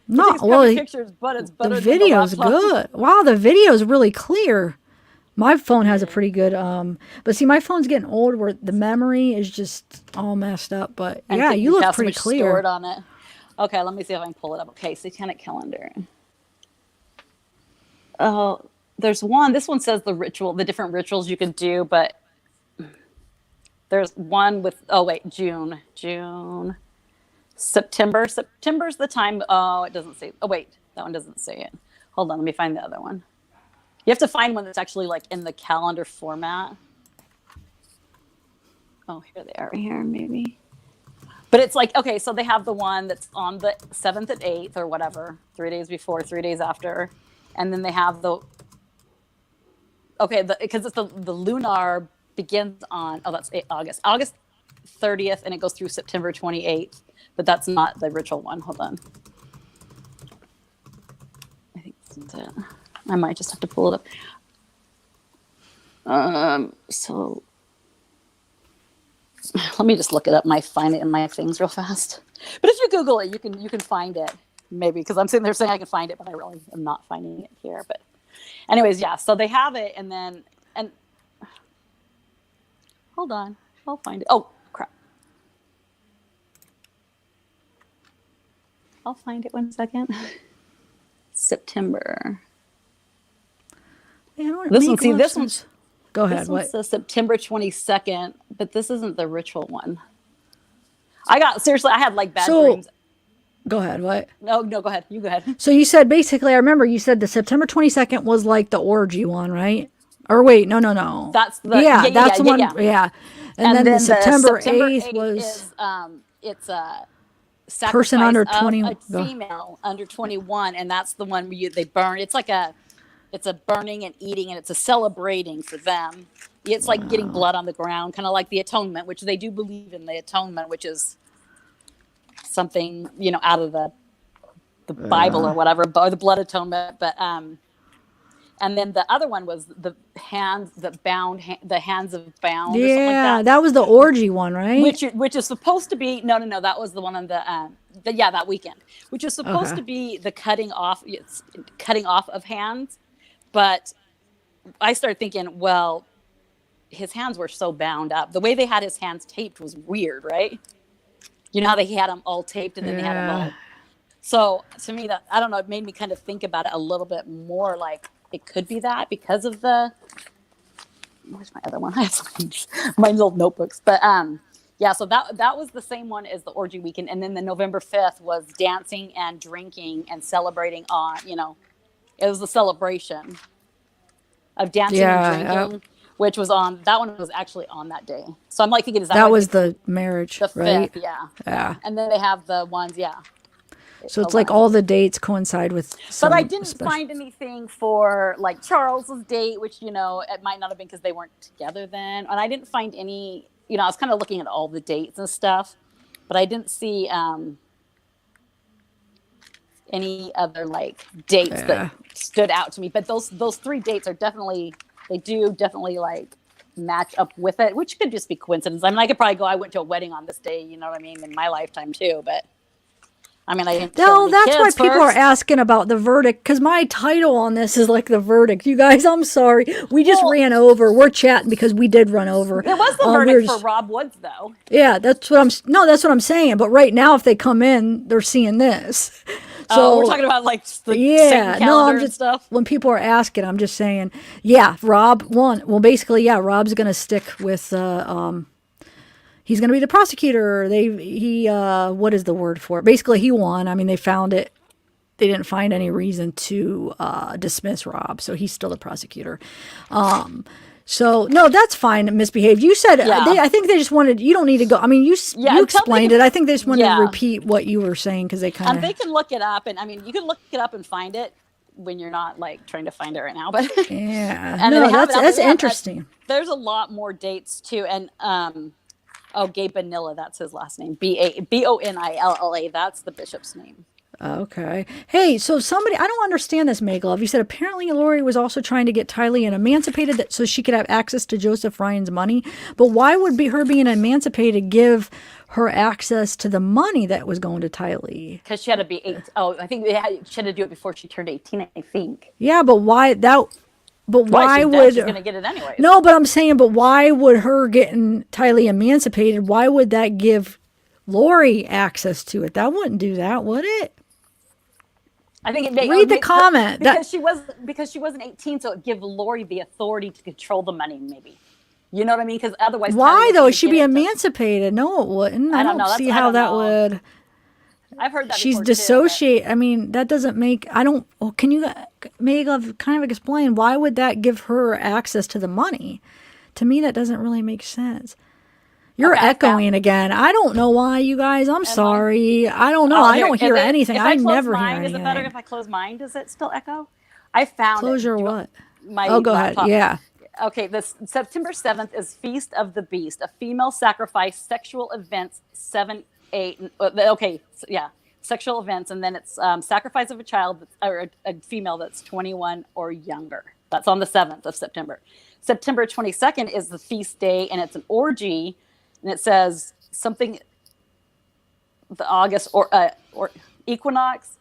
Not takes well. crappy pictures, but it's better. The video's than the laptop. good. Wow, the video's really clear. My phone has a pretty good but see, my phone's getting old where the memory is just all messed up. But I yeah, think you have look so pretty much clear. stored on it. Okay, let me see if I can pull it up. Okay, satanic calendar. Oh, there's one. This one says the different rituals you can do, but there's one with June, September. September's the time. Oh, it doesn't say. Oh wait, that one doesn't say it. Hold on, let me find the other one. You have to find one that's actually like in the calendar format. Oh, here they are. Here, maybe. But it's like, okay, so they have the one that's on the 7th and 8th or whatever, 3 days before, 3 days after. And then they have because it's the lunar begins on, that's August 30th, and it goes through September 28th. But that's not the ritual one. Hold on. I think this is it. I might just have to pull it up. So let me just look it up. Might find it in my things real fast. But if you Google it, you can find it maybe, because I'm sitting there saying I can find it, but I really am not finding it here. But anyways, yeah. So they have it, and hold on, I'll find it. Oh crap! I'll find it 1 second. September. This one's Go ahead. This one What? says September 22nd, but this isn't the ritual one. I had like bad dreams. Go ahead. What? No, go ahead. You go ahead. So you said basically, I remember you said the September 22nd was like the orgy one, right? Or wait, no. That's the that's the one. Yeah. And then the September 8th was is, it's a sacrifice person under of 20. a female under 21, and that's the one where they burn. It's a burning and eating, and it's a celebrating for them. It's like getting blood on the ground, kind of like the atonement, which they do believe in the atonement, which is something, out of the the Bible or whatever, or the blood atonement. But and then the other one was the hands that bound, the hands of bound. Or something like that was the orgy one, right? Which is supposed to be no, that was the one on the that weekend, which is supposed to be the cutting off of hands. But I started thinking, well, his hands were so bound up. The way they had his hands taped was weird, right? You know how they had them all taped and then they had them all. So to me, that, I don't know, it made me kind of think about it a little bit more, like it could be that because of the, where's my other one? I have my little notebooks. But yeah, so that was the same one as the orgy weekend. And then the November 5th was dancing and drinking and celebrating on, it was a celebration of dancing and drinking, which was on, that one was actually on that day. So I'm like thinking, is that was the marriage, the 5th, right? Yeah. And then they have the ones, So it's like all the dates coincide with but I didn't find anything for like Charles's date, which, it might not have been because they weren't together then. And I didn't find any, I was kind of looking at all the dates and stuff, but I didn't see any other like dates that stood out to me. But those 3 dates are definitely like match up with it, which could just be coincidence. I mean, I could probably go, I went to a wedding on this day, you know what I mean, in my lifetime too, but I mean, I didn't. No, that's why people are asking about the verdict, because my title on this is like the verdict. You guys, I'm sorry. We just ran over. We're chatting because we did run over. It was the verdict for Rob Woods, though. Yeah, that's what I'm saying. But right now, if they come in, they're seeing this. So we're talking about like the Satan calendar and stuff. When people are asking, I'm just saying, Rob won. Well, basically, Rob's going to stick with he's going to be the prosecutor. What is the word for it? Basically, he won. I mean, they found it. They didn't find any reason to dismiss Rob, so he's still the prosecutor. So no, that's fine. Misbehaved. You said I think they just wanted. You don't need to go. I mean, you explained it. I think they just wanted to repeat what you were saying because they kind of. They can look it up, and I mean, you can look it up and find it when you're not like trying to find it right now. But that's interesting. There's a lot more dates too, and Gabe Bonilla, that's his last name. Bonilla. That's the bishop's name. Okay. Hey, so I don't understand this, Maglove. You said apparently Lori was also trying to get Tylee emancipated so she could have access to Joseph Ryan's money. But why would her being emancipated give her access to the money that was going to Tylee? Because she had to be 8. Oh, I think she had to do it before she turned 18, I think. Yeah, but why that? But why would she's going to get it anyway? No, but I'm saying, but why would her getting Tylee emancipated? Why would that give Lori access to it? That wouldn't do that, would it? I think read the comment because she wasn't 18, so it give Lori the authority to control the money. Maybe, you know what I mean? Because otherwise, why though? She'd be emancipated. No, it wouldn't. I don't see how that would. I've heard that she's dissociate. I mean, that doesn't make. I don't. Well, can you kind of explain why would that give her access to the money? To me, that doesn't really make sense. You're echoing again. I don't know why, you guys. I'm sorry. I don't know. I don't hear anything. I never hear anything. Is it better if I close mine? Does it still echo? I found close your what? My go laptop. ahead. Yeah. Okay. This September 7th is Feast of the Beast, a female sacrifice sexual events 7, 8. Okay. So, yeah. Sexual events, and then it's sacrifice of a child or a female that's 21 or younger. That's on the 7th of September. September 22nd is the feast day, and it's an orgy. And it says something, the August or equinox,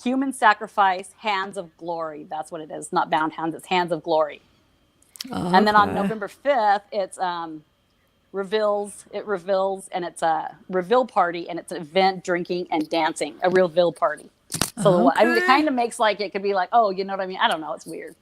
human sacrifice, hands of glory. That's what it is. Not bound hands, it's hands of glory. Okay. And then on November 5th, it's reveals, and it's a reveal party, and it's an event, drinking and dancing, a reveal party. So I mean, it kind of makes like, it could be like, oh, you know what I mean? I don't know. It's weird.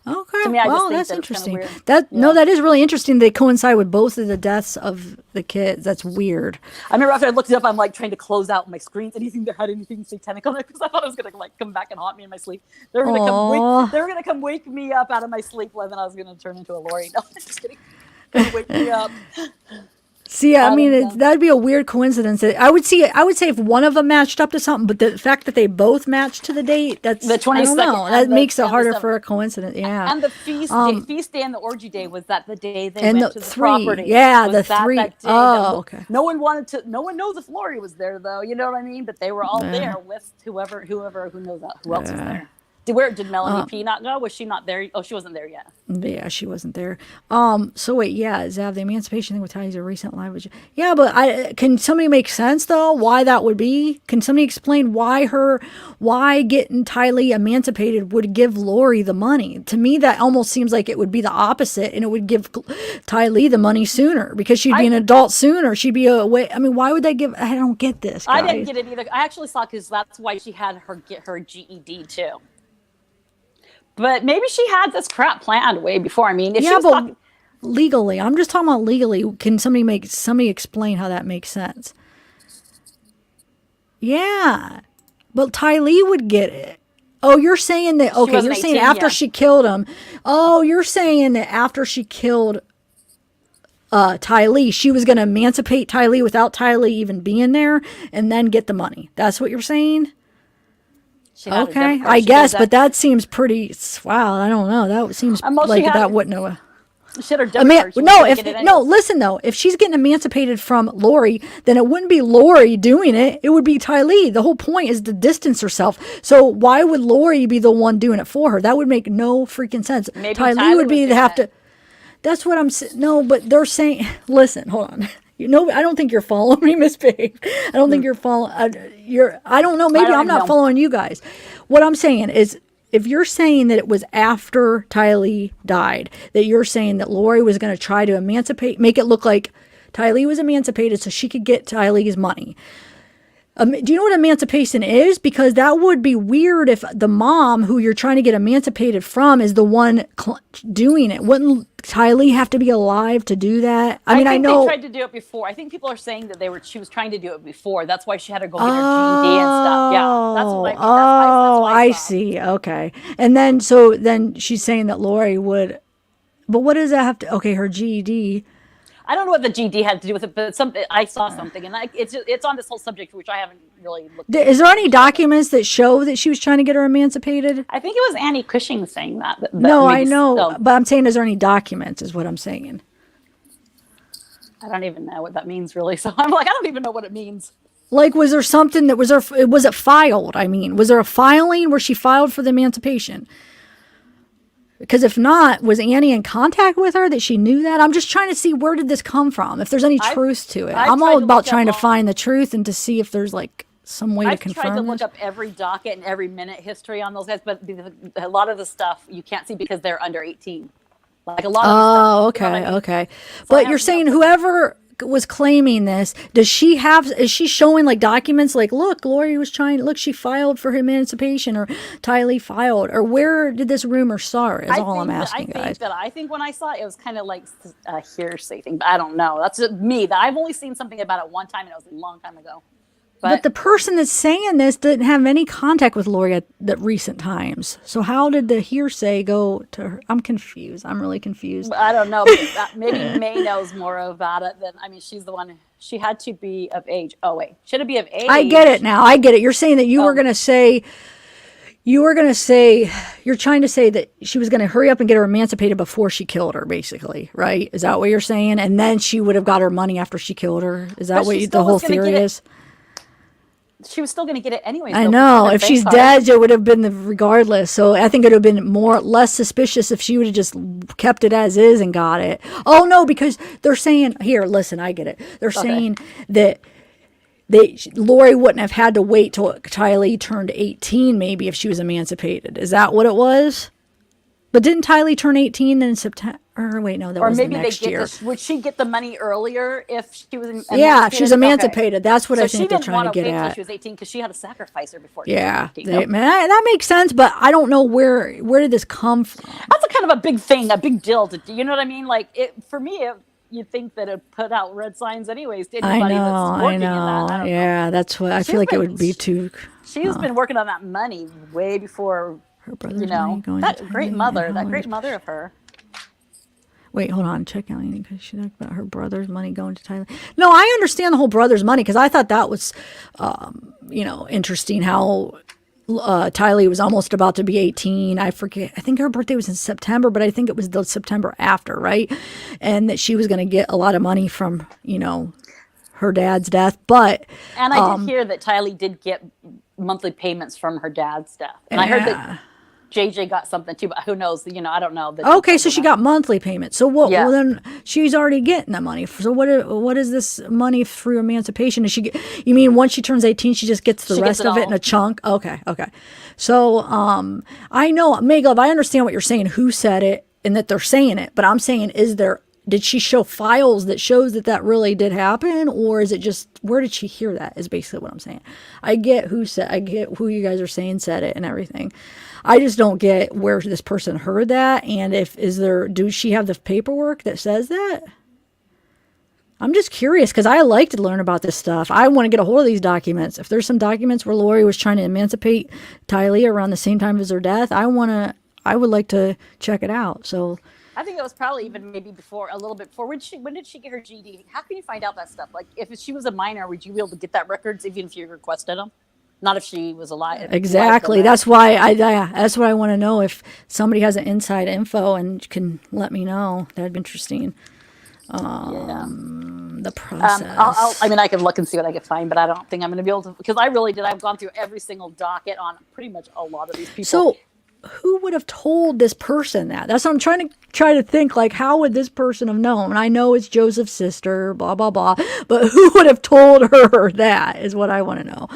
Okay. To me, well, that's interesting. No, that is really interesting. They coincide with both of the deaths of the kids. That's weird. I remember after I looked it up, I'm like trying to close out my screens. Anything that had anything satanic on it, because I thought it was gonna like come back and haunt me in my sleep. They were gonna come wake me up out of my sleep, and then I was gonna turn into a Lori. No, I'm just kidding. Wake me up. See, I mean, don't know. that'd be a weird coincidence. I would say if one of them matched up to something, but the fact that they both matched to the date, that's The I don't 22nd know. and That the- makes it and the harder 7th. for a coincidence. Yeah. And the feast day and the orgy day was that the day they And went the to the 3, property. yeah, Was the that 3. that day Oh, that okay. no one wanted to. No one knows if Lori was there though. You know what I mean? But they were all Yeah. there with whoever who knows that, who else was there. Did Melanie P not go? Was she not there? Oh, she wasn't there yet. Yeah, she wasn't there. So wait, yeah, Zav, the emancipation thing with Ty's a recent live. Yeah, but can somebody make sense though why that would be? Can somebody explain why getting Tylee emancipated would give Lori the money? To me, that almost seems like it would be the opposite, and it would give Tylee the money sooner because she'd be an adult sooner. She'd be away. I mean, why would they give? I don't get this. Guys. I didn't get it either. I actually saw because that's why she had her get her GED too. But maybe she had this crap planned way before. I mean, if she was talking, legally, I'm just talking about legally. Can somebody explain how that makes sense? Yeah, but Tylee would get it. Oh, you're saying that? Okay, you're saying 18 after yet. she killed him. Oh, you're saying that after she killed Tylee, she was going to emancipate Tylee without Tylee even being there, and then get the money. That's what you're saying? she had a Okay, debit card. I She guess, did but that seems pretty. Wow, I don't know. That seems Well, she like had- that wouldn't have. She had her I debit mean, card. She no, was gonna get it no, anyways. listen though. If she's getting emancipated from Lori, then it wouldn't be Lori doing it. It would be Tylee. The whole point is to distance herself. So why would Lori be the one doing it for her? That would make no freaking sense. Maybe Tylee Tyler would be was to doing have to. it. That's what I'm saying. No, but they're saying. Listen, hold on. You know, I don't think you're following me, Miss Babe. I don't think you're following. I don't know. Maybe don't I'm not know. following you guys. What I'm saying is, if you're saying that it was after Tylee died, that you're saying that Lori was going to try to make it look like Tylee was emancipated so she could get Tylee's money. Do you know what emancipation is? Because that would be weird if the mom who you're trying to get emancipated from is the one doing it. Wouldn't Tylee have to be alive to do that? I mean, I think know. they tried to do it before. I think people are saying that she was trying to do it before. That's why she had to go get her GED and stuff. Yeah, that's what I mean. That's what I saw. see. Okay. And then she's saying that Lori would, but what does that have to, okay, her GED. I don't know what the GD had to do with it, but I saw something, and it's on this whole subject, which I haven't really looked at. Is there any documents that show that she was trying to get her emancipated? I think it was Annie Cushing saying that. No, I maybe know, still. but I'm saying, is there any documents is what I'm saying. I don't even know what that means, really. So I'm like, I don't even know what it means. Like, was there something that was it filed? I mean, was there a filing where she filed for the emancipation? Because if not, was Annie in contact with her that she knew that? I'm just trying to see, where did this come from? If there's any truth to it. I've I'm tried all to about look up trying to all- find the truth and to see if there's like some way to I've tried to confirm look this. up every docket and every minute history on those guys, but a lot of the stuff you can't see because they're under 18. Like a lot of the stuff. Oh, you know okay, what I mean? okay. I But have you're no saying clue. whoever was claiming this, is she showing like documents like, look, Lori was look, she filed for her emancipation, or Tylee filed, or where did this rumor start, is all I'm asking, guys. I think when I saw it, it was kind of like a hearsay thing, but I don't know. That's just me. I've only seen something about it one time, and it was a long time ago. But the person that's saying this didn't have any contact with Lori at the recent times. So how did the hearsay go to her? I'm confused. I'm really confused. I don't know. Maybe May knows more about it than, I mean, she's the one. She had to be of age. Oh, wait. Should it be of age? I get it now. I get it. You're saying that you were going to say, you're trying to say that she was going to hurry up and get her emancipated before she killed her, basically, right? Is that what you're saying? And then she would have got her money after she killed her? Is that But she what the still whole was gonna theory get it. is? She was still going to get it anyways. I though, know. from her If bank she's card. dead, it would have been regardless. So I think it would have been less suspicious if she would have just kept it as is and got it. Oh no, because they're saying here. Listen, I get it. They're saying that Lori wouldn't have had to wait till Tylee turned 18, maybe, if she was emancipated. Is that what it was? But didn't Tylee turn 18 in September? Or wait, no, that Or was maybe the next year. would she get the money earlier if she was emancipated? Yeah, if she's Okay. emancipated. That's what So I think they're trying to get she didn't want to wait at. till she was 18 because she had to sacrifice her before Yeah, she was 18. man, that makes sense, but I don't know where did this come from. That's a kind of a big thing, a big deal to do. You know what I mean? Like for me, you'd think that it put out red signs anyways to anybody that's working in that. I don't know. Yeah, that's what I feel like it would be too. She's been working on that money way before Her brother's you know money going that to great Tylee mother, and that Howard. great mother of her. Wait, hold on. Check out because she talked about her brother's money going to Tylee. No, I understand the whole brother's money because I thought that was, interesting how Tylee was almost about to be 18. I forget. I think her birthday was in September, but I think it was the September after, right? And that she was going to get a lot of money from, her dad's death. But And I did hear that Tylee did get monthly payments from her dad's death. And I heard that JJ got something too, but who knows? I don't know. Okay, so she got monthly payments. So what? Yeah. Well, then she's already getting the money. So what is this money through emancipation? Is she? You mean once she turns 18, she just gets the She rest gets it of it all. in a chunk? Okay. So I know, Megalov, I understand what you're saying. Who said it, and that they're saying it, but I'm saying, did she show files that shows that really did happen, or is it just where did she hear that? Is basically what I'm saying. I get who you guys are saying said it and everything. I just don't get where this person heard that, and does she have the paperwork that says that? I'm just curious because I like to learn about this stuff. I want to get a hold of these documents. If there's some documents where Lori was trying to emancipate Tylee around the same time as her death, I would like to check it out. So I think it was probably even maybe a little bit before. When did she get her GED? How can you find out that stuff? Like, if she was a minor, would you be able to get that records even if you requested them? Not if she was alive. exactly. That's why that's what I want to know. If somebody has an inside info and can let me know, that'd be interesting. The process. I can look and see what I can find, but I don't think I'm going to be able to, because I really did. I've gone through every single docket on pretty much a lot of these people. So who would have told this person that? That's what I'm trying to think, like, how would this person have known? I know it's Joseph's sister, blah, blah, blah, but who would have told her that is what I want to know.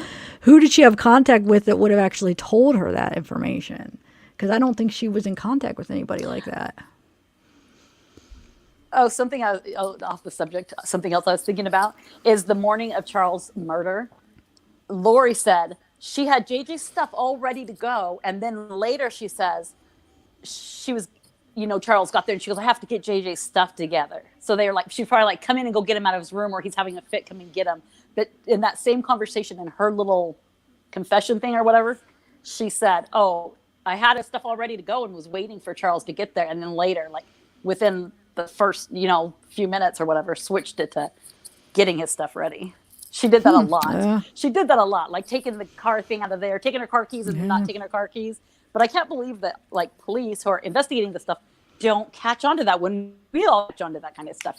Who did she have contact with that would have actually told her that information? Because I don't think she was in contact with anybody like that. Oh, off the subject, something else I was thinking about is the morning of Charles' murder. Lori said she had JJ's stuff all ready to go. And then later she says she was, Charles got there and she goes, I have to get JJ's stuff together. So they were like, she's probably like, come in and go get him out of his room, or he's having a fit, come and get him. But in that same conversation, in her little confession thing or whatever, she said, oh, I had his stuff all ready to go and was waiting for Charles to get there. And then later, like within the first, few minutes or whatever, switched it to getting his stuff ready. She did that a lot. Yeah. She did that a lot, like taking the car thing out of there, taking her car keys and not taking her car keys. But I can't believe that, like, police who are investigating this stuff don't catch on to that when we all catch on to that kind of stuff,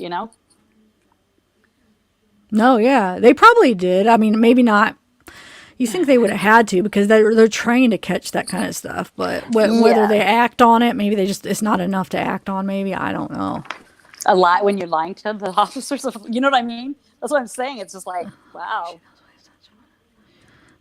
No, yeah, they probably did. I mean, maybe not. You think they would have had to because they're trained to catch that kind of stuff. But whether they act on it, maybe it's not enough to act on. Maybe, I don't know. A lie when you're lying to the officers, you know what I mean? That's what I'm saying. It's just like, wow.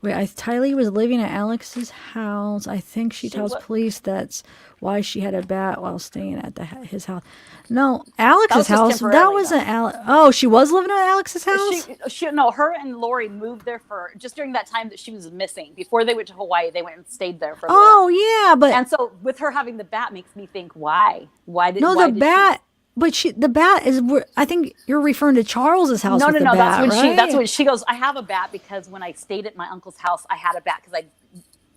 Wait, Tylee was living at Alex's house. I think she tells police that's why she had a bat while staying at his house. No, Alex's house. That wasn't Alex. Oh, she was living at Alex's house? No, her and Lori moved there for just during that time that she was missing. Before they went to Hawaii, they went and stayed there for a while. Oh, yeah, but and so with her having the bat makes me think, why? The bat. But the bat is. I think you're referring to Charles's house. No. That's when she goes. I have a bat because when I stayed at my uncle's house, I had a bat because I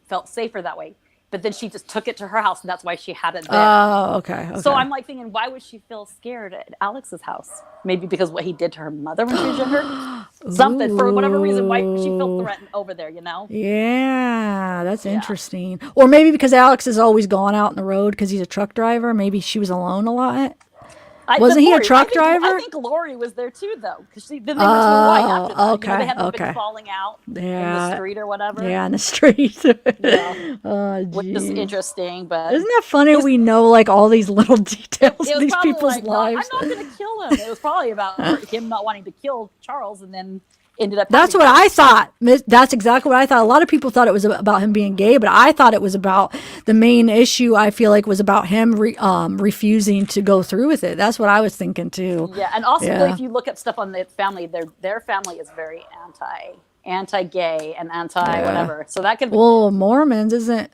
felt safer that way. But then she just took it to her house, and that's why she had it there. Oh, okay. So I'm like thinking, why would she feel scared at Alex's house? Maybe because what he did to her mother when she was younger. Something for whatever reason. Why would she feel threatened over there? Yeah, that's interesting. Or maybe because Alex is always gone out on the road because he's a truck driver. Maybe she was alone a lot. Wasn't he a truck driver? I think Lori was there too, though, because then they went to Hawaii after that. Okay, they hadn't been falling out in the street or whatever. Yeah, in the street. Which is interesting, but isn't that funny? We know like all these little details of these people's lives. I'm not going to kill him. It was probably about him not wanting to kill Charles, and then ended up. That's what I thought. That's exactly what I thought. A lot of people thought it was about him being gay, but I thought it was about the main issue. I feel like was about him refusing to go through with it. That's what I was thinking too. Yeah, and also if you look at stuff on the family, their family is very anti-gay and anti-whatever. So that could. Mormons isn't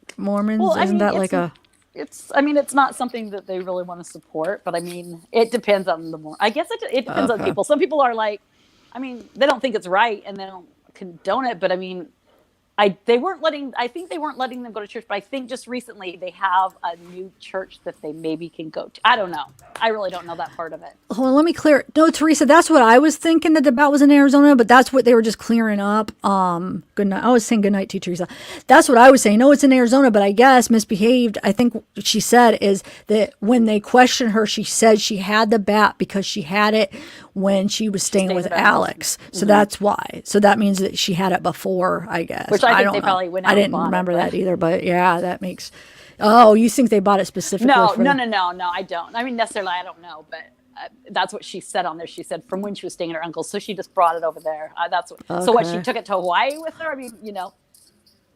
that like a? It's not something that they really want to support, but I mean, it depends on I guess it depends on people. Some people are like. They don't think it's right and they don't condone it, but they weren't letting, I think they weren't letting them go to church, but I think just recently they have a new church that they maybe can go to. I don't know. I really don't know that part of it. Hold on, let me clear. No, Teresa, that's what I was thinking that the bout was in Arizona, but that's what they were just clearing up. Good night. I was saying good night to you, Teresa. That's what I was saying. No, it's in Arizona, but I guess misbehaved. I think what she said is that when they questioned her, she said she had the bat because she had it when she was staying with Alex. So that's why. So that means that she had it before, I guess. Which I think don't they know. probably went out I and didn't bought it, remember but- that either, but yeah, that makes. Oh, you think they bought it specifically? No, for no, I don't. I mean, necessarily, I don't know, but that's what she said on there. She said from when she was staying at her uncle's, so she just brought it over there. That's what. So what? She Okay. took it to Hawaii with her. I mean,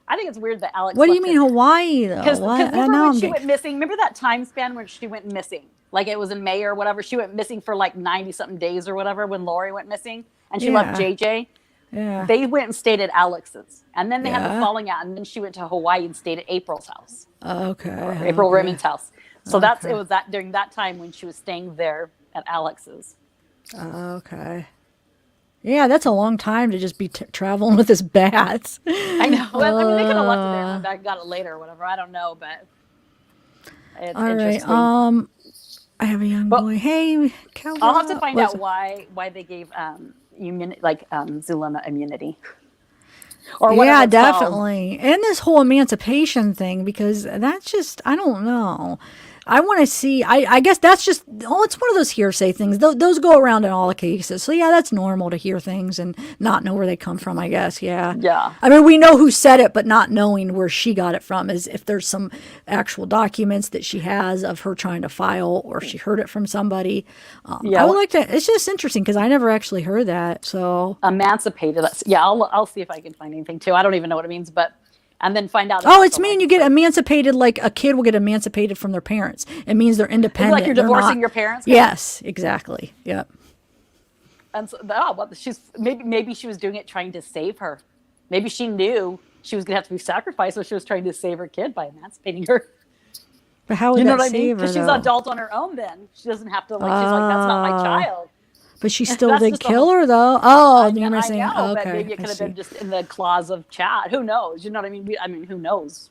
I think it's weird that Alex. What do you left mean her- Hawaii though? Because What? I remember know when I'm she getting- went missing? Remember that time span when she went missing? Like it was in May or whatever. She went missing for like 90 something days or whatever when Lori went missing and she left Yeah. JJ. Yeah. They went and stayed at Alex's. And then they had the Yeah. falling out. And then she went to Hawaii and stayed at April's house, Okay. April okay. Raymond's house. So Okay. it was that during that time when she was staying there at Alex's. Okay. Yeah, that's a long time to just be traveling with this bats. I know. Well, I mean, they could have left it there and went back and got it later or whatever. I don't know, but it's All right. interesting. I have a young But- boy. Hey, cowgirl. I'll have to find What's- out why they gave Zulema immunity. Or whatever Yeah, it's called. definitely. And this whole emancipation thing, because that's just, I don't know. I want to see, I guess that's just, it's one of those hearsay things. Those go around in all the cases. So yeah, that's normal to hear things and not know where they come from, I guess. Yeah. Yeah. I mean, we know who said it, but not knowing where she got it from is if there's some actual documents that she has of her trying to file or if she heard it from somebody. Yeah, I would well- like to, it's just interesting because I never actually heard that. So. Emancipated. Yeah, I'll see if I can find anything too. I don't even know what it means, but and then find out. Oh, about it's the mean you get legislature. emancipated like a kid will get emancipated from their parents. It means they're independent. like you're They're divorcing not- your parents? Yes, exactly. Yep. And so, well, she's maybe she was doing it trying to save her. Maybe she knew she was going to have to be sacrificed, so she was trying to save her kid by emancipating her. But how would You know that what I mean? save her? Because she's though? an adult on her own. Then she doesn't have to like. She's like, that's not my child. But she still That's did just a kill whole- her though. Oh, I you're know, saying but okay. maybe it I could have see. been just in the clause of chat. Who knows? You know what I mean? I mean, who knows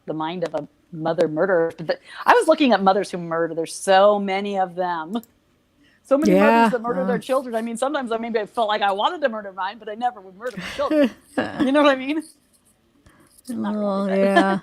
the mind of a mother murderer? But I was looking at mothers who murder. There's so many of them. So many Yeah, mothers that murder their children. I mean, sometimes maybe I felt like I wanted to murder mine, but I never would murder my children. You know what I mean? Not really, Oh but- yeah.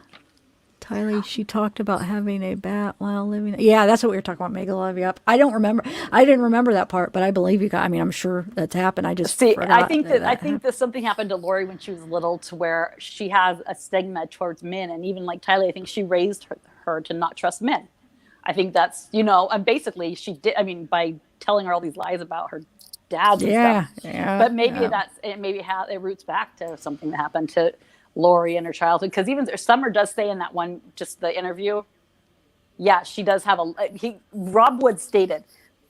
Tylee, she talked about having a bat while living. Yeah, that's what we were talking about. Megalove. Yep. I don't remember. I didn't remember that part, but I believe you. I mean, I'm sure that's happened. I just See, forgot I think that something happened to Lori when she was little, to where she has a stigma towards men, and even like Tylee, I think she raised her to not trust men. I think that's and basically she did. I mean, by telling her all these lies about her dad and Yeah, stuff. yeah. But maybe yeah. it roots back to something that happened to Lori in her childhood. Because even Summer does say in that one, just the interview, yeah, she does have Rob Wood stated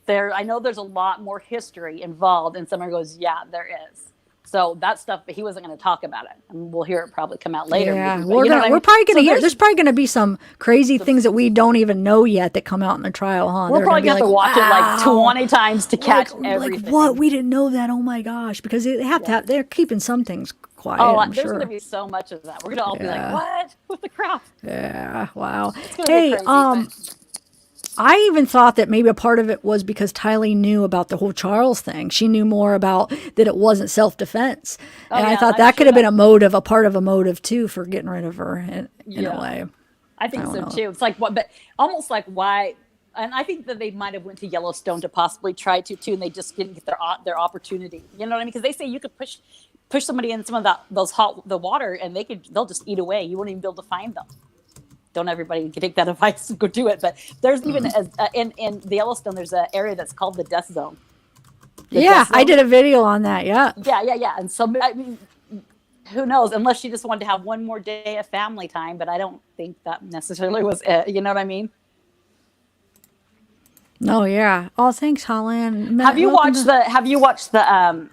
there. I know there's a lot more history involved, and Summer goes, yeah, there is. So that stuff, but he wasn't going to talk about it, and we'll hear it probably come out later. Yeah, maybe, but we're you know what I we're mean? probably gonna So hear. There's probably gonna be some crazy things that we don't even know yet that come out in the trial, huh? We're They're probably gonna going to be have to watch it like "Wow." 20 times to catch like everything. what? We didn't know that. Oh my gosh! Because they have to have. They're keeping some things quiet. Oh, I'm there's sure. going to be so much of that. We're going to all be Yeah. like, what the crap? Yeah. Wow. It's gonna be Hey, crazy, but- I even thought that maybe a part of it was because Tylee knew about the whole Charles thing. She knew more about that it wasn't self-defense. And I yeah, thought I'm that could sure have been that- a motive, a part of a motive too, for getting rid of her in Yeah. a way. I think I so don't know. too. It's like but almost like why, and I think that they might have went to Yellowstone to possibly try to too, and they just didn't get their opportunity. You know what I mean? Because they say you could push somebody in some of the water, and they'll just eat away. You won't even be able to find them. Don't everybody take that advice and go do it. But there's even in the Yellowstone, there's an area that's called the Death Zone. The Yeah, Death I Zone. did a video on that. Yeah. Yeah. And so, I mean, who knows? Unless she just wanted to have one more day of family time, but I don't think that necessarily was it. You know what I mean? Oh yeah. Oh, thanks, Holland. Have you watched the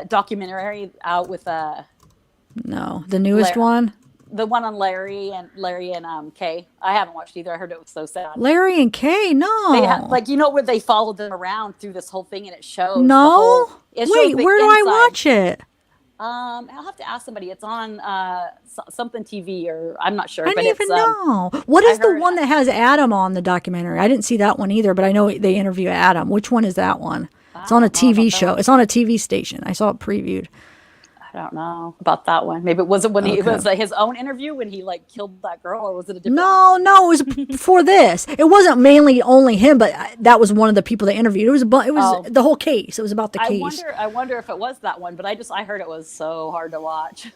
documentary out with No, the newest Larry. one. the one on Larry and Kay? I haven't watched either. I heard it was so sad. Larry and Kay. No. They like where they followed them around through this whole thing, and it shows. no. It shows Wait, the where do I inside. watch it? I'll have to ask somebody. It's on something TV, or I'm not sure. I but didn't it's, even know. What is I the heard- one that has Adam on the documentary? I didn't see that one either, but I know they interview Adam. Which one is that one? It's on a I don't know TV about that show. one. It's on a TV station. I saw it previewed. I don't know about that one. Maybe it when he it Okay. was his own interview when he like killed that girl, or was it a different? No, it was before this. It wasn't mainly only him, but that was one of the people they interviewed. It was Oh. the whole case. It was about the case. I wonder if it was that one, but I heard it was so hard to watch.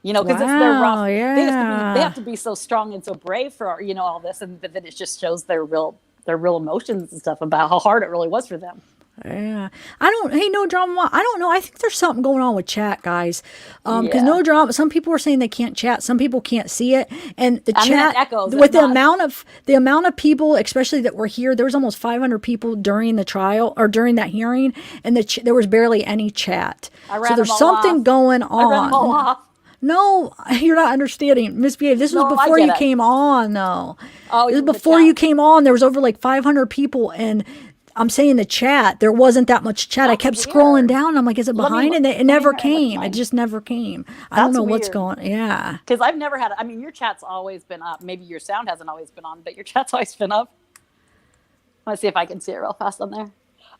You know, because it's their rough. Wow, They yeah. have to be so strong and so brave for all this, and but then it just shows their real emotions and stuff about how hard it really was for them. Yeah. Hey, no drama. I don't know. I think there's something going on with chat, guys. Because Yeah. no drama, some people are saying they can't chat. Some people can't see it. And the I mean, chat, it echoes. with It's the not- amount of people, especially that were here, there was almost 500 people during the trial or during that hearing. And there was barely any chat. I So ran there's them all something off. going I read them all on. off. No, you're not understanding. Misbehave. This was No, I before get you it. came on, though. Oh, This was the before chat. you came on. There was over like 500 people, and I'm saying the chat. There wasn't that much chat. I That's kept scrolling weird. down. I'm like, is it Let me behind? look- And let it me never look at came. It mine. just never came. I don't That's know what's weird. going. Yeah. Because I've never had. I mean, your chat's always been up. Maybe your sound hasn't always been on, but your chat's always been up. Let's see if I can see it real fast on there.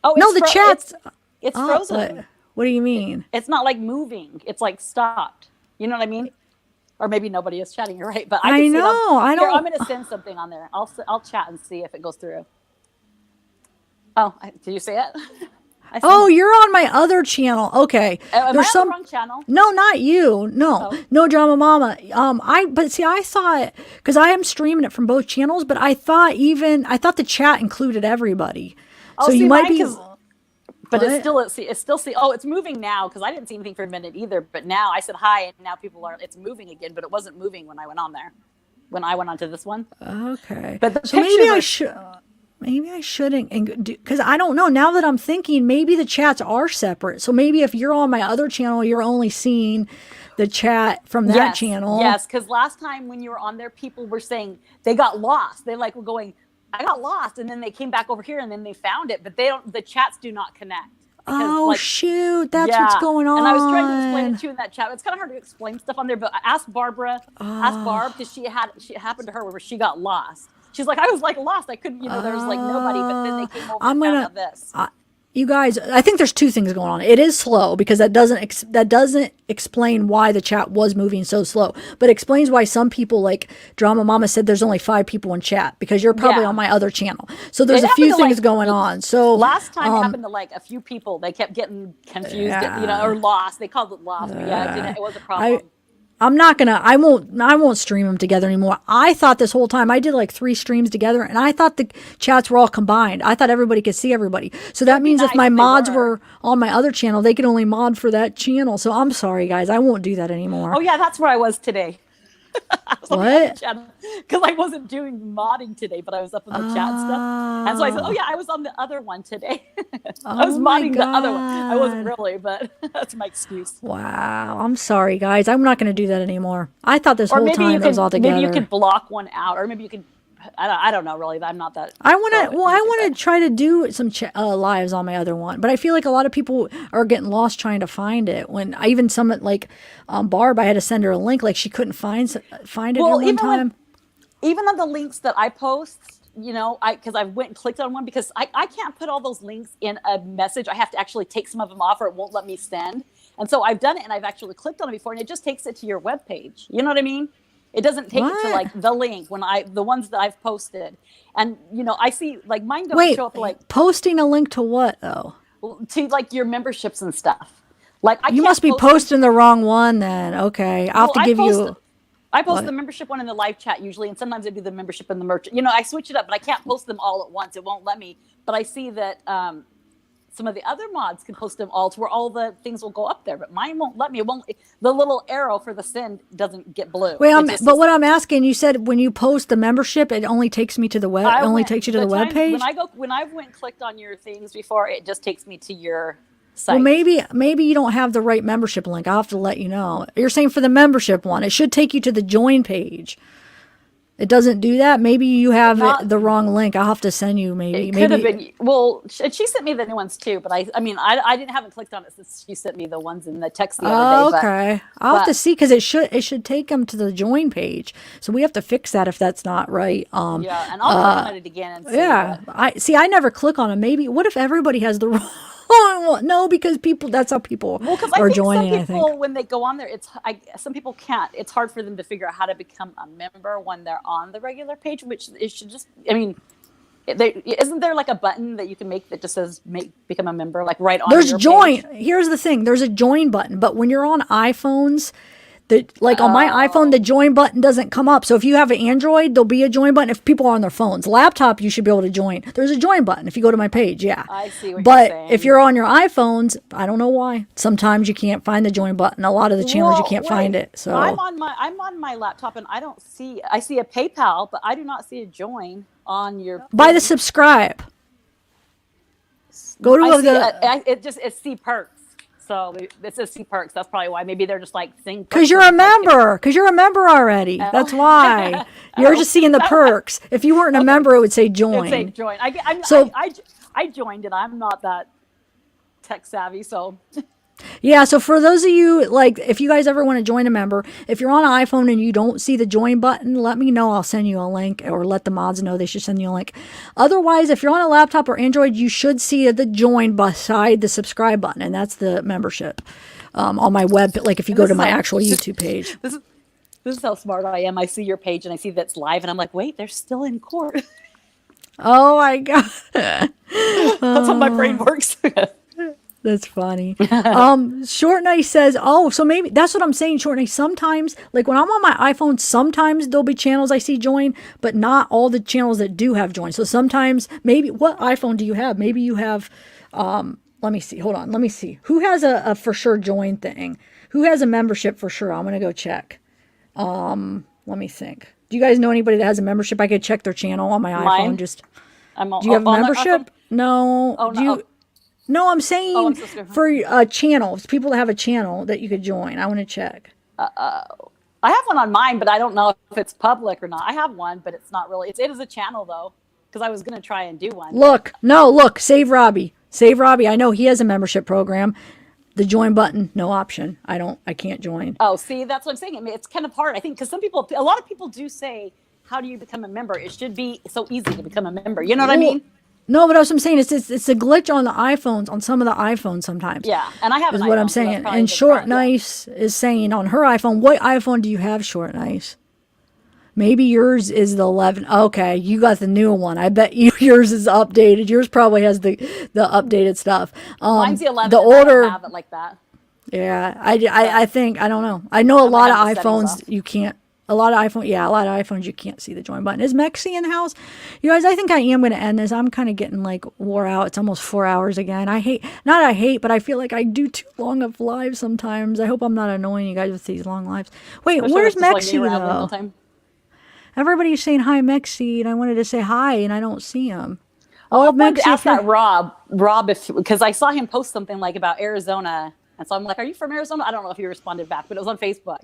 Oh, No, the chat's it's up, frozen. but what do you mean? It's not like moving. It's like stopped. You know what I mean? Or maybe nobody is chatting. You're right, but I I can see it on- know, I Here, don't- I'm going to send something on there. I'll chat and see if it goes through. Oh, did you see it? I sent Oh, you're on my other channel. Okay. Am I There's on some. the wrong channel? No, not you. No, Oh. no drama, mama. But see, I thought because I am streaming it from both channels, but I thought the chat included everybody. Oh, So see, you might mine be. 'cause- But What? it's still oh, it's moving now because I didn't see anything for a minute either. But now I said hi, and now it's moving again. But it wasn't moving when I went on there. When I went onto this one. Okay. But the so maybe pictures I are- should. Maybe I shouldn't, because I don't know. Now that I'm thinking, maybe the chats are separate. So maybe if you're on my other channel, you're only seeing the chat from that Yes, channel. Yes, because last time when you were on there, people were saying they got lost. They were going, I got lost, and then they came back over here, and then they found it. But they don't. The chats do not connect. Because, Oh shoot, that's what's yeah. going on. And I was trying to explain it to you in that chat. It's kind of hard to explain stuff on there, but ask Barbara, ask Barb, because it happened to her where she got lost. She's like, I was like lost. I couldn't, there was like nobody, but then they came over I'm and gonna- found out this. You guys, I think there's two things going on. It is slow because that doesn't explain why the chat was moving so slow, but explains why some people like Drama Mama said there's only 5 people in chat because you're probably Yeah. on my other channel. So there's It a few happened to, things like, going on. So Last time it happened to like a few people. They kept getting confused, Yeah. or lost. They called it lost, but it was a problem. I won't stream them together anymore. I thought this whole time I did like 3 streams together, and I thought the chats were all combined. I thought everybody could see everybody. So that means if nice my if they mods were. were on my other channel, they could only mod for that channel. So I'm sorry, guys. I won't do that anymore. Oh yeah, that's where I was today. What? Because I wasn't doing modding today, but I was up in the chat stuff. And so I said, oh yeah, I was on the other one today. I was Oh my modding the other one. I wasn't God. really, but that's my excuse. Wow. I'm sorry, guys. I'm not going to do that anymore. I thought this Or whole maybe time you it was all could together. maybe you could block one out, or maybe you could. I don't know really. I'm not that. I want to. pro Well, I at want YouTube, to try to do some lives on my other one, but I feel like a lot of people are getting lost trying to find it. When I even some like Barb, I had to send her a link, like she couldn't find it Well, at one time. even on the links that I post, because I went and clicked on one because I can't put all those links in a message. I have to actually take some of them off or it won't let me send. And so I've done it and I've actually clicked on it before and it just takes it to your webpage. You know what I mean? It doesn't take it to What? like the link the ones that I've posted. And, I see like mine don't Wait, show up like posting a link to what though? to like your memberships and stuff. Like I You can't must be post them- posting the wrong one then. Okay, I'll have to Well, give you. I post What? the membership one in the live chat usually, and sometimes I do the membership and the merch. I switch it up, but I can't post them all at once. It won't let me. But I see that some of the other mods can post them all to where all the things will go up there, but mine won't let me. It won't. The little arrow for the send doesn't get blue. Wait, It just but is- what I'm asking, you said when you post the membership, it only takes me to the web. I It only went- takes you to the time- web page. when I went and clicked on your things before, it just takes me to your site. Well, maybe you don't have the right membership link. I'll have to let you know. You're saying for the membership one, it should take you to the join page. It doesn't do that. Maybe you have Not- the wrong link. I'll have to send you maybe. It could have maybe been. Well, she sent me the new ones too, but I haven't clicked on it since she sent me the ones in the text the other day. Okay. I'll have to but- see because it should take them to the join page. So we have to fix that if that's not right. Yeah, and I'll click on it again and see. Yeah. but- I never click on them. Maybe what if everybody has the wrong one? No, because that's how people Well, because I are think joining, some I people, think. when they go on there, some people can't. It's hard for them to figure out how to become a member when they're on the regular page, which it should just. I mean, isn't there like a button that you can make that just says become a member, like right on There's your join. page? Here's the thing. There's a join button, but when you're on iPhones, on my iPhone, the join button doesn't come up. So if you have an Android, there'll be a join button. If people are on their phones, laptop, you should be able to join. There's a join button if you go to my page. Yeah. I see what But you're saying. if you're on your iPhones, I don't know why. Sometimes you can't find the join button. A lot of the channels you Well, can't find wait. it. So I'm on my laptop and I don't see. I see a PayPal, but I do not see a join on your. by the thing. subscribe. Go to I see the it see perks. So it says see perks. That's probably why. Maybe they're just like saying because you're a member. Because you're a member already. Oh. That's why you're just seeing the perks. If you weren't a member, it would say join. It's say join. So- I joined and I'm not that tech savvy, so Yeah, so for those of you, like, if you guys ever want to join a member, if you're on an iPhone and you don't see the join button, let me know. I'll send you a link, or let the mods know they should send you a link. Otherwise, if you're on a laptop or Android, you should see the join beside the subscribe button, and that's the membership on my web. Like, if you go this to is my how- actual YouTube page. this is how smart I am. I see your page and I see that's live and I'm like, wait, they're still in court. Oh, my God. That's how my brain works. That's funny. Short Nice says, oh, so maybe that's what I'm saying, Short Nice. Sometimes, like when I'm on my iPhone, sometimes there'll be channels I see join, but not all the channels that do have join. So sometimes, maybe, what iPhone do you have? Maybe you have, let me see. Hold on. Let me see. Who has a for sure join thing? Who has a membership for sure? I'm going to go check. Let me think. Do you guys know anybody that has a membership? I could check their channel on my Mine? iPhone. Just, I'm do you have a on the membership? iPhone. No. Oh, Do no. you? No, I'm saying I'm so sorry. for channels, people that have a channel that you could join. I want to check. I have one on mine, but I don't know if it's public or not. I have one, but it's not really. It is a channel though, because I was gonna try and do one. Look, Save Robbie. Save Robbie. I know he has a membership program. The join button, no option. I can't join. Oh, see, that's what I'm saying. I mean, it's kind of hard, I think, because a lot of people do say, how do you become a member? It should be so easy to become a member. You know what I mean? No, but what I'm saying is it's a glitch on the iPhones, on some of the iPhones sometimes. Yeah, and I have Is an what iPhone, I'm so that's saying. probably And the Short problem. Yeah. Nice is saying on her iPhone, what iPhone do you have, Short Nice? Maybe yours is the 11. Okay, you got the new one. I bet yours is updated. Yours probably has the updated stuff. Mine's the 11. The and I older, don't have it like that. yeah. I think I don't know. I know a lot of have the settings iPhones you can't. A lot of iPhones you can't see the join button. Is Mexi in the house? You guys, I think I am going to end this. I'm kind of getting like wore out. It's almost 4 hours again. But I feel like I do too long of lives sometimes. I hope I'm not annoying you guys with these long lives. Wait, Especially where's with just, like, me Mexi around the whole though? time. Everybody's saying hi, Mexi, and I wanted to say hi, and I don't see him. Oh, I wanted to ask if you're- that Rob, if because I saw him post something like about Arizona, and so I'm like, "Are you from Arizona?" I don't know if he responded back, but it was on Facebook.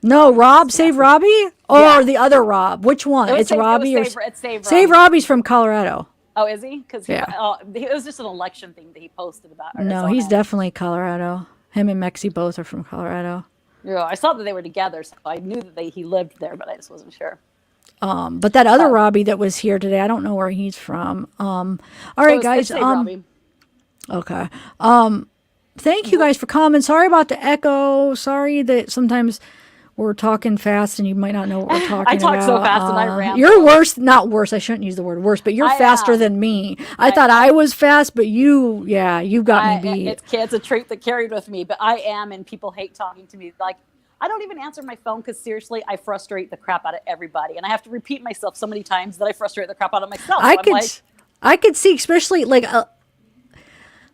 No, Rob, Save Robbie, or Yeah. the other Rob? Which one? It was It's Save- it was Robbie or Save- it's Save Save Robbie. Robbie's from Colorado. Oh, is he? Because Yeah. it was just an election thing that he posted about. No, Arizona. he's definitely Colorado. Him and Mexi both are from Colorado. Yeah, I saw that they were together, so I knew that he lived there, but I just wasn't sure. But that other Robbie that was here today, I don't know where he's from. All right, It's guys. Save Robbie. Okay. Thank you guys for coming. Sorry about the echo. Sorry that sometimes we're talking fast and you might not know what we're talking about. I talk so fast and I ramble. You're worse, not worse. I shouldn't use the word worse, but you're I faster am. than me. I thought I was fast, but you got me beat. It's a trait that carried with me, but I am, and people hate talking to me. Like, I don't even answer my phone because seriously, I frustrate the crap out of everybody, and I have to repeat myself so many times that I frustrate the crap out of myself. I could see, especially like.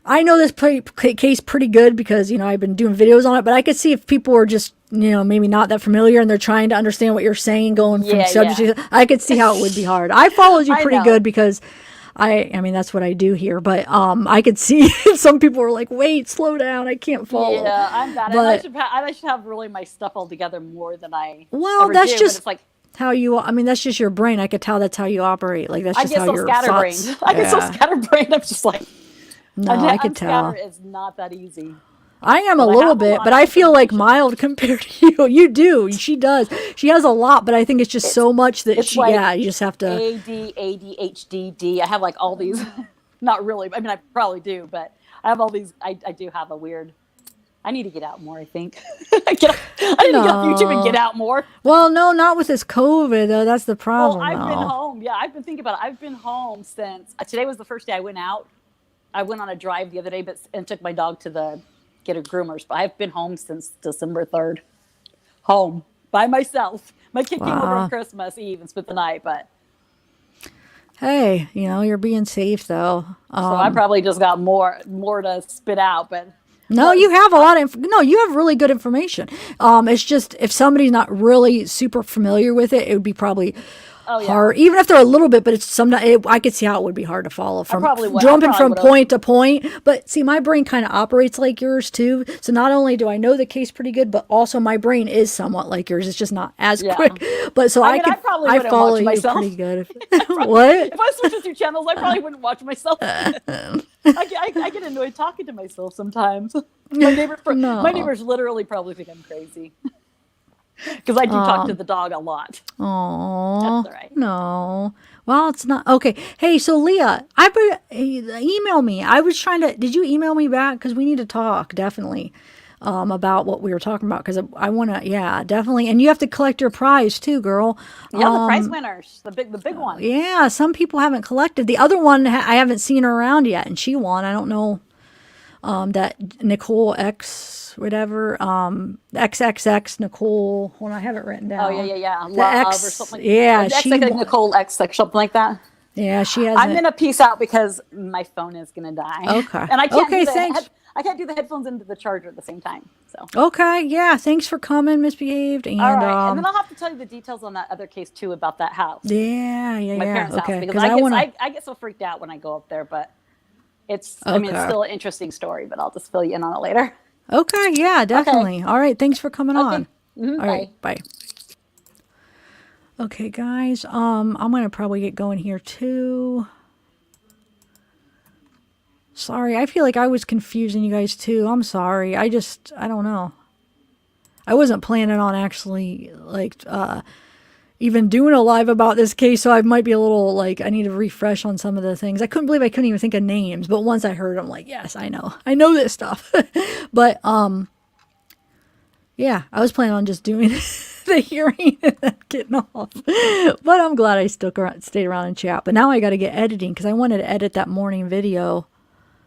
I know this case pretty good because, I've been doing videos on it, but I could see if people were just, maybe not that familiar and they're trying to understand what you're saying going from subject to, I could see how it would be hard. I followed you pretty good because I mean, that's what I do here, but I could see some people were like, wait, slow down. I can't follow. Yeah, I'm bad. But, I should have really my stuff all together more than I well, ever that's do, just, but it's like, how you, I mean, that's just your brain. I could tell that's how you operate. Like, that's I just get how so your scatterbrained. thoughts. I get so Yeah. scatterbrained. I'm just like, No, I could tell. unscatter is not that easy. I am a But I little have a bit, lot but of I feel like information. mild compared to you. You do. She does. She has a lot, but I think it's just so much that It's she, like yeah, you just have to. AD, ADHD, D. I have like all these. Not really. I mean, I probably do, but I have all these. I do have a weird. I need to get out more, I think. I need to get off YouTube and get out more. Well, no, not with this COVID, though. That's the Well, problem, I've been though. home. Yeah, I've been thinking about it. I've been home since today was the first day I went out. I went on a drive the other day, and took my dog to get her groomers. But I've been home since December 3rd. Home by myself. My kid came over Wow. on Christmas Eve and spent the night, but Hey, you're being safe, though. so I probably just got more to spit out. But No, you have a lot of, no, you have really good information. It's just, if somebody's not really super familiar with it, it would be probably oh yeah, hard, even if they're a little bit, but it's I could see how it would be hard to follow from probably would- I jumping probably from would've. point to point. But see, my brain kind of operates like yours too. So not only do I know the case pretty good, but also my brain is somewhat like yours. It's just not as Yeah. quick. But so I I mean, could, I probably I wouldn't follow watch you myself. pretty good. What? if I switched two channels, I probably wouldn't watch myself. I get annoyed talking to myself sometimes. My neighbors literally probably think I'm crazy because I do talk to the dog a lot. Oh, That's all right. no. Well, it's not okay. Hey, so Leah, email me. I was trying to. Did you email me back? Because we need to talk definitely about what we were talking about. Because I want to. Yeah, definitely. And you have to collect your prize too, girl. Yeah, the prize winners, the big one. Yeah, some people haven't collected. The other one, I haven't seen her around yet, and she won. I don't know. That Nicole X whatever XXX Nicole. Hold on, I have it written down. Oh yeah. The Love X, or something. yeah, X, she like won. Nicole X, like something like that. Yeah, she has. I'm gonna peace out because my phone is gonna die. Okay. And I can't. Okay, thanks. I can't do the headphones into the charger at the same time. So. Okay, yeah, thanks for coming, Misbehaved. And All right, and then I'll have to tell you the details on that other case too about that house. yeah, My parents' okay. house, because I get so freaked out when I go up there, but I mean, it's still an interesting story, but I'll just fill you in on it later. Okay, yeah, definitely. All right, thanks for coming on. Mhm, All right, bye. Okay, guys, I'm gonna probably get going here too. Sorry, I feel like I was confusing you guys too. I'm sorry. I don't know. I wasn't planning on actually even doing a live about this case, so I might be a little like I need to refresh on some of the things. I couldn't believe I couldn't even think of names, but once I heard, I'm like, yes, I know this stuff. But yeah, I was planning on just doing the hearing and then getting off. But I'm glad I stayed around and chat. But now I got to get editing because I wanted to edit that morning video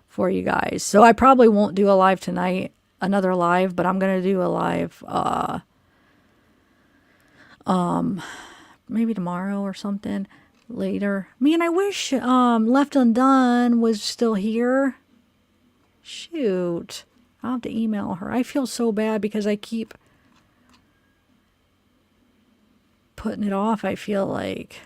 for you guys. So I probably won't do a live tonight, another live, but I'm gonna do a live maybe tomorrow or something later. Man, I wish Left Undone was still here. Shoot. I'll have to email her. I feel so bad because I keep putting it off, I feel like.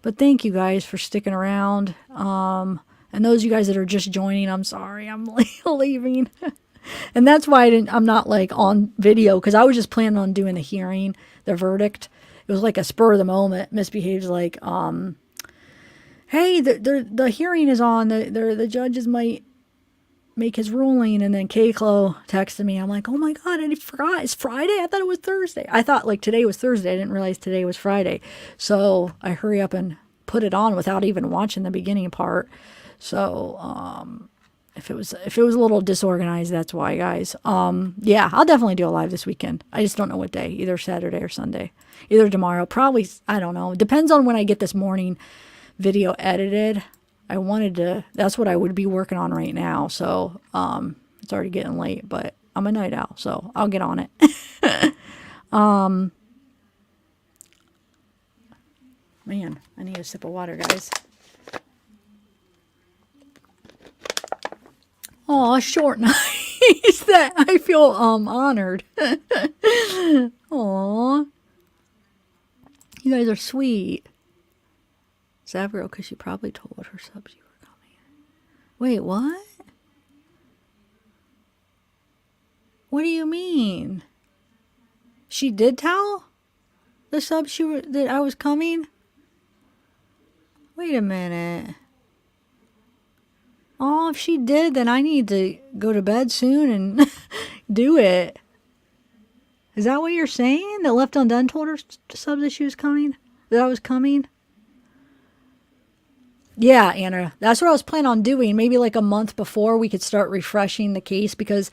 But thank you guys for sticking around. And those of you guys that are just joining, I'm sorry, I'm leaving. And that's why I'm not like on video, because I was just planning on doing the hearing, the verdict. It was like a spur of the moment. Misbehaves like, hey, the hearing is on. The judges might make his ruling. And then K-Clo texted me. I'm like, oh my God, I forgot. It's Friday? I thought it was Thursday. I thought like today was Thursday. I didn't realize today was Friday. So I hurry up and put it on without even watching the beginning part. So, if it was a little disorganized, that's why, guys. Yeah, I'll definitely do a live this weekend. I just don't know what day, either Saturday or Sunday, either tomorrow, probably, I don't know. It depends on when I get this morning video edited. That's what I would be working on right now. So, it's already getting late, but I'm a night owl, so I'll get on it. Man, I need a sip of water, guys. Oh, short night. That I feel honored. Aw. You guys are sweet. Savro, because she probably told her subs you were coming. Wait, what? What do you mean? She did tell the sub that I was coming? Wait a minute. Oh, if she did, then I need to go to bed soon and do it. Is that what you're saying? That Left Undone told her sub that she was coming? That I was coming? Yeah, Anna. That's what I was planning on doing. Maybe like a month before we could start refreshing the case, because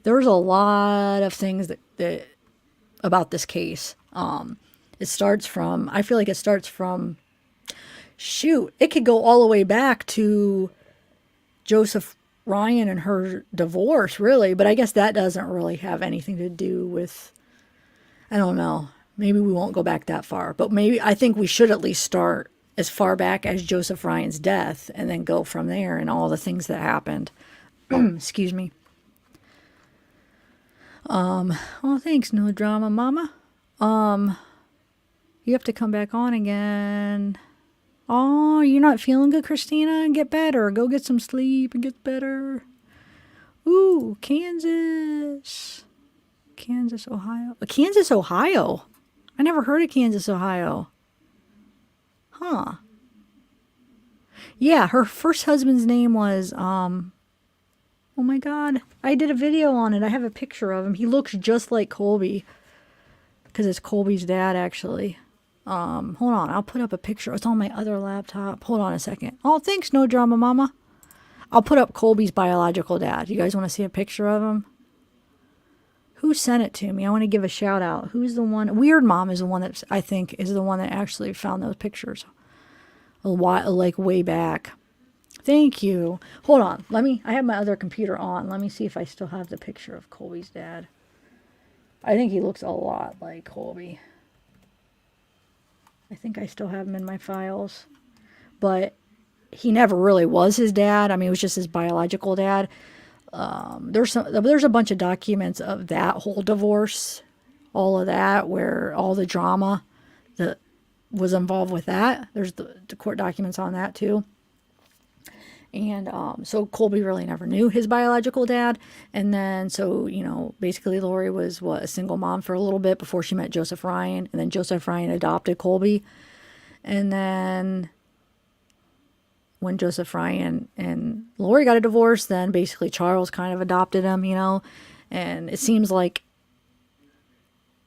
there's a lot of things that about this case. It starts from, I feel like it starts from, shoot, it could go all the way back to Joseph Ryan and her divorce, really. But I guess that doesn't really have anything to do with, I don't know. Maybe we won't go back that far. But maybe, I think we should at least start as far back as Joseph Ryan's death and then go from there and all the things that happened. Excuse me. Oh, thanks, no drama, mama. You have to come back on again. Oh, you're not feeling good, Christina? Get better. Go get some sleep and get better. Ooh, Kansas. Kansas, Ohio. Kansas, Ohio. I never heard of Kansas, Ohio. Huh. Yeah, her first husband's name was, oh my God. I did a video on it. I have a picture of him. He looks just like Colby. Because it's Colby's dad, actually. Hold on. I'll put up a picture. It's on my other laptop. Hold on a second. Oh, thanks, no drama, mama. I'll put up Colby's biological dad. You guys want to see a picture of him? Who sent it to me? I want to give a shout out. Who's the one? Weird Mom is the one that I think is the one that actually found those pictures a while, like way back. Thank you. Hold on. I have my other computer on. Let me see if I still have the picture of Colby's dad. I think he looks a lot like Colby. I think I still have him in my files. But he never really was his dad. I mean, it was just his biological dad. There's a bunch of documents of that whole divorce, all of that, where all the drama that was involved with that. There's the court documents on that too. And so Colby really never knew his biological dad. And then, so, basically Lori was, a single mom for a little bit before she met Joseph Ryan. And then Joseph Ryan adopted Colby. And then when Joseph Ryan and Lori got a divorce, then basically Charles kind of adopted him, And it seems like,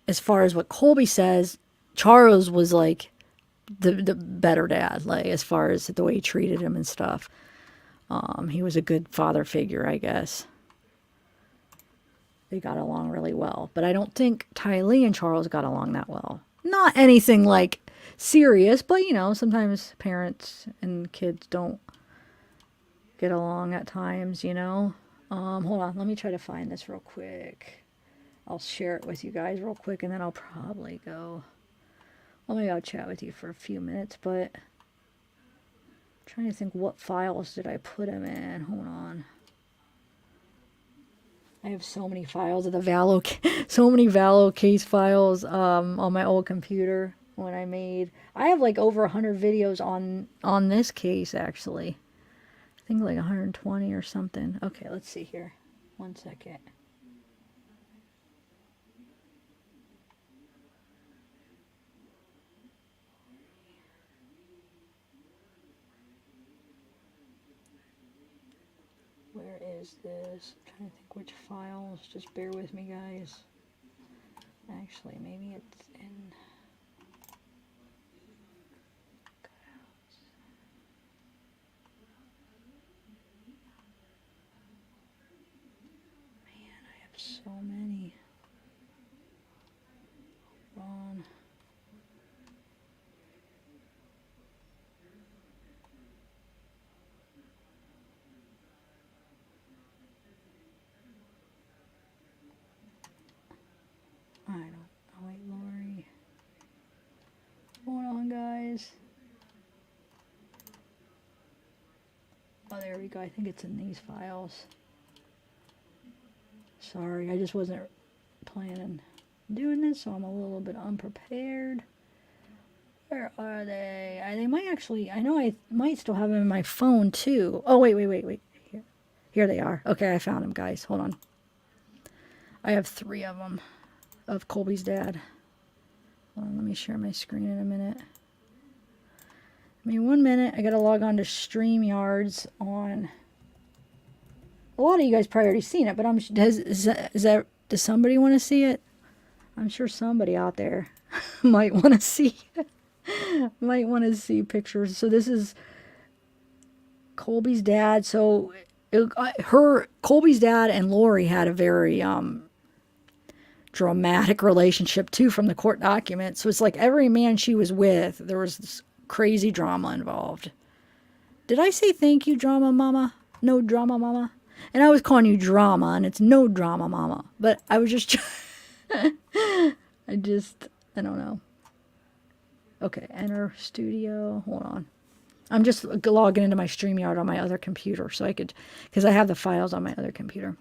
as far as what Colby says, Charles was like the better dad, like as far as the way he treated him and stuff. He was a good father figure, I guess. They got along really well. But I don't think Ty Lee and Charles got along that well. Not anything like serious, but sometimes parents and kids don't get along at times, Hold on, let me try to find this real quick. I'll share it with you guys real quick, and then I'll probably go. Well, maybe I'll chat with you for a few minutes, but trying to think, what files did I put him in? Hold on. I have so many files of the Vallow, so many Vallow case files on my old computer when I have like over 100 videos on this case, actually. I think like 120 or something. Okay, let's see here. One second. Where is this? I'm trying to think which files. Just bear with me, guys. Actually, maybe it's in. Man, I have so many. Hold on. Oh wait, Lori. Hold on, guys. Oh, there we go. I think it's in these files. Sorry, I just wasn't planning doing this, so I'm a little bit unprepared. Where are they? They might actually, I know I might still have them in my phone too. Oh, wait. Here they are. Okay, I found them, guys. Hold on. I have 3 of them. of Colby's dad. Hold on, let me share my screen in a minute. I mean, 1 minute. I got to log on to StreamYards on. A lot of you guys probably already seen it, but does somebody want to see it? I'm sure somebody out there might want to see pictures. So this is Colby's dad. So Colby's dad and Lori had a very dramatic relationship too, from the court documents. So it's like every man she was with, there was this crazy drama involved. Did I say thank you, drama mama? No drama mama? And I was calling you drama, and it's no drama mama. But I was just, I don't know. Okay, enter studio. Hold on. I'm just logging into my StreamYard on my other computer so I could, because I have the files on my other computer.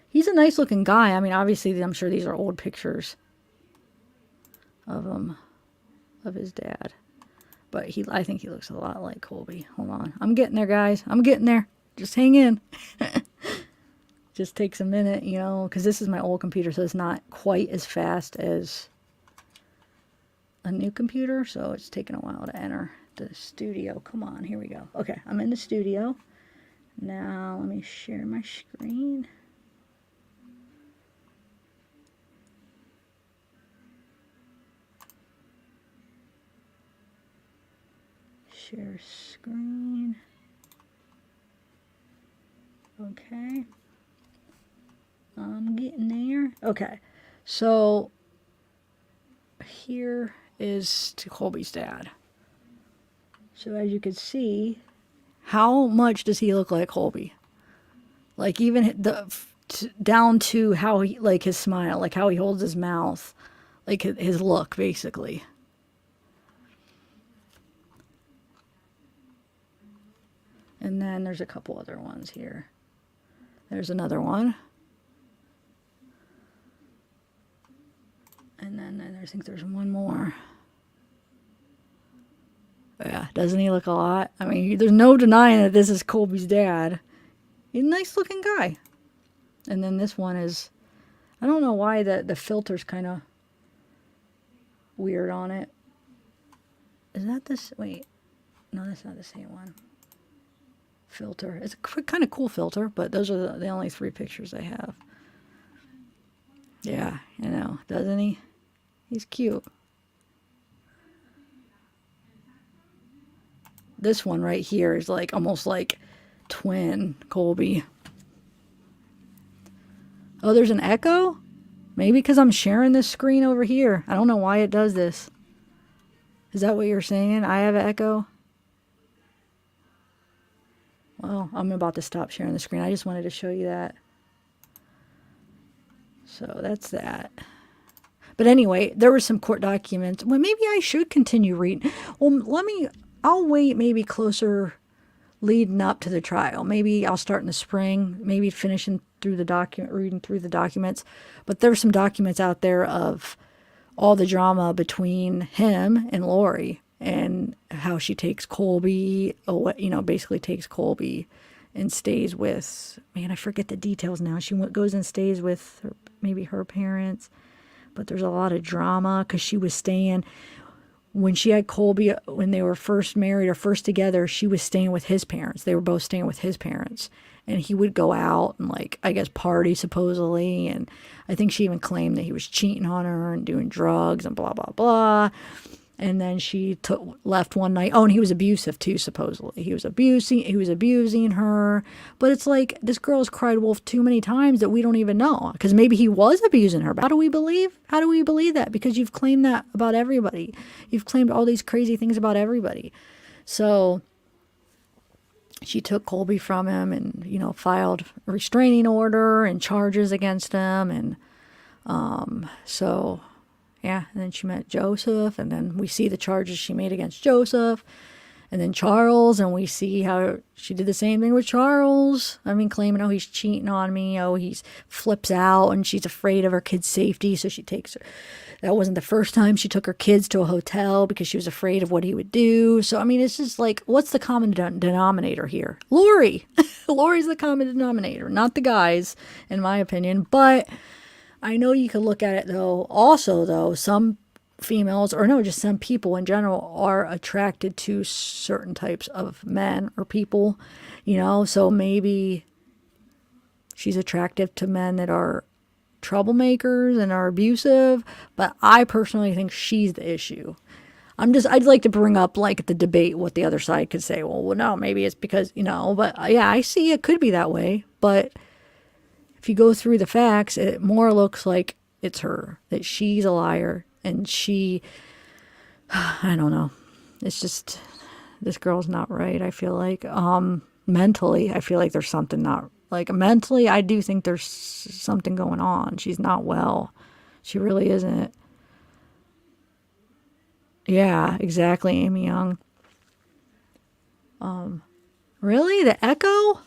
He's a nice looking guy. I mean, obviously, I'm sure these are old pictures of him, of his dad. But I think he looks a lot like Colby. Hold on. I'm getting there, guys. I'm getting there. Just hang in. Just takes a minute, you know, because this is my old computer, so it's not quite as fast as a new computer. So it's taking a while to enter the studio. Come on, here we go. Okay, I'm in the studio. Now let me share my screen. Share screen. Okay. I'm getting there. Okay. So here is to Colby's dad. So as you can see, how much does he look like Colby? Like even down to how he, like his smile, like how he holds his mouth, like his look basically. And then there's a couple other ones here. There's another one. And then I think there's one more. Yeah, doesn't he look a lot? I mean, there's no denying that this is Colby's dad. He's a nice looking guy. And then this one is, I don't know why the filter's kind of weird on it. Is that this? Wait. No, that's not the same one. Filter. It's a kind of cool filter, but those are the only 3 pictures I have. Yeah, you know, doesn't he? He's cute. This one right here is like almost like twin Colby. Oh, there's an echo? Maybe because I'm sharing this screen over here. I don't know why it does this. Is that what you're saying? I have an echo? Well, I'm about to stop sharing the screen. I just wanted to show you that. So that's that. But anyway, there were some court documents. Well, maybe I should continue reading. Well, I'll wait maybe closer leading up to the trial. Maybe I'll start in the spring, maybe finishing through reading through the documents. But there's some documents out there of all the drama between him and Lori, and how she takes Colby, you know, basically takes Colby and stays with, man, I forget the details now. She goes and stays with maybe her parents, but there's a lot of drama because she was staying, when she had Colby, when they were first married or first together, she was staying with his parents. They were both staying with his parents. And he would go out and, like, I guess, party supposedly. And I think she even claimed that he was cheating on her and doing drugs and blah, blah, blah. And then she left one night. Oh, and he was abusive too, supposedly. He was abusing her. But it's like, this girl has cried wolf too many times that we don't even know. Because maybe he was abusing her. But how do we believe that? Because you've claimed that about everybody. You've claimed all these crazy things about everybody. So she took Colby from him and, you know, filed a restraining order and charges against him. And so... yeah, and then she met Joseph, and then we see the charges she made against Joseph, and then Charles, and we see how she did the same thing with Charles. I mean, claiming, oh, he's cheating on me, oh, he flips out, and she's afraid of her kid's safety, so she takes her. That wasn't the first time she took her kids to a hotel because she was afraid of what he would do. So, I mean, it's just like, what's the common denominator here? Lori. Lori's the common denominator, not the guys, in my opinion, but... I know you could look at it though. Also, though, some females, or no, just some people in general, are attracted to certain types of men or people, you know. So maybe she's attractive to men that are troublemakers and are abusive. But I personally think she's the issue. I'd like to bring up like the debate, what the other side could say. Well, no, maybe it's because, you know, but yeah, I see it could be that way. But if you go through the facts, it more looks like it's her, that she's a liar. And she, I don't know. It's just, this girl's not right, I feel like. Mentally, I feel like there's something not, like mentally, I do think there's something going on. She's not well. She really isn't. Yeah, exactly, Amy Young. Really? The echo?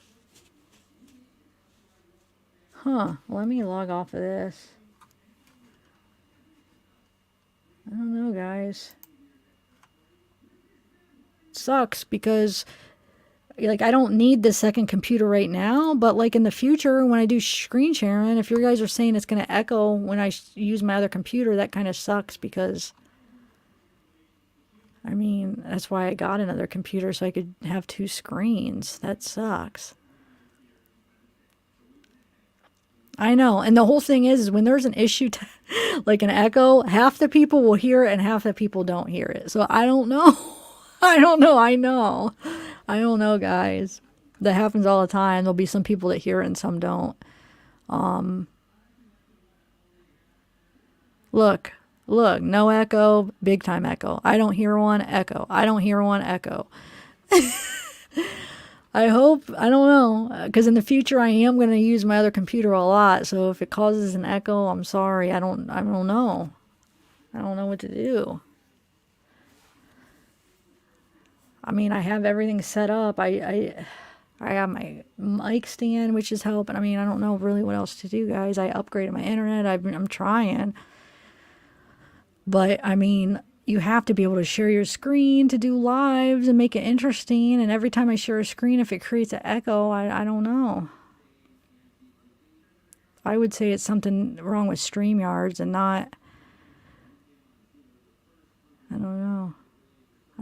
Huh. Let me log off of this. I don't know, guys. It sucks because, like, I don't need the second computer right now, but, like, in the future, when I do screen sharing, if you guys are saying it's going to echo when I use my other computer, that kind of sucks because, I mean, that's why I got another computer, so I could have two screens. That sucks. I know. And the whole thing is when there's an issue, like an echo, half the people will hear it and half the people don't hear it. So I don't know. I don't know. I don't know, guys. That happens all the time. There'll be some people that hear it and some don't. Look, no echo, big time echo. I don't hear one, echo. I don't hear one, echo. I hope, I don't know, because in the future I am going to use my other computer a lot. So if it causes an echo, I'm sorry. I don't know. I don't know what to do. I mean, I have everything set up. I have my mic stand, which is helping. I mean, I don't know really what else to do, guys. I upgraded my internet. I'm trying. But, I mean, you have to be able to share your screen to do lives and make it interesting. And every time I share a screen, if it creates an echo, I don't know. I would say it's something wrong with StreamYards and not, I don't know.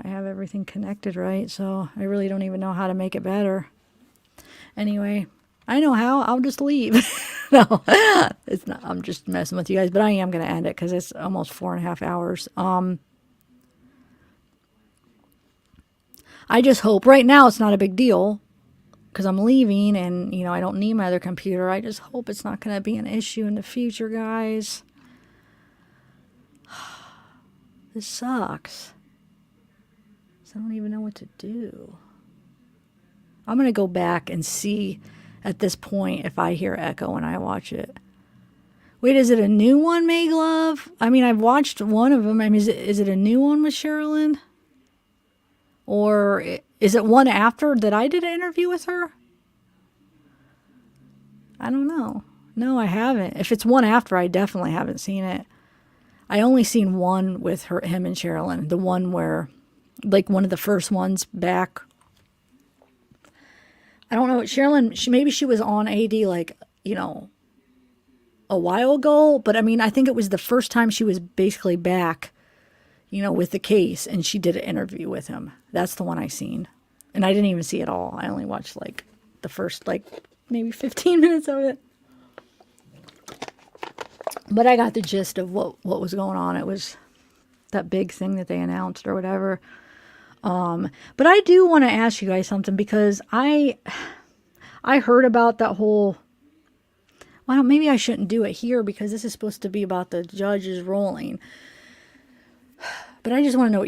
I have everything connected, right? So I really don't even know how to make it better. Anyway, I know how. I'll just leave. No, it's not. I'm just messing with you guys, but I am going to end it because it's almost 4.5 hours. I just hope right now it's not a big deal because I'm leaving and, you know, I don't need my other computer. I just hope it's not going to be an issue in the future, guys. This sucks. I don't even know what to do. I'm going to go back and see at this point if I hear echo when I watch it. Wait, is it a new one, Meg Love? I mean, I've watched one of them. I mean, is it a new one with Sherilyn? Or is it one after that I did an interview with her? I don't know. No, I haven't. If it's one after, I definitely haven't seen it. I only seen one with him and Sherilyn. The one where, like, one of the first ones back. I don't know. Sherilyn, maybe she was on AD, like, you know, a while ago. But, I mean, I think it was the first time she was basically back, you know, with the case. And she did an interview with him. That's the one I seen. And I didn't even see it all. I only watched, like, the first, like, maybe 15 minutes of it. But I got the gist of what was going on. It was that big thing that they announced or whatever. But I do want to ask you guys something because I heard about that whole, well, maybe I shouldn't do it here because this is supposed to be about the judge's ruling. But I just want to know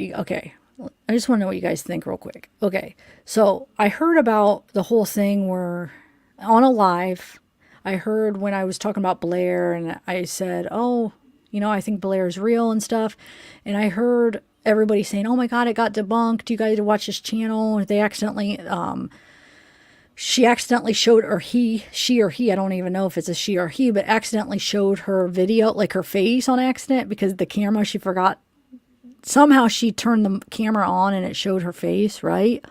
I just want to know what you guys think real quick. Okay. So I heard about the whole thing where on a live, I heard when I was talking about Blair and I said, oh, you know, I think Blair is real and stuff. And I heard everybody saying, oh my God, it got debunked. You guys to watch this channel. They accidentally, she accidentally showed, or she or he, I don't even know if it's a she or he, but accidentally showed her video, like her face on accident because the camera, she forgot. Somehow she turned the camera on and it showed her face, right?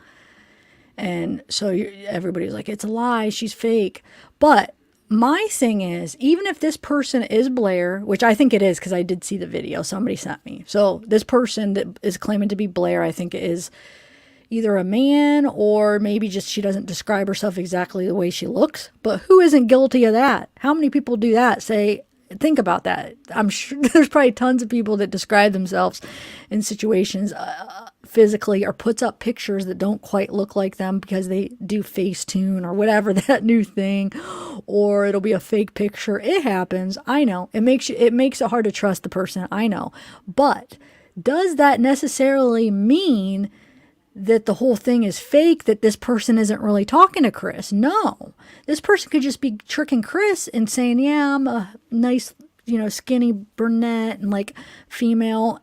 And so everybody was like, it's a lie. She's fake. But my thing is, even if this person is Blair, which I think it is because I did see the video somebody sent me. So this person that is claiming to be Blair, I think it is either a man or maybe just she doesn't describe herself exactly the way she looks. But who isn't guilty of that? How many people do that? Think about that. I'm sure there's probably tons of people that describe themselves in situations physically or puts up pictures that don't quite look like them because they do Facetune or whatever that new thing, or it'll be a fake picture. It happens. I know. It makes it hard to trust the person. I know. But does that necessarily mean that the whole thing is fake, that this person isn't really talking to Chris? No. This person could just be tricking Chris and saying, yeah, I'm a nice, skinny brunette and like female,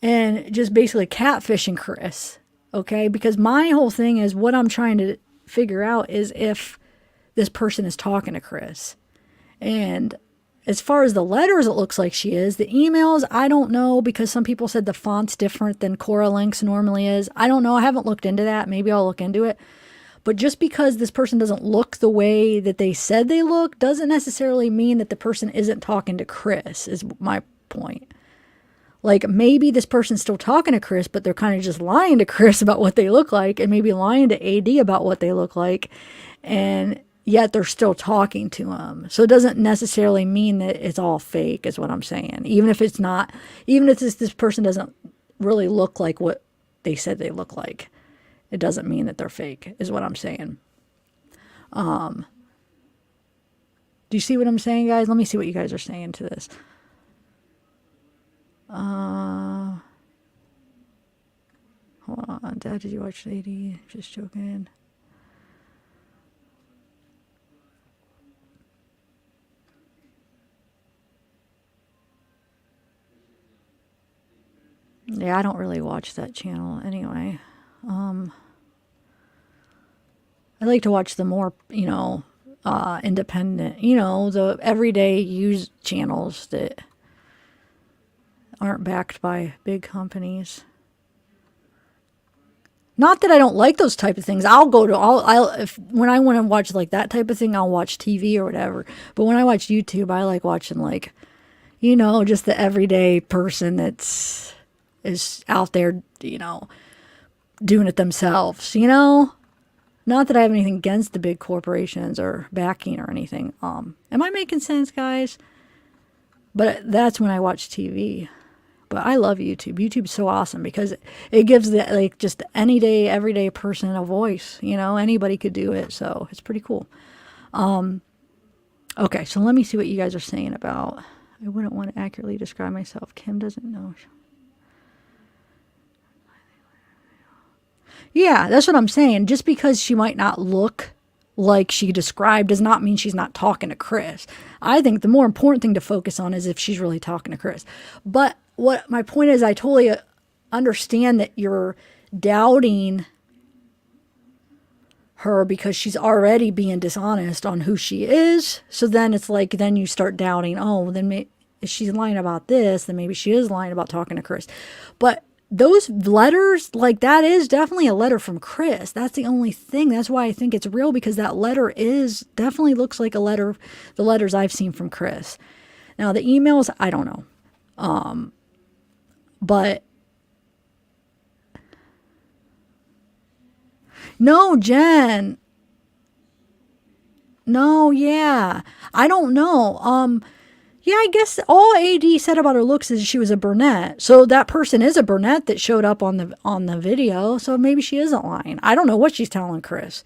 and just basically catfishing Chris. Okay? Because my whole thing is what I'm trying to figure out is if this person is talking to Chris. And as far as the letters, it looks like she is. The emails, I don't know, because some people said the font's different than Cora Links normally is. I don't know. I haven't looked into that. Maybe I'll look into it. But just because this person doesn't look the way that they said they look doesn't necessarily mean that the person isn't talking to Chris, is my point. Like, maybe this person's still talking to Chris, but they're kind of just lying to Chris about what they look like, and maybe lying to AD about what they look like. And yet they're still talking to him. So it doesn't necessarily mean that it's all fake, is what I'm saying. Even if it's not, even if this person doesn't really look like what they said they look like, it doesn't mean that they're fake, is what I'm saying. Do you see what I'm saying, guys? Let me see what you guys are saying to this. Hold on. Dad, did you watch Lady? Just joking. Yeah, I don't really watch that channel anyway. I like to watch the more, independent, the everyday use channels that aren't backed by big companies. Not that I don't like those type of things. When I want to watch like that type of thing, I'll watch TV or whatever. But when I watch YouTube, I like watching just the everyday person is out there, doing it themselves, Not that I have anything against the big corporations or backing or anything. Am I making sense, guys? But that's when I watch TV. But I love YouTube. YouTube's so awesome because it gives just any everyday person a voice. Anybody could do it. So it's pretty cool. Okay, so let me see what you guys are saying about. I wouldn't want to accurately describe myself. Kim doesn't know. Yeah, that's what I'm saying. Just because she might not look like she described does not mean she's not talking to Chris. I think the more important thing to focus on is if she's really talking to Chris. But what my point is, I totally understand that you're doubting her because she's already being dishonest on who she is. So then it's like, then you start doubting, then if she's lying about this, then maybe she is lying about talking to Chris. But those letters, that is definitely a letter from Chris. That's the only thing. That's why I think it's real, because that letter definitely looks like a letter, the letters I've seen from Chris. Now, the emails, I don't know. But no, Jen. No, yeah. I don't know. Yeah, I guess all AD said about her looks is she was a brunette. So that person is a brunette that showed up on the video. So maybe she isn't lying. I don't know what she's telling Chris.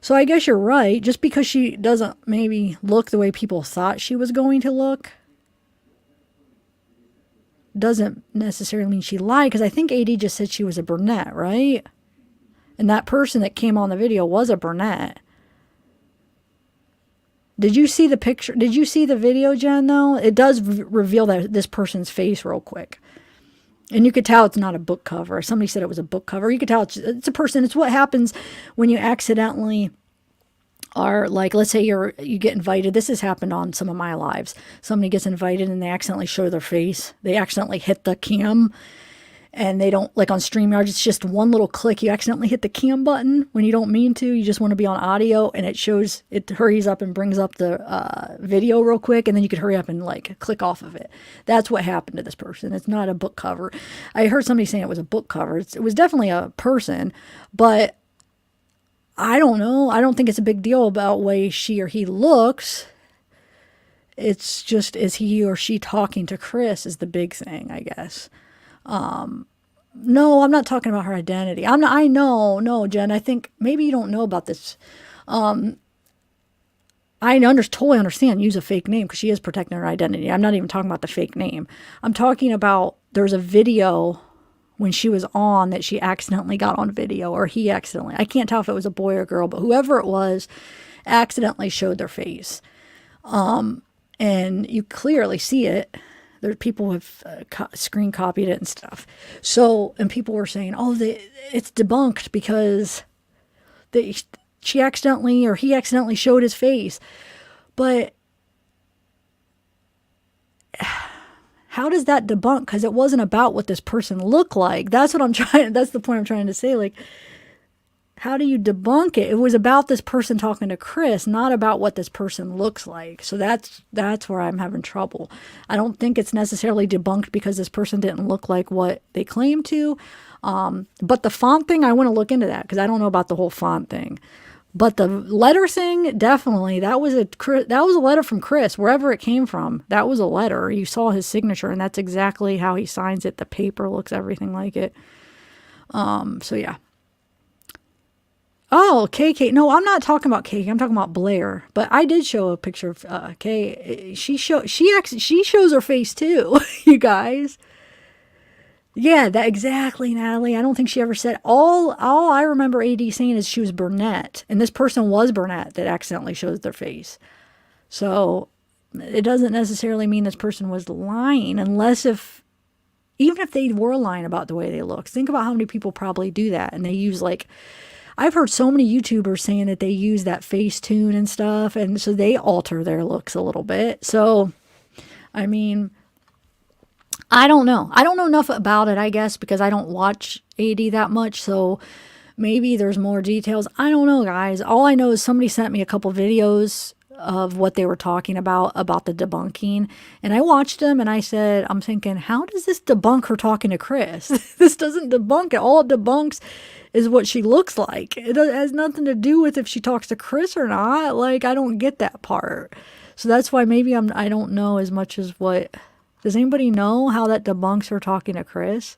So I guess you're right. Just because she doesn't maybe look the way people thought she was going to look doesn't necessarily mean she lied. Because I think AD just said she was a brunette, right? And that person that came on the video was a brunette. Did you see the picture? Did you see the video, Jen, though? It does reveal this person's face real quick. And you could tell it's not a book cover. Somebody said it was a book cover. You could tell it's a person. It's what happens when you accidentally are, let's say you get invited. This has happened on some of my lives. Somebody gets invited and they accidentally show their face. They accidentally hit the cam. and they don't, like on StreamYard, it's just one little click. You accidentally hit the cam button when you don't mean to. You just want to be on audio, and it hurries up and brings up the video real quick, and then you could hurry up and like click off of it. That's what happened to this person. It's not a book cover. I heard somebody saying it was a book cover. It was definitely a person, but I don't know. I don't think it's a big deal about the way she or he looks. It's just, is he or she talking to Chris is the big thing, I guess. No, I'm not talking about her identity. No, Jen, I think maybe you don't know about this. Totally understand use a fake name because she is protecting her identity. I'm not even talking about the fake name. I'm talking about there's a video when she was on that she accidentally got on video, or he accidentally. I can't tell if it was a boy or girl, but whoever it was accidentally showed their face. And you clearly see it. There people who have screen copied it and stuff. So, and people were saying, oh, it's debunked because she accidentally or he accidentally showed his face. But how does that debunk? Because it wasn't about what this person looked like. That's the point I'm trying to say. Like, how do you debunk it? It was about this person talking to Chris, not about what this person looks like. So that's where I'm having trouble. I don't think it's necessarily debunked because this person didn't look like what they claim to. But the font thing, I want to look into that because I don't know about the whole font thing. But the letter thing, definitely, that was a letter from Chris, wherever it came from. That was a letter. You saw his signature, and that's exactly how he signs it. The paper looks everything like it. So yeah. Oh, KK. No, I'm not talking about KK. I'm talking about Blair. But I did show a picture of Kay. She shows her face too, you guys. Yeah, that exactly, Natalie. I don't think she ever said. All I remember AD saying is she was brunette, and this person was brunette that accidentally shows their face. So it doesn't necessarily mean this person was lying, even if they were lying about the way they look. Think about how many people probably do that, and they use I've heard so many YouTubers saying that they use that Facetune and stuff, and so they alter their looks a little bit. So, I mean, I don't know. I don't know enough about it, I guess, because I don't watch AD that much, so maybe there's more details. I don't know, guys. All I know is somebody sent me a couple videos of what they were talking about the debunking, and I watched them, and I'm thinking, how does this debunk her talking to Chris? This doesn't debunk it. All it debunks is what she looks like. It has nothing to do with if she talks to Chris or not. Like, I don't get that part. So that's why maybe I don't know as much as what. Does anybody know how that debunks her talking to Chris?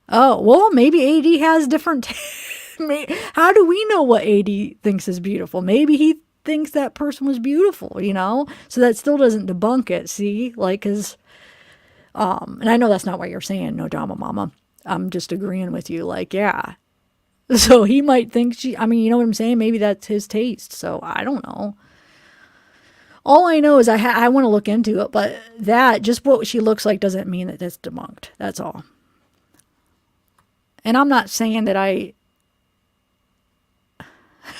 Oh, well, maybe AD has different. How do we know what AD thinks is beautiful? Maybe he thinks that person was beautiful, so that still doesn't debunk it. See, because and I know that's not what you're saying, no drama mama. I'm just agreeing with you, yeah. So he might think you know what I'm saying? Maybe that's his taste. So I don't know. All I know is I want to look into it, but just what she looks like doesn't mean that it's debunked. That's all. And I'm not saying that I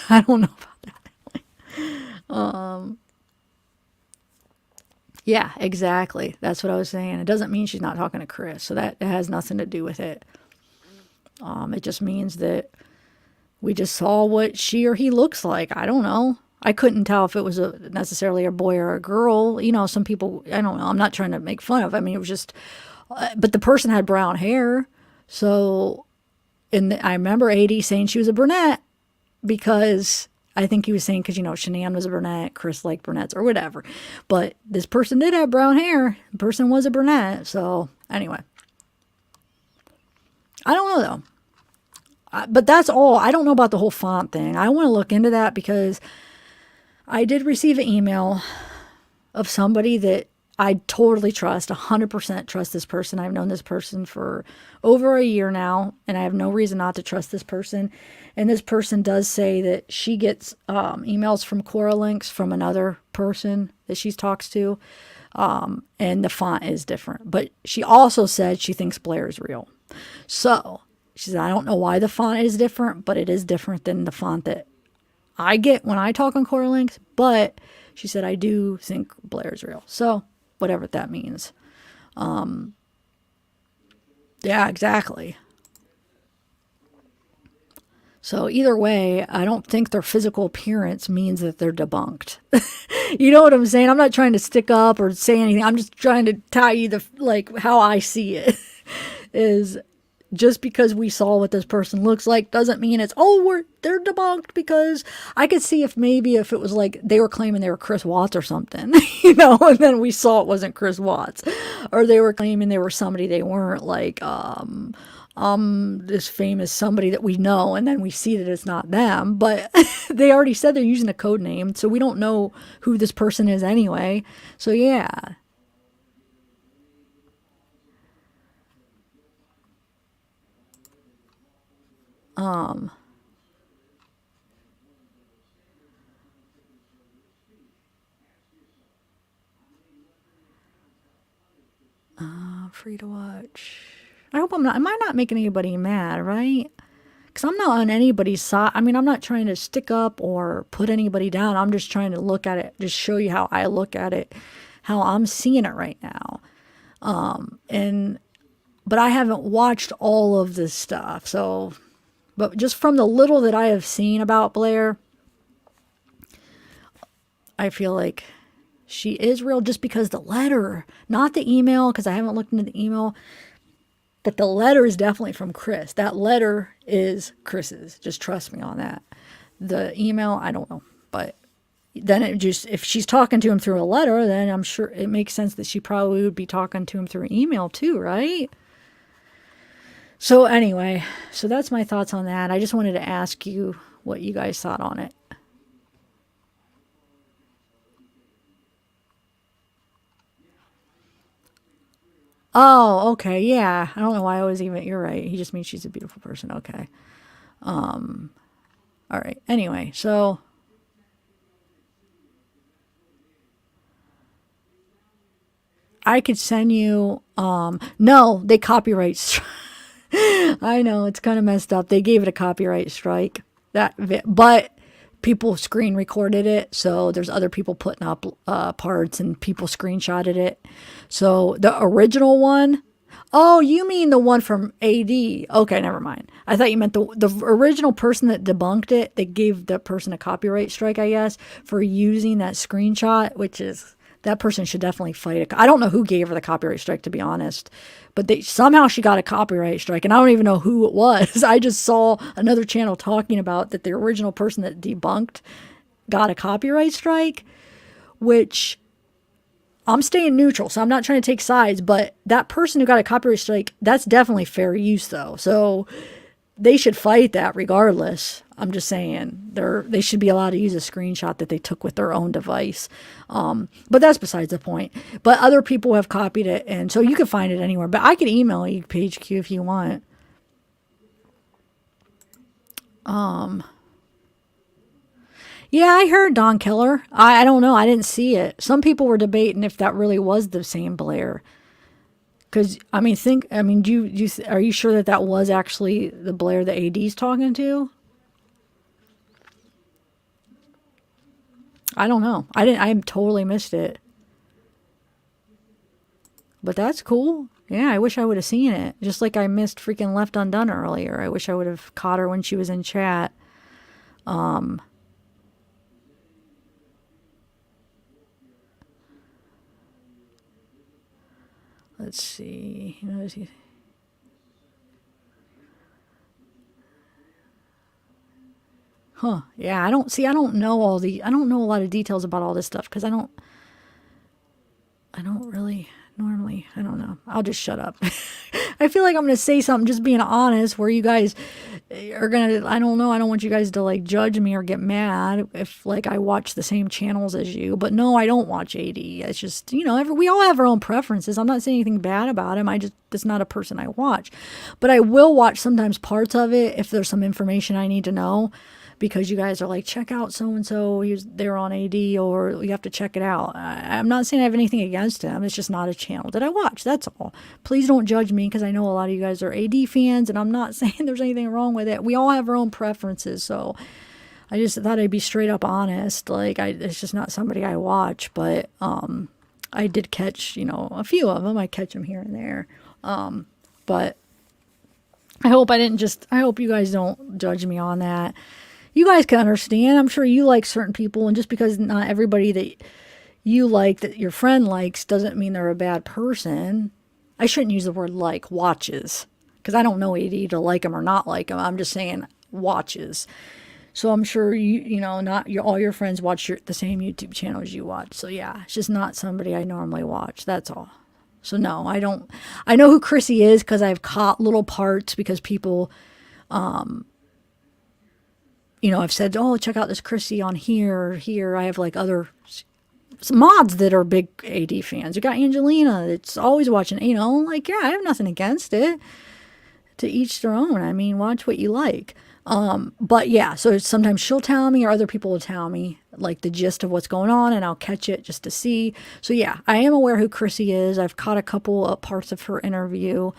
don't know about that. Yeah, exactly. That's what I was saying. It doesn't mean she's not talking to Chris. So that has nothing to do with it. It just means that we just saw what she or he looks like. I don't know. I couldn't tell if it was necessarily a boy or a girl. Some people, I don't know. I'm not trying to make fun of. It was just, but the person had brown hair. So, I remember AD saying she was a brunette because I think he was saying because, Shanann was a brunette, Chris liked brunettes or whatever. But this person did have brown hair. The person was a brunette. So, anyway. I don't know, though. But that's all. I don't know about the whole font thing. I want to look into that because I did receive an email of somebody that I totally trust, 100% trust this person. I've known this person for over a year now, and I have no reason not to trust this person. And this person does say that she gets emails from Quora links from another person that she talks to, and the font is different. But she also said she thinks Blair is real. So she said, I don't know why the font is different, but it is different than the font that I get when I talk on quarter length, but she said I do think Blair's real. So whatever that means. Yeah, exactly. So either way, I don't think their physical appearance means that they're debunked. You know what I'm saying? I'm not trying to stick up or say anything. I'm just trying to tell you the like how I see it is just because we saw what this person looks like doesn't mean it's they're debunked, because I could see if it was like they were claiming they were Chris Watts or something, and then we saw it wasn't Chris Watts, or they were claiming they were somebody they weren't, like this famous somebody that we know, and then we see that it's not them, but they already said they're using a code name, so we don't know who this person is anyway. So yeah. Free to watch. I hope am I not making anybody mad, right? Because I'm not on anybody's side. I mean, I'm not trying to stick up or put anybody down. I'm just trying to look at it, just show you how I look at it, how I'm seeing it right now. But I haven't watched all of this stuff. So, but just from the little that I have seen about Blair, I feel like she is real, just because the letter, not the email, because I haven't looked into the email, but the letter is definitely from Chris. That letter is Chris's. Just trust me on that. The email, I don't know. But then if she's talking to him through a letter, then I'm sure it makes sense that she probably would be talking to him through email too, right? So anyway, so that's my thoughts on that. I just wanted to ask you what you guys thought on it. Oh, okay. Yeah. I don't know why I was even, you're right. He just means she's a beautiful person. Okay. All right. Anyway, so I could send you, no, they copyright. I know it's kind of messed up. They gave it a copyright strike but people screen recorded it. So there's other people putting up, parts, and people screenshotted it. So the original one, oh, you mean the one from AD? Okay, never mind. I thought you meant the original person that debunked it. They gave the person a copyright strike, I guess, for using that screenshot, which is, that person should definitely fight it. I don't know who gave her the copyright strike, to be honest, but somehow she got a copyright strike, and I don't even know who it was. I just saw another channel talking about that the original person that debunked got a copyright strike, which I'm staying neutral, so I'm not trying to take sides, but that person who got a copyright strike, that's definitely fair use, though. So they should fight that regardless. I'm just saying they should be allowed to use a screenshot that they took with their own device. But that's besides the point. But other people have copied it, and so you can find it anywhere. But I can email you, Page Q, if you want. Yeah, I heard Don Keller. I don't know. I didn't see it. Some people were debating if that really was the same Blair. Because, are you sure that was actually the Blair the AD's talking to? I don't know. I totally missed it. But that's cool. Yeah, I wish I would have seen it. Just like I missed freaking Left Undone earlier. I wish I would have caught her when she was in chat. Let's see. Huh. Yeah, I don't know I don't know a lot of details about all this stuff, because I don't really normally, I don't know. I'll just shut up. I feel like I'm going to say something, just being honest, where you guys are going to, I don't know. I don't want you guys to like judge me or get mad if like I watch the same channels as you, but no, I don't watch AD. It's just, we all have our own preferences. I'm not saying anything bad about him. That's not a person I watch, but I will watch sometimes parts of it if there's some information I need to know, because you guys are like, check out so-and-so, they're on AD, or you have to check it out. I'm not saying I have anything against him. It's just not a channel that I watch. That's all. Please don't judge me, because I know a lot of you guys are AD fans, and I'm not saying there's anything wrong with it. We all have our own preferences. So I just thought I'd be straight up honest. Like, it's just not somebody I watch, but I did catch, you know, a few of them. I catch them here and there. But I hope I hope you guys don't judge me on that. You guys can understand. I'm sure you like certain people, and just because not everybody that you like, that your friend likes, doesn't mean they're a bad person. I shouldn't use the word like, watches, because I don't know AD to like him or not like him. I'm just saying watches. So I'm sure you know, not all your friends watch the same YouTube channel as you watch. So yeah, it's just not somebody I normally watch. That's all. So no, I don't. I know who Chrissy is because I've caught little parts because people, you know, I've said, oh, check out this Chrissy on here or here. I have like other mods that are big AD fans. You got Angelina that's always watching, you know, like, yeah, I have nothing against it. To each their own. I mean, watch what you like. But yeah, so sometimes she'll tell me or other people will tell me like the gist of what's going on, and I'll catch it just to see. So yeah, I am aware who Chrissy is. I've caught a couple of parts of her interview,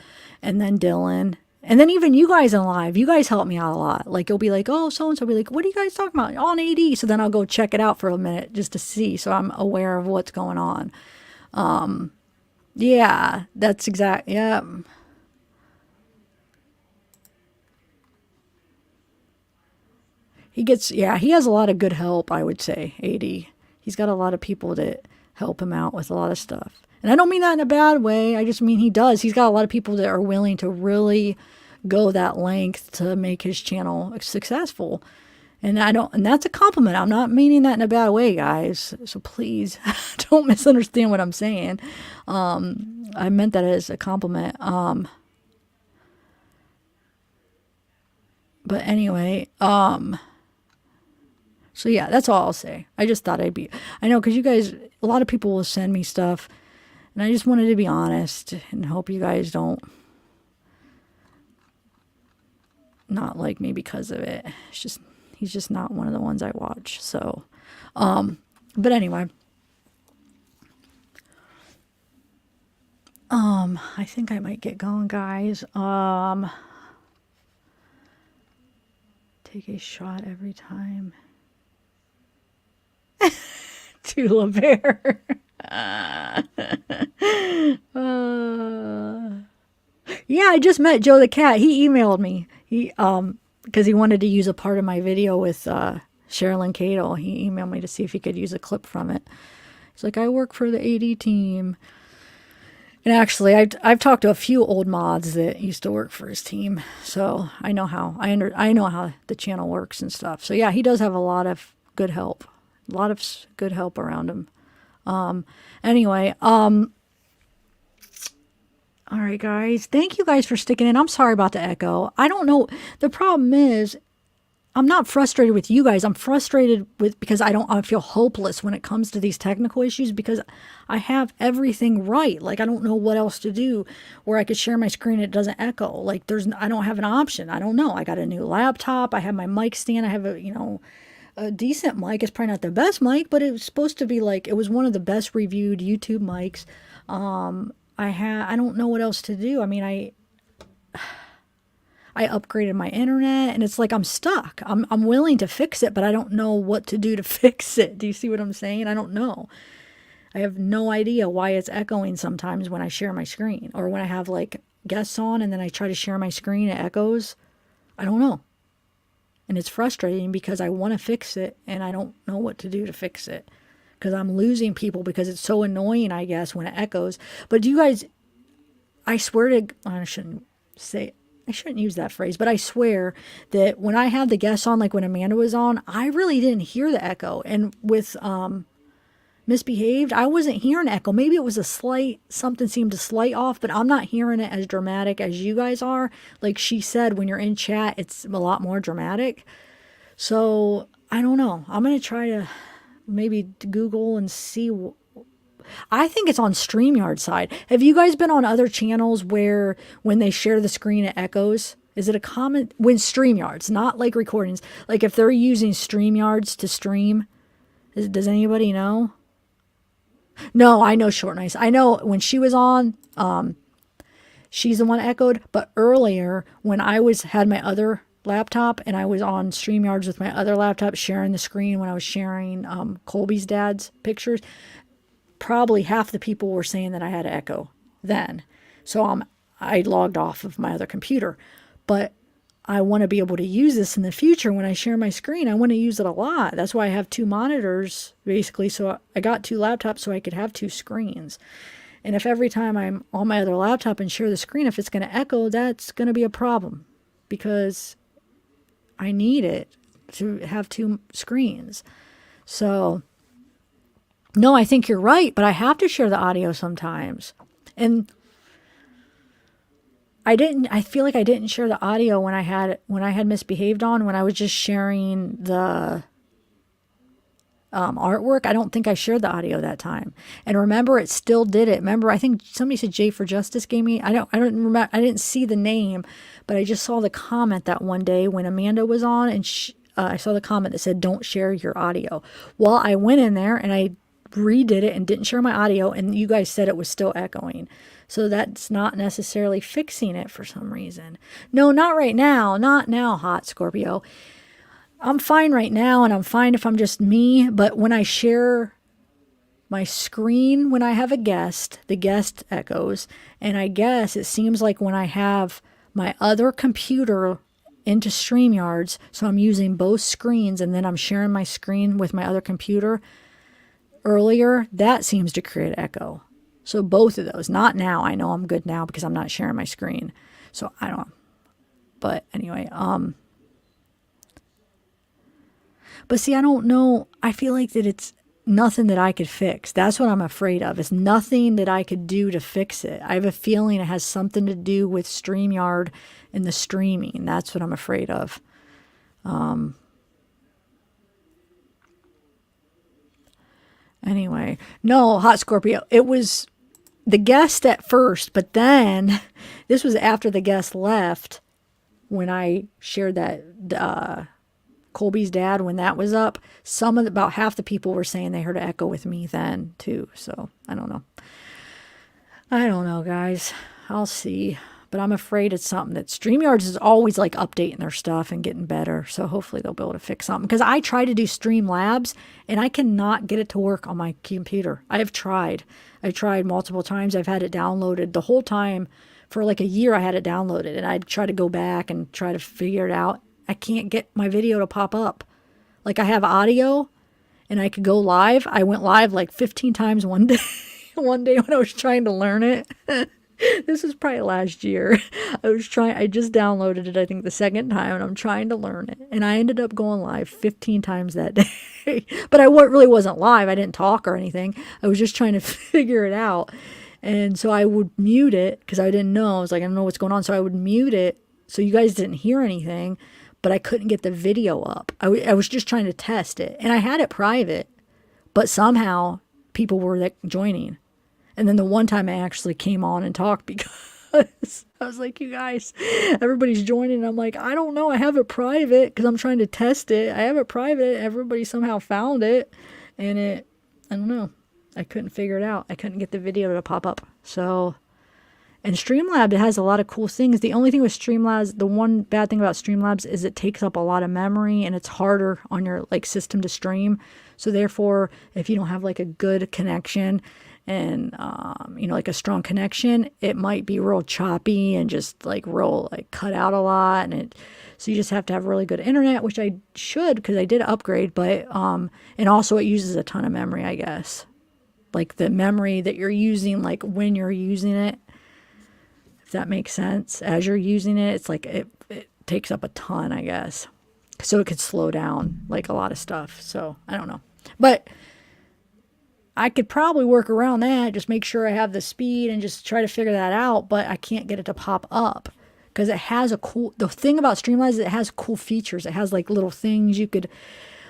and then Dylan. And then even you guys in live, you guys help me out a lot. Like, you'll be like, oh, so-and-so will be like, what are you guys talking about? On AD. So then I'll go check it out for a minute just to see. So I'm aware of what's going on. Yeah, that's exact. Yeah. He has a lot of good help, I would say, AD. He's got a lot of people that help him out with a lot of stuff. And I don't mean that in a bad way. I just mean he does. He's got a lot of people that are willing to really go that length to make his channel successful. And that's a compliment. I'm not meaning that in a bad way, guys. So please don't misunderstand what I'm saying. I meant that as a compliment. But anyway, so yeah, that's all I'll say. I just thought I know, because you guys, a lot of people will send me stuff, and I just wanted to be honest and hope you guys don't not like me because of it. He's just not one of the ones I watch. So, but anyway, I think I might get going, guys. Take a shot every time. To LeBear. Yeah, I just met Joe the Cat. He emailed me. Because he wanted to use a part of my video with Sherilyn Cato. He emailed me to see if he could use a clip from it. He's like, I work for the AD team. And actually, I've talked to a few old mods that used to work for his team, so I know how I know how the channel works and stuff. So yeah, he does have a lot of good help, around him. Anyway, all right, guys. Thank you guys for sticking in. I'm sorry about the echo. I don't know. The problem is, I'm not frustrated with you guys. I'm frustrated because I feel hopeless when it comes to these technical issues, because I have everything right. Like, I don't know what else to do where I could share my screen and it doesn't echo. Like, I don't have an option. I don't know. I got a new laptop. I have my mic stand. I have a decent mic. It's probably not the best mic, but it was supposed to be like, it was one of the best reviewed YouTube mics. I don't know what else to do. I mean, I upgraded my internet, and it's like I'm stuck. I'm willing to fix it, but I don't know what to do to fix it. Do you see what I'm saying? I don't know. I have no idea why it's echoing sometimes when I share my screen, or when I have like guests on and then I try to share my screen, it echoes. I don't know. And it's frustrating because I want to fix it and I don't know what to do to fix it, because I'm losing people because it's so annoying, I guess, when it echoes. But do you guys, I swear to, I shouldn't use that phrase, but I swear that when I had the guests on, like when Amanda was on, I really didn't hear the echo. And with Misbehaved, I wasn't hearing echo. Maybe it was something seemed a slight off, but I'm not hearing it as dramatic as you guys are. Like she said, when you're in chat, it's a lot more dramatic. So I don't know. I'm going to try to maybe Google and see. I think it's on StreamYard side. Have you guys been on other channels where when they share the screen, it echoes? Is it a common, when StreamYards, not like recordings, like if they're using StreamYards to stream, does anybody know? No, I know Short Nice. I know when she was on, she's the one that echoed, but earlier when I had my other laptop and I was on StreamYards with my other laptop sharing the screen when I was sharing Colby's dad's pictures, probably half the people were saying that I had echo then. So I logged off of my other computer. But I want to be able to use this in the future when I share my screen. I want to use it a lot. That's why I have 2 monitors, basically. So I got 2 laptops so I could have 2 screens. And if every time I'm on my other laptop and share the screen, if it's going to echo, that's going to be a problem because I need it to have 2 screens. So, no, I think you're right, but I have to share the audio sometimes. And I feel like I didn't share the audio when I had misbehaved when I was just sharing the artwork. I don't think I shared the audio that time. And remember, it still did it. Remember, I think somebody said J for Justice gave me, I don't remember, I didn't see the name, but I just saw the comment that one day when Amanda was on and I saw the comment that said, don't share your audio. Well, I went in there and I redid it and didn't share my audio, and you guys said it was still echoing. So that's not necessarily fixing it for some reason. No, not right now. Not now, Hot Scorpio. I'm fine right now, and I'm fine if I'm just me. But when I share my screen, when I have a guest, the guest echoes. And I guess it seems like when I have my other computer into StreamYards, so I'm using both screens, and then I'm sharing my screen with my other computer earlier, that seems to create echo. So both of those, not now. I know I'm good now because I'm not sharing my screen. So I don't know. But anyway, but see, I don't know. I feel like that it's nothing that I could fix. That's what I'm afraid of. It's nothing that I could do to fix it. I have a feeling it has something to do with StreamYard and the streaming. That's what I'm afraid of. Anyway, no, Hot Scorpio. It was the guest at first, but then this was after the guest left when I shared that Colby's dad, when that was up. About half the people were saying they heard an echo with me then too. So I don't know. I don't know, guys. I'll see. But I'm afraid it's something that StreamYards is always like updating their stuff and getting better. So hopefully they'll be able to fix something. Because I try to do Streamlabs and I cannot get it to work on my computer. I tried multiple times. I've had it downloaded the whole time. For like a year I had it downloaded. And I'd try to go back and try to figure it out. I can't get my video to pop up. Like I have audio and I could go live. I went live like 15 times one day. One day when I was trying to learn it. This is probably last year. I just downloaded it, I think the second time, and I'm trying to learn it. And I ended up going live 15 times that day. But I really wasn't live. I didn't talk or anything. I was just trying to figure it out. And so I would mute it because I didn't know. I was like, I don't know what's going on. So I would mute it so you guys didn't hear anything, but I couldn't get the video up. I was just trying to test it. And I had it private, but somehow people were like joining. And then the one time I actually came on and talked because I was like, you guys, everybody's joining. And I'm like, I don't know. I have it private because I'm trying to test it. I have it private. Everybody somehow found it. And I don't know. I couldn't figure it out. I couldn't get the video to pop up. So, and Streamlabs, it has a lot of cool things. The only thing with Streamlabs, the one bad thing about Streamlabs is it takes up a lot of memory and it's harder on your like system to stream. So therefore, if you don't have like a good connection, and like a strong connection, it might be real choppy and just like real like cut out a lot, so you just have to have really good internet, which I should because I did upgrade, but and also it uses a ton of memory, I guess, like the memory that you're using, like when you're using it, if that makes sense. As you're using it, it's like it takes up a ton, I guess, so it could slow down like a lot of stuff. So I don't know, but I could probably work around that, just make sure I have the speed and just try to figure that out, but I can't get it to pop up because it has the thing about Streamlabs is it has cool features. It has like little things you could,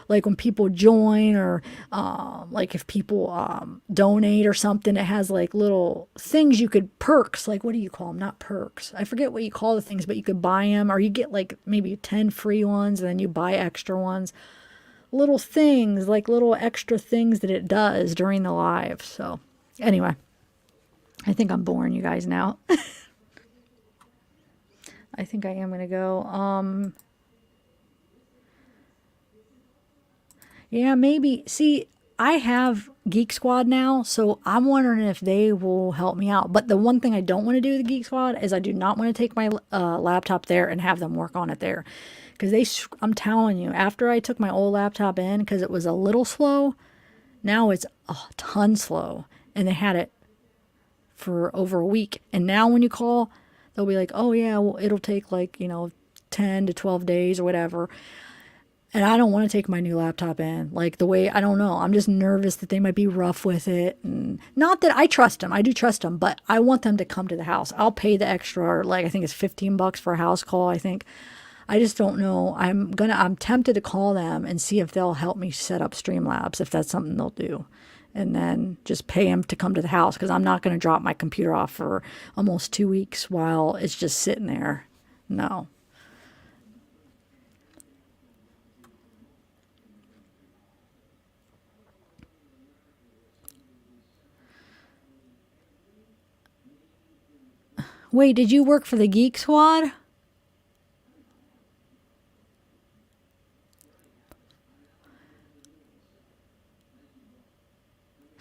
like when people join or like if people donate or something, it has like little things you could, perks, like what do you call them? Not perks. I forget what you call the things, but you could buy them or you get like maybe 10 free ones and then you buy extra ones. Little things, like little extra things that it does during the live. So anyway, I think I'm boring you guys now. I think I am going to go. Yeah, maybe. See, I have Geek Squad now, so I'm wondering if they will help me out. But the one thing I don't want to do with the Geek Squad is I do not want to take my laptop there and have them work on it there. Because I'm telling you, after I took my old laptop in, because it was a little slow, now it's a ton slow. And they had it for over a week. And now when you call, they'll be like, oh, yeah, well, it'll take like, 10 to 12 days or whatever. And I don't want to take my new laptop in. Like the way, I don't know. I'm just nervous that they might be rough with it. And not that I trust them. I do trust them, but I want them to come to the house. I'll pay the extra, like I think it's $15 for a house call, I think. I just don't know. I'm tempted to call them and see if they'll help me set up Streamlabs, if that's something they'll do. And then just pay them to come to the house, because I'm not going to drop my computer off for almost 2 weeks while it's just sitting there. No. Wait, did you work for the Geek Squad?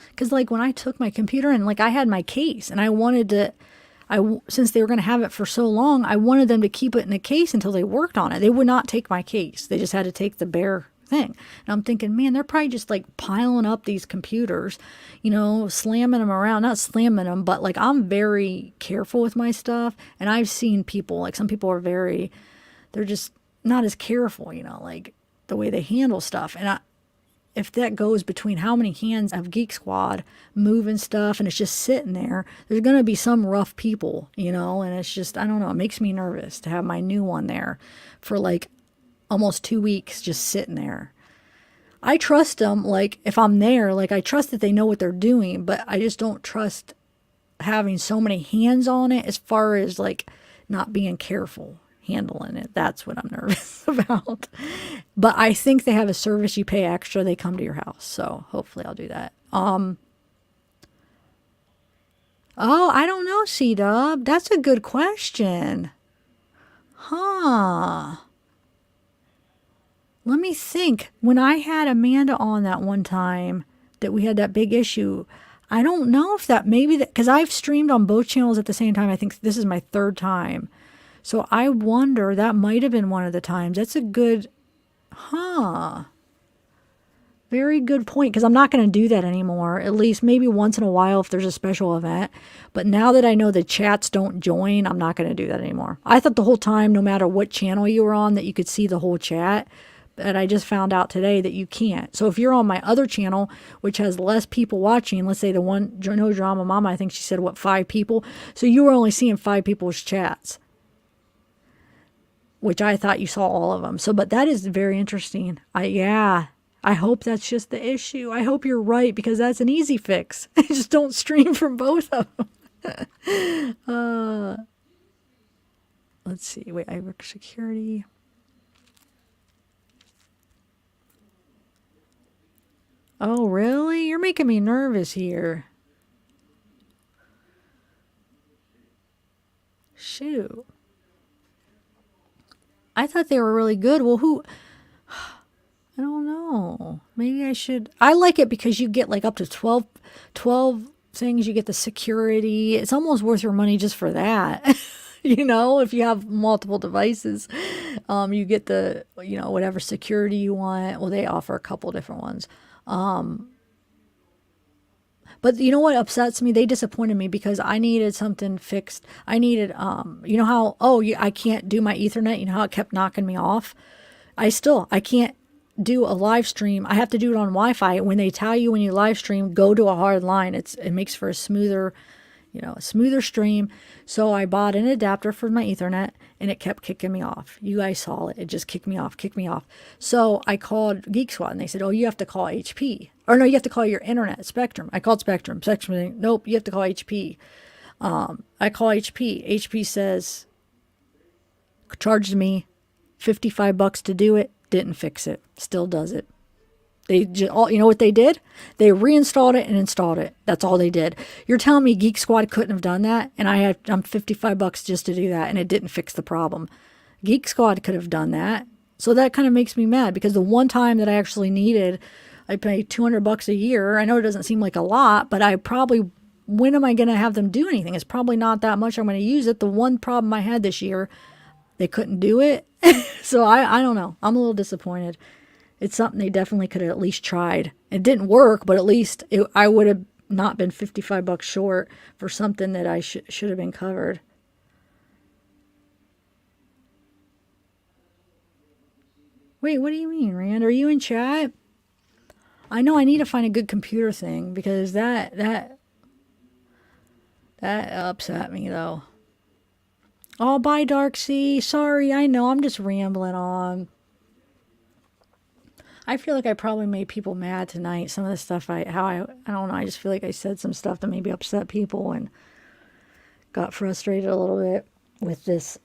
Because like when I took my computer in, like I had my case and I wanted to, since they were going to have it for so long, I wanted them to keep it in a case until they worked on it. They would not take my case. They just had to take the bare thing. And I'm thinking, man, they're probably just like piling up these computers, slamming them around, not slamming them, but like I'm very careful with my stuff. And I've seen people, like some people they're just not as careful, like the way they handle stuff. And if that goes between how many hands of Geek Squad moving stuff and it's just sitting there, there's going to be some rough people, and it's just, I don't know, it makes me nervous to have my new one there for like almost 2 weeks just sitting there. I trust them, like if I'm there, like I trust that they know what they're doing, but I just don't trust having so many hands on it as far as like not being careful handling it. That's what I'm nervous about. But I think they have a service you pay extra, they come to your house. So hopefully I'll do that. Oh, I don't know, C-Dub. That's a good question. Huh. Let me think. When I had Amanda on that one time that we had that big issue, I don't know if because I've streamed on both channels at the same time. I think this is my third time. So I wonder, that might have been one of the times. That's a good, very good point, because I'm not going to do that anymore, at least maybe once in a while if there's a special event. But now that I know the chats don't join, I'm not going to do that anymore. I thought the whole time, no matter what channel you were on, that you could see the whole chat. But I just found out today that you can't. So if you're on my other channel, which has less people watching, let's say the one, No Drama Mama, I think she said, 5 people? So you were only seeing 5 people's chats, which I thought you saw all of them. So, but that is very interesting. I hope that's just the issue. I hope you're right, because that's an easy fix. Just don't stream from both of them. Let's see. Wait, I work security. Oh, really? You're making me nervous here. Shoot. I thought they were really good. Well, I don't know. Maybe I should. I like it because you get like up to 12 things. You get the security. It's almost worth your money just for that. If you have multiple devices, you get the, whatever security you want. Well, they offer a couple different ones. But you know what upsets me? They disappointed me because I needed something fixed. I needed, I can't do my Ethernet. You know how it kept knocking me off? I can't do a live stream. I have to do it on Wi-Fi. When they tell you when you live stream, go to a hard line. It makes for a smoother stream. So I bought an adapter for my Ethernet and it kept kicking me off. You guys saw it. It just kicked me off. So I called Geek Squad and they said, oh, you have to call HP. Or no, you have to call your internet, Spectrum. I called Spectrum. Spectrum said, nope, you have to call HP. I call HP. HP says, charged me $55 to do it. Didn't fix it. Still does it. They just, you know what they did? They reinstalled it and installed it. That's all they did. You're telling me Geek Squad couldn't have done that? And I'm $55 just to do that, and it didn't fix the problem. Geek Squad could have done that. So that kind of makes me mad because the one time that I actually needed, I pay $200 a year. I know it doesn't seem like a lot, but when am I going to have them do anything? It's probably not that much I'm going to use it. The one problem I had this year, they couldn't do it. So I don't know. I'm a little disappointed. It's something they definitely could have at least tried. It didn't work, but at least I would have not been $55 short for something that I should have been covered. Wait, what do you mean, Rand? Are you in chat? I know I need to find a good computer thing because that upset me though. Oh, bye, Darksea. Sorry, I know I'm just rambling on. I feel like I probably made people mad tonight. Some of the stuff I don't know. I just feel like I said some stuff that maybe upset people and got frustrated a little bit with this.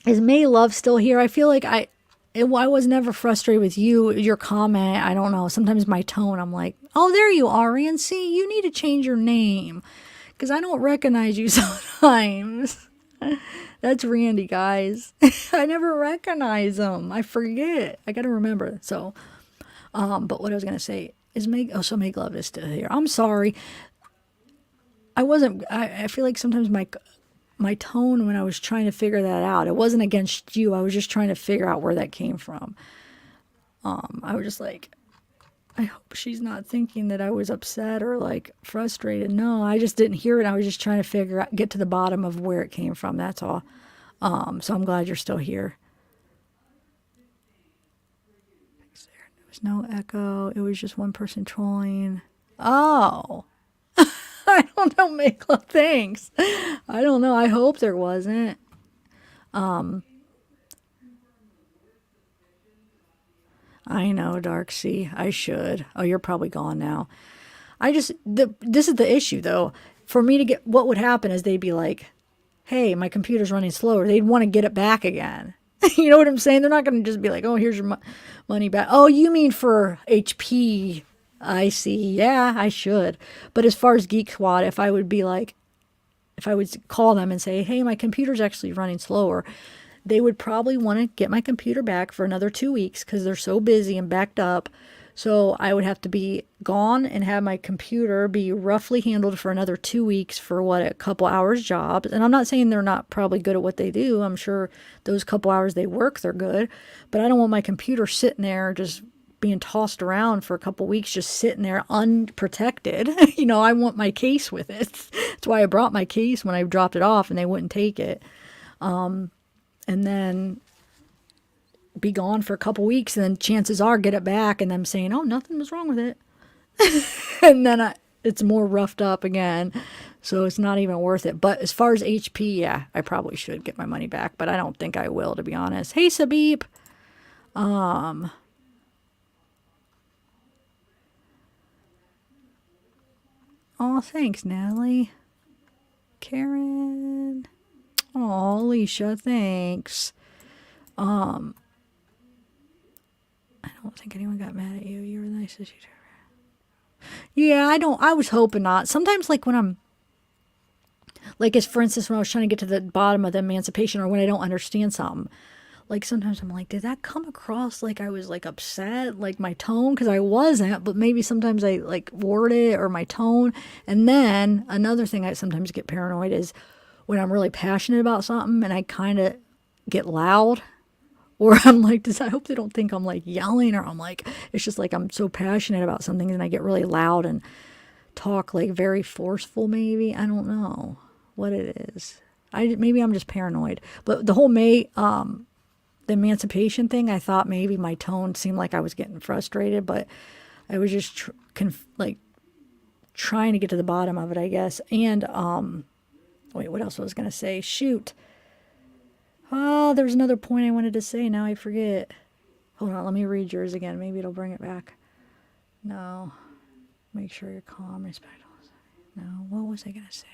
Is May Love still here? I feel like I was never frustrated with your comment. I don't know. Sometimes my tone, I'm like, oh, there you are, Rand. See, you need to change your name because I don't recognize you sometimes. That's Randy, guys. I never recognize him. I forget. I got to remember. So, but what I was going to say is so Meg Love is still here. I'm sorry. I feel like sometimes my tone when I was trying to figure that out, it wasn't against you. I was just trying to figure out where that came from. I was just like, I hope she's not thinking that I was upset or like frustrated. No, I just didn't hear it. I was just trying to get to the bottom of where it came from. That's all. So I'm glad you're still here. There was no echo. It was just one person trolling. Oh, I don't know, Makeup. Thanks. I don't know. I hope there wasn't. I know, Darksea. I should. Oh, you're probably gone now. This is the issue, though. For me to get, what would happen is they'd be like, hey, my computer's running slower. They'd want to get it back again. You know what I'm saying? They're not going to just be like, oh, here's your money back. Oh, you mean for HP? I see. Yeah, I should. But as far as Geek Squad, if I would call them and say, hey, my computer's actually running slower, they would probably want to get my computer back for another 2 weeks because they're so busy and backed up. So I would have to be gone and have my computer be roughly handled for another 2 weeks for a couple hours jobs. And I'm not saying they're not probably good at what they do. I'm sure those couple hours they work, they're good. But I don't want my computer sitting there just being tossed around for a couple weeks, just sitting there unprotected. I want my case with it. That's why I brought my case when I dropped it off and they wouldn't take it. And then be gone for a couple weeks, and then chances are get it back, and them saying, oh, nothing was wrong with it. And then it's more roughed up again, so it's not even worth it. But as far as HP, yeah, I probably should get my money back, but I don't think I will, to be honest. Hey, Sabib. Oh, thanks, Natalie. Karen. Oh, Alicia, thanks. I don't think anyone got mad at you. You were the nicest YouTuber. Yeah, I was hoping not. Sometimes, like, when I'm, like, as for instance, when I was trying to get to the bottom of the emancipation, or when I don't understand something, like, sometimes I'm like, did that come across like I was, like, upset, like, my tone? Because I wasn't, but maybe sometimes I, like, word it, or my tone. And then, another thing I sometimes get paranoid is when I'm really passionate about something and I kind of get loud, or I'm like, I hope they don't think I'm like yelling, or I'm like, it's just like I'm so passionate about something and I get really loud and talk like very forceful, maybe. I don't know what it is. Maybe I'm just paranoid. But the whole the emancipation thing, I thought maybe my tone seemed like I was getting frustrated, but I was just trying to get to the bottom of it, I guess. And wait, what else was I going to say? Shoot. Oh, there's another point I wanted to say. Now I forget. Hold on, let me read yours again. Maybe it'll bring it back. No. Make sure you're calm, respectful. No, what was I going to say?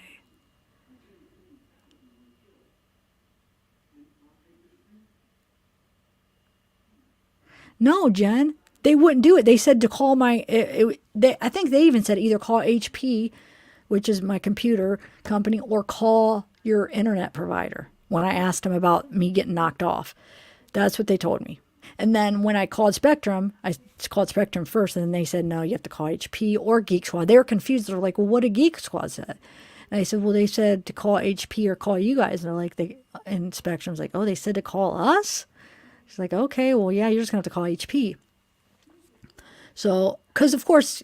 No, Jen. They wouldn't do it. They said to call I think they even said either call HP, which is my computer company, or call your internet provider when I asked them about me getting knocked off. That's what they told me. And then when I called Spectrum, I called Spectrum first, and then they said, no, you have to call HP or Geek Squad. They were confused. They're like, well, what did Geek Squad say? And I said, well, they said to call HP or call you guys. And they're like, and Spectrum's like, oh, they said to call us? She's like, okay, well, yeah, you're just going to have to call HP. So, because of course,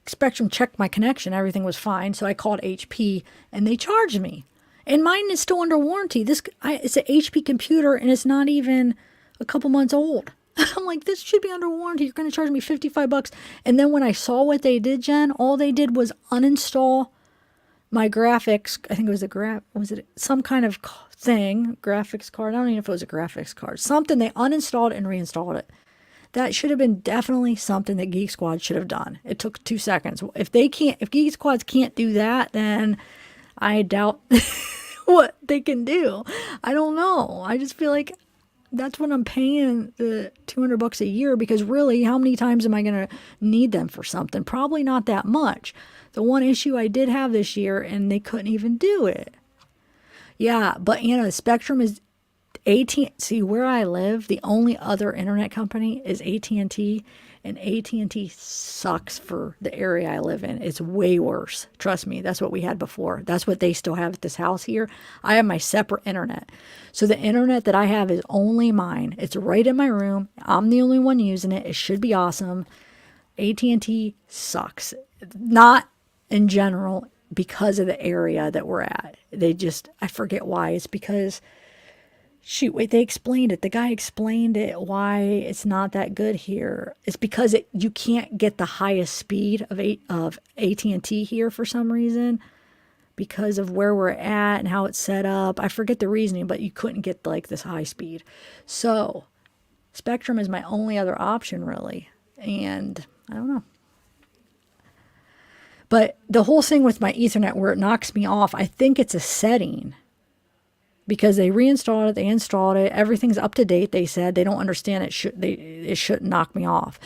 Spectrum checked my connection. Everything was fine. So I called HP, and they charged me. And mine is still under warranty. It's an HP computer, and it's not even a couple months old. I'm like, this should be under warranty. You're going to charge me $55. And then when I saw what they did, Jen, all they did was uninstall my graphics. I think it was some kind of thing, graphics card. I don't even know if it was a graphics card. Something, they uninstalled and reinstalled it. That should have been definitely something that Geek Squad should have done. It took 2 seconds. If Geek Squads can't do that, then I doubt what they can do. I don't know. I just feel like that's what I'm paying the $200 a year, because really, how many times am I going to need them for something? Probably not that much. The one issue I did have this year, and they couldn't even do it. Yeah, but Spectrum is AT&T. See, where I live, the only other internet company is AT&T, and AT&T sucks for the area I live in. It's way worse. Trust me, that's what we had before. That's what they still have at this house here. I have my separate internet. So the internet that I have is only mine. It's right in my room. I'm the only one using it. It should be awesome. AT&T sucks. Not in general, because of the area that we're at. I forget why. It's because, shoot, wait, they explained it. The guy explained it, why it's not that good here. It's because you can't get the highest speed of AT&T here for some reason, because of where we're at and how it's set up. I forget the reasoning, but you couldn't get like this high speed. So Spectrum is my only other option, really. And I don't know. But the whole thing with my Ethernet where it knocks me off, I think it's a setting. Because they reinstalled it, they installed it, everything's up to date, they said. They don't understand it shouldn't knock me off.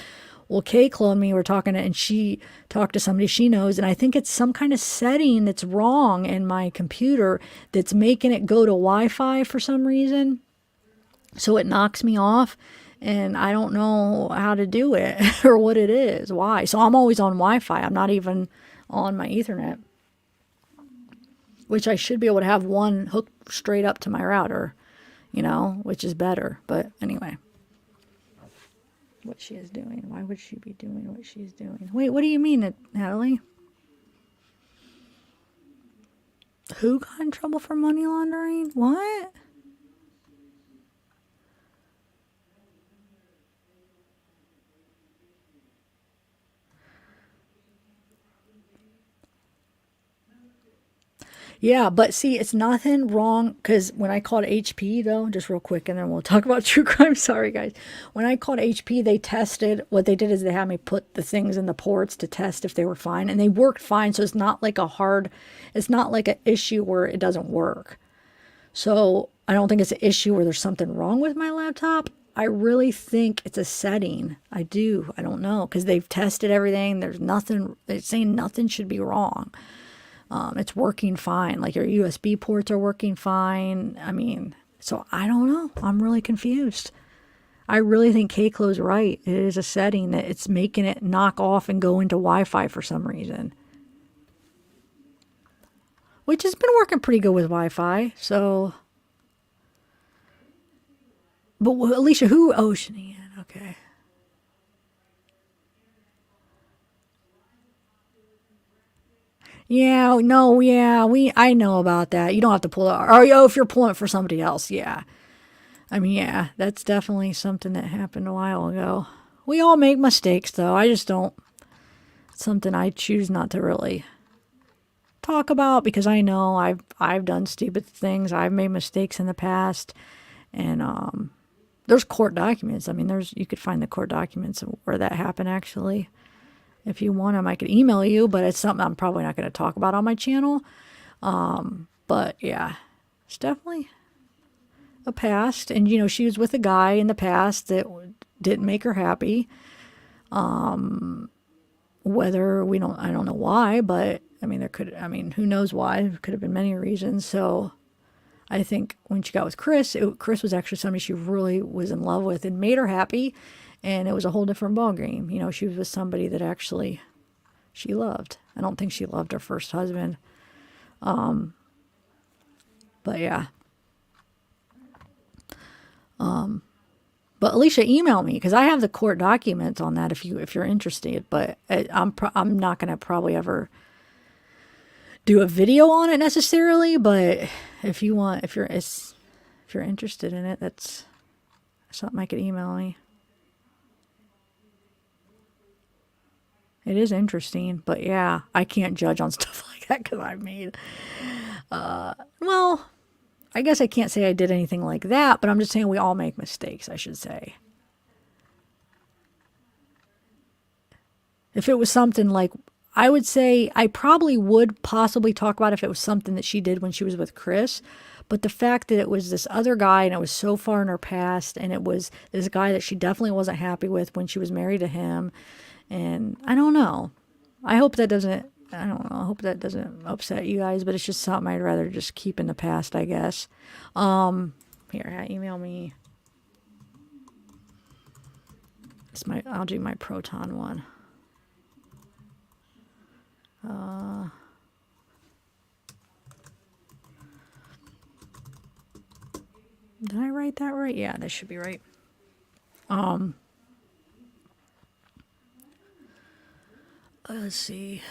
Well, Kay cloned me, we're talking, and she talked to somebody she knows, and I think it's some kind of setting that's wrong in my computer that's making it go to Wi-Fi for some reason. So it knocks me off, and I don't know how to do it or what it is, why. So I'm always on Wi-Fi. I'm not even on my Ethernet, which I should be able to have one hooked straight up to my router, which is better. But anyway, what she is doing. Why would she be doing what she's doing? Wait, what do you mean, Natalie? Who got in trouble for money laundering? What? Yeah, but see, it's nothing wrong, because when I called HP, though, just real quick, and then we'll talk about true crime. Sorry, guys. When I called HP, they tested. What they did is they had me put the things in the ports to test if they were fine, and they worked fine, so it's not like it's not like an issue where it doesn't work. So I don't think it's an issue where there's something wrong with my laptop. I really think it's a setting. I do. I don't know, because they've tested everything. There's nothing. They're saying nothing should be wrong. It's working fine. Like your USB ports are working fine. I mean, so I don't know. I'm really confused. I really think K-Clo's right. It is a setting that it's making it knock off and go into Wi-Fi for some reason. Which has been working pretty good with Wi-Fi. So, but Alicia, who? Oh, Shanian. Okay. Yeah, no, yeah, I know about that. You don't have to pull it. Or if you're pulling it for somebody else, yeah. I mean, yeah, that's definitely something that happened a while ago. We all make mistakes, though. I just don't. It's something I choose not to really talk about, because I know I've done stupid things. I've made mistakes in the past, and there's court documents. I mean, you could find the court documents of where that happened, actually. If you want them, I could email you, but it's something I'm probably not going to talk about on my channel. But yeah, it's definitely a past. And, she was with a guy in the past that didn't make her happy. I don't know why, but I mean, who knows why? There could have been many reasons. So I think when she got with Chris, Chris was actually somebody she really was in love with and made her happy. And it was a whole different ballgame. You know, she was with somebody that actually she loved. I don't think she loved her first husband. But yeah. But Alicia, email me because I have the court documents on that if you're interested. But I'm not gonna probably ever do a video on it necessarily. But if you're interested in it, that's something I could email me. It is interesting, but yeah, I can't judge on stuff like that because I've made. Well, I guess I can't say I did anything like that, but I'm just saying we all make mistakes, I should say. If it was something like, I would say I probably would possibly talk about if it was something that she did when she was with Chris. But the fact that it was this other guy and it was so far in her past and it was this guy that she definitely wasn't happy with when she was married to him. And I don't know. I hope that doesn't upset you guys, but it's just something I'd rather just keep in the past, I guess. Here, email me. I'll do my Proton one. Did I write that right? Yeah, that should be right. Let's see.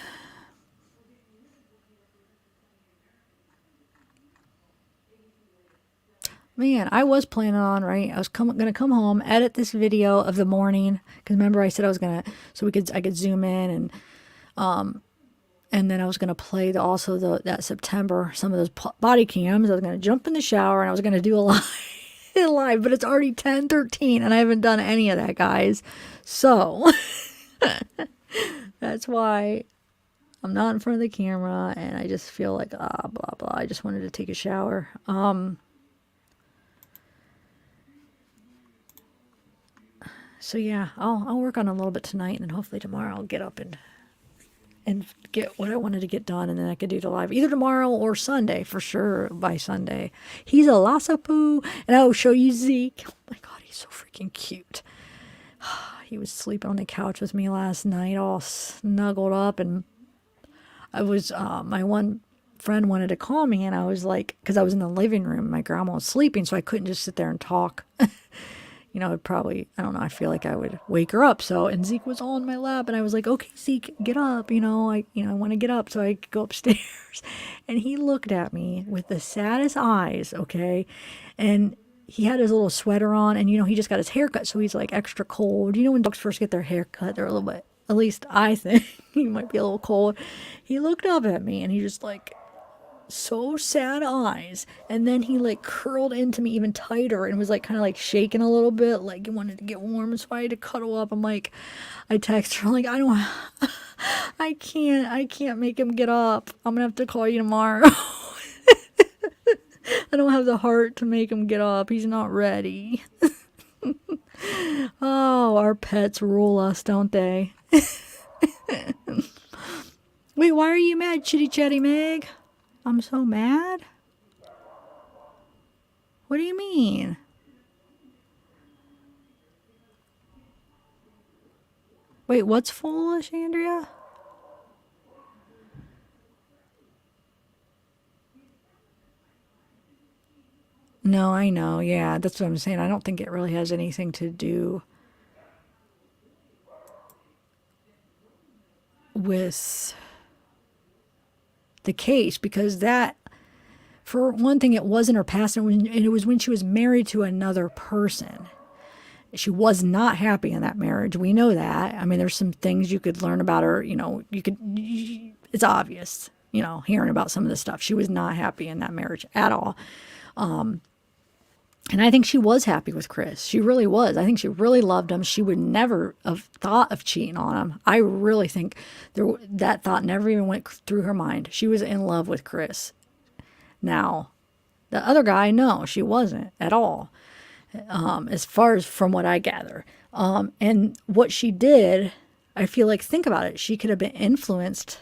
Man, I was planning on, right? I was gonna come home, edit this video of the morning, because remember I said I was gonna, so I could zoom in and then I was gonna play that September, some of those body cams. I was gonna jump in the shower and I was gonna do a live, but it's already 10:13 and I haven't done any of that, guys. So that's why I'm not in front of the camera and I just feel like blah blah. I just wanted to take a shower. So yeah, I'll work on it a little bit tonight, and then hopefully tomorrow I'll get up and get what I wanted to get done, and then I could do the live either tomorrow or Sunday for sure. By Sunday, he's a Lassapoo, and I will show you Zeke. Oh my God, he's so freaking cute. He was sleeping on the couch with me last night, all snuggled up, and I was my one friend wanted to call me, and I was like, because I was in the living room, my grandma was sleeping, so I couldn't just sit there and talk. You know, it'd probably, I don't know, I feel like I would wake her up. So, and Zeke was all in my lap and I was like, okay, Zeke, get up. I want to get up so I could go upstairs. And he looked at me with the saddest eyes. Okay. And he had his little sweater on and, he just got his hair cut. So he's like extra cold. When dogs first get their hair cut, they're a little bit, at least I think he might be a little cold. He looked up at me and he just like, so sad eyes, and then he like curled into me even tighter and was like kind of like shaking a little bit, like he wanted to get warm, so I had to cuddle up. I'm like, I text her like, I can't make him get up. I'm gonna have to call you tomorrow. I don't have the heart to make him get up. He's not ready. Oh, our pets rule us, don't they? Wait, why are you mad, Chitty Chatty Meg? I'm so mad? What do you mean? Wait, what's foolish, Andrea? No, I know. Yeah, that's what I'm saying. I don't think it really has anything to do with the case, because that, for one thing, it wasn't her past, and it was when she was married to another person. She was not happy in that marriage. We know that. I mean, there's some things you could learn about her. It's obvious, hearing about some of this stuff. She was not happy in that marriage at all. And I think she was happy with Chris. She really was. I think she really loved him. She would never have thought of cheating on him. I really think that thought never even went through her mind. She was in love with Chris. Now, the other guy, no, she wasn't at all, as far as from what I gather. And what she did, I feel like, think about it, she could have been influenced,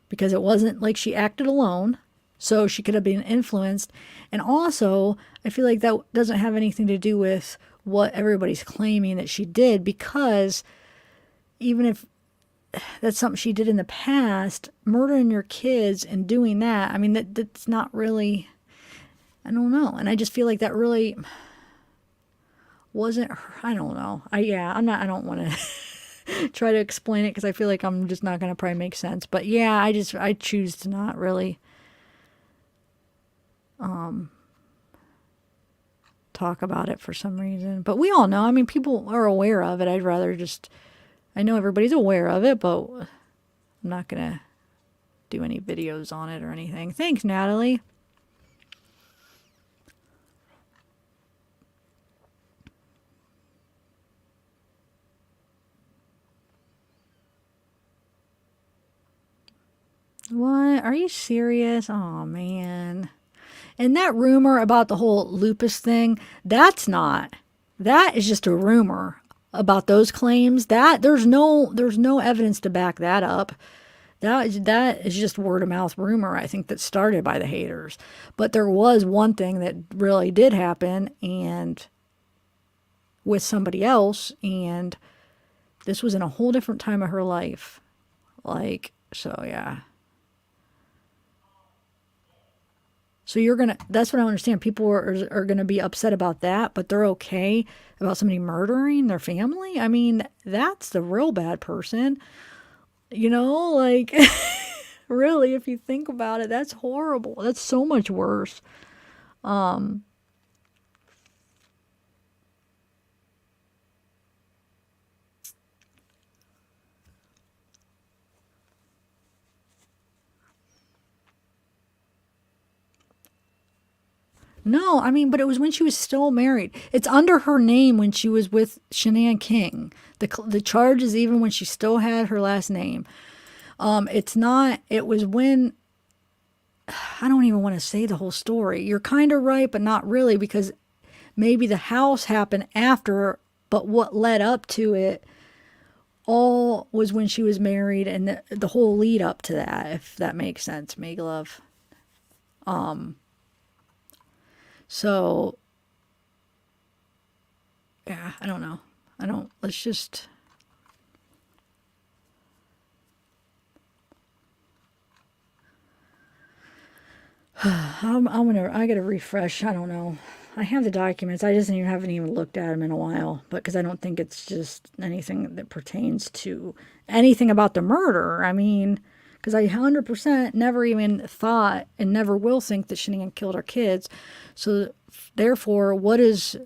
because it wasn't like she acted alone. So she could have been influenced. And also, I feel like that doesn't have anything to do with what everybody's claiming that she did, because even if that's something she did in the past, murdering your kids and doing that, I mean, that's not really, I don't know. And I just feel like that really wasn't her. I don't know. I don't want to try to explain it because I feel like I'm just not going to probably make sense. But yeah, I choose to not really talk about it for some reason. But we all know, I mean, people are aware of it. I know everybody's aware of it, but I'm not going to do any videos on it or anything. Thanks, Natalie. What? Are you serious? Oh, man. And that rumor about the whole lupus thing, that is just a rumor about those claims. That there's no evidence to back that up. That is just word of mouth rumor, I think, that started by the haters. But there was one thing that really did happen, and with somebody else, and this was in a whole different time of her life. So yeah. So that's what I understand. People are going to be upset about that, but they're okay about somebody murdering their family. I mean, that's the real bad person. Really, if you think about it, that's horrible. That's so much worse. No, I mean, but it was when she was still married. It's under her name when she was with Shanann King. The charge is even when she still had her last name. It's not, it was when, I don't even want to say the whole story. You're kind of right, but not really, because maybe the house happened after, but what led up to it all was when she was married, and the whole lead up to that, if that makes sense, Meg Love. So, yeah, I don't know. Let's just. I gotta refresh. I don't know. I have the documents. I just haven't even looked at them in a while, but because I don't think it's just anything that pertains to anything about the murder. I mean, because I 100% never even thought and never will think that Shanann killed her kids. So therefore, what does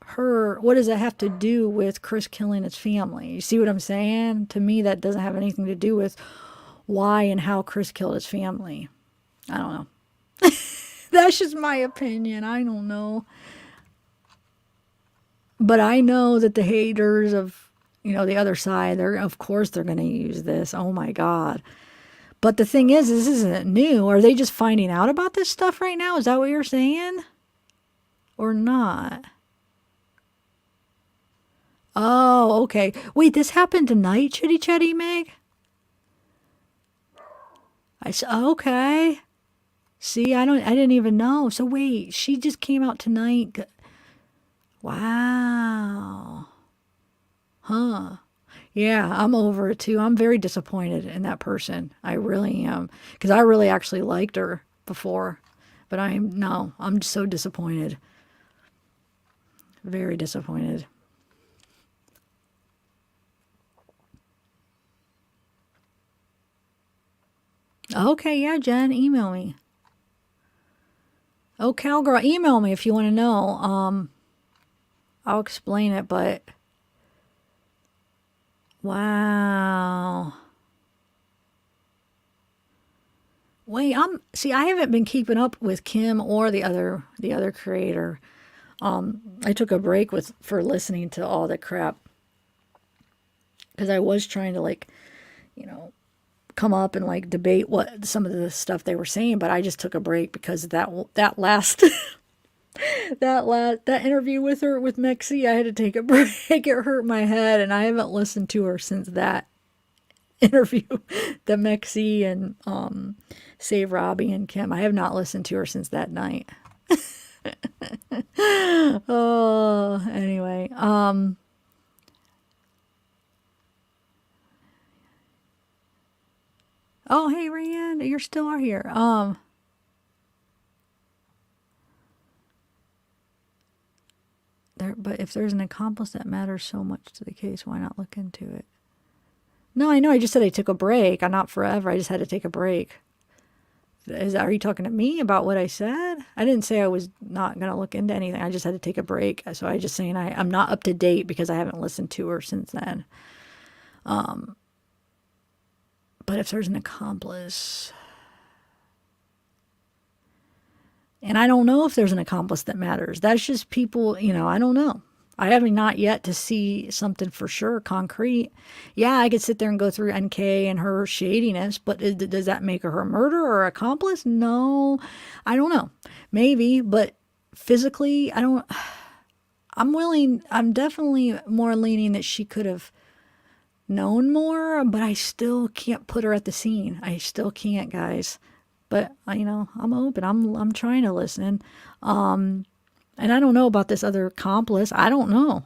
that have to do with Chris killing his family? You see what I'm saying? To me, that doesn't have anything to do with why and how Chris killed his family. I don't know. That's just my opinion. I don't know. But I know that the haters of, the other side, of course they're going to use this. Oh my God. But the thing is, this isn't new. Are they just finding out about this stuff right now? Is that what you're saying? Or not? Oh, okay. Wait, this happened tonight, Chitty Chatty Meg? Okay. See, I didn't even know. So wait, she just came out tonight. Wow. Huh. Yeah, I'm over it too. I'm very disappointed in that person. I really am. Because I really actually liked her before. But I'm so disappointed. Very disappointed. Okay, yeah, Jen, email me. Oh, cowgirl, email me if you want to know. I'll explain it, but wow. Wait, I haven't been keeping up with Kim or the other creator. I took a break for listening to all the crap because I was trying to come up and debate what some of the stuff they were saying, but I just took a break because that last that interview with Mexi, I had to take a break. It hurt my head, and I haven't listened to her since that interview, the Mexi and Save Robbie and Kim. I have not listened to her since that night. Oh, anyway. Oh, hey, Rand, you're still are here. But if there's an accomplice that matters so much to the case, why not look into it? No, I know. I just said I took a break. I'm not forever. I just had to take a break. Are you talking to me about what I said? I didn't say I was not going to look into anything. I just had to take a break. So I just saying I'm not up to date because I haven't listened to her since then. But if there's an accomplice, and I don't know if there's an accomplice that matters. That's just people, I don't know. I haven't not yet to see something for sure, concrete. Yeah, I could sit there and go through NK and her shadiness, but does that make her a murderer or accomplice? No, I don't know. Maybe, but physically, I'm definitely more leaning that she could have known more, but I still can't put her at the scene. I still can't, guys. But, I'm open. I'm trying to listen. And I don't know about this other accomplice. I don't know.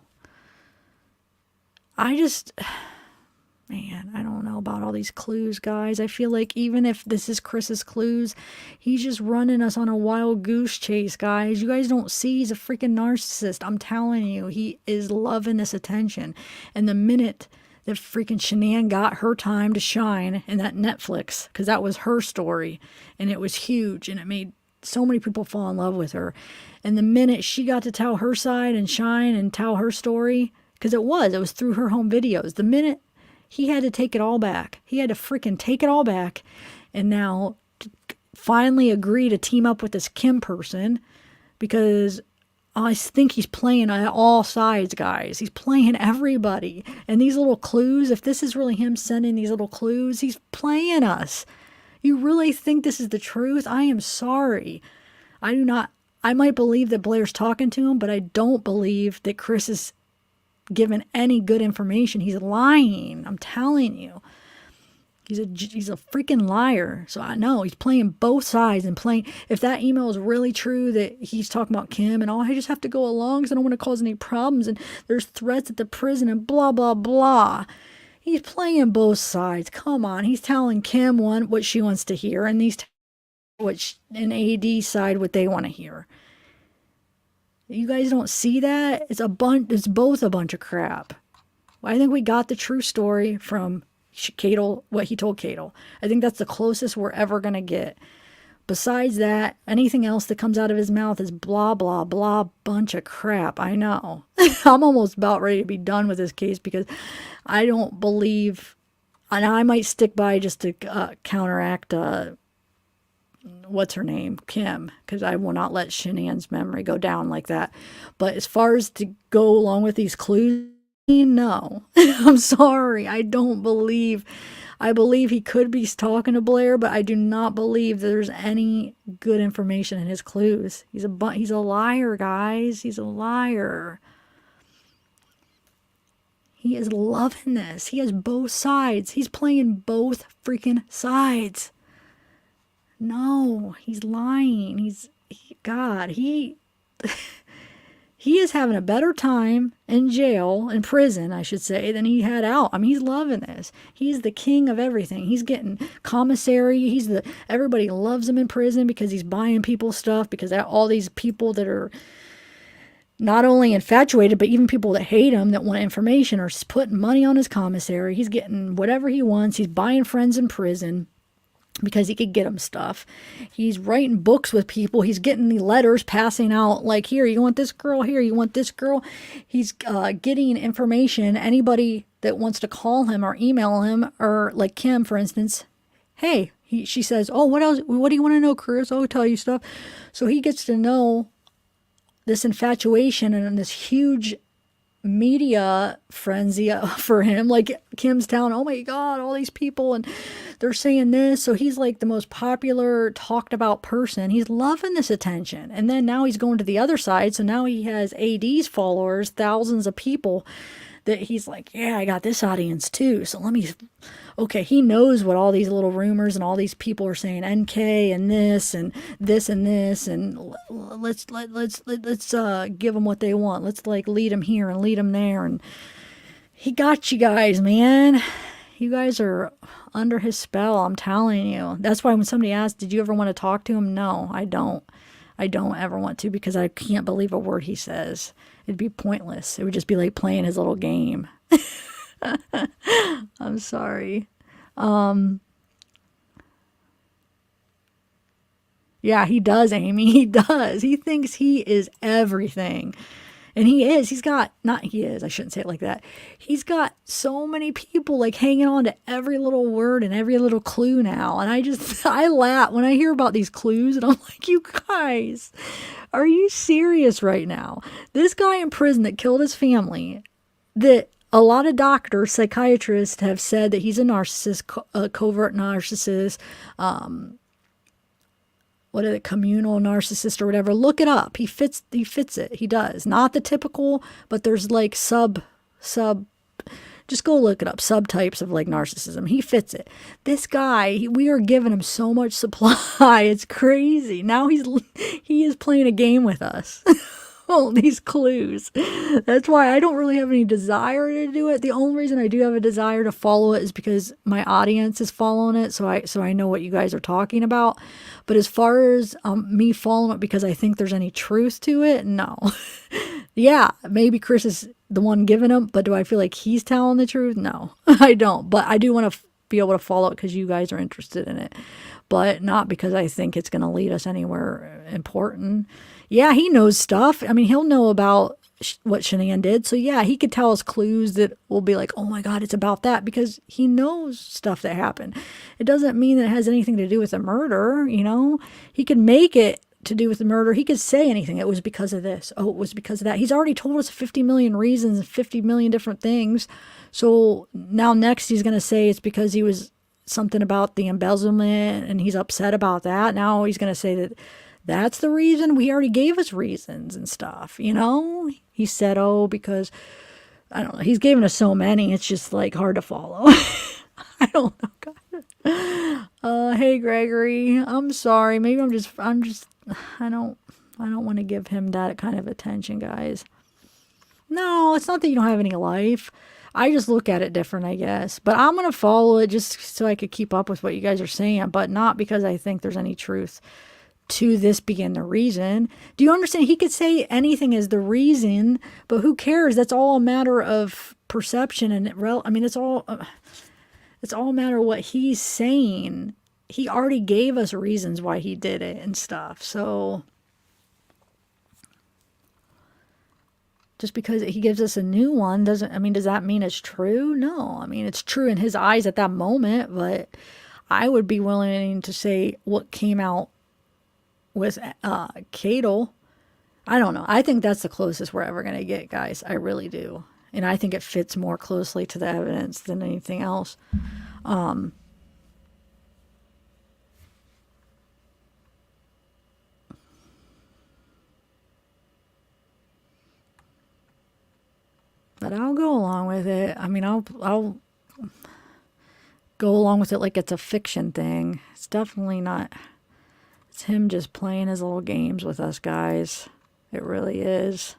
I don't know about all these clues, guys. I feel like even if this is Chris's clues, he's just running us on a wild goose chase, guys. You guys don't see he's a freaking narcissist. I'm telling you, he is loving this attention. And the minute that freaking Shanann got her time to shine in that Netflix, because that was her story, and it was huge, and it made so many people fall in love with her. And the minute she got to tell her side and shine and tell her story, because it was through her home videos. The minute he had to take it all back, he had to freaking take it all back, and now finally agree to team up with this Kim person, because I think he's playing on all sides, guys. He's playing everybody. And these little clues, if this is really him sending these little clues, he's playing us. You really think this is the truth? I am sorry. I might believe that Blair's talking to him, but I don't believe that Chris is given any good information. He's lying. I'm telling you. He's a freaking liar. So I know he's playing both sides and if that email is really true that he's talking about Kim and I just have to go along because I don't want to cause any problems and there's threats at the prison and blah, blah, blah. He's playing both sides. Come on. He's telling Kim what she wants to hear, and these an AD side what they want to hear. You guys don't see that? It's both a bunch of crap. I think we got the true story from Cato, what he told Cato. I think that's the closest we're ever going to get. Besides that, anything else that comes out of his mouth is blah, blah, blah, bunch of crap. I know. I'm almost about ready to be done with this case because I don't believe, and I might stick by just to counteract, what's her name? Kim, because I will not let Shanann's memory go down like that. But as far as to go along with these clues, no. I'm sorry. I believe he could be talking to Blair, but I do not believe there's any good information in his clues. He's a liar, guys. He's a liar. He is loving this. He has both sides. He's playing both freaking sides. No, he's lying. He is having a better time in jail, in prison, I should say, than he had out. I mean, he's loving this. He's the king of everything. He's getting commissary. Everybody loves him in prison because he's buying people's stuff, because all these people that are not only infatuated, but even people that hate him, that want information, are putting money on his commissary. He's getting whatever he wants. He's buying friends in prison because he could get them stuff. He's writing books with people. He's getting the letters passing out, like, here, you want this girl? Here, you want this girl? He's getting information. Anybody that wants to call him or email him, or like Kim, for instance, hey, she says, oh, what else? What do you want to know, Chris? I'll tell you stuff. So he gets to know this infatuation and this huge media frenzy for him, like Kim's telling, oh my god, all these people and they're saying this, so he's like the most popular, talked about person. He's loving this attention. And then now he's going to the other side, so now he has AD's followers, thousands of people that he's like, yeah, I got this audience too. So let me, okay, he knows what all these little rumors and all these people are saying, NK and this and this and this, and let's give them what they want. Let's like lead them here and lead them there. And he got you guys, man. You guys are under his spell, I'm telling you. That's why when somebody asks, did you ever want to talk to him? No, I don't. I don't ever want to, because I can't believe a word he says. It'd be pointless. It would just be like playing his little game. I'm sorry. Yeah, he does, Amy. He does. He thinks he is everything. And he is. He's got, not he is, I shouldn't say it like that. He's got so many people like hanging on to every little word and every little clue now. And I laugh when I hear about these clues, and I'm like, you guys, are you serious right now? This guy in prison that killed his family, that a lot of doctors, psychiatrists have said that he's a narcissist, a covert narcissist, what is it, communal narcissist or whatever. Look it up. He fits it. He does. Not the typical, but there's like sub, just go look it up. Subtypes of like narcissism. He fits it. This guy, we are giving him so much supply. It's crazy. Now he is playing a game with us. All these clues. That's why I don't really have any desire to do it. The only reason I do have a desire to follow it is because my audience is following it, so I know what you guys are talking about. But as far as me following it because I think there's any truth to it, no. Yeah, maybe Chris is the one giving them, but do I feel like he's telling the truth? No, I don't. But I do want to be able to follow it because you guys are interested in it, but not because I think it's going to lead us anywhere important. Yeah, he knows stuff. I mean, he'll know about what Shanann did. So yeah, he could tell us clues that will be like, oh my God, it's about that, because he knows stuff that happened. It doesn't mean that it has anything to do with the murder, you know? He could make it to do with the murder. He could say anything. It was because of this. Oh, it was because of that. He's already told us 50 million reasons and 50 million different things. So now next he's going to say it's because he was something about the embezzlement and he's upset about that. Now he's going to say that that's the reason. We already gave us reasons and stuff, you know? He said, oh, because, I don't know. He's given us so many, it's just like hard to follow. I don't know, God. Hey, Gregory, I'm sorry. Maybe I don't want to give him that kind of attention, guys. No, it's not that you don't have any life. I just look at it different, I guess. But I'm going to follow it just so I could keep up with what you guys are saying, but not because I think there's any truth to this being the reason. Do you understand? He could say anything as the reason, but who cares? That's all a matter of perception, and I mean, it's all a matter of what he's saying. He already gave us reasons why he did it and stuff. So just because he gives us a new one does that mean it's true? No. I mean, it's true in his eyes at that moment, but I would be willing to say what came out with Cadle. I don't know. I think that's the closest we're ever going to get, guys. I really do. And I think it fits more closely to the evidence than anything else. But I'll go along with it. I mean, I'll go along with it like it's a fiction thing. It's definitely not. It's him just playing his little games with us, guys. It really is.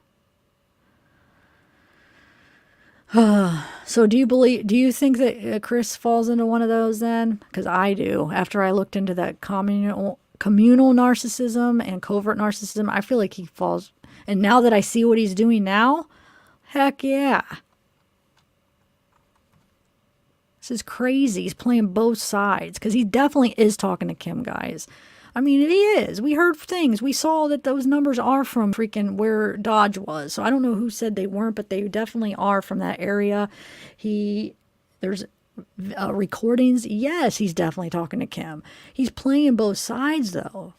So do you think that Chris falls into one of those then? Because I do. After I looked into that communal narcissism and covert narcissism, I feel like he falls. And now that I see what he's doing now, heck yeah. This is crazy. He's playing both sides because he definitely is talking to Kim, guys. I mean, he is. We heard things. We saw that those numbers are from freaking where Dodge was. So I don't know who said they weren't, but they definitely are from that area. There's recordings. Yes, he's definitely talking to Kim. He's playing both sides, though.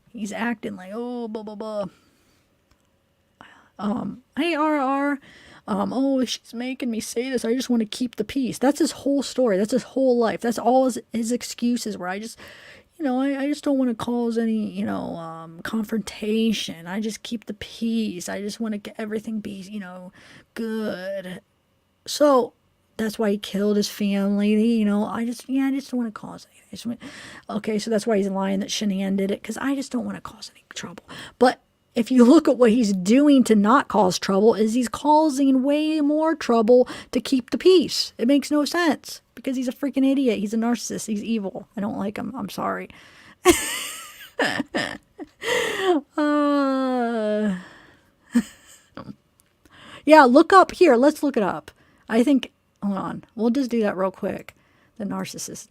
He's acting like, oh, blah, blah, blah. Hey, RR. Oh, she's making me say this. I just want to keep the peace. That's his whole story. That's his whole life. That's all his excuses where I just don't want to cause any, confrontation. I just keep the peace. I just want to get everything be, good. So that's why he killed his family. You know, I just don't want to cause anything. Okay, so that's why he's lying that Shanann did it, because I just don't want to cause any trouble. But if you look at what he's doing to not cause trouble, is he's causing way more trouble to keep the peace. It makes no sense because he's a freaking idiot. He's a narcissist. He's evil. I don't like him. I'm sorry. Yeah, look up here. Let's look it up. I think, hold on. We'll just do that real quick. The narcissist.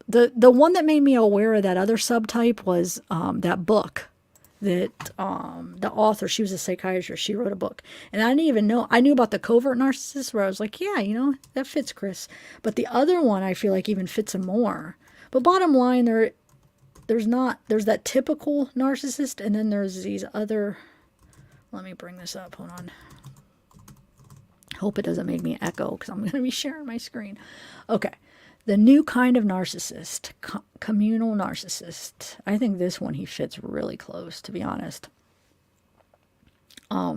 The one that made me aware of that other subtype was that book that the author, she was a psychiatrist. She wrote a book. And I didn't even know. I knew about the covert narcissist where I was like, yeah, you know, that fits Chris. But the other one I feel like even fits him more. But bottom line, there's that typical narcissist, and then there's these other. Let me bring this up. Hold on. Hope it doesn't make me echo because I'm going to be sharing my screen. Okay. The new kind of narcissist, communal narcissist. I think this one, he fits really close, to be honest. I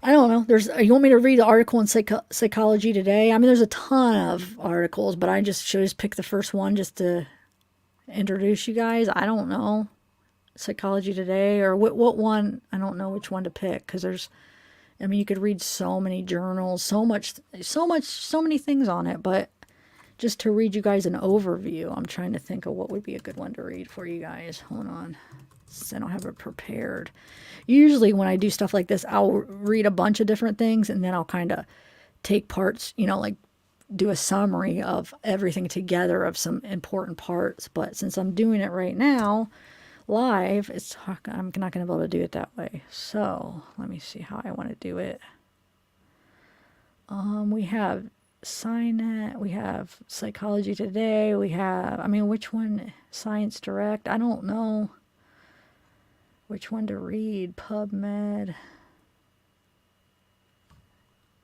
don't know. You want me to read the article in Psychology Today? I mean, there's a ton of articles, but should I just pick the first one just to introduce you guys? I don't know. Psychology Today, or what one? I don't know which one to pick because you could read so many journals, so many things on it, but just to read you guys an overview, I'm trying to think of what would be a good one to read for you guys. Hold on. Since I don't have it prepared. Usually when I do stuff like this, I'll read a bunch of different things and then I'll kind of take parts, like do a summary of everything together of some important parts. But since I'm doing it right now, live, I'm not going to be able to do it that way. So let me see how I want to do it. We have SciNet, we have Psychology Today, we have, which one? Science Direct, I don't know which one to read. PubMed.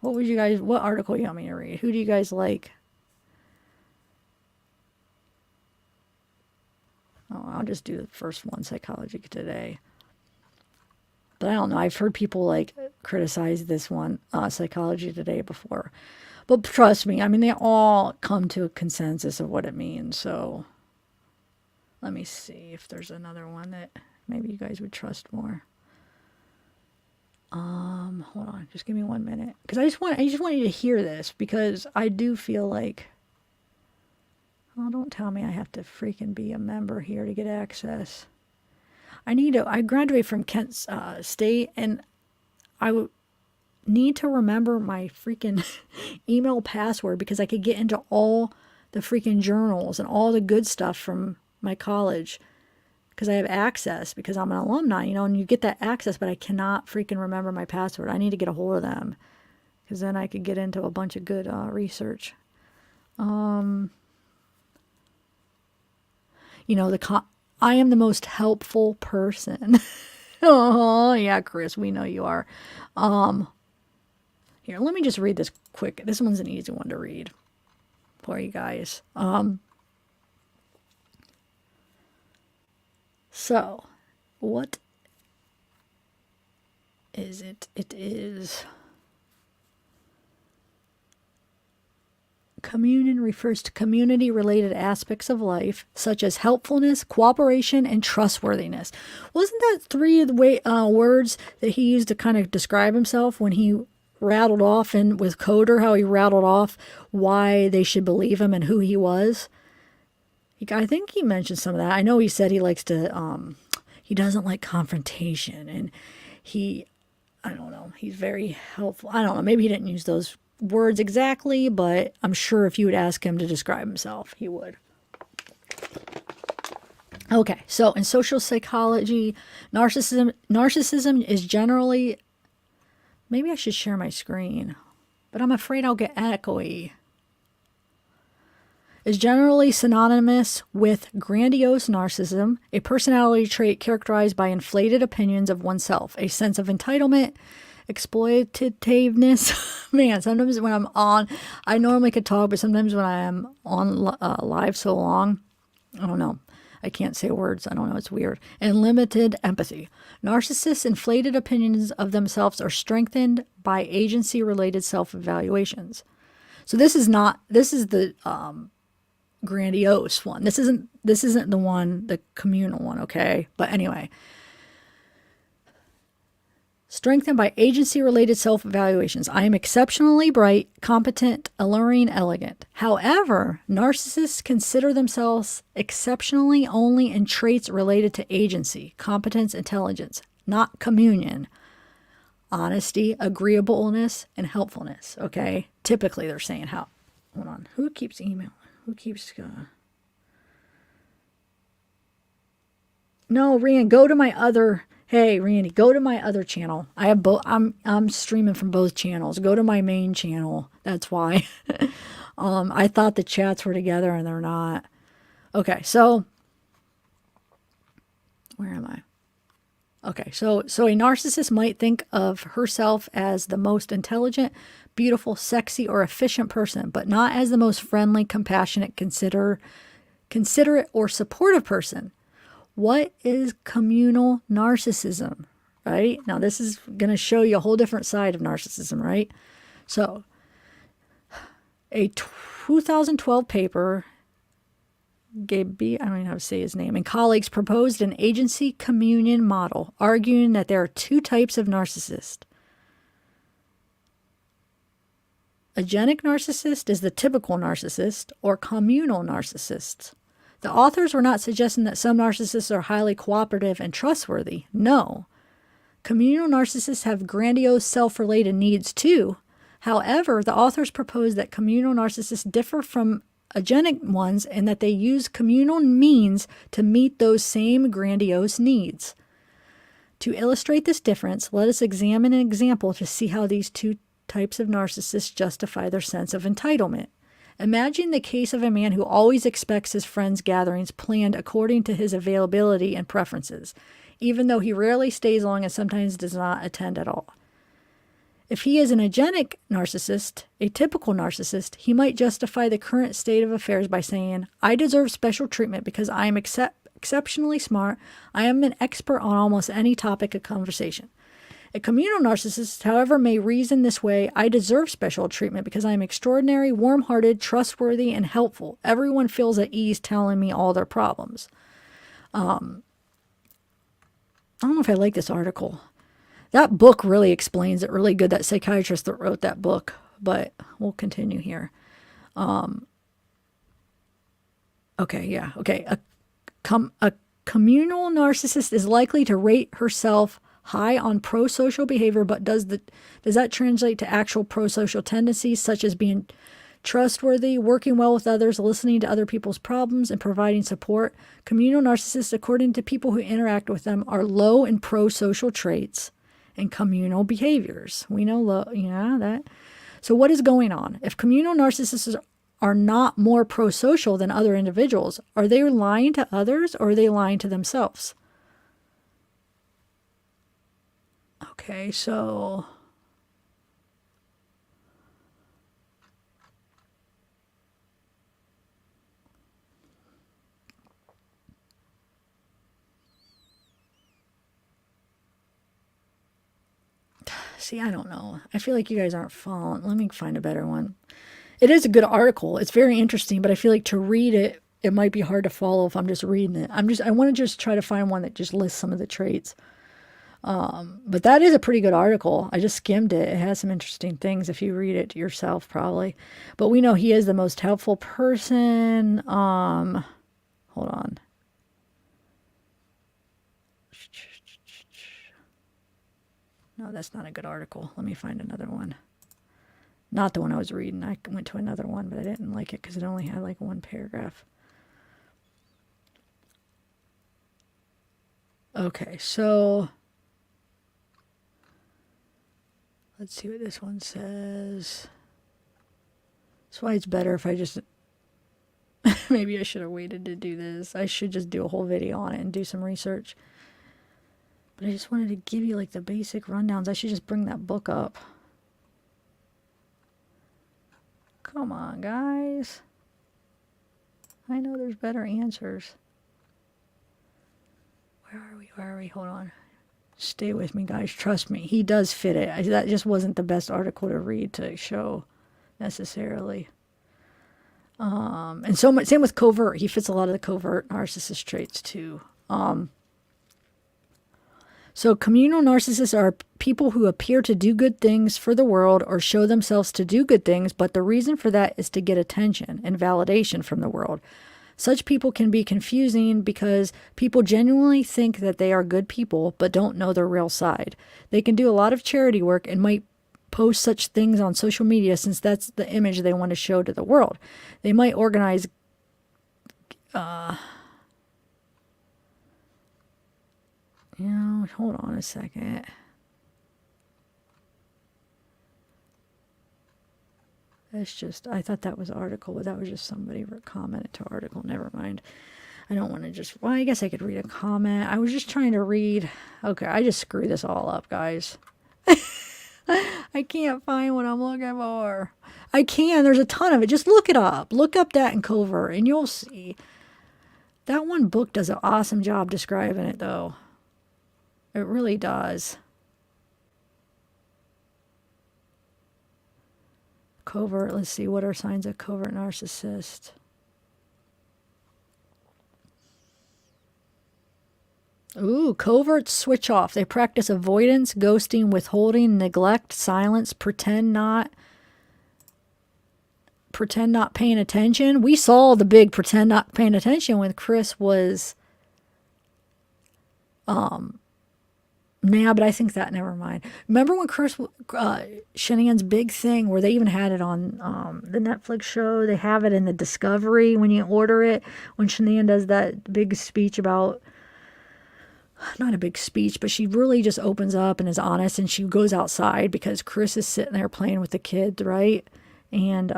What article you want me to read? Who do you guys like? Oh, I'll just do the first one, Psychology Today. But I don't know. I've heard people criticize this one, Psychology Today, before. But trust me, they all come to a consensus of what it means. So let me see if there's another one that maybe you guys would trust more. Hold on, just give me 1 minute, because I just want you to hear this, because I do feel like. Oh, don't tell me I have to freaking be a member here to get access. I graduated from Kent State, and I need to remember my freaking email password because I could get into all the freaking journals and all the good stuff from my college because I have access because I'm an alumni, and you get that access, but I cannot freaking remember my password. I need to get a hold of them because then I could get into a bunch of good research. I am the most helpful person. Oh, yeah, Chris, we know you are. Here, let me just read this quick. This one's an easy one to read for you guys. So, what is it? It is... Communion refers to community-related aspects of life, such as helpfulness, cooperation, and trustworthiness. Wasn't that three of the words that he used to kind of describe himself when he rattled off, and with Coder, how he rattled off why they should believe him and who he was? I think he mentioned some of that. I know he said he likes to, he doesn't like confrontation, and I don't know, he's very helpful. I don't know, maybe he didn't use those words exactly, but I'm sure if you would ask him to describe himself, he would. Okay, so in social psychology, narcissism is generally, maybe I should share my screen, but I'm afraid I'll get echoey. Is generally synonymous with grandiose narcissism, a personality trait characterized by inflated opinions of oneself, a sense of entitlement, exploitativeness. Man, sometimes when I'm on, I normally could talk, but sometimes when I am on live so long, I don't know. I can't say words. I don't know. It's weird. And limited empathy. Narcissists' inflated opinions of themselves are strengthened by agency-related self-evaluations. So this is the grandiose one. This isn't the one, the communal one, okay? But anyway, strengthened by agency-related self-evaluations. I am exceptionally bright, competent, alluring, elegant. However, narcissists consider themselves exceptionally only in traits related to agency, competence, intelligence, not communion, honesty, agreeableness, and helpfulness, okay? Typically, they're saying how. Hold on. Who keeps emailing? Who keeps... No, Rand, go to my other... Hey, Randy, go to my other channel. I have both. I'm streaming from both channels. Go to my main channel. That's why. I thought the chats were together and they're not. Okay, so where am I? Okay, so a narcissist might think of herself as the most intelligent, beautiful, sexy, or efficient person, but not as the most friendly, compassionate, considerate, or supportive person. What is communal narcissism, right? Now, this is going to show you a whole different side of narcissism, right? So, a 2012 paper, Gabe, I don't even know how to say his name, and colleagues proposed an agency communion model, arguing that there are two types of narcissist. Agenic narcissist is the typical narcissist, or communal narcissists. The authors were not suggesting that some narcissists are highly cooperative and trustworthy. No. Communal narcissists have grandiose self-related needs too. However, the authors propose that communal narcissists differ from agenic ones in that they use communal means to meet those same grandiose needs. To illustrate this difference, let us examine an example to see how these two types of narcissists justify their sense of entitlement. Imagine the case of a man who always expects his friends' gatherings planned according to his availability and preferences, even though he rarely stays long and sometimes does not attend at all. If he is an agenic narcissist, a typical narcissist, he might justify the current state of affairs by saying, I deserve special treatment because I am exceptionally smart. I am an expert on almost any topic of conversation. A communal narcissist, however, may reason this way, I deserve special treatment because I am extraordinary, warm-hearted, trustworthy, and helpful. Everyone feels at ease telling me all their problems. I don't know if I like this article. That book really explains it really good, that psychiatrist that wrote that book, but we'll continue here. Okay. A communal narcissist is likely to rate herself high on pro-social behavior, but does that translate to actual pro-social tendencies such as being trustworthy, working well with others, listening to other people's problems, and providing support? Communal narcissists, according to people who interact with them, are low in pro-social traits and communal behaviors. We know that. So what is going on? If communal narcissists are not more pro-social than other individuals, are they lying to others or are they lying to themselves? Okay, so see, I don't know. I feel like you guys aren't following. Let me find a better one. It is a good article. It's very interesting, but I feel like to read it, it might be hard to follow if I'm just reading it. I want to just try to find one that just lists some of the traits. But that is a pretty good article. I just skimmed it. It has some interesting things if you read it yourself, probably. But we know he is the most helpful person. Hold on. No, that's not a good article. Let me find another one. Not the one I was reading. I went to another one, but I didn't like it because it only had like one paragraph. Okay, so let's see what this one says. That's why it's better if I just... Maybe I should have waited to do this. I should just do a whole video on it and do some research. But I just wanted to give you like the basic rundowns. I should just bring that book up. Come on, guys. I know there's better answers. Where are we? Hold on. Stay with me, guys. Trust me. He does fit it. That just wasn't the best article to read to show necessarily. And so much, same with covert. He fits a lot of the covert narcissist traits too. So communal narcissists are people who appear to do good things for the world or show themselves to do good things, but the reason for that is to get attention and validation from the world. Such people can be confusing because people genuinely think that they are good people but don't know their real side. They can do a lot of charity work and might post such things on social media since that's the image they want to show to the world. They might organize hold on a second. That's just, I thought that was an article, but that was just somebody commented to article. Never mind. I don't want to just, well, I guess I could read a comment. I was just trying to read. Okay, I just screwed this all up, guys. I can't find what I'm looking for. I can. There's a ton of it. Just look it up. Look up that in covert, and you'll see. That one book does an awesome job describing it, though. It really does. Covert. Let's see. What are signs of covert narcissist? Ooh, covert switch off. They practice avoidance, ghosting, withholding, neglect, silence, pretend not paying attention. We saw the big pretend not paying attention when Chris was but I think that, never mind. Remember when Chris Shanahan's big thing where they even had it on the Netflix show, they have it in the Discovery when you order it, when Shanahan does that big speech about, not a big speech, but she really just opens up and is honest, and she goes outside because Chris is sitting there playing with the kids, right? And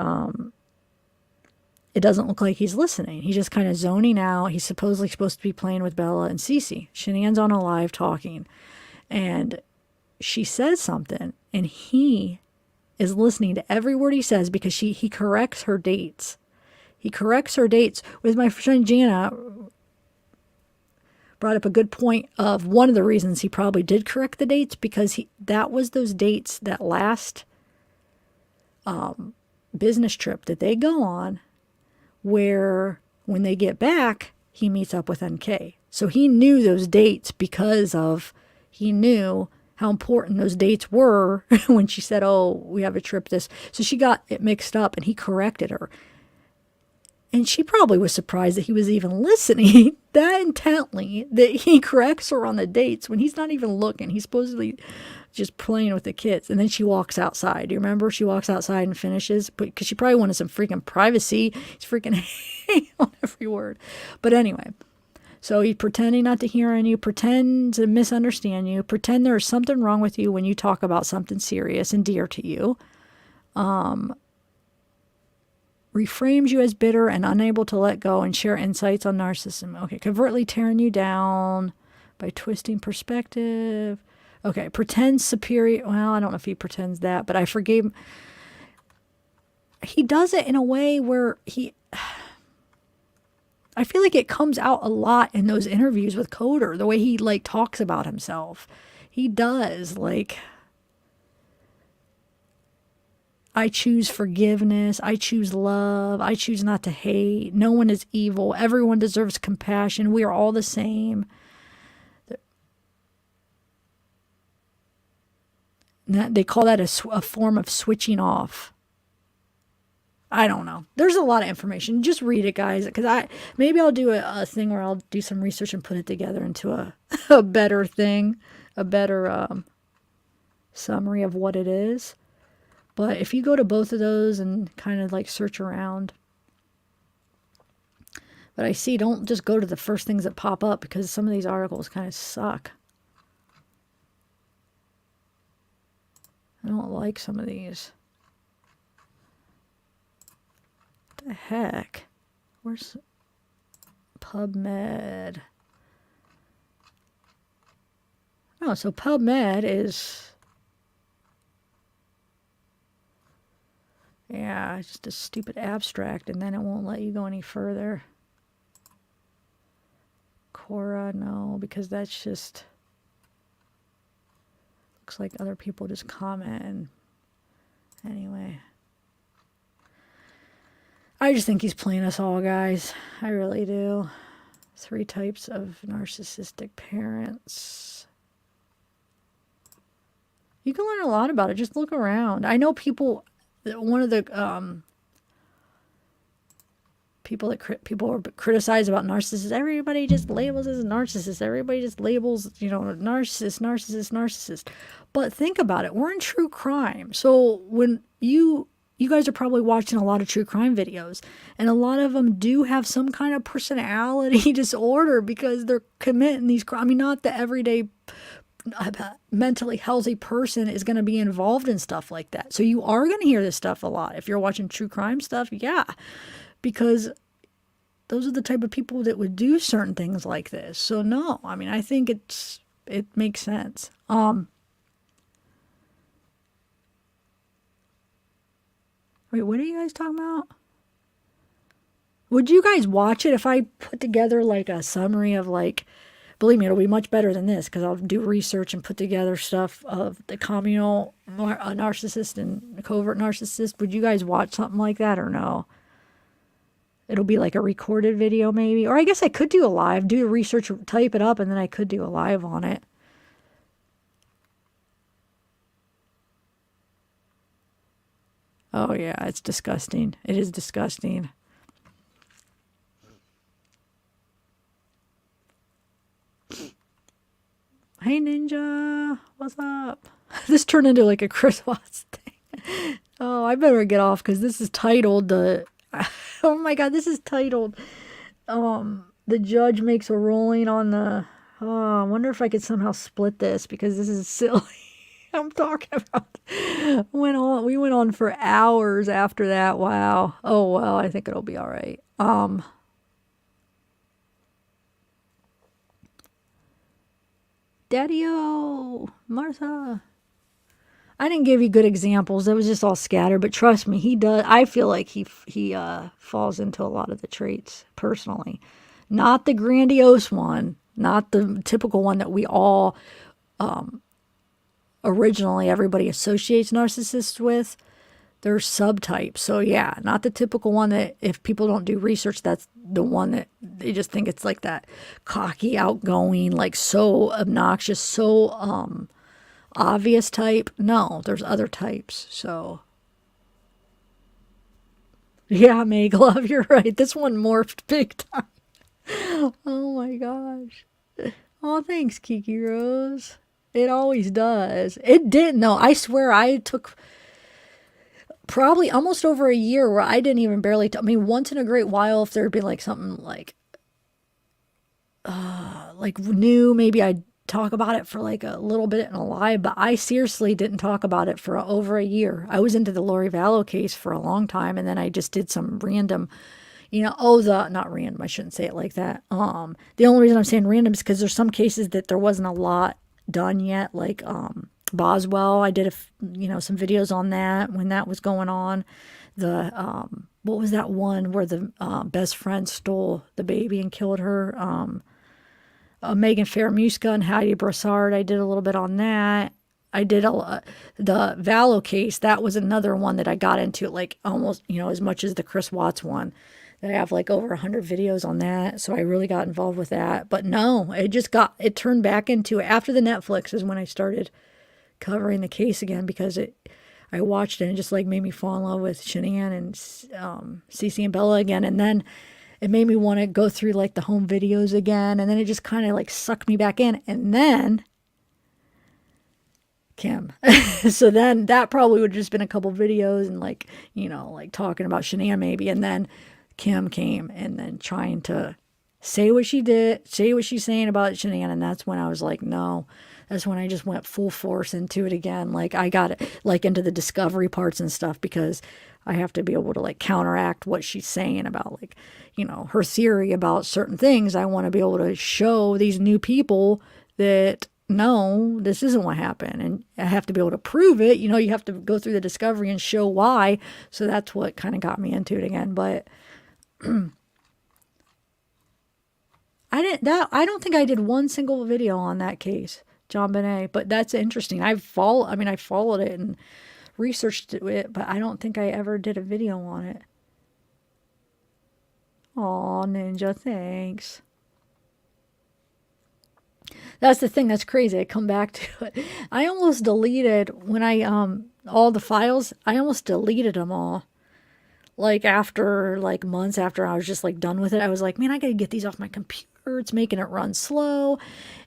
it doesn't look like he's listening. He's just kind of zoning out. He's supposedly supposed to be playing with Bella and Cece. Shanahan's on a live talking. And she says something, and he is listening to every word he says because he corrects her dates. He corrects her dates. With my friend Jana brought up a good point of one of the reasons he probably did correct the dates, because that was those dates, that last business trip that they go on, where when they get back, he meets up with NK. So he knew those dates because he knew how important those dates were when she said, oh, we have a trip this. So she got it mixed up, and he corrected her. And she probably was surprised that he was even listening that intently, that he corrects her on the dates when he's not even looking. He's supposedly just playing with the kids. And then she walks outside. Do you remember? She walks outside and finishes, because she probably wanted some freaking privacy. He's freaking on every word. But anyway, so he's pretending not to hear you, pretend to misunderstand you, pretend there's something wrong with you when you talk about something serious and dear to you. Reframes you as bitter and unable to let go and share insights on narcissism. Okay, covertly tearing you down by twisting perspective. Okay, pretends superior. Well, I don't know if he pretends that, but I forgave him. He does it in a way where I feel like it comes out a lot in those interviews with Coder, the way he talks about himself. He does, I choose forgiveness. I choose love. I choose not to hate. No one is evil. Everyone deserves compassion. We are all the same. They call that a form of switching off. I don't know. There's a lot of information. Just read it, guys, because maybe I'll do a thing where I'll do some research and put it together into a better thing, a better summary of what it is. But if you go to both of those and kind of search around, but I see, don't just go to the first things that pop up, because some of these articles kind of suck. I don't like some of these. What the heck? Where's PubMed? Oh, so PubMed is... Yeah, it's just a stupid abstract, and then it won't let you go any further. Cora, no, because that's just looks like other people just comment. And anyway, I just think he's playing us all, guys. I really do. 3 types of narcissistic parents. You can learn a lot about it. Just look around. I know people. One of the people are criticized about narcissists. Everybody just labels as a narcissist. Everybody just labels, narcissist. But think about it. We're in true crime. So when you guys are probably watching a lot of true crime videos, and a lot of them do have some kind of personality disorder because they're committing these crimes. I mean, not the everyday mentally healthy person is going to be involved in stuff like that. So you are going to hear this stuff a lot. If you're watching true crime stuff, yeah. Because those are the type of people that would do certain things like this. So no, I mean, I think it makes sense. Wait, what are you guys talking about? Would you guys watch it if I put together like a summary of like, believe me, it'll be much better than this because I'll do research and put together stuff of the communal narcissist and covert narcissist. Would you guys watch something like that or no? It'll be like a recorded video maybe. Or I guess I could do a live, do the research, type it up, and then I could do a live on it. Oh yeah, it's disgusting. It is disgusting. Hey Ninja, what's up? This turned into like a Chris Watts thing. Oh, I better get off because this is titled the... Oh my God, this is titled, the judge makes a ruling on the... Oh, I wonder if I could somehow split this because this is silly. I'm talking about... We went on for hours after that. Wow. Oh, well, I think it'll be all right. Daddy-o, Martha. I didn't give you good examples. It was just all scattered, but trust me, he does. I feel like he falls into a lot of the traits personally. Not the grandiose one, not the typical one that we all originally everybody associates narcissists with. There's subtypes. So yeah, not the typical one that if people don't do research, that's the one that they just think it's like that cocky, outgoing, like so obnoxious, so obvious type. No, there's other types. So yeah, Meg, love, you're right. This one morphed big time. Oh my gosh. Oh, thanks, Kiki Rose. It always does. It didn't. No, I swear I took probably almost over a year where I didn't even barely I mean, once in a great while, if there'd be like something like new, maybe I'd talk about it for like a little bit in a live, but I seriously didn't talk about it for over a year. I was into the Lori Vallow case for a long time, and then I just did some random, not random, I shouldn't say it like that. The only reason I'm saying random is because there's some cases that there wasn't a lot done yet, like Boswell. I did some videos on that when that was going on. The what was that one where the best friend stole the baby and killed her? Megan Fairmuska and Heidi Brassard. I did a little bit on that. I did the Vallow case. That was another one that I got into, like almost as much as the Chris Watts one. I have like over 100 videos on that, so I really got involved with that. But no, it turned back into, after the Netflix is when I started covering the case again, because I watched it and it just like made me fall in love with Shanann and Cece and Bella again, and then it made me want to go through like the home videos again, and then it just kind of like sucked me back in, and then Kim. So then that probably would have just been a couple videos and like talking about Shanann maybe, and then Kim came and then trying to say what she did, say what she's saying about Shanann, and that's when I was like, no. That's when I just went full force into it again. Like I got like into the discovery parts and stuff, because I have to be able to like counteract what she's saying about like, her theory about certain things. I want to be able to show these new people that no, this isn't what happened. And I have to be able to prove it. You have to go through the discovery and show why. So that's what kind of got me into it again. But I don't think I did one single video on that case, John Bonet, but that's interesting. I followed it and researched it, but I don't think I ever did a video on it. Aw, Ninja, thanks. That's the thing that's crazy. I come back to it. I almost deleted when I all the files, I almost deleted them all. Like after like months after I was just like done with it, I was like, man, I gotta get these off my computer. It's making it run slow.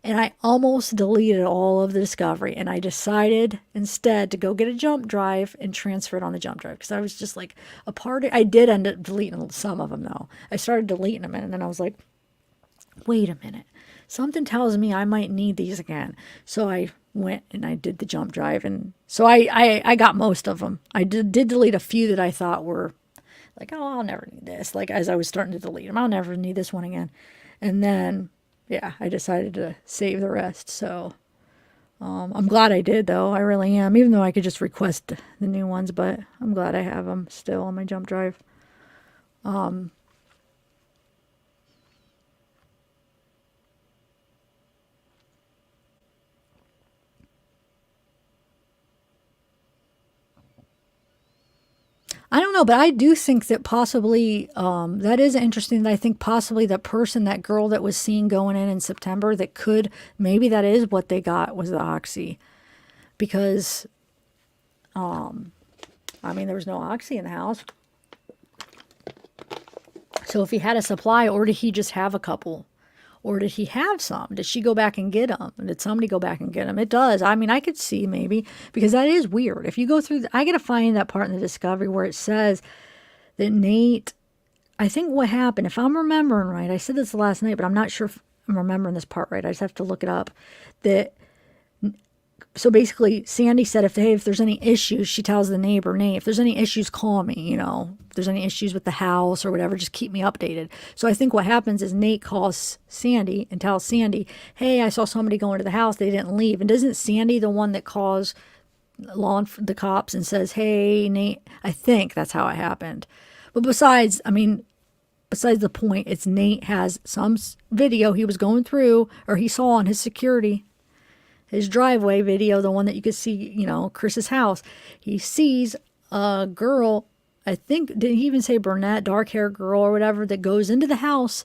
And I almost deleted all of the discovery. And I decided instead to go get a jump drive and transfer it on the jump drive. Because I was just like I did end up deleting some of them though. I started deleting them and then I was like, wait a minute. Something tells me I might need these again. So I went and I did the jump drive. And so I got most of them. I did delete a few that I thought were like, oh, I'll never need this. Like as I was starting to delete them, I'll never need this one again. And then, yeah, I decided to save the rest. So I'm glad I did, though. I really am. Even though I could just request the new ones, but I'm glad I have them still on my jump drive. I don't know, but I do think that possibly that is interesting. That I think possibly that girl that was seen going in September, that could maybe that is what they got was the oxy, because I mean there was no oxy in the house. So if he had a supply, or did he just have a couple? Or did he have some? Did she go back and get them? Did somebody go back and get them? It does. I mean, I could see maybe, because that is weird. If you go through, I got to find that part in the discovery where it says that Nate, I think what happened, if I'm remembering right, I said this last night, but I'm not sure if I'm remembering this part right. I just have to look it up. So basically, Sandy said, if there's any issues, she tells the neighbor, Nate, if there's any issues, call me, if there's any issues with the house or whatever, just keep me updated. So I think what happens is Nate calls Sandy and tells Sandy, hey, I saw somebody go into the house. They didn't leave. And isn't Sandy the one that calls the cops and says, hey, Nate? I think that's how it happened. But besides the point, it's Nate has some video he was going through, or he saw on his driveway video, the one that you could see, Chris's house. He sees a girl, I think, did he even say brunette, dark hair girl or whatever, that goes into the house.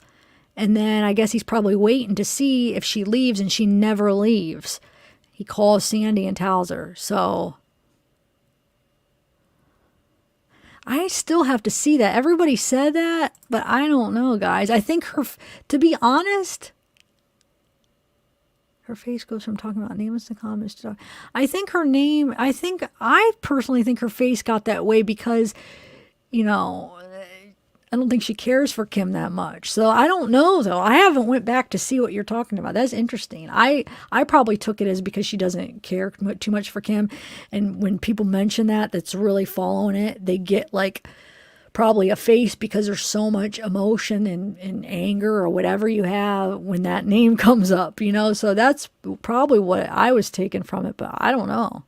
And then I guess he's probably waiting to see if she leaves, and she never leaves. He calls Sandy and tells her. So I still have to see that. Everybody said that, but I don't know, guys. I think to be honest, her face goes from talking about nameless to comments to I personally think her face got that way because, I don't think she cares for Kim that much. So I don't know, though. I haven't went back to see what you're talking about. That's interesting. I probably took it as because she doesn't care too much for Kim. And when people mention that's really following it, they get like probably a face because there's so much emotion and anger or whatever you have when that name comes up, So that's probably what I was taking from it, but I don't know.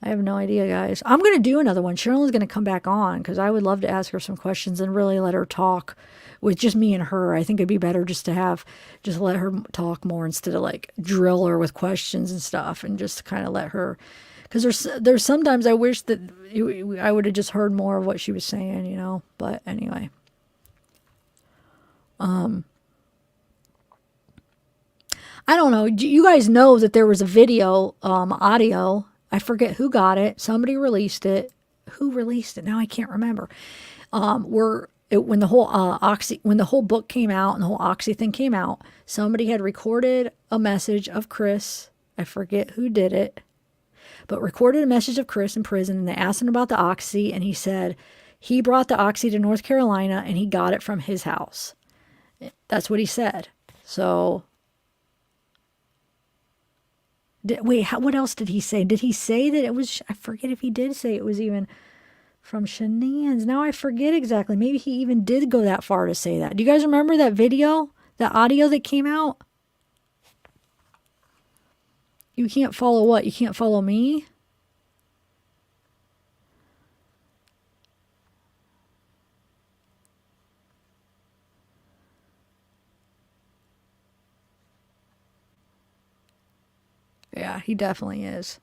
I have no idea, guys. I'm going to do another one. Sherilyn's going to come back on because I would love to ask her some questions and really let her talk with just me and her. I think it'd be better just let her talk more instead of like drill her with questions and stuff, and just kind of let her, because there's sometimes I wish that I would have just heard more of what she was saying, but anyway. I don't know. You guys know that there was a video, audio. I forget who got it. Somebody released it. Who released it? Now I can't remember. When the whole book came out and the whole Oxy thing came out, somebody had recorded a message of Chris. I forget who did it, but recorded a message of Chris in prison, and they asked him about the Oxy, and he said he brought the Oxy to North Carolina and he got it from his house. That's what he said. So what else did he say? Did he say that it was, I forget if he did say it was even from Shenanigans. Now I forget exactly. Maybe he even did go that far to say that. Do you guys remember that video, the audio that came out? You can't follow what? You can't follow me? he definitely is.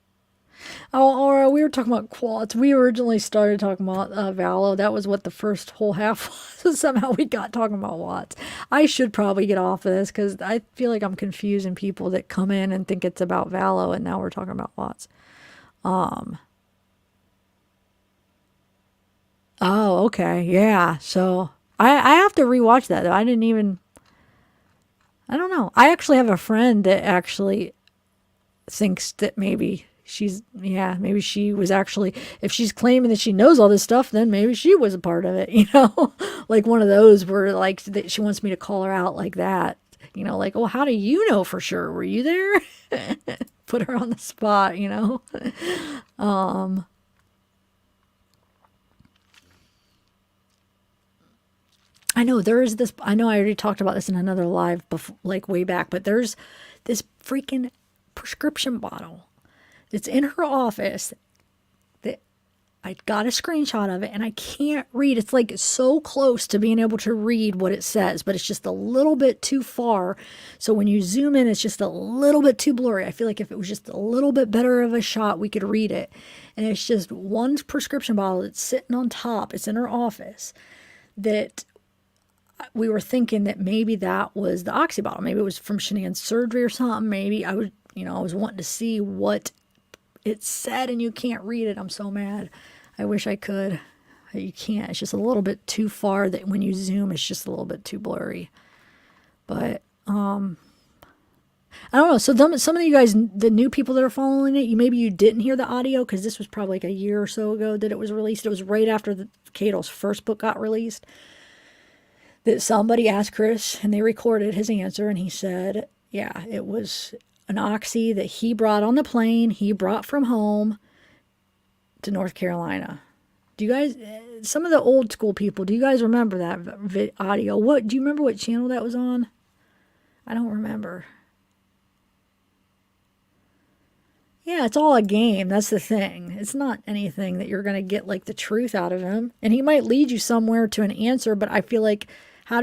Oh, or we were talking about quads. We originally started talking about Vallow. That was what the first whole half was. Somehow we got talking about watts. I should probably get off of this because I feel like I'm confusing people that come in and think it's about Vallow, and now we're talking about watts. Oh, okay. Yeah. So I have to rewatch that though. I don't know. I actually have a friend that actually thinks that maybe maybe she was actually, if she's claiming that she knows all this stuff, then maybe she was a part of it, like one of those where like that she wants me to call her out like that, like, oh, how do you know for sure? Were you there? Put her on the spot. I know there is this. I know I already talked about this in another live, before, like way back. But there's this freaking prescription bottle that's in her office that I got a screenshot of it, and I can't read. It's like so close to being able to read what it says, but it's just a little bit too far. So when you zoom in, it's just a little bit too blurry. I feel like if it was just a little bit better of a shot, we could read it. And it's just one prescription bottle that's sitting on top. It's in her office that we were thinking that maybe that was the oxy bottle. Maybe it was from Shenan's surgery or something. Maybe I was wanting to see what it said, and you can't read it. I'm so mad. I wish I could. You can't. It's just a little bit too far that when you zoom, it's just a little bit too blurry. But I don't know. So some of you guys, the new people that are following it, maybe you didn't hear the audio because this was probably like a year or so ago that it was released. It was right after Cato's first book got released. That somebody asked Chris, and they recorded his answer, and he said, yeah, it was an oxy that he brought on the plane. He brought from home to North Carolina. Do you guys, some of the old school people, do you guys remember that audio? Do you remember what channel that was on? I don't remember. Yeah, it's all a game. That's the thing. It's not anything that you're going to get like the truth out of him. And he might lead you somewhere to an answer, but I feel like I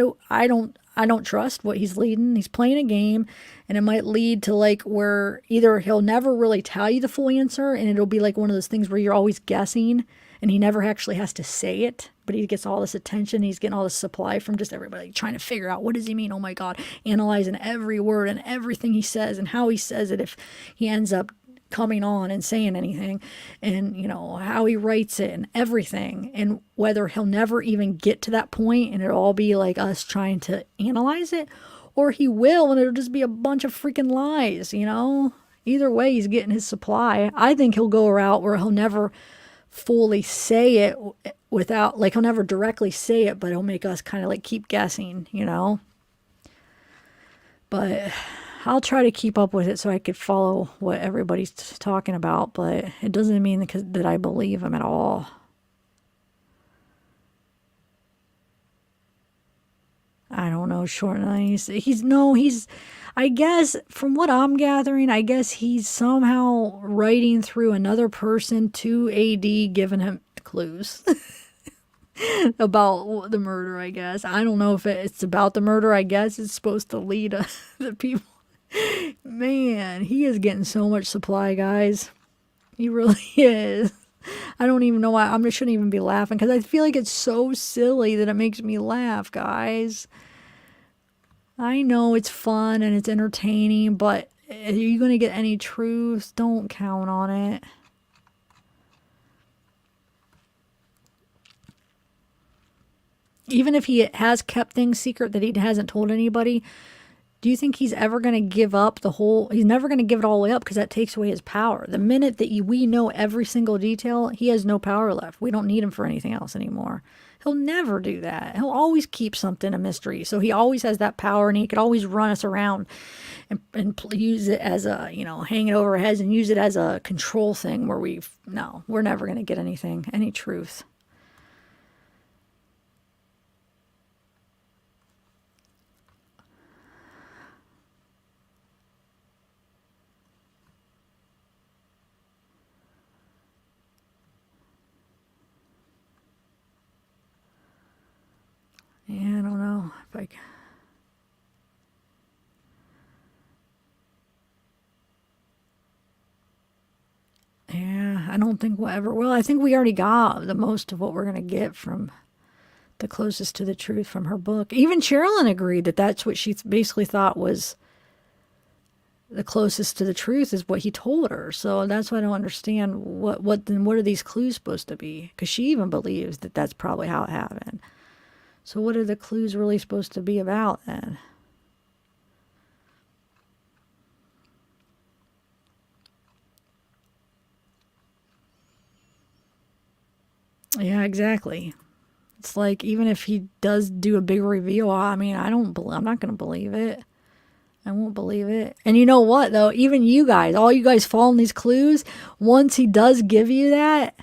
don't trust what he's leading. He's playing a game, and it might lead to like where either he'll never really tell you the full answer, and it'll be like one of those things where you're always guessing, and he never actually has to say it, but he gets all this attention. He's getting all this supply from just everybody trying to figure out what does he mean. Oh my God, analyzing every word and everything he says and how he says it if he ends up coming on and saying anything, and how he writes it and everything, and whether he'll never even get to that point and it'll all be like us trying to analyze it, or he will and it'll just be a bunch of freaking lies. Either way, he's getting his supply. I think he'll go a route where he'll never fully say it without, like, he'll never directly say it, but he'll make us kind of like keep guessing, but I'll try to keep up with it so I could follow what everybody's talking about, but it doesn't mean that I believe him at all. I don't know, Short Nice. I guess from what I'm gathering, I guess he's somehow writing through another person to AD, giving him clues about the murder, I guess. I don't know if it's about the murder. I guess it's supposed to lead the people. Man, he is getting so much supply, guys. He really is. I don't even know why. I shouldn't even be laughing because I feel like it's so silly that it makes me laugh, guys. I know it's fun and it's entertaining, but are you going to get any truth? Don't count on it. Even if he has kept things secret that he hasn't told anybody, do you think he's ever going to give up he's never going to give it all the way up because that takes away his power. The minute that we know every single detail, he has no power left. We don't need him for anything else anymore. He'll never do that. He'll always keep something a mystery. So he always has that power, and he could always run us around and use it as a, hang it over our heads and use it as a control thing where we're never going to get any truth. Yeah, I don't know if I can. I don't think we'll ever will. I think we already got the most of what we're going to get from the closest to the truth from her book. Even Sherilyn agreed that that's what she basically thought was the closest to the truth is what he told her. So that's why I don't understand what are these clues supposed to be? Because she even believes that that's probably how it happened. So what are the clues really supposed to be about then? Yeah, exactly. It's like even if he does do a big reveal, I mean, I'm not going to believe it. I won't believe it. And you know what, though? Even you guys, all you guys following these clues, once he does give you that,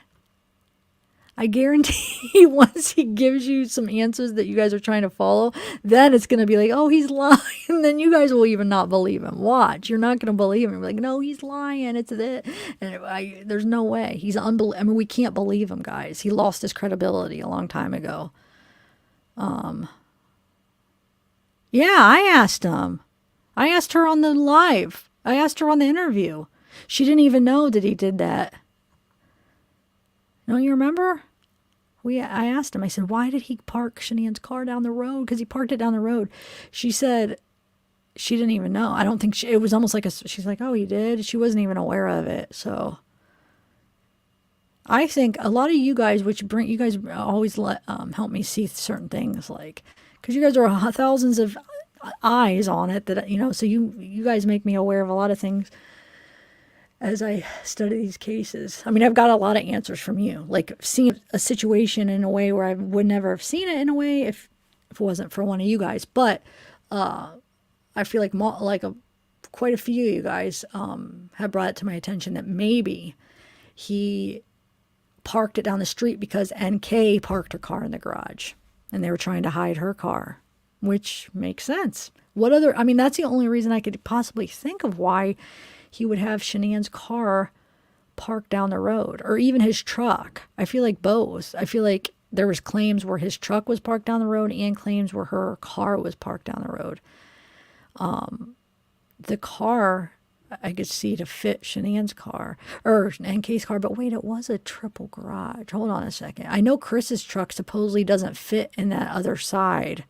I guarantee once he gives you some answers that you guys are trying to follow, then it's going to be like, oh, he's lying. And then you guys will even not believe him. Watch. You're not going to believe him. You're like, no, he's lying. It's this. And there's no way. He's unbelievable. I mean, we can't believe him, guys. He lost his credibility a long time ago. Yeah, I asked him. I asked her on the live. I asked her on the interview. She didn't even know that he did that. Don't you remember? I asked him. I said, why did he park Shanian's car down the road? Because he parked it down the road. She said she didn't even know. I don't think it was almost like she's like, oh, he did? She wasn't even aware of it. So I think a lot of you guys, you guys always help me see certain things, like, because you guys are thousands of eyes on it that, so you guys make me aware of a lot of things as I study these cases. I mean, I've got a lot of answers from you, like seeing a situation in a way where I would never have seen it in a way if it wasn't for one of you guys. But I feel like quite a few of you guys have brought it to my attention that maybe he parked it down the street because NK parked her car in the garage and they were trying to hide her car, which makes sense. That's the only reason I could possibly think of why he would have Shanann's car parked down the road, or even his truck. I feel like both. I feel like there was claims where his truck was parked down the road and claims where her car was parked down the road. The car I could see to fit Shanann's car or NK's car, but wait, it was a triple garage. Hold on a second. I know Chris's truck supposedly doesn't fit in that other side,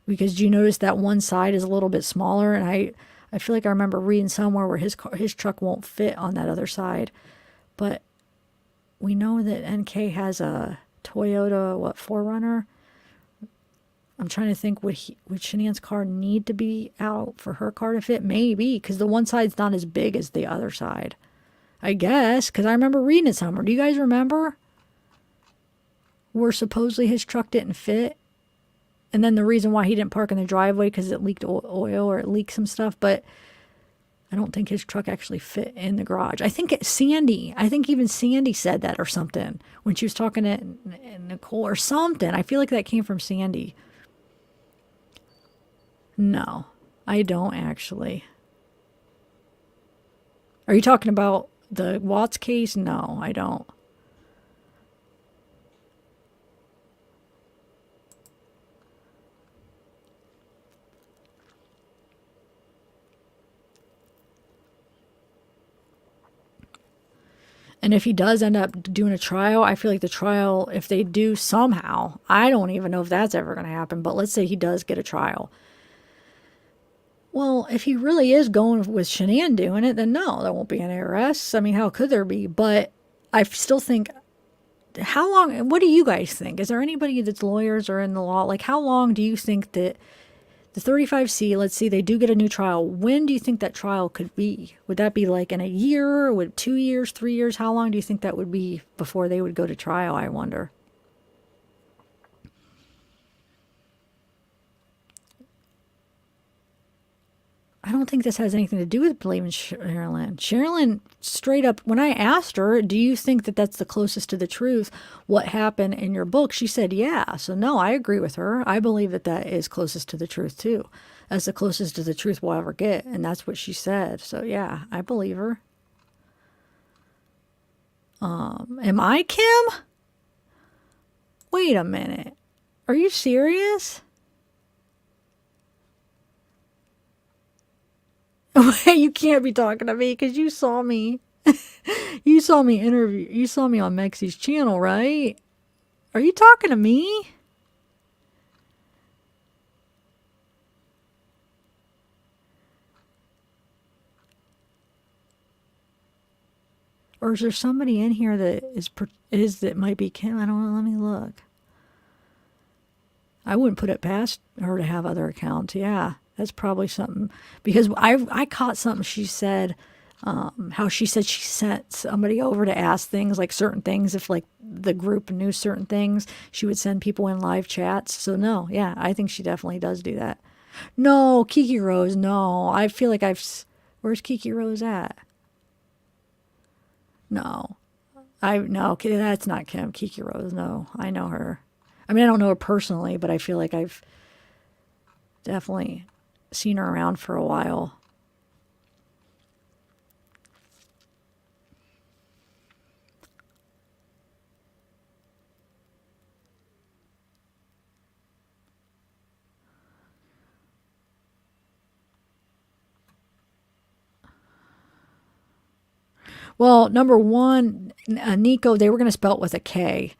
because do you notice that one side is a little bit smaller? And I feel like I remember reading somewhere where his truck won't fit on that other side. But we know that NK has a Toyota, 4Runner? I'm trying to think, would Shanann's car need to be out for her car to fit? Maybe, because the one side's not as big as the other side. I guess, because I remember reading it somewhere. Do you guys remember? Where supposedly his truck didn't fit? And then the reason why he didn't park in the driveway because it leaked oil or it leaked some stuff. But I don't think his truck actually fit in the garage. I think even Sandy said that or something when she was talking to Nicole or something. I feel like that came from Sandy. No, I don't actually. Are you talking about the Watts case? No, I don't. And if he does end up doing a trial, I feel like the trial, if they do somehow, I don't even know if that's ever going to happen, but let's say he does get a trial. Well, if he really is going with Shanann doing it, then no, there won't be any arrests. I mean, how could there be? But I still think, how long, what do you guys think? Is there anybody that's lawyers or in the law? Like, how long do you think that the 35C, let's see, they do get a new trial. When do you think that trial could be? Would that be like in a year? Would 2 years, 3 years? How long do you think that would be before they would go to trial, I wonder? I don't think this has anything to do with believing Sherilyn. Sherilyn, straight up, when I asked her, do you think that that's the closest to the truth, what happened in your book? She said, yeah. So no, I agree with her. I believe that that is closest to the truth too. That's the closest to the truth we'll ever get. And that's what she said. So yeah, I believe her. Am I Kim? Wait a minute. Are you serious? You can't be talking to me because you saw me. You saw me interview. You saw me on Mexie's channel, right? Are you talking to me? Or is there somebody in here that that might be Kim? I don't know. Let me look. I wouldn't put it past her to have other accounts. Yeah, that's probably something because I caught something she said. How she said she sent somebody over to ask things like certain things if like the group knew certain things, she would send people in live chats. So no, yeah, I think she definitely does do that. No, Kiki Rose, no. I feel like where's Kiki Rose at? No. No, that's not Kim. Kiki Rose, no. I know her. I mean, I don't know her personally, but I feel like I've definitely seen her around for a while. Well, number one, Nico, they were going to spell it with a K.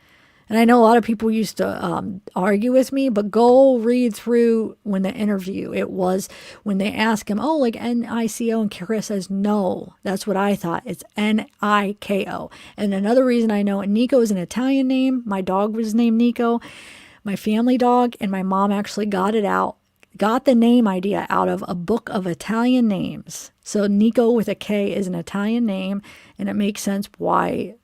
And I know a lot of people used to argue with me, but go read through when the interview. It was when they ask him, oh, like Nico, and Kara says, no, that's what I thought. It's Niko. And another reason I know Nico is an Italian name. My dog was named Nico, my family dog, and my mom actually got the name idea out of a book of Italian names. So Nico with a K is an Italian name, and it makes sense why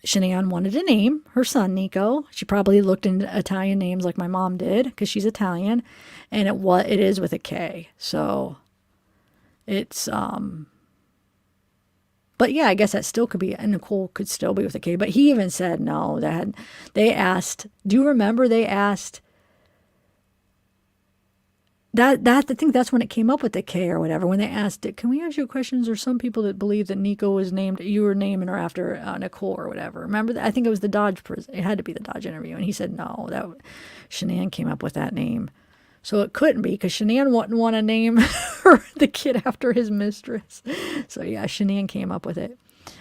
Shanann wanted to name her son Nico. She probably looked into Italian names like my mom did because she's Italian, and it is with a K. So it's but yeah, I guess that still could be, and Nicole could still be with a K. But he even said no. They asked. Do you remember they asked? I think that's when it came up with the K or whatever. When they asked it, can we ask you questions? There's some people that believe that Nico was named. You were naming her after Nicole or whatever. Remember that? I think it was the Dodge. It had to be the Dodge interview, and he said no. That Shanann came up with that name, so it couldn't be because Shanann wouldn't want to name the kid after his mistress. So yeah, Shanann came up with it.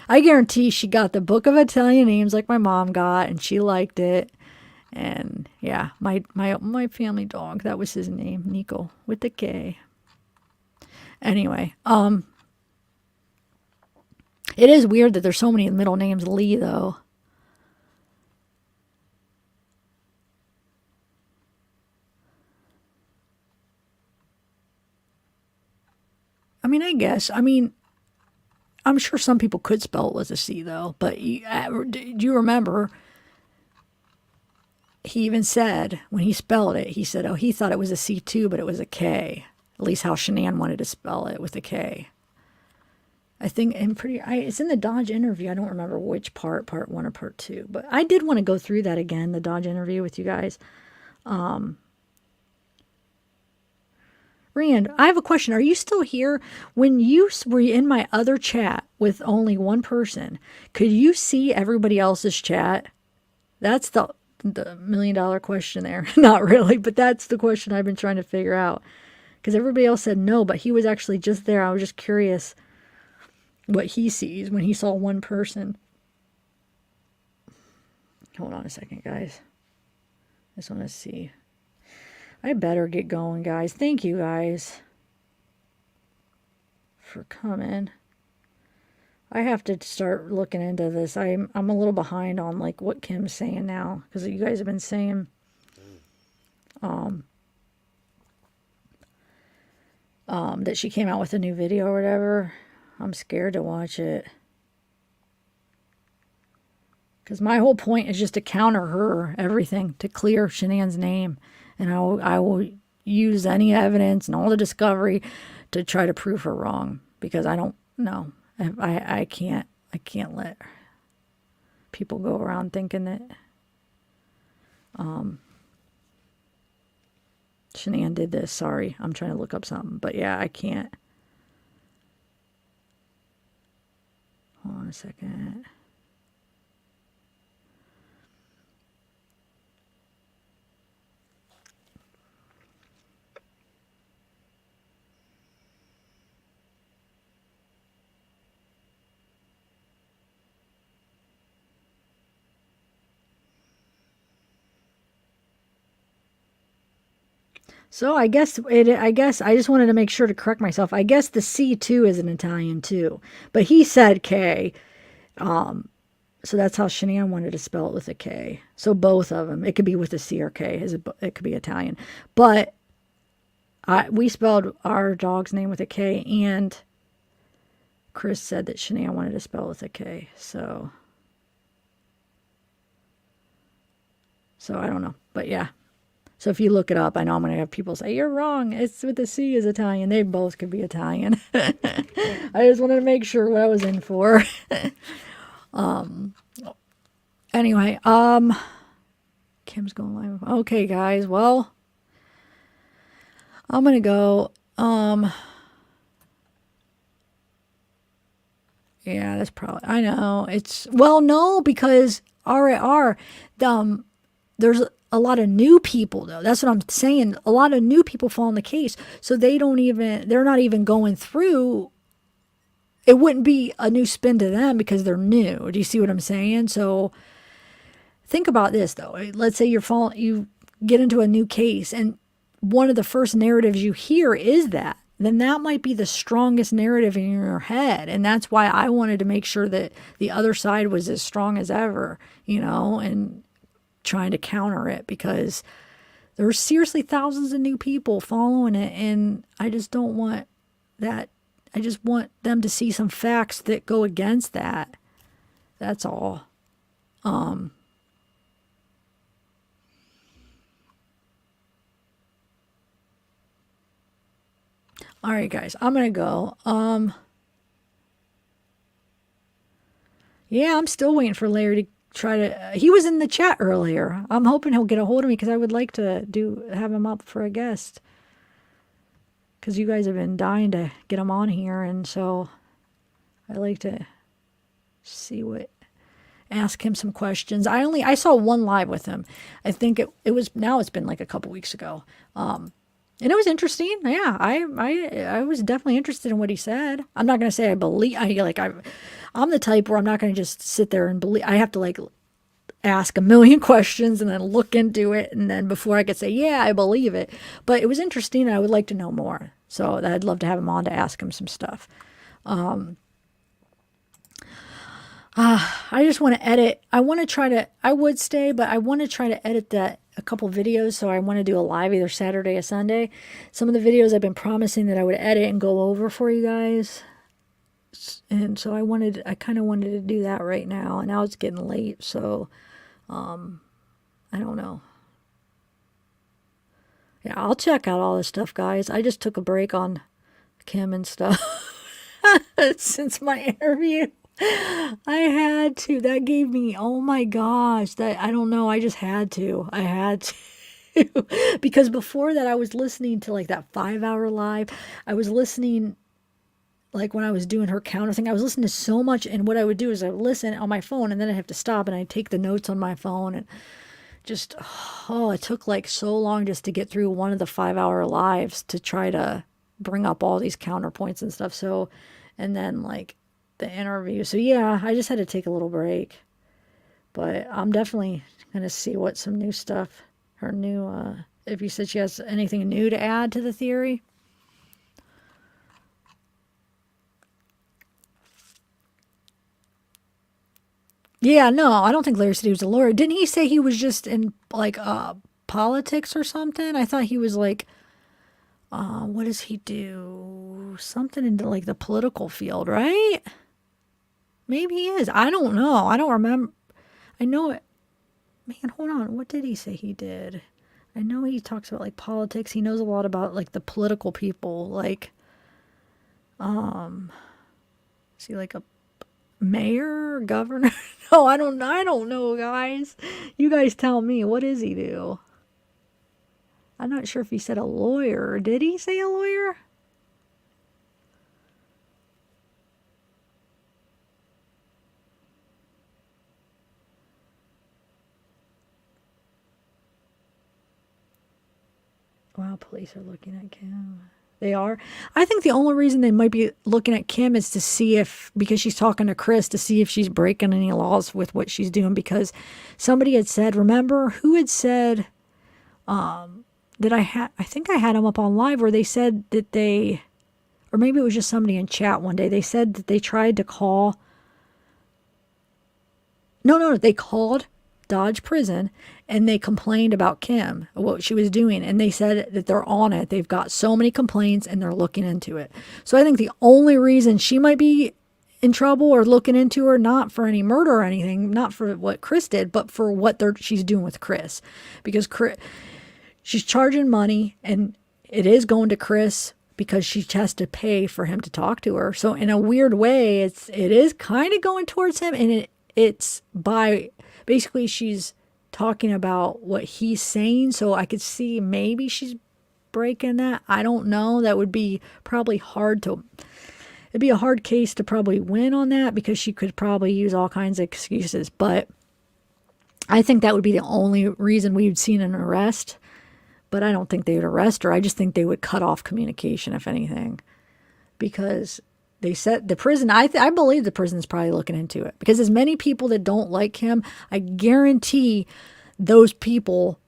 I guarantee she got the book of Italian names like my mom got, and she liked it. And yeah, my family dog, that was his name, Nico with the K. Anyway, it is weird that there's so many middle names Lee though. I mean, I'm sure some people could spell it with a C though, but do you remember he even said when he spelled it, he said, oh, he thought it was a C too, but it was a K. At least how Shanann wanted to spell it with a K. I think it's in the Dodge interview. I don't remember which part 1 or part 2, but I did want to go through that again, the Dodge interview with you guys. Rand, I have a question. Are you still here? When you were in my other chat with only one person, could you see everybody else's chat? That's the $1 million question there. Not really, but that's the question I've been trying to figure out. Because everybody else said no, but he was actually just there. I was just curious what he sees when he saw one person. Hold on a second, guys. I just want to see. I better get going, guys. Thank you, guys, for coming. I have to start looking into this. I'm a little behind on like what Kim's saying now because you guys have been saying that she came out with a new video or whatever. I'm scared to watch it because my whole point is just to counter her everything to clear Shanann's name, and I will use any evidence and all the discovery to try to prove her wrong because I don't know. I can't let people go around thinking that Shanann did this. Sorry, I'm trying to look up something, but yeah, I can't. Hold on a second. So I guess I just wanted to make sure to correct myself. I guess the C too is an Italian too, but he said K. So that's how Shanann wanted to spell it, with a K. So both of them, it could be with a C or K. It could be Italian, but we spelled our dog's name with a K, and Chris said that Shanann wanted to spell it with a K. So I don't know, but yeah. So if you look it up, I know I'm going to have people say, you're wrong. It's with the C is Italian. They both could be Italian. I just wanted to make sure what I was in for. Anyway, Kim's going live. Okay, guys. Well, I'm going to go. Yeah, that's probably, I know. No, because there's a lot of new people though. That's what I'm saying. A lot of new people fall in the case. So they're not even going through. It wouldn't be a new spin to them because they're new. Do you see what I'm saying? So think about this though. Let's say you get into a new case and one of the first narratives you hear is that. Then that might be the strongest narrative in your head. And that's why I wanted to make sure that the other side was as strong as ever, and trying to counter it, because there's seriously thousands of new people following it. And I just don't want that. I just want them to see some facts that go against that. That's all. All right, guys, I'm going to go. Yeah, I'm still waiting for Larry to he was in the chat earlier. I'm hoping he'll get a hold of me because I would like to have him up for a guest. Because you guys have been dying to get him on here. And so I'd like to ask him some questions. I saw one live with him. I think it's been like a couple weeks ago. And it was interesting. Yeah, I was definitely interested in what he said. I'm not going to say I believe. I'm the type where I'm not going to just sit there and believe. I have to ask a million questions and then look into it, and then before I could say, yeah, I believe it. But it was interesting, and I would like to know more. So I'd love to have him on to ask him some stuff. I just want to edit. I would stay, but I want to try to edit a couple videos. So I want to do a live either Saturday or Sunday. Some of the videos I've been promising that I would edit and go over for you guys. And so I kind of wanted to do that right now. And now it's getting late. So, I don't know. Yeah, I'll check out all this stuff, guys. I just took a break on Kim and stuff since my interview. I had to. That gave me, oh my gosh, I don't know. I just had to. I had to. Because before that, I was listening to that 5-hour live. I was listening, when I was doing her counter thing, I was listening to so much. And what I would do is I would listen on my phone, and then I'd have to stop and I'd take the notes on my phone. And just, it took so long just to get through one of the 5-hour lives to try to bring up all these counterpoints and stuff. So, and then the interview. So yeah, I just had to take a little break, but I'm definitely going to see what some new stuff, if you said she has anything new to add to the theory. Yeah, no, I don't think Larry said he was a lawyer. Didn't he say he was just in politics or something? I thought he was what does he do? Something in the political field, right? Maybe he is. I don't know. I don't remember. I know it. Man, hold on. What did he say he did? I know he talks about politics. He knows a lot about the political people. Is he a mayor, governor? No, I don't know, guys. You guys tell me. What does he do? I'm not sure if he said a lawyer. Did he say a lawyer? Wow, police are looking at Kim. They are. I think the only reason they might be looking at Kim is to see because she's talking to Chris, to see if she's breaking any laws with what she's doing. Because somebody had said, remember who had said, that I think I had them up on live where they said that they, or maybe it was just somebody in chat one day, they said that they tried to call, no, they called Dodge Prison and they complained about Kim, what she was doing. And they said that they're on it. They've got so many complaints and they're looking into it. So I think the only reason she might be in trouble or looking into her, not for any murder or anything, not for what Chris did, but for what she's doing with Chris. Because she's charging money and it is going to Chris because she has to pay for him to talk to her. So in a weird way, it is kind of going towards him, and it's by basically she's talking about what he's saying. So I could see maybe she's breaking that. I don't know. That would be probably it'd be a hard case to probably win on that because she could probably use all kinds of excuses. But I think that would be the only reason we've seen an arrest. But I don't think they would arrest her. I just think they would cut off communication, if anything, because they said the prison, I believe the prison's probably looking into it, because as many people that don't like him, I guarantee those people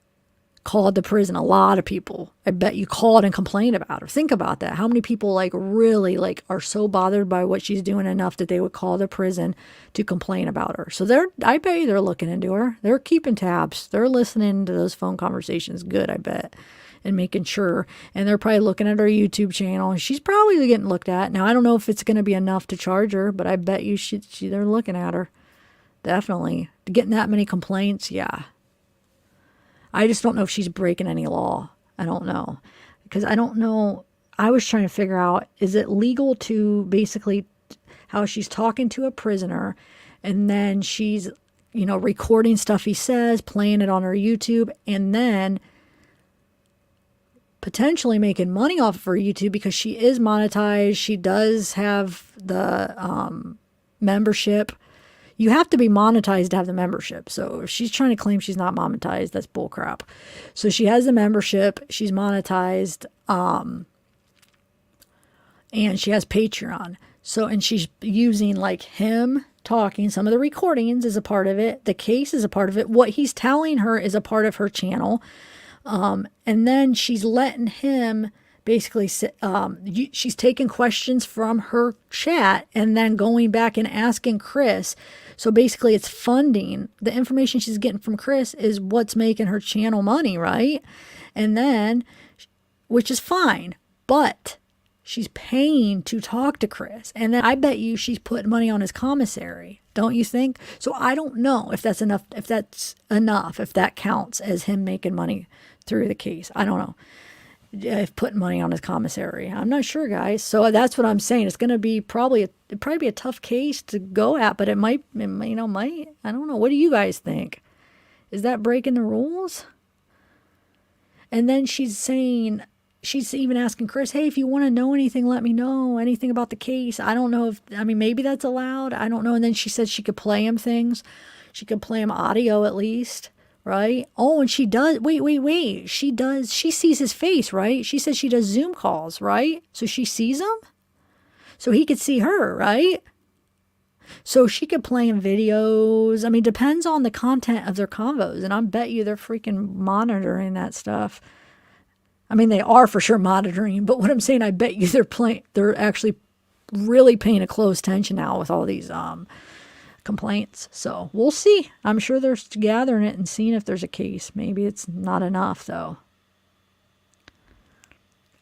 called the prison. A lot of people, I bet you, called and complained about her. Think about that. How many people really are so bothered by what she's doing enough that they would call the prison to complain about her. So I bet you they're looking into her. They're keeping tabs. They're listening to those phone conversations good, I bet, and making sure. And they're probably looking at her YouTube channel, and she's probably getting looked at. Now, I don't know if it's going to be enough to charge her, but I bet you they're looking at her. Definitely. Getting that many complaints, yeah. I just don't know if she's breaking any law. I don't know. Because I don't know. I was trying to figure out, is it legal to basically how she's talking to a prisoner and then she's, recording stuff he says, playing it on her YouTube, and then potentially making money off of her YouTube because she is monetized. She does have the membership. You have to be monetized to have the membership. So if she's trying to claim she's not monetized, that's bullcrap. So she has the membership, she's monetized, and she has Patreon. So, and she's using him talking, some of the recordings is a part of it, the case is a part of it, what he's telling her is a part of her channel. And then she's letting him basically, she's taking questions from her chat and then going back and asking Chris. So basically it's funding. The information she's getting from Chris is what's making her channel money, right? And then, which is fine, but she's paying to talk to Chris. And then I bet you she's putting money on his commissary. Don't you think? So I don't know if that's enough, if that counts as him making money through the case. I don't know. If putting money on his commissary. I'm not sure, guys. So that's what I'm saying. It's going to be probably be a tough case to go at, but it might, I don't know. What do you guys think? Is that breaking the rules? And then she's even asking Chris, hey, if you want to know anything, let me know. Anything about the case. I don't know maybe that's allowed. I don't know. And then she said she could play him things. She could play him audio at least. Right? Oh, and she does, wait. She sees his face, right? She says she does Zoom calls, right? So she sees him? So he could see her, right? So she could play him videos. Depends on the content of their convos. And I bet you they're freaking monitoring that stuff. They are for sure monitoring, but what I'm saying, I bet you they're actually really paying a close attention now with all these, complaints. So we'll see. I'm sure they're gathering it and seeing if there's a case. Maybe it's not enough though.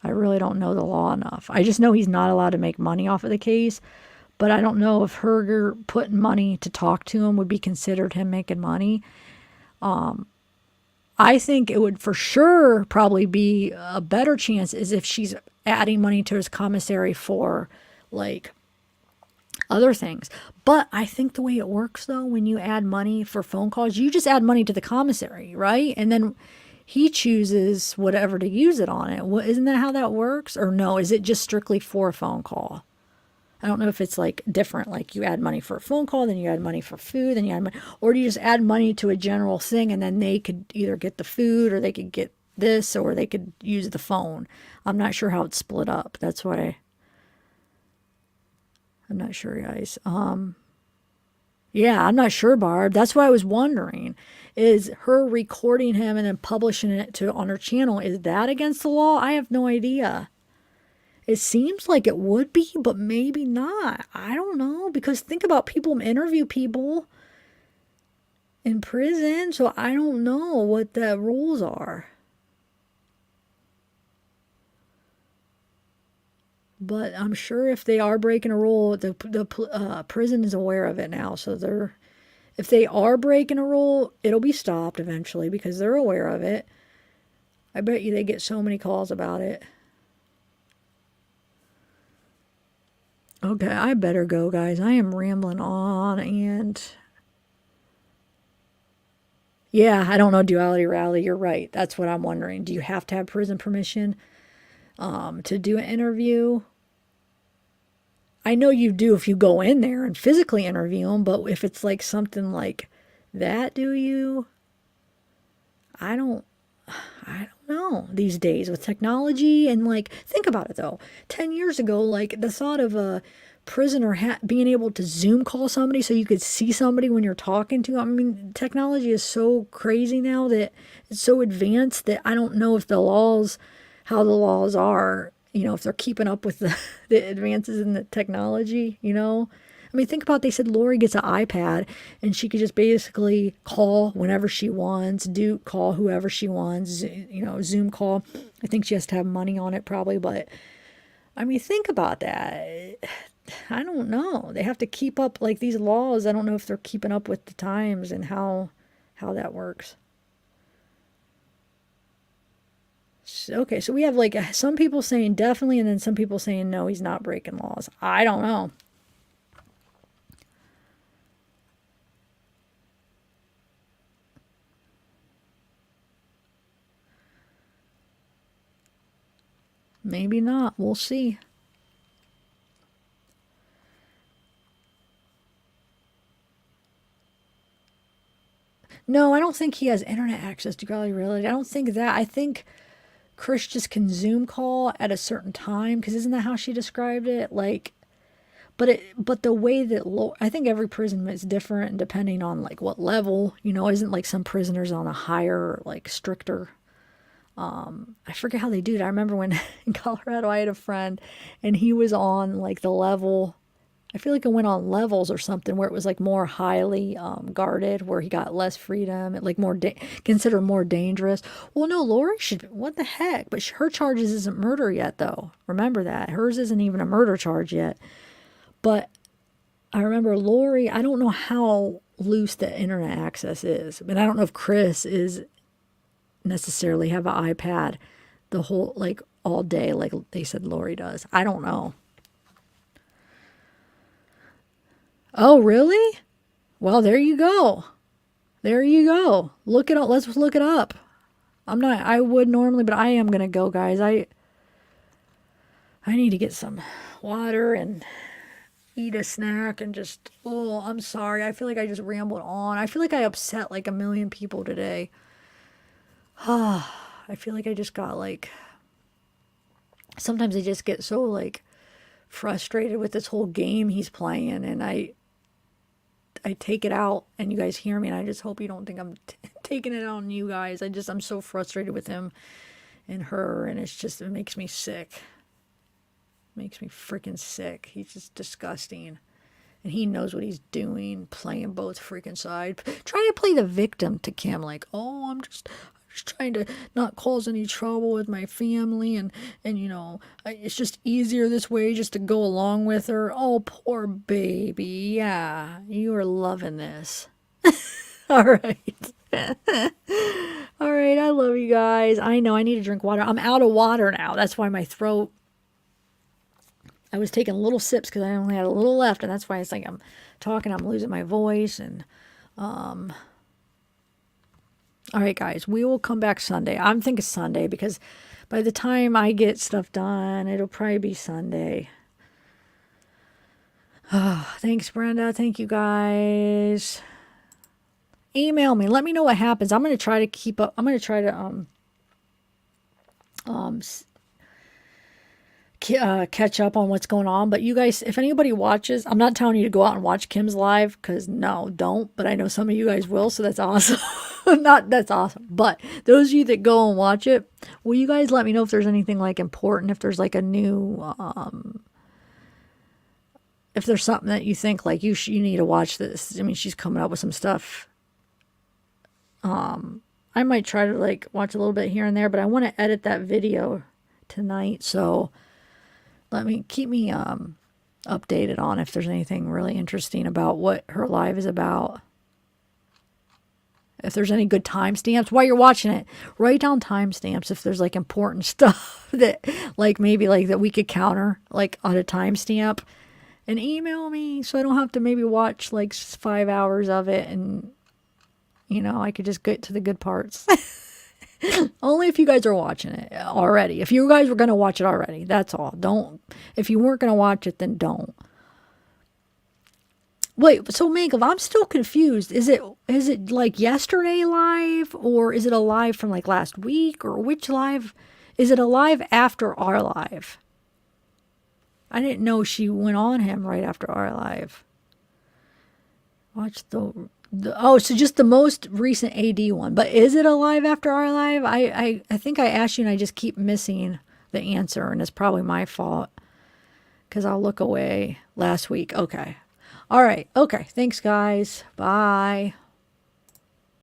I really don't know the law enough. I just know he's not allowed to make money off of the case, but I don't know if her putting money to talk to him would be considered him making money. I think it would for sure probably be a better chance is if she's adding money to his commissary for other things. But I think the way it works though, when you add money for phone calls, you just add money to the commissary, right? And then he chooses whatever to use it on it. Isn't that how that works? Or no, is it just strictly for a phone call? I don't know if it's different, you add money for a phone call, then you add money for food, then you add money, or do you just add money to a general thing and then they could either get the food or they could get this or they could use the phone. I'm not sure how it's split up. That's why I'm not sure, guys. Yeah, I'm not sure, Barb. That's what I was wondering. Is her recording him and then publishing it to on her channel, is that against the law? I have no idea. It seems like it would be, but maybe not. I don't know. Because think about people interview people in prison, so I don't know what the rules are. But I'm sure if they are breaking a rule, the prison is aware of it now. So if they are breaking a rule, it'll be stopped eventually because they're aware of it. I bet you they get so many calls about it. Okay, I better go, guys. I am rambling on, and yeah, I don't know, Duality Rally. You're right. That's what I'm wondering. Do you have to have prison permission to do an interview? I know you do if you go in there and physically interview them, but if it's like something like that, do you? I don't know these days with technology and like think about it though. 10 years ago, like the thought of a prisoner being able to Zoom call somebody so you could see somebody when you're talking to them. I mean, technology is so crazy now that it's so advanced that I don't know if how the laws are, if they're keeping up with the advances in the technology. I mean, think about they said Lori gets an iPad and she could just basically call whenever she wants, call whoever she wants, Zoom call. I think she has to have money on it probably, but I mean, think about that. I don't know. They have to keep up like these laws. I don't know if they're keeping up with the times and how that works. Okay, so we have like some people saying definitely and then some people saying no, he's not breaking laws. I don't know. Maybe not. We'll see. No, I don't think he has internet access to Golly Reality. I don't think that. I think Chris just can Zoom call at a certain time because isn't that how she described it? Like, but the way that I think every prison is different depending on like what level. Isn't like some prisoners on a higher like stricter. I forget how they do it. I remember when in Colorado I had a friend and he was on like the level. I feel like it went on levels or something where it was like more highly guarded, where he got less freedom, like considered more dangerous. Well, no, Lori should. What the heck? But her charges isn't murder yet, though. Remember that hers isn't even a murder charge yet. But I remember Lori. I don't know how loose the internet access is, but I don't know if Chris is necessarily have an iPad the whole like all day, like they said Lori does. I don't know. Oh, really? Well, there you go. There you go. Look it up. Let's look it up. I would normally, but I am going to go, guys. I need to get some water and eat a snack and I'm sorry. I feel like I just rambled on. I feel like I upset like a million people today. I feel like I just got like, sometimes I just get so like frustrated with this whole game he's playing and I take it out and you guys hear me and I just hope you don't think I'm taking it on you guys. I'm so frustrated with him and her and it makes me sick. Makes me freaking sick. He's just disgusting. And he knows what he's doing, playing both freaking sides. Trying to play the victim to Kim like, oh, I'm just trying to not cause any trouble with my family and it's just easier this way just to go along with her. Oh, poor baby. Yeah, you are loving this. All right. All right, I love you guys. I know I need to drink water. I'm out of water now. That's why my throat, I was taking little sips because I only had a little left and that's why it's like I'm talking, I'm losing my voice and all right, guys, we will come back Sunday. I'm thinking Sunday because by the time I get stuff done, it'll probably be Sunday. Oh, thanks, Brenda. Thank you, guys. Email me. Let me know what happens. I'm going to try to keep up. I'm going to try to catch up on what's going on. But you guys, if anybody watches, I'm not telling you to go out and watch Kim's live, because no, don't. But I know some of you guys will, so that's awesome. That's awesome. But those of you that go and watch it, will you guys let me know if there's anything like important, if there's like a new, if there's something that you think like you need to watch this. I mean, she's coming up with some stuff. I might try to like watch a little bit here and there, but I want to edit that video tonight, so keep me updated on if there's anything really interesting about what her live is about. If there's any good timestamps while you're watching it, write down timestamps if there's like important stuff that like maybe like that we could counter like on a timestamp, and email me so I don't have to maybe watch like 5 hours of it, and I could just get to the good parts. Only if you guys are watching it already. If you guys were going to watch it already, that's all. If you weren't going to watch it, then don't. Wait, so Makeup, I'm still confused. Is it like yesterday live, or is it a live from like last week, or which live? Is it a live after our live? I didn't know she went on him right after our live. Watch so just the most recent AD one. But is it a live after our live? I think I asked you and I just keep missing the answer, and it's probably my fault because I'll look away last week. Okay. All right. Okay. Thanks, guys. Bye.